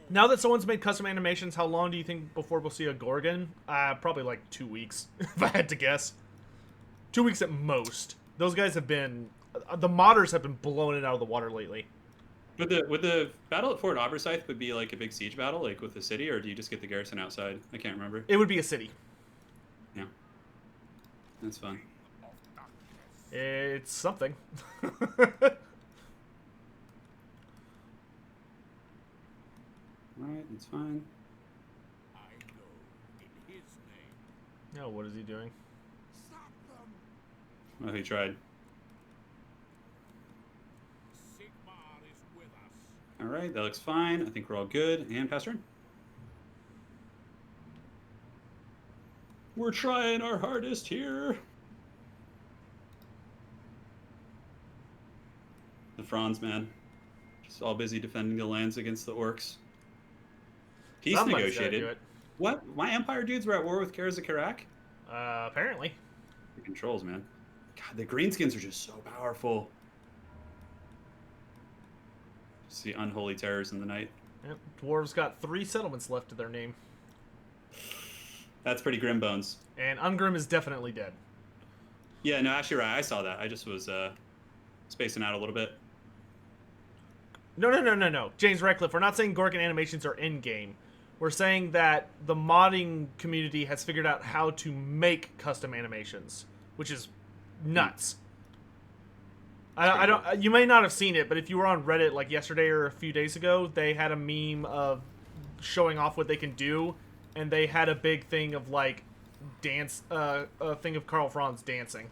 Now that someone's made custom animations, how long do you think before we'll see a Gorgon? Probably like 2 weeks, if I had to guess. 2 weeks at most. Those guys have been... The modders have been blowing it out of the water lately. Would the battle at Fort Obersythe would be like a big siege battle, like with the city, or do you just get the garrison outside? I can't remember. It would be a city. Yeah. That's fun. Of darkness. It's something. Alright, that's fine. I know in his name. No, what is he doing? Stop them. Well, he tried. Sigmar is with us. All right, that looks fine. I think we're all good. And pass turn. We're trying our hardest here. The Franz, man. Just all busy defending the lands against the orcs. Peace Somebody's gotta negotiated. do it. What? My Empire dudes were at war with Kara Karak? Apparently. The controls, man. God, the greenskins are just so powerful. See unholy terrors in the night. Yep. Dwarves got 3 settlements left to their name. That's pretty grim bones. And Ungrim is definitely dead. Yeah, no, actually, right. I saw that. I just was spacing out a little bit. No. James Radcliffe, we're not saying Gorgon animations are in-game. We're saying that the modding community has figured out how to make custom animations, which is nuts. I don't. You may not have seen it, but if you were on Reddit like yesterday or a few days ago, they had a meme of showing off what they can do, and they had a big thing of like a thing of Karl Franz dancing.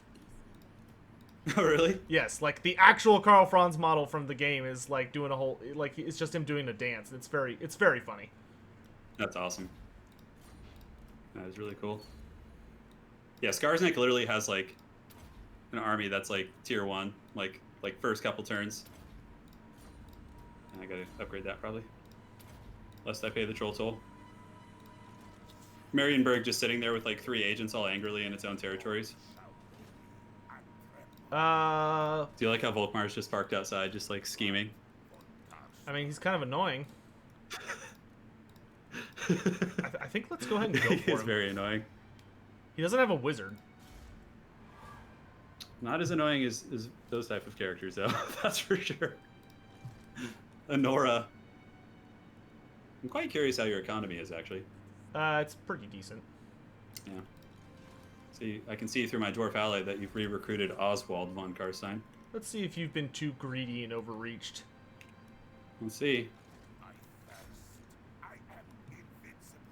Oh, really? Yes, like the actual Karl Franz model from the game is like doing a whole like it's just him doing a dance. It's very funny. That's awesome. That is really cool. Yeah, Skarsnik literally has like an army that's like tier 1, like first couple turns. I gotta upgrade that probably. Lest I pay the troll toll. Marienburg just sitting there with like 3 agents all angrily in its own territories. Do you like how Volkmar's just parked outside, just like scheming? I mean, he's kind of annoying. I think let's go ahead and go for him. He's very annoying. He doesn't have a wizard. Not as annoying as those type of characters, though. That's for sure. Honora. I'm quite curious how your economy is, actually. It's pretty decent. Yeah. See, I can see through my dwarf ally that you've re-recruited Oswald von Karstein. Let's see if you've been too greedy and overreached. Let's see.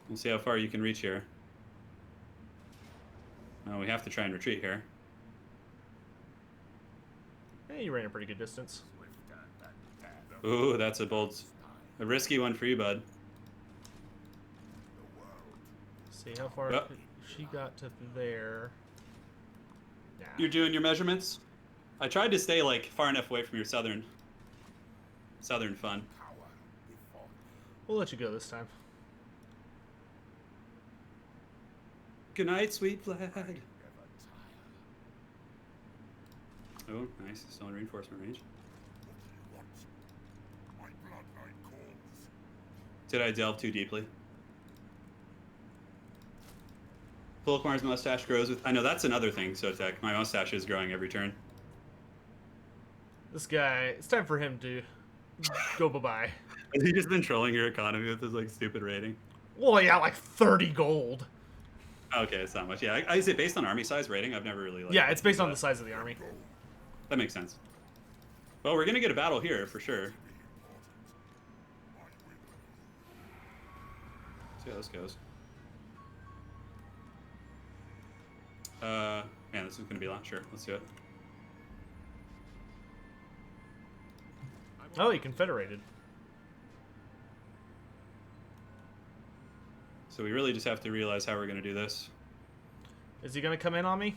We'll see how far you can reach here. No, we have to try and retreat here. Hey, you ran a pretty good distance. Ooh, that's a risky one for you, bud. See how far she got to there. Nah. You're doing your measurements? I tried to stay like far enough away from your southern fun. We'll let you go this time. Good night, sweet Vlad. Oh, nice. Still in reinforcement range. Did I delve too deeply? Volkmar's mustache grows with... I know, that's another thing, Sotek. My mustache is growing every turn. This guy, it's time for him to go bye-bye. Has he just been trolling your economy with his, like, stupid rating? Well, yeah, like 30 gold. Okay, it's not much. Yeah, is it based on army size rating? I've never really, like... Yeah, it's based on the size of the army. That makes sense. Well, we're gonna get a battle here, for sure. Let's see how this goes. Man, this is gonna be a lot. Sure, let's do it. Oh, he confederated. So we really just have to realize how we're gonna do this. Is he gonna come in on me?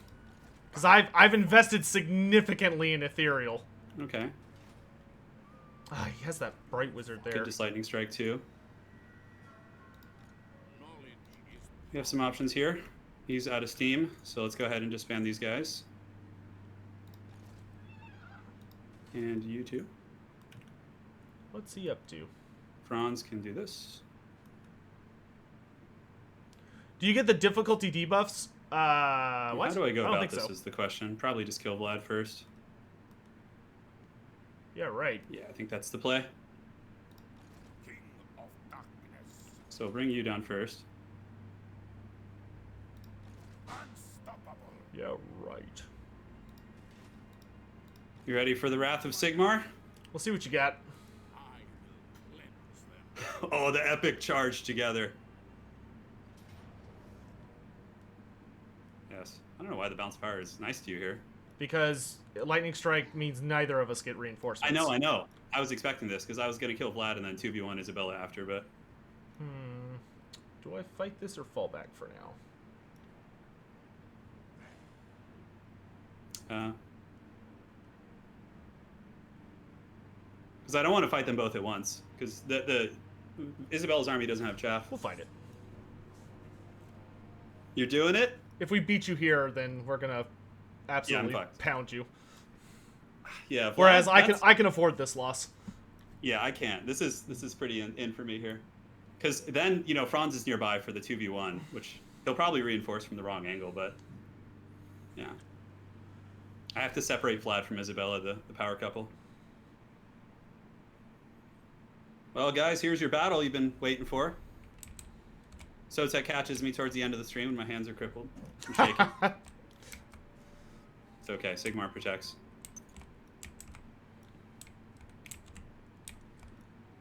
Because I've invested significantly in Ethereal. Okay. Ah, he has that bright wizard there. Could just lightning strike too. We have some options here. He's out of steam, so let's go ahead and just ban these guys. And you too. What's he up to? Franz can do this. Do you get the difficulty debuffs? What? How do I go don't about think this so. is the question. Probably just kill Vlad first. Yeah, right. Yeah, I think that's the play. So bring you down first. Yeah, right. You ready for the Wrath of Sigmar? We'll see what you got. Oh, the epic charge together. Yes. I don't know why the bounce power is nice to you here. Because lightning strike means neither of us get reinforcements. I know. I was expecting this because I was gonna kill Vlad and then 2v1 Isabella after, but Do I fight this or fall back for now? Because I don't want to fight them both at once. Because the Isabella's army doesn't have chaff. We'll fight it. You're doing it? If we beat you here, then we're gonna absolutely fucked. pound you. Yeah. Vlad, Whereas I can afford this loss. Yeah, I can't. This is pretty in for me here. Because then, you know, Franz is nearby for the 2v1, which he'll probably reinforce from the wrong angle, but yeah. I have to separate Vlad from Isabella, the power couple. Well, guys, here's your battle you've been waiting for. Sotek catches me towards the end of the stream when my hands are crippled. I'm shaking. It's okay. Sigmar protects.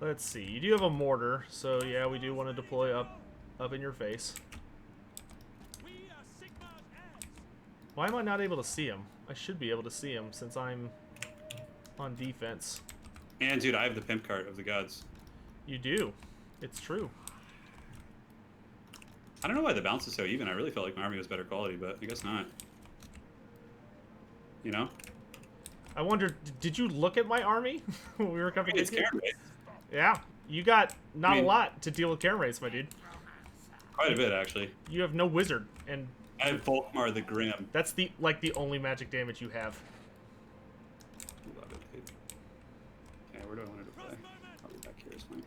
Let's see. You do have a mortar, so yeah, we do want to deploy up in your face. Why am I not able to see him? I should be able to see him since I'm on defense. And dude, I have the pimp cart of the gods. You do. It's true. I don't know why the bounce is so even. I really felt like my army was better quality, but I guess not. You know? I wonder, did you look at my army when we were coming It's in? Karen, right? Yeah, you got not I mean, a lot to deal with Karen race, my dude. Quite a bit, actually. You have no wizard, and I have Volkmar the Grim. that's the only magic damage you have. Love it, dude. Okay, where do I want to play? Probably back here is fine.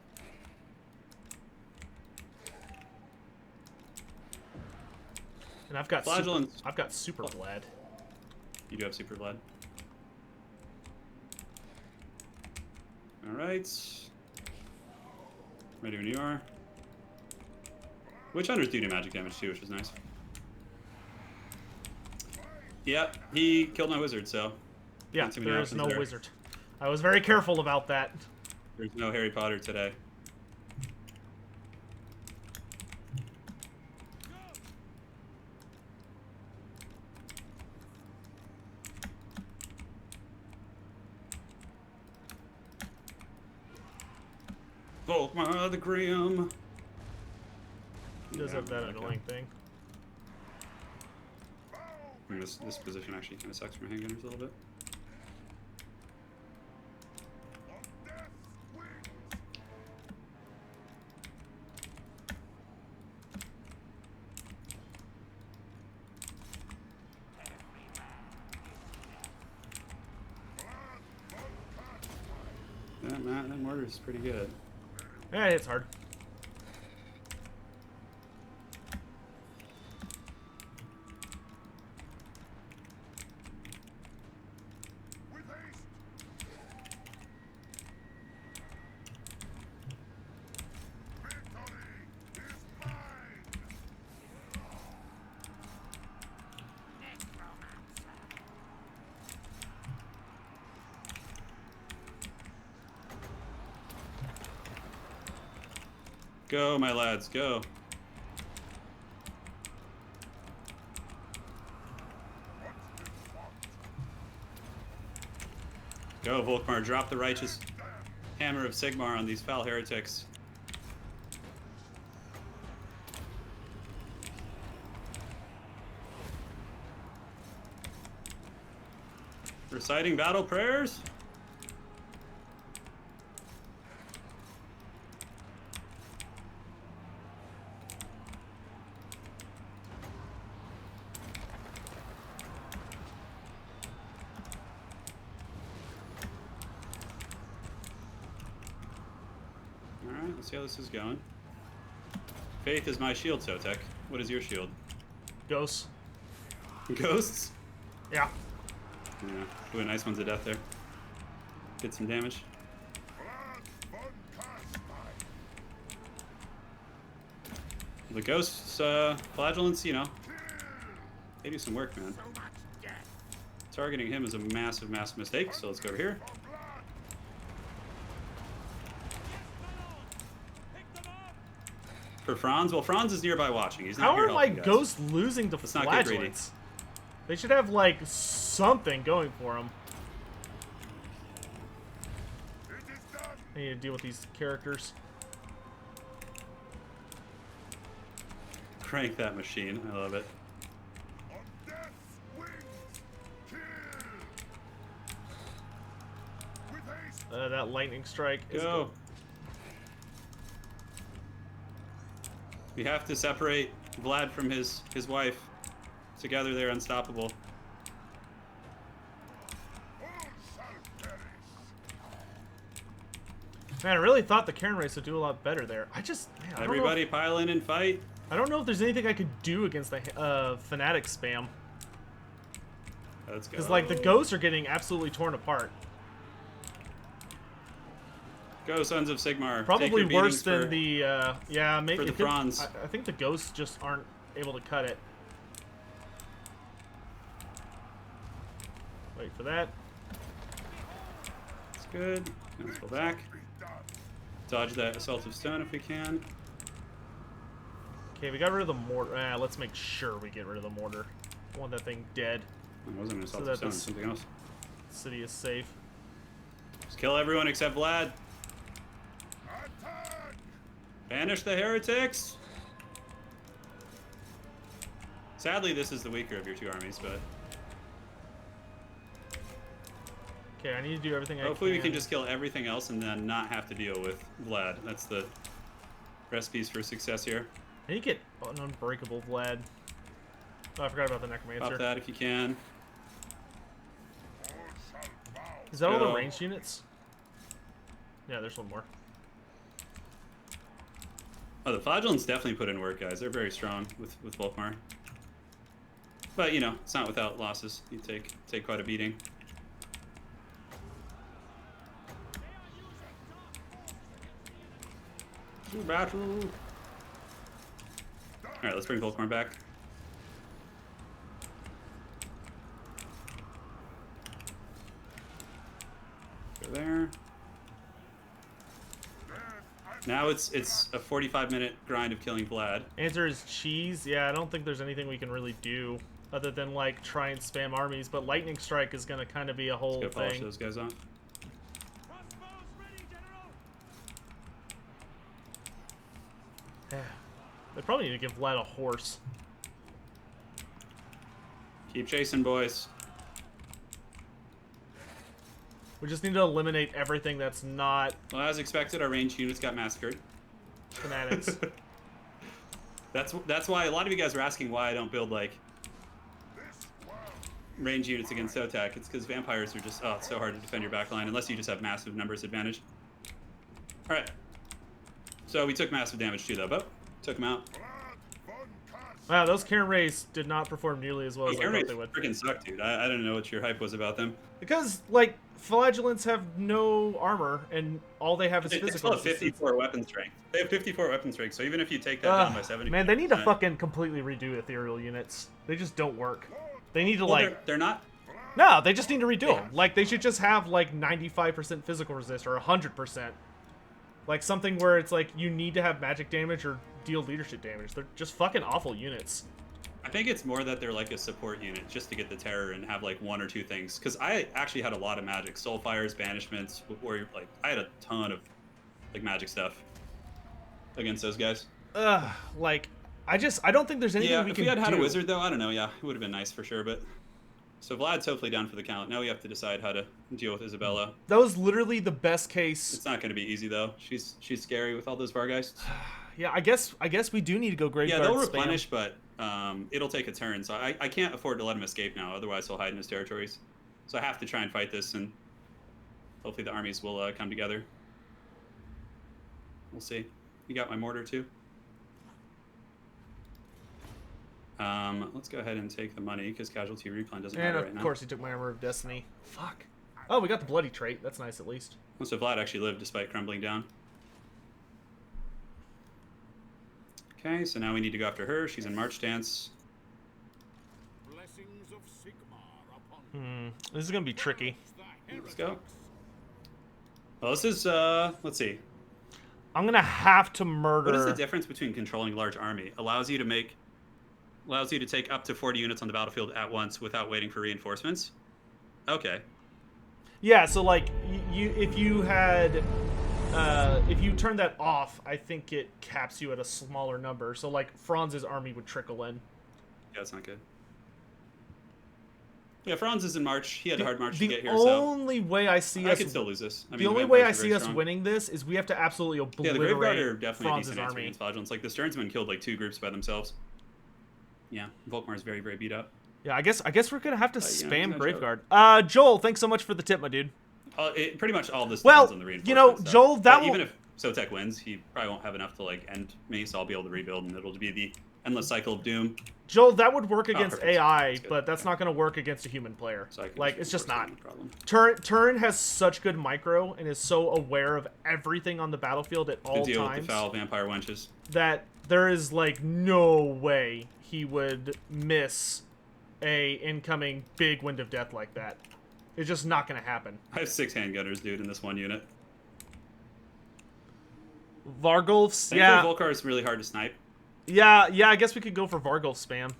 And I've got Flagellants. I've got super Vlad. You do have Super Vlad. Alright. Ready when you are. Witch Hunters do magic damage too, which is nice. Yep, he killed my wizard, so. Yeah, not too many there is options no there. wizard. I was very careful about that. There's no Harry Potter today. Volkmar the Grim. He does have that annoying thing. I mean, this position actually kind of sucks for handgunners a little bit. That mortar is pretty good. Yeah, it's hard. With haste. Victory is mine. Go, my lads, go. Go, Volkmar, drop the righteous hammer of Sigmar on these foul heretics. Reciting battle prayers? Alright, let's see how this is going. Faith is my shield, Sotek. What is your shield? Ghosts. Ghosts? Yeah. Yeah. Ooh, a nice one's to death there. Did some damage. Vlad von Karstein. The ghosts, flagellants, you know, they do some work, man. Targeting him is a massive, massive mistake, so let's go over here. For Franz, well, Franz is nearby watching. He's not How here are my helping, guys. ghosts losing to Let's not get greedy. flagellants? They should have like something going for them. It is I need to deal with these characters. Crank that machine. I love it. On death's wings, kill! With haste, That lightning strike is Go. We have to separate Vlad from his wife. Together they're unstoppable. all shall perish. Man, I really thought the Karen race would do a lot better there. I just, man, I don't know Everybody pile in and fight. I don't know if there's anything I could do against the Fnatic spam. Let's go. Because, like, the ghosts are getting absolutely torn apart. Go, Sons of Sigmar. Probably Take your worse beatings than for- the, yeah, maybe. for the Franz. I think the ghosts just aren't able to cut it. Wait for that. It's good. Let's go back. Be done. Dodge that Assault of Stone if we can. Okay, we got rid of the mortar. Let's make sure we get rid of the mortar. I want that thing dead. It wasn't an Assault that of Stone, this- it's something else. The city is safe. Just kill everyone except Vlad. Attack! Banish the heretics! Sadly, this is the weaker of your two armies, but Okay, I need to do everything I can. hopefully we can just kill everything else and then not have to deal with Vlad. That's the recipes for success here. I need to get an unbreakable Vlad. Oh, I forgot about the Necromancer. Pop that if you can. All shall bow. Is that all the Go. ranged units? Yeah, there's one more. Oh, the Flagellants definitely put in work, guys. They're very strong with Volkmar. But, you know, it's not without losses. You take quite a beating. To battle. Alright, let's bring Volkmar back. Go there. Now it's a 45-minute grind of killing Vlad. Answer is cheese. Yeah, I don't think there's anything we can really do other than like try and spam armies. But lightning strike is gonna kind of be a whole Go polish thing. those guys off. They probably need to give Vlad a horse. Keep chasing, boys. We just need to eliminate everything that's not Well, as expected, our ranged units got massacred. fanatics. That's why a lot of you guys were asking why I don't build like This world range units against Sotek. It's because vampires are just it's so hard to defend your backline unless you just have massive numbers advantage. All right. So we took massive damage too, though, but took them out. Vlad von Kass. Wow, those Karen Rays did not perform nearly as well as I Air thought raids they would. freaking suck, dude. I don't know what your hype was about them. Because like flagellants have no armor and all they have is They physical. still have resistance. 54 weapon strength. They have 54 weapon strength, so even if you take that down by 70, Man, they need to fucking completely redo ethereal units. They just don't work. They need to well, like they're not. no, they just need to redo them. Like they should just have like 95% physical resist or 100%. Like something where it's like you need to have magic damage or deal leadership damage. They're just fucking awful units. I think it's more that they're like a support unit just to get the terror and have like one or two things. Because I actually had a lot of magic, soulfires, banishments, where like I had a ton of like magic stuff against those guys. Like I don't think there's anything Yeah, we if can we had had do. a wizard though, I don't know. Yeah, it would have been nice for sure. But so Vlad's hopefully down for the count. Now we have to decide how to deal with Isabella. That was literally the best case. It's not going to be easy though. She's scary with all those Vargeists. Yeah, I guess we do need to go Yeah, graveyard they'll spam. replenish, but it'll take a turn. So I can't afford to let him escape now. Otherwise, he'll hide in his territories. So I have to try and fight this, and hopefully the armies will come together. We'll see. You got my mortar too. Let's go ahead and take the money because casualty replan doesn't And matter of right now. course he took my armor of destiny. Fuck. Oh, we got the bloody trait. That's nice at least. So Vlad actually lived despite crumbling down. Okay, so now we need to go after her. She's in March Dance. Blessings of Sigmar upon This is gonna be tricky. Let's go. Well, this is, let's see. I'm gonna have to murder. What is the difference between controlling a large army? Allows you to take up to 40 units on the battlefield at once without waiting for reinforcements? Okay. Yeah, so like you if you had if you turn that off, I think it caps you at a smaller number. So like Franz's army would trickle in. Yeah, that's not good. Yeah, Franz is in March. He had a hard march to The get here, so only way I see I us could still lose this. I mean, the only vampires way I are very see us strong. winning this is we have to absolutely Yeah, the Graveguard are obliterate definitely a Franz's decent answer army. against Flagellants. Like the Stearnsmen killed like 2 groups by themselves. Yeah, Volkmar is very, very beat up. Yeah, I guess we're gonna have to you know, spam no Graveguard. Joel, thanks so much for the tip, my dude. Pretty much all this Well, depends on the reinforcement you know, stuff. Joel, that But will- even if Sotek wins, he probably won't have enough to like end me, so I'll be able to rebuild, and it'll be the endless cycle of doom. Joel, that would work against perfect. AI, That's good. but that's not gonna work against a human player. So I can Like, it's just not. reinforce them, no problem. Turin has such good micro and is so aware of everything on the battlefield at all To deal with times the foul vampire wenches. that there is like no way he would miss a incoming big wind of death like that. It's just not gonna happen. I have 6 handgunners, dude, in this one unit. Vargulfs, Thankfully, yeah, Volkar is really hard to snipe. yeah. I guess we could go for Vargulf spam.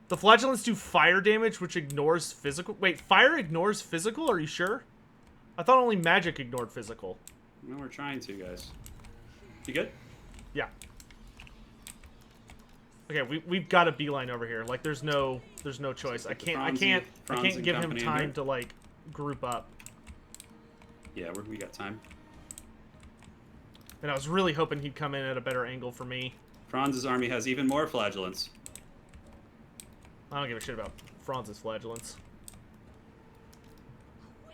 The Flagellants do fire damage, which ignores physical. Wait, fire ignores physical? Are you sure? I thought only magic ignored physical. No, we're trying to, guys. You good? Yeah. Okay, we've got a beeline over here. Like there's no choice. I can't Franz give and him company in time here. to like group up. Yeah, we got time. And I was really hoping he'd come in at a better angle for me. Franz's army has even more flagellants. I don't give a shit about Franz's flagellants. I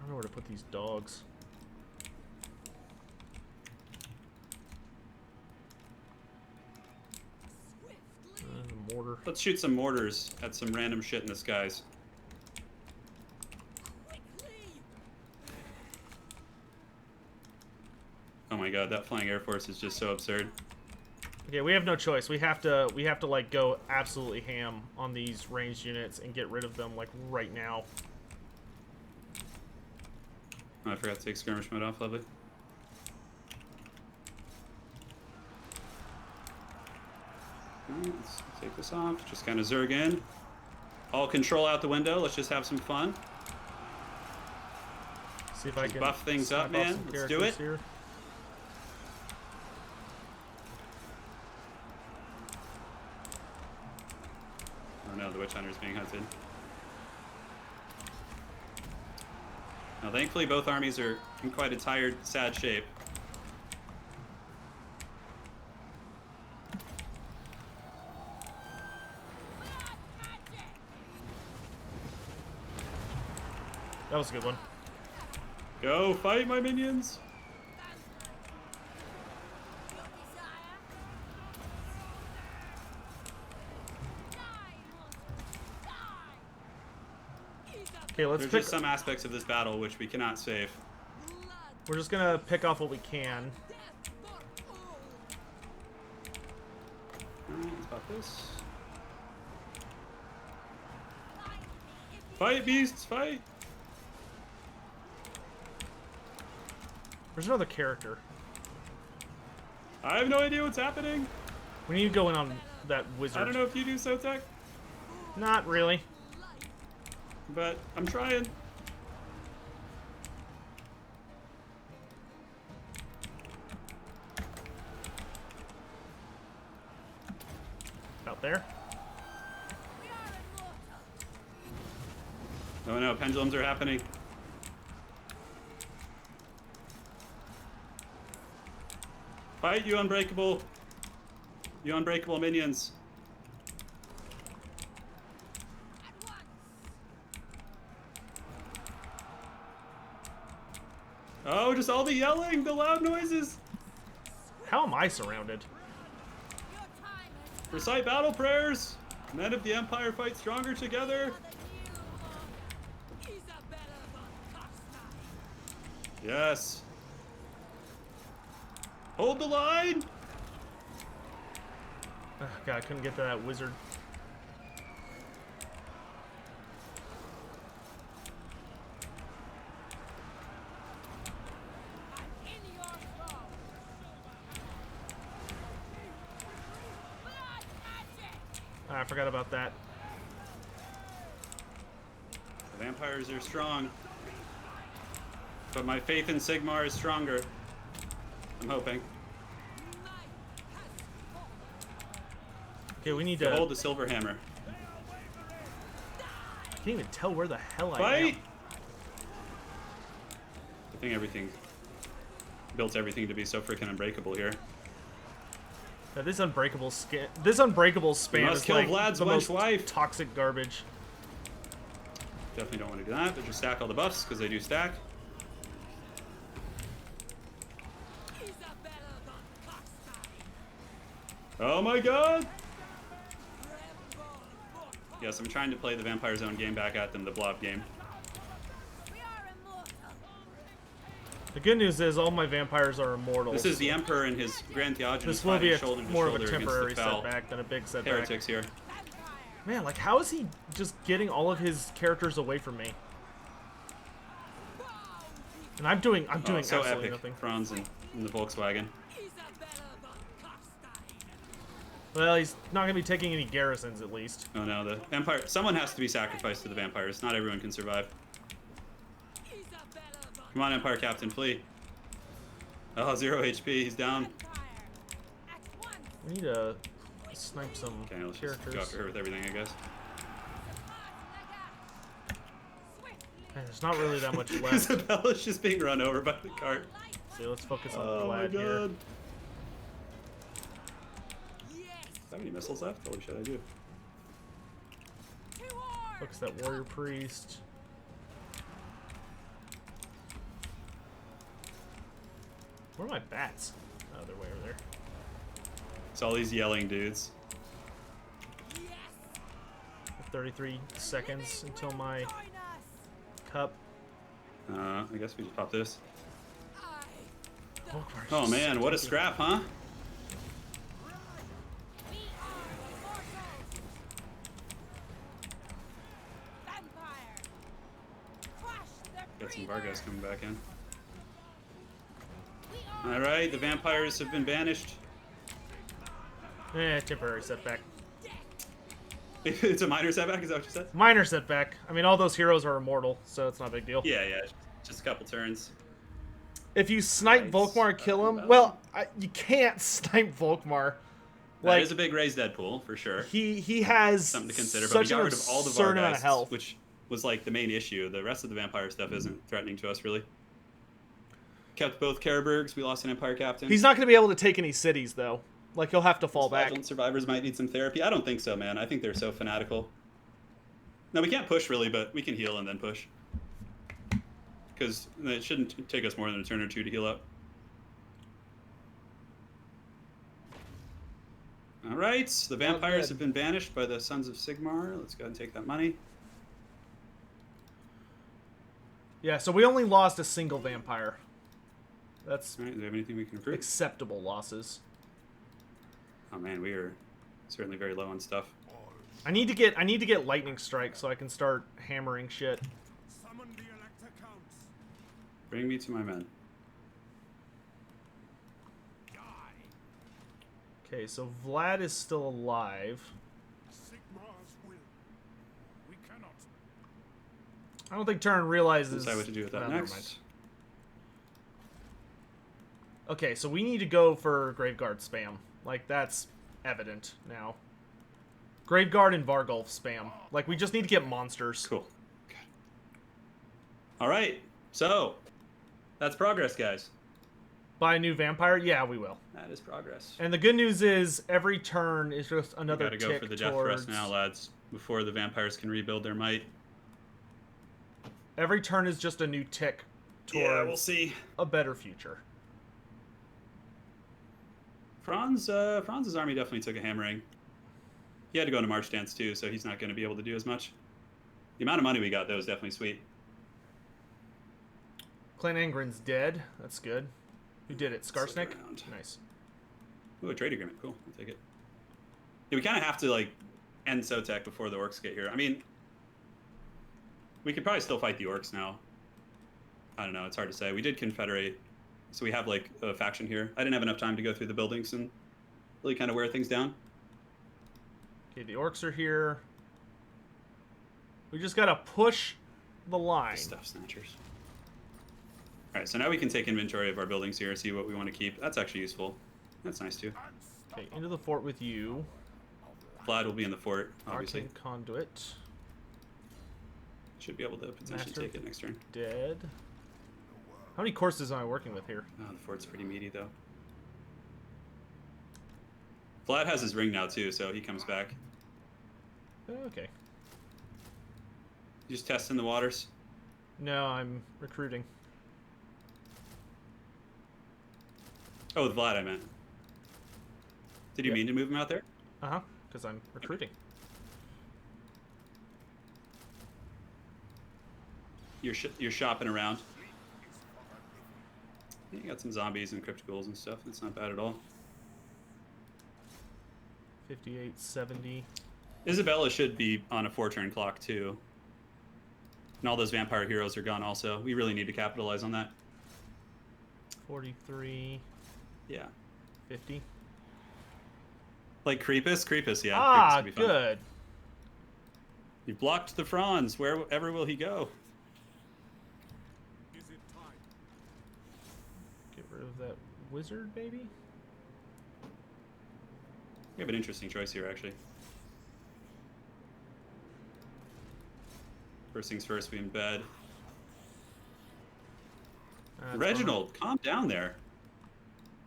don't know where to put these dogs. Mortar. Let's shoot some mortars at some random shit in the skies. Oh my god, that flying air force is just so absurd. Okay, we have no choice. We have to like go absolutely ham on these ranged units and get rid of them like right now. Oh, I forgot to take skirmish mode off, lovely. Alright, let's take this off. Just kind of zerg in. All control out the window. Let's just have some fun. See if I Just can buff things up, snipe off man. some Let's do characters it. here. Oh no, the witch hunter is being hunted. Now, thankfully, both armies are in quite a tired, sad shape. That was a good one. Go fight, my minions! Okay, let's There's pick. just some aspects of this battle which we cannot save. We're just gonna pick off what we can. Alright, let's pop this. Fight, beasts, fight! There's another character. I have no idea what's happening. We need to go in on that wizard. I don't know if you do, Sotek, Not really. but I'm trying. Out there. Oh no, pendulums are happening. Fight, you unbreakable minions. Oh, just all the yelling, the loud noises. How am I surrounded? Recite battle prayers. Men of the Empire fight stronger together. Yes. Hold the line. Oh, God, I couldn't get to that wizard. I forgot about that. The vampires are strong. But my faith in Sigmar is stronger. I'm hoping. Okay, we need To to... hold the silver hammer. I can't even tell where the hell I am. Fight! I think everything... built everything to be so freaking unbreakable here. Yeah, this unbreakable spam must is kill like Vlad's the most wench wife. toxic garbage. Definitely don't want to do that, but just stack all the buffs, because they do stack. Oh my god! Yes, I'm trying to play the Vampire Zone game back at them, the blob game. The good news is all my vampires are immortal. This is the Emperor and his Grand Theogenes This will be fighting shoulder to more of shoulder a against temporary the foul setback than a big setback. heretics here. Man, like how is he just getting all of his characters away from me? And I'm doing So absolutely epic, nothing. Franz in the Volkswagen. Well, he's not gonna be taking any garrisons at least. Oh no, the Empire. Someone has to be sacrificed to the vampires. Not everyone can survive. Come on, Empire Captain, flee. Oh, 0 HP. He's down. We need to snipe some Okay, let's just characters. go after her with everything, I guess. Man, there's not really that much left. Isabella's just being run over by the cart. So let's focus on Oh my Vlad here. god. How many missiles left? Holy shit, I do. Focus that warrior priest. Where are my bats? Oh, they're way over there. It's all these yelling dudes. 33 seconds until my cup. I guess we just pop this. Volkmar's Oh just man, so what a tanky. scrap, huh? Got some Vargas coming back in. Alright, the vampires have been banished. Temporary setback. It's a minor setback, is that what you said? Minor setback. I mean, all those heroes are immortal, so it's not a big deal. Yeah, just a couple turns. If you snipe Nice. Volkmar, kill him. Well, you can't snipe Volkmar. That Like is a big raised Deadpool, for sure. he has Something to consider, but we such got an rid of all the absurd amount Vargas, of health. which was like the main issue. The rest of the vampire stuff isn't threatening to us, really. Kept both Karabergs. We lost an Empire Captain. He's not going to be able to take any cities though. Like he'll have to fall back. Fraudulent survivors might need some therapy. I don't think so, man. I think they're so fanatical. No, we can't push really, but we can heal and then push. Because it shouldn't take us more than a turn or two to heal up. All right, the vampires have been banished by the Sons of Sigmar. Let's go ahead and take that money. Yeah, so we only lost a single vampire. That's All right, do we have anything we can improve? acceptable losses. Oh man, we are certainly very low on stuff. I need to get lightning strike so I can start hammering shit. Summon the Elector Counts. Bring me to my men. Okay, so Vlad is still alive. Sigmar's will. We cannot. I don't think Turin realizes. Decide what to do with that never next. mind. Okay, so we need to go for Graveguard spam. Like, that's evident now. Graveguard and Vargulf spam. Like, we just need to get monsters. Cool. Good. All right, so that's progress, guys. Buy a new vampire? Yeah, we will. That is progress. And the good news is, every turn is just We another gotta go tick for the death towards... thrust now, lads, before the vampires can rebuild their might. Every turn is just a new tick towards Yeah, we'll see. a better future. Franz's army definitely took a hammering. He had to go into March Dance too, so he's not going to be able to do as much. The amount of money we got, though, is definitely sweet. Clan Angren's dead. That's good. Who did it? Stick Skarsnik? around. Nice. Ooh, a trade agreement. Cool. I'll take it. Yeah, we kind of have to, like, end Sotek before the orcs get here. I mean, we could probably still fight the orcs now. I don't know. It's hard to say. We did confederate, so we have, like, a faction here. I didn't have enough time to go through the buildings and really kind of wear things down. Okay, the orcs are here. We just gotta push the line. Stuff snatchers. All right, so now we can take inventory of our buildings here, see what we want to keep. That's actually useful. That's nice too. Okay, into the fort with you. Vlad will be in the fort, obviously. Arcane conduit. Should be able to potentially Master take it next turn. Dead. How many courses am I working with here? Oh, the fort's pretty meaty though. Vlad has his ring now too, so he comes back. Okay. You just testing the waters. No, I'm recruiting. Oh, with Vlad, I meant. Did you Yep. mean to move him out there? Uh-huh, because I'm recruiting. You're shopping around. You got some zombies and crypticals and stuff. That's not bad at all. 58, 70. Isabella should be on a 4-turn clock too. And all those vampire heroes are gone also. We really need to capitalize on that. 43, Yeah. 50. Like Creepus? Creepus, yeah. Ah, Creepus would be fun. good. You blocked the Franz. Wherever will he go? Is it time? Get rid of that wizard, maybe? We have an interesting choice here, actually. First things first, we embed. That's Reginald, calm down there.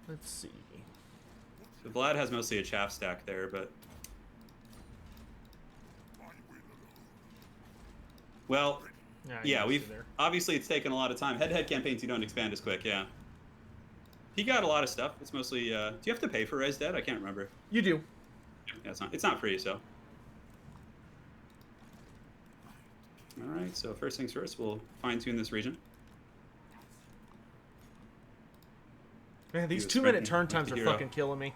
fine. Let's see. So Vlad has mostly a chaff stack there, but... Well, yeah, we've there. obviously it's taken a lot of time. Head-to-head campaigns, you don't expand as quick, yeah. He got a lot of stuff. It's mostly, do you have to pay for Res Dead? I can't remember. You do. Yeah, it's not free, so. All right, so first things first, we'll fine-tune this region. Man, these was 2-minute threatening turn with times the are hero. fucking killing me. Alright,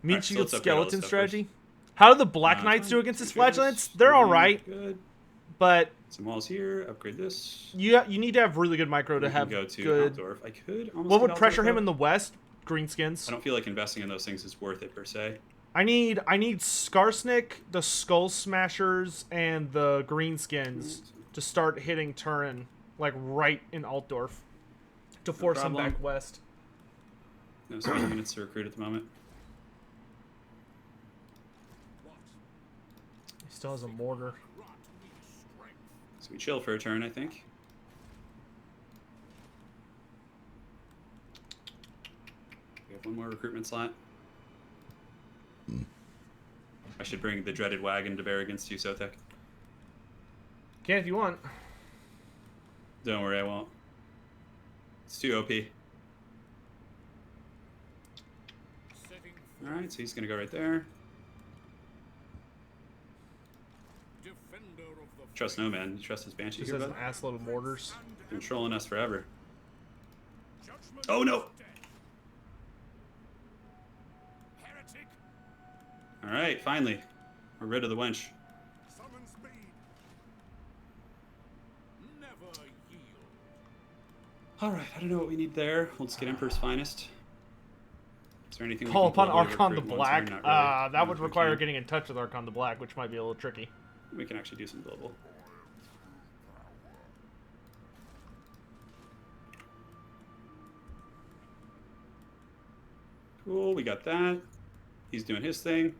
Meat so shield let's upgrade all this skeleton stuff strategy. How do the Black it's Knights fine. do against his Upgrade this. flatulence? They're Really alright, Good. but Some walls here. Upgrade this. you need to have really good micro to We can have go to good. Altdorf. I could almost What get would Altdorf pressure him up. in the west? Greenskins. I don't feel like investing in those things is worth it per se. I need Skarsnik, the Skull Smashers, and the Greenskins to start hitting Turin, like right in Altdorf, to force him problem. back west. No speed units to recruit at the moment. He still has a mortar. So we chill for a turn, I think. We have one more recruitment slot. I should bring the dreaded wagon to bear against you, Sotek. Can if you want. Don't worry, I won't. It's too OP. Alright, so he's gonna go right there. Defender of the Trust no man. You trust his banshee Just here, has an bud? assload of mortars. Been trolling us forever. judgment Oh no! of death. Heretic Alright, finally. We're rid of the wench. summons speed. Never yield. Alright, I don't know what we need there. We'll just get Emperor's Finest. Is there anything we Call can upon globally Archon the recruit in one Black. turn? Not really. That would No, we require can't. getting in touch with Archon the Black, which might be a little tricky. We can actually do some global. Cool, we got that. He's doing his thing.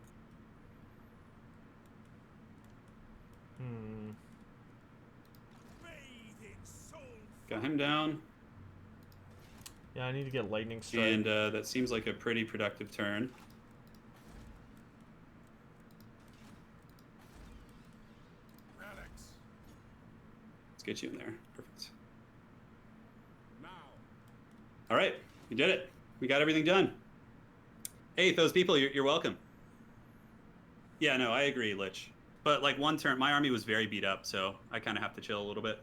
Hmm. Bathe in soul. Got him down. Yeah, I need to get lightning strike. And that seems like a pretty productive turn. Relics. Let's get you in there. Perfect. Now. All right, we did it. We got everything done. Hey, those people, you're welcome. Yeah, no, I agree, Lich. But like one turn, my army was very beat up, so I kind of have to chill a little bit.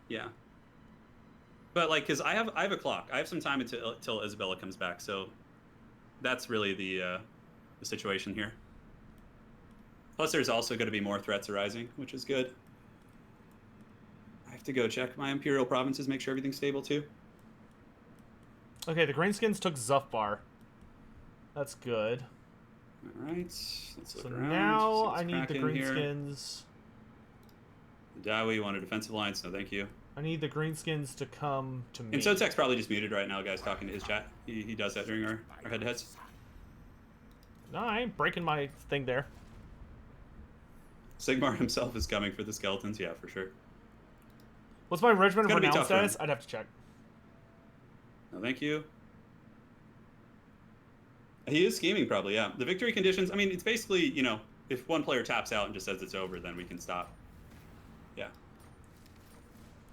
Yeah. But like, cause I have a clock. I have some time until Isabella comes back, so that's really the situation here. Plus, there's also going to be more threats arising, which is good. I have to go check my Imperial provinces, make sure everything's stable too. Okay, the Greenskins took Zufbar. That's good. All right, let's look So around. now see what's I need the cracking here. Greenskins. TWW want a defensive alliance? No, thank you. I need the greenskins to come to me. And Sotek's probably just muted right now, guys, talking to his chat. He does that during our head-to-heads. No, I ain't breaking my thing there. Sigmar himself is coming for the skeletons, yeah, for sure. What's my regiment It's of gonna be renown tough for him. status? I'd have to check. No, thank you. He is scheming, probably, yeah. The victory conditions, I mean, it's basically, you know, if one player taps out and just says it's over, then we can stop. Yeah.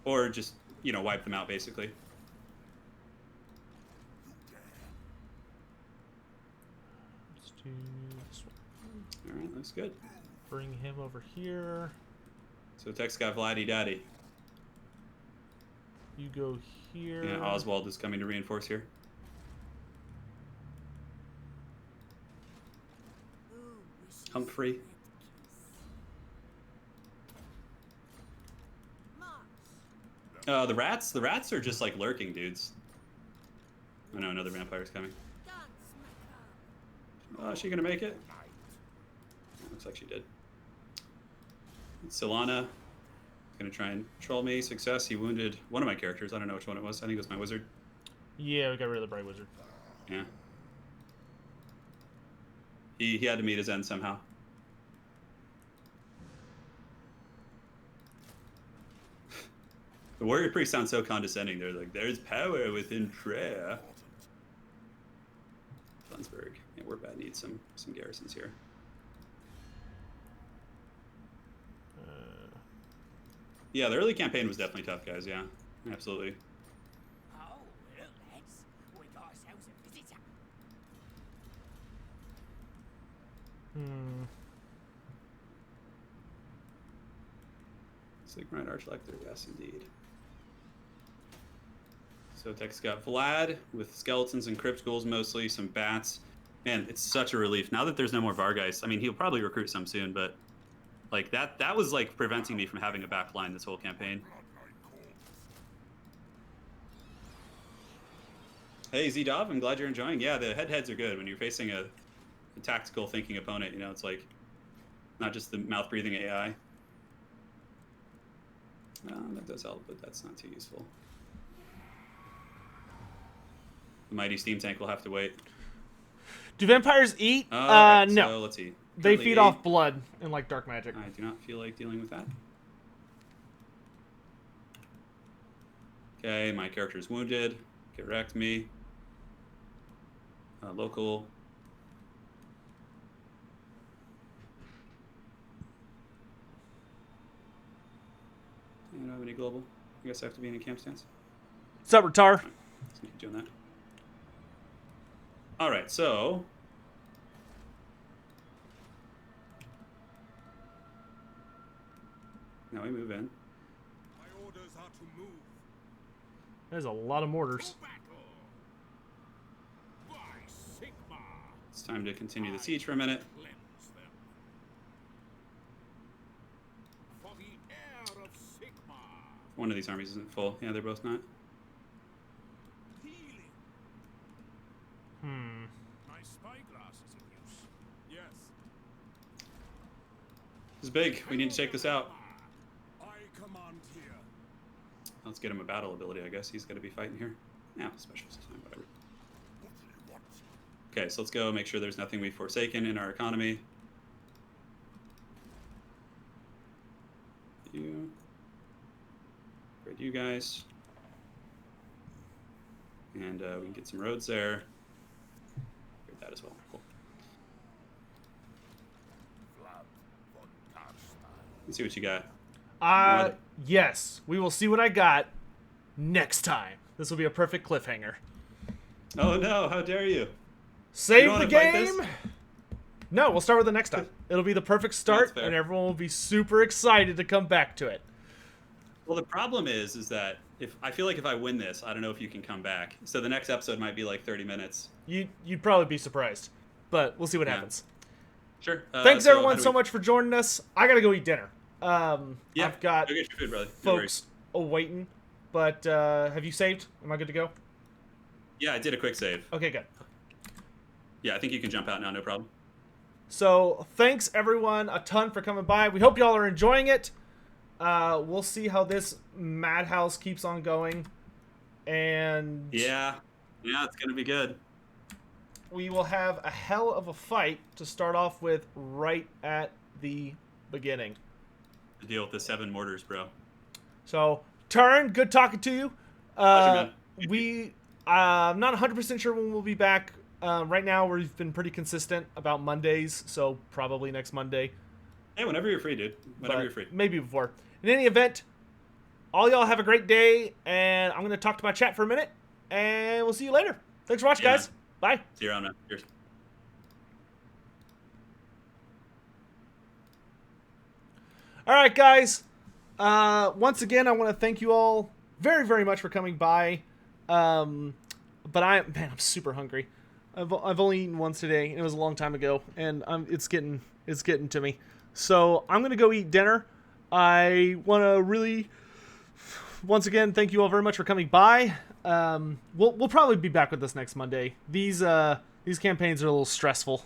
Or just, you know, wipe them out, basically. Let's do this one. All right, looks good. Bring him over here. So Tech's got Vladdy Daddy. You go here. Yeah, Oswald is coming to reinforce here. Humphrey. The rats are just like lurking dudes. Oh no, another vampire's coming. Oh, is she gonna make it? Looks like she did. Solana gonna try and troll me. Success. He wounded one of my characters. I don't know which one it was. I think it was my wizard. Yeah, we got rid of the bright wizard. Yeah. He had to meet his end somehow. The warrior priest sounds so condescending. They're like, "There's power within prayer." Dunsburg. Yeah, we're bad. Need some garrisons here. Yeah, the early campaign was definitely tough, guys. Yeah, absolutely. Oh, look, lads. We got ourselves a visitor. Sigmund Archlector, yes, indeed. So Tech's got Vlad with skeletons and crypt ghouls mostly, some bats. Man, it's such a relief. Now that there's no more Vargeist, I mean, he'll probably recruit some soon, but like that was like preventing me from having a back line this whole campaign. Hey, Z-Dov, I'm glad you're enjoying. Yeah, the head-heads are good when you're facing a tactical thinking opponent, you know, it's like not just the mouth-breathing AI. That does help, but that's not too useful. The mighty steam tank will have to wait. Do vampires eat? Right, No. So let's see. They Currently feed 8. off blood and like dark magic. I do not feel like dealing with that. Okay, my character is wounded. Correct me. Local. You don't have any global? I guess I have to be in a camp stance. What's up, Retar? Let's keep doing that. All right, so now we move in. My orders are to move. There's a lot of mortars. To battle. By Sigma. It's time to continue the siege for a minute. Cleanse them. For the heir of Sigma. One of these armies isn't full. Yeah, they're both not. Healing. My spyglass is in use. Yes. This is big. We need to take this out. I command here. Let's get him a battle ability, I guess. He's going to be fighting here. Yeah, special system, whatever. What do you want? Okay, so let's go make sure there's nothing we've forsaken in our economy. You. Great, you guys. And we can get some roads there. Great, that as well. Cool. Vlad von Karstein. Let's see what you got. Yes. We will see what I got next time. This will be a perfect cliffhanger. Oh no, how dare you? Save don't the wanna fight game? this? No, we'll start with the next time. It'll be the perfect start, fair. and everyone will be super excited to come back to it. Well, the problem is that if I feel like if I win this, I don't know if you can come back. So the next episode might be like 30 minutes. You'd probably be surprised, but we'll see what Yeah. happens. Sure. Thanks so everyone how do so we- much for joining us. I gotta go eat dinner. Yeah, I've got go get your food, brother. No worries. folks awaiting, but have you saved? Am I good to go? Yeah, I did a quick save. Okay, good. Yeah, I think you can jump out now, no problem. So thanks everyone a ton for coming by. We hope y'all are enjoying it. We'll see how this madhouse keeps on going. And Yeah, it's gonna be good. we will have a hell of a fight to start off with right at the beginning. To deal with the 7 mortars, bro. So, Turin, good talking to you. Pleasure, man. I'm not 100% sure when we'll be back. Right now, we've been pretty consistent about Mondays, so probably next Monday. Hey, whenever you're free, dude. Whenever But you're free. maybe before. In any event, all y'all have a great day, and I'm going to talk to my chat for a minute, and we'll see you later. Thanks for watching, Yeah, guys. Bye. See you around, man. Cheers. All right, guys. Once again, I want to thank you all very, very much for coming by. But I'm super hungry. I've only eaten once today, and it was a long time ago, and it's getting to me. So I'm gonna go eat dinner. I want to really, once again, thank you all very much for coming by. We'll probably be back with this next Monday. These campaigns are a little stressful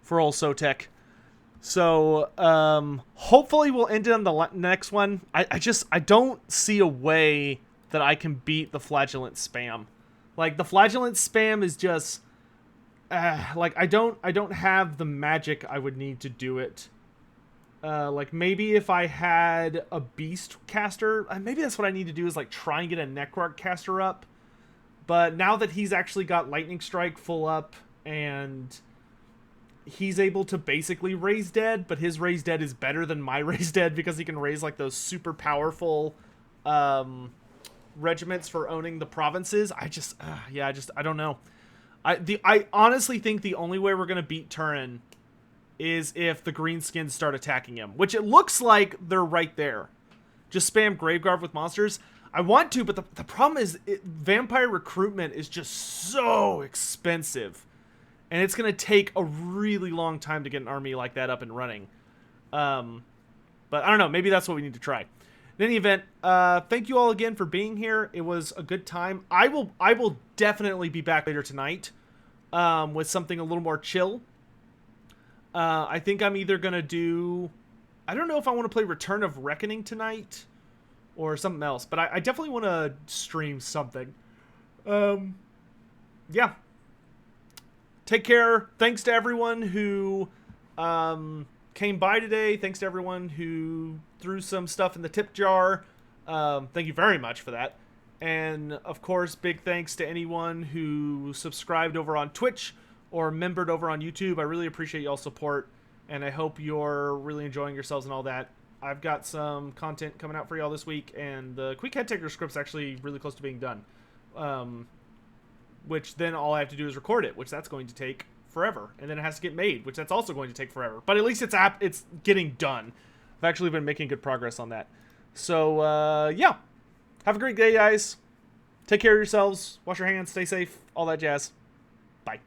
for old Sotek. So, hopefully we'll end it on the next one. I don't see a way that I can beat the flagellant spam. Like, the flagellant spam is just, like, I don't have the magic I would need to do it. Like, maybe if I had a beast caster, maybe that's what I need to do is, like, try and get a Necroarch caster up. But now that he's actually got Lightning Strike full up, and he's able to basically raise dead, but his raise dead is better than my raise dead because he can raise like those super powerful regiments for owning the provinces. I don't know. I honestly think the only way we're gonna beat Turin is if the greenskins start attacking him, which it looks like they're right there. Just spam Graveguard with monsters. I want to, but the problem is vampire recruitment is just so expensive. And it's going to take a really long time to get an army like that up and running. But I don't know. Maybe that's what we need to try. In any event, thank you all again for being here. It was a good time. I will definitely be back later tonight with something a little more chill. I think I'm either going to do... I don't know if I want to play Return of Reckoning tonight or something else. But I definitely want to stream something. Yeah. Take care. Thanks to everyone who came by today. Thanks to everyone who threw some stuff in the tip jar. Thank you very much for that. And, of course, big thanks to anyone who subscribed over on Twitch or membered over on YouTube. I really appreciate y'all's support, and I hope you're really enjoying yourselves and all that. I've got some content coming out for y'all this week, and the Quick Head Taker script's actually really close to being done. Which then all I have to do is record it, which that's going to take forever. And then it has to get made, which that's also going to take forever. But at least it's getting done. I've actually been making good progress on that. So, yeah. Have a great day, guys. Take care of yourselves. Wash your hands. Stay safe. All that jazz. Bye.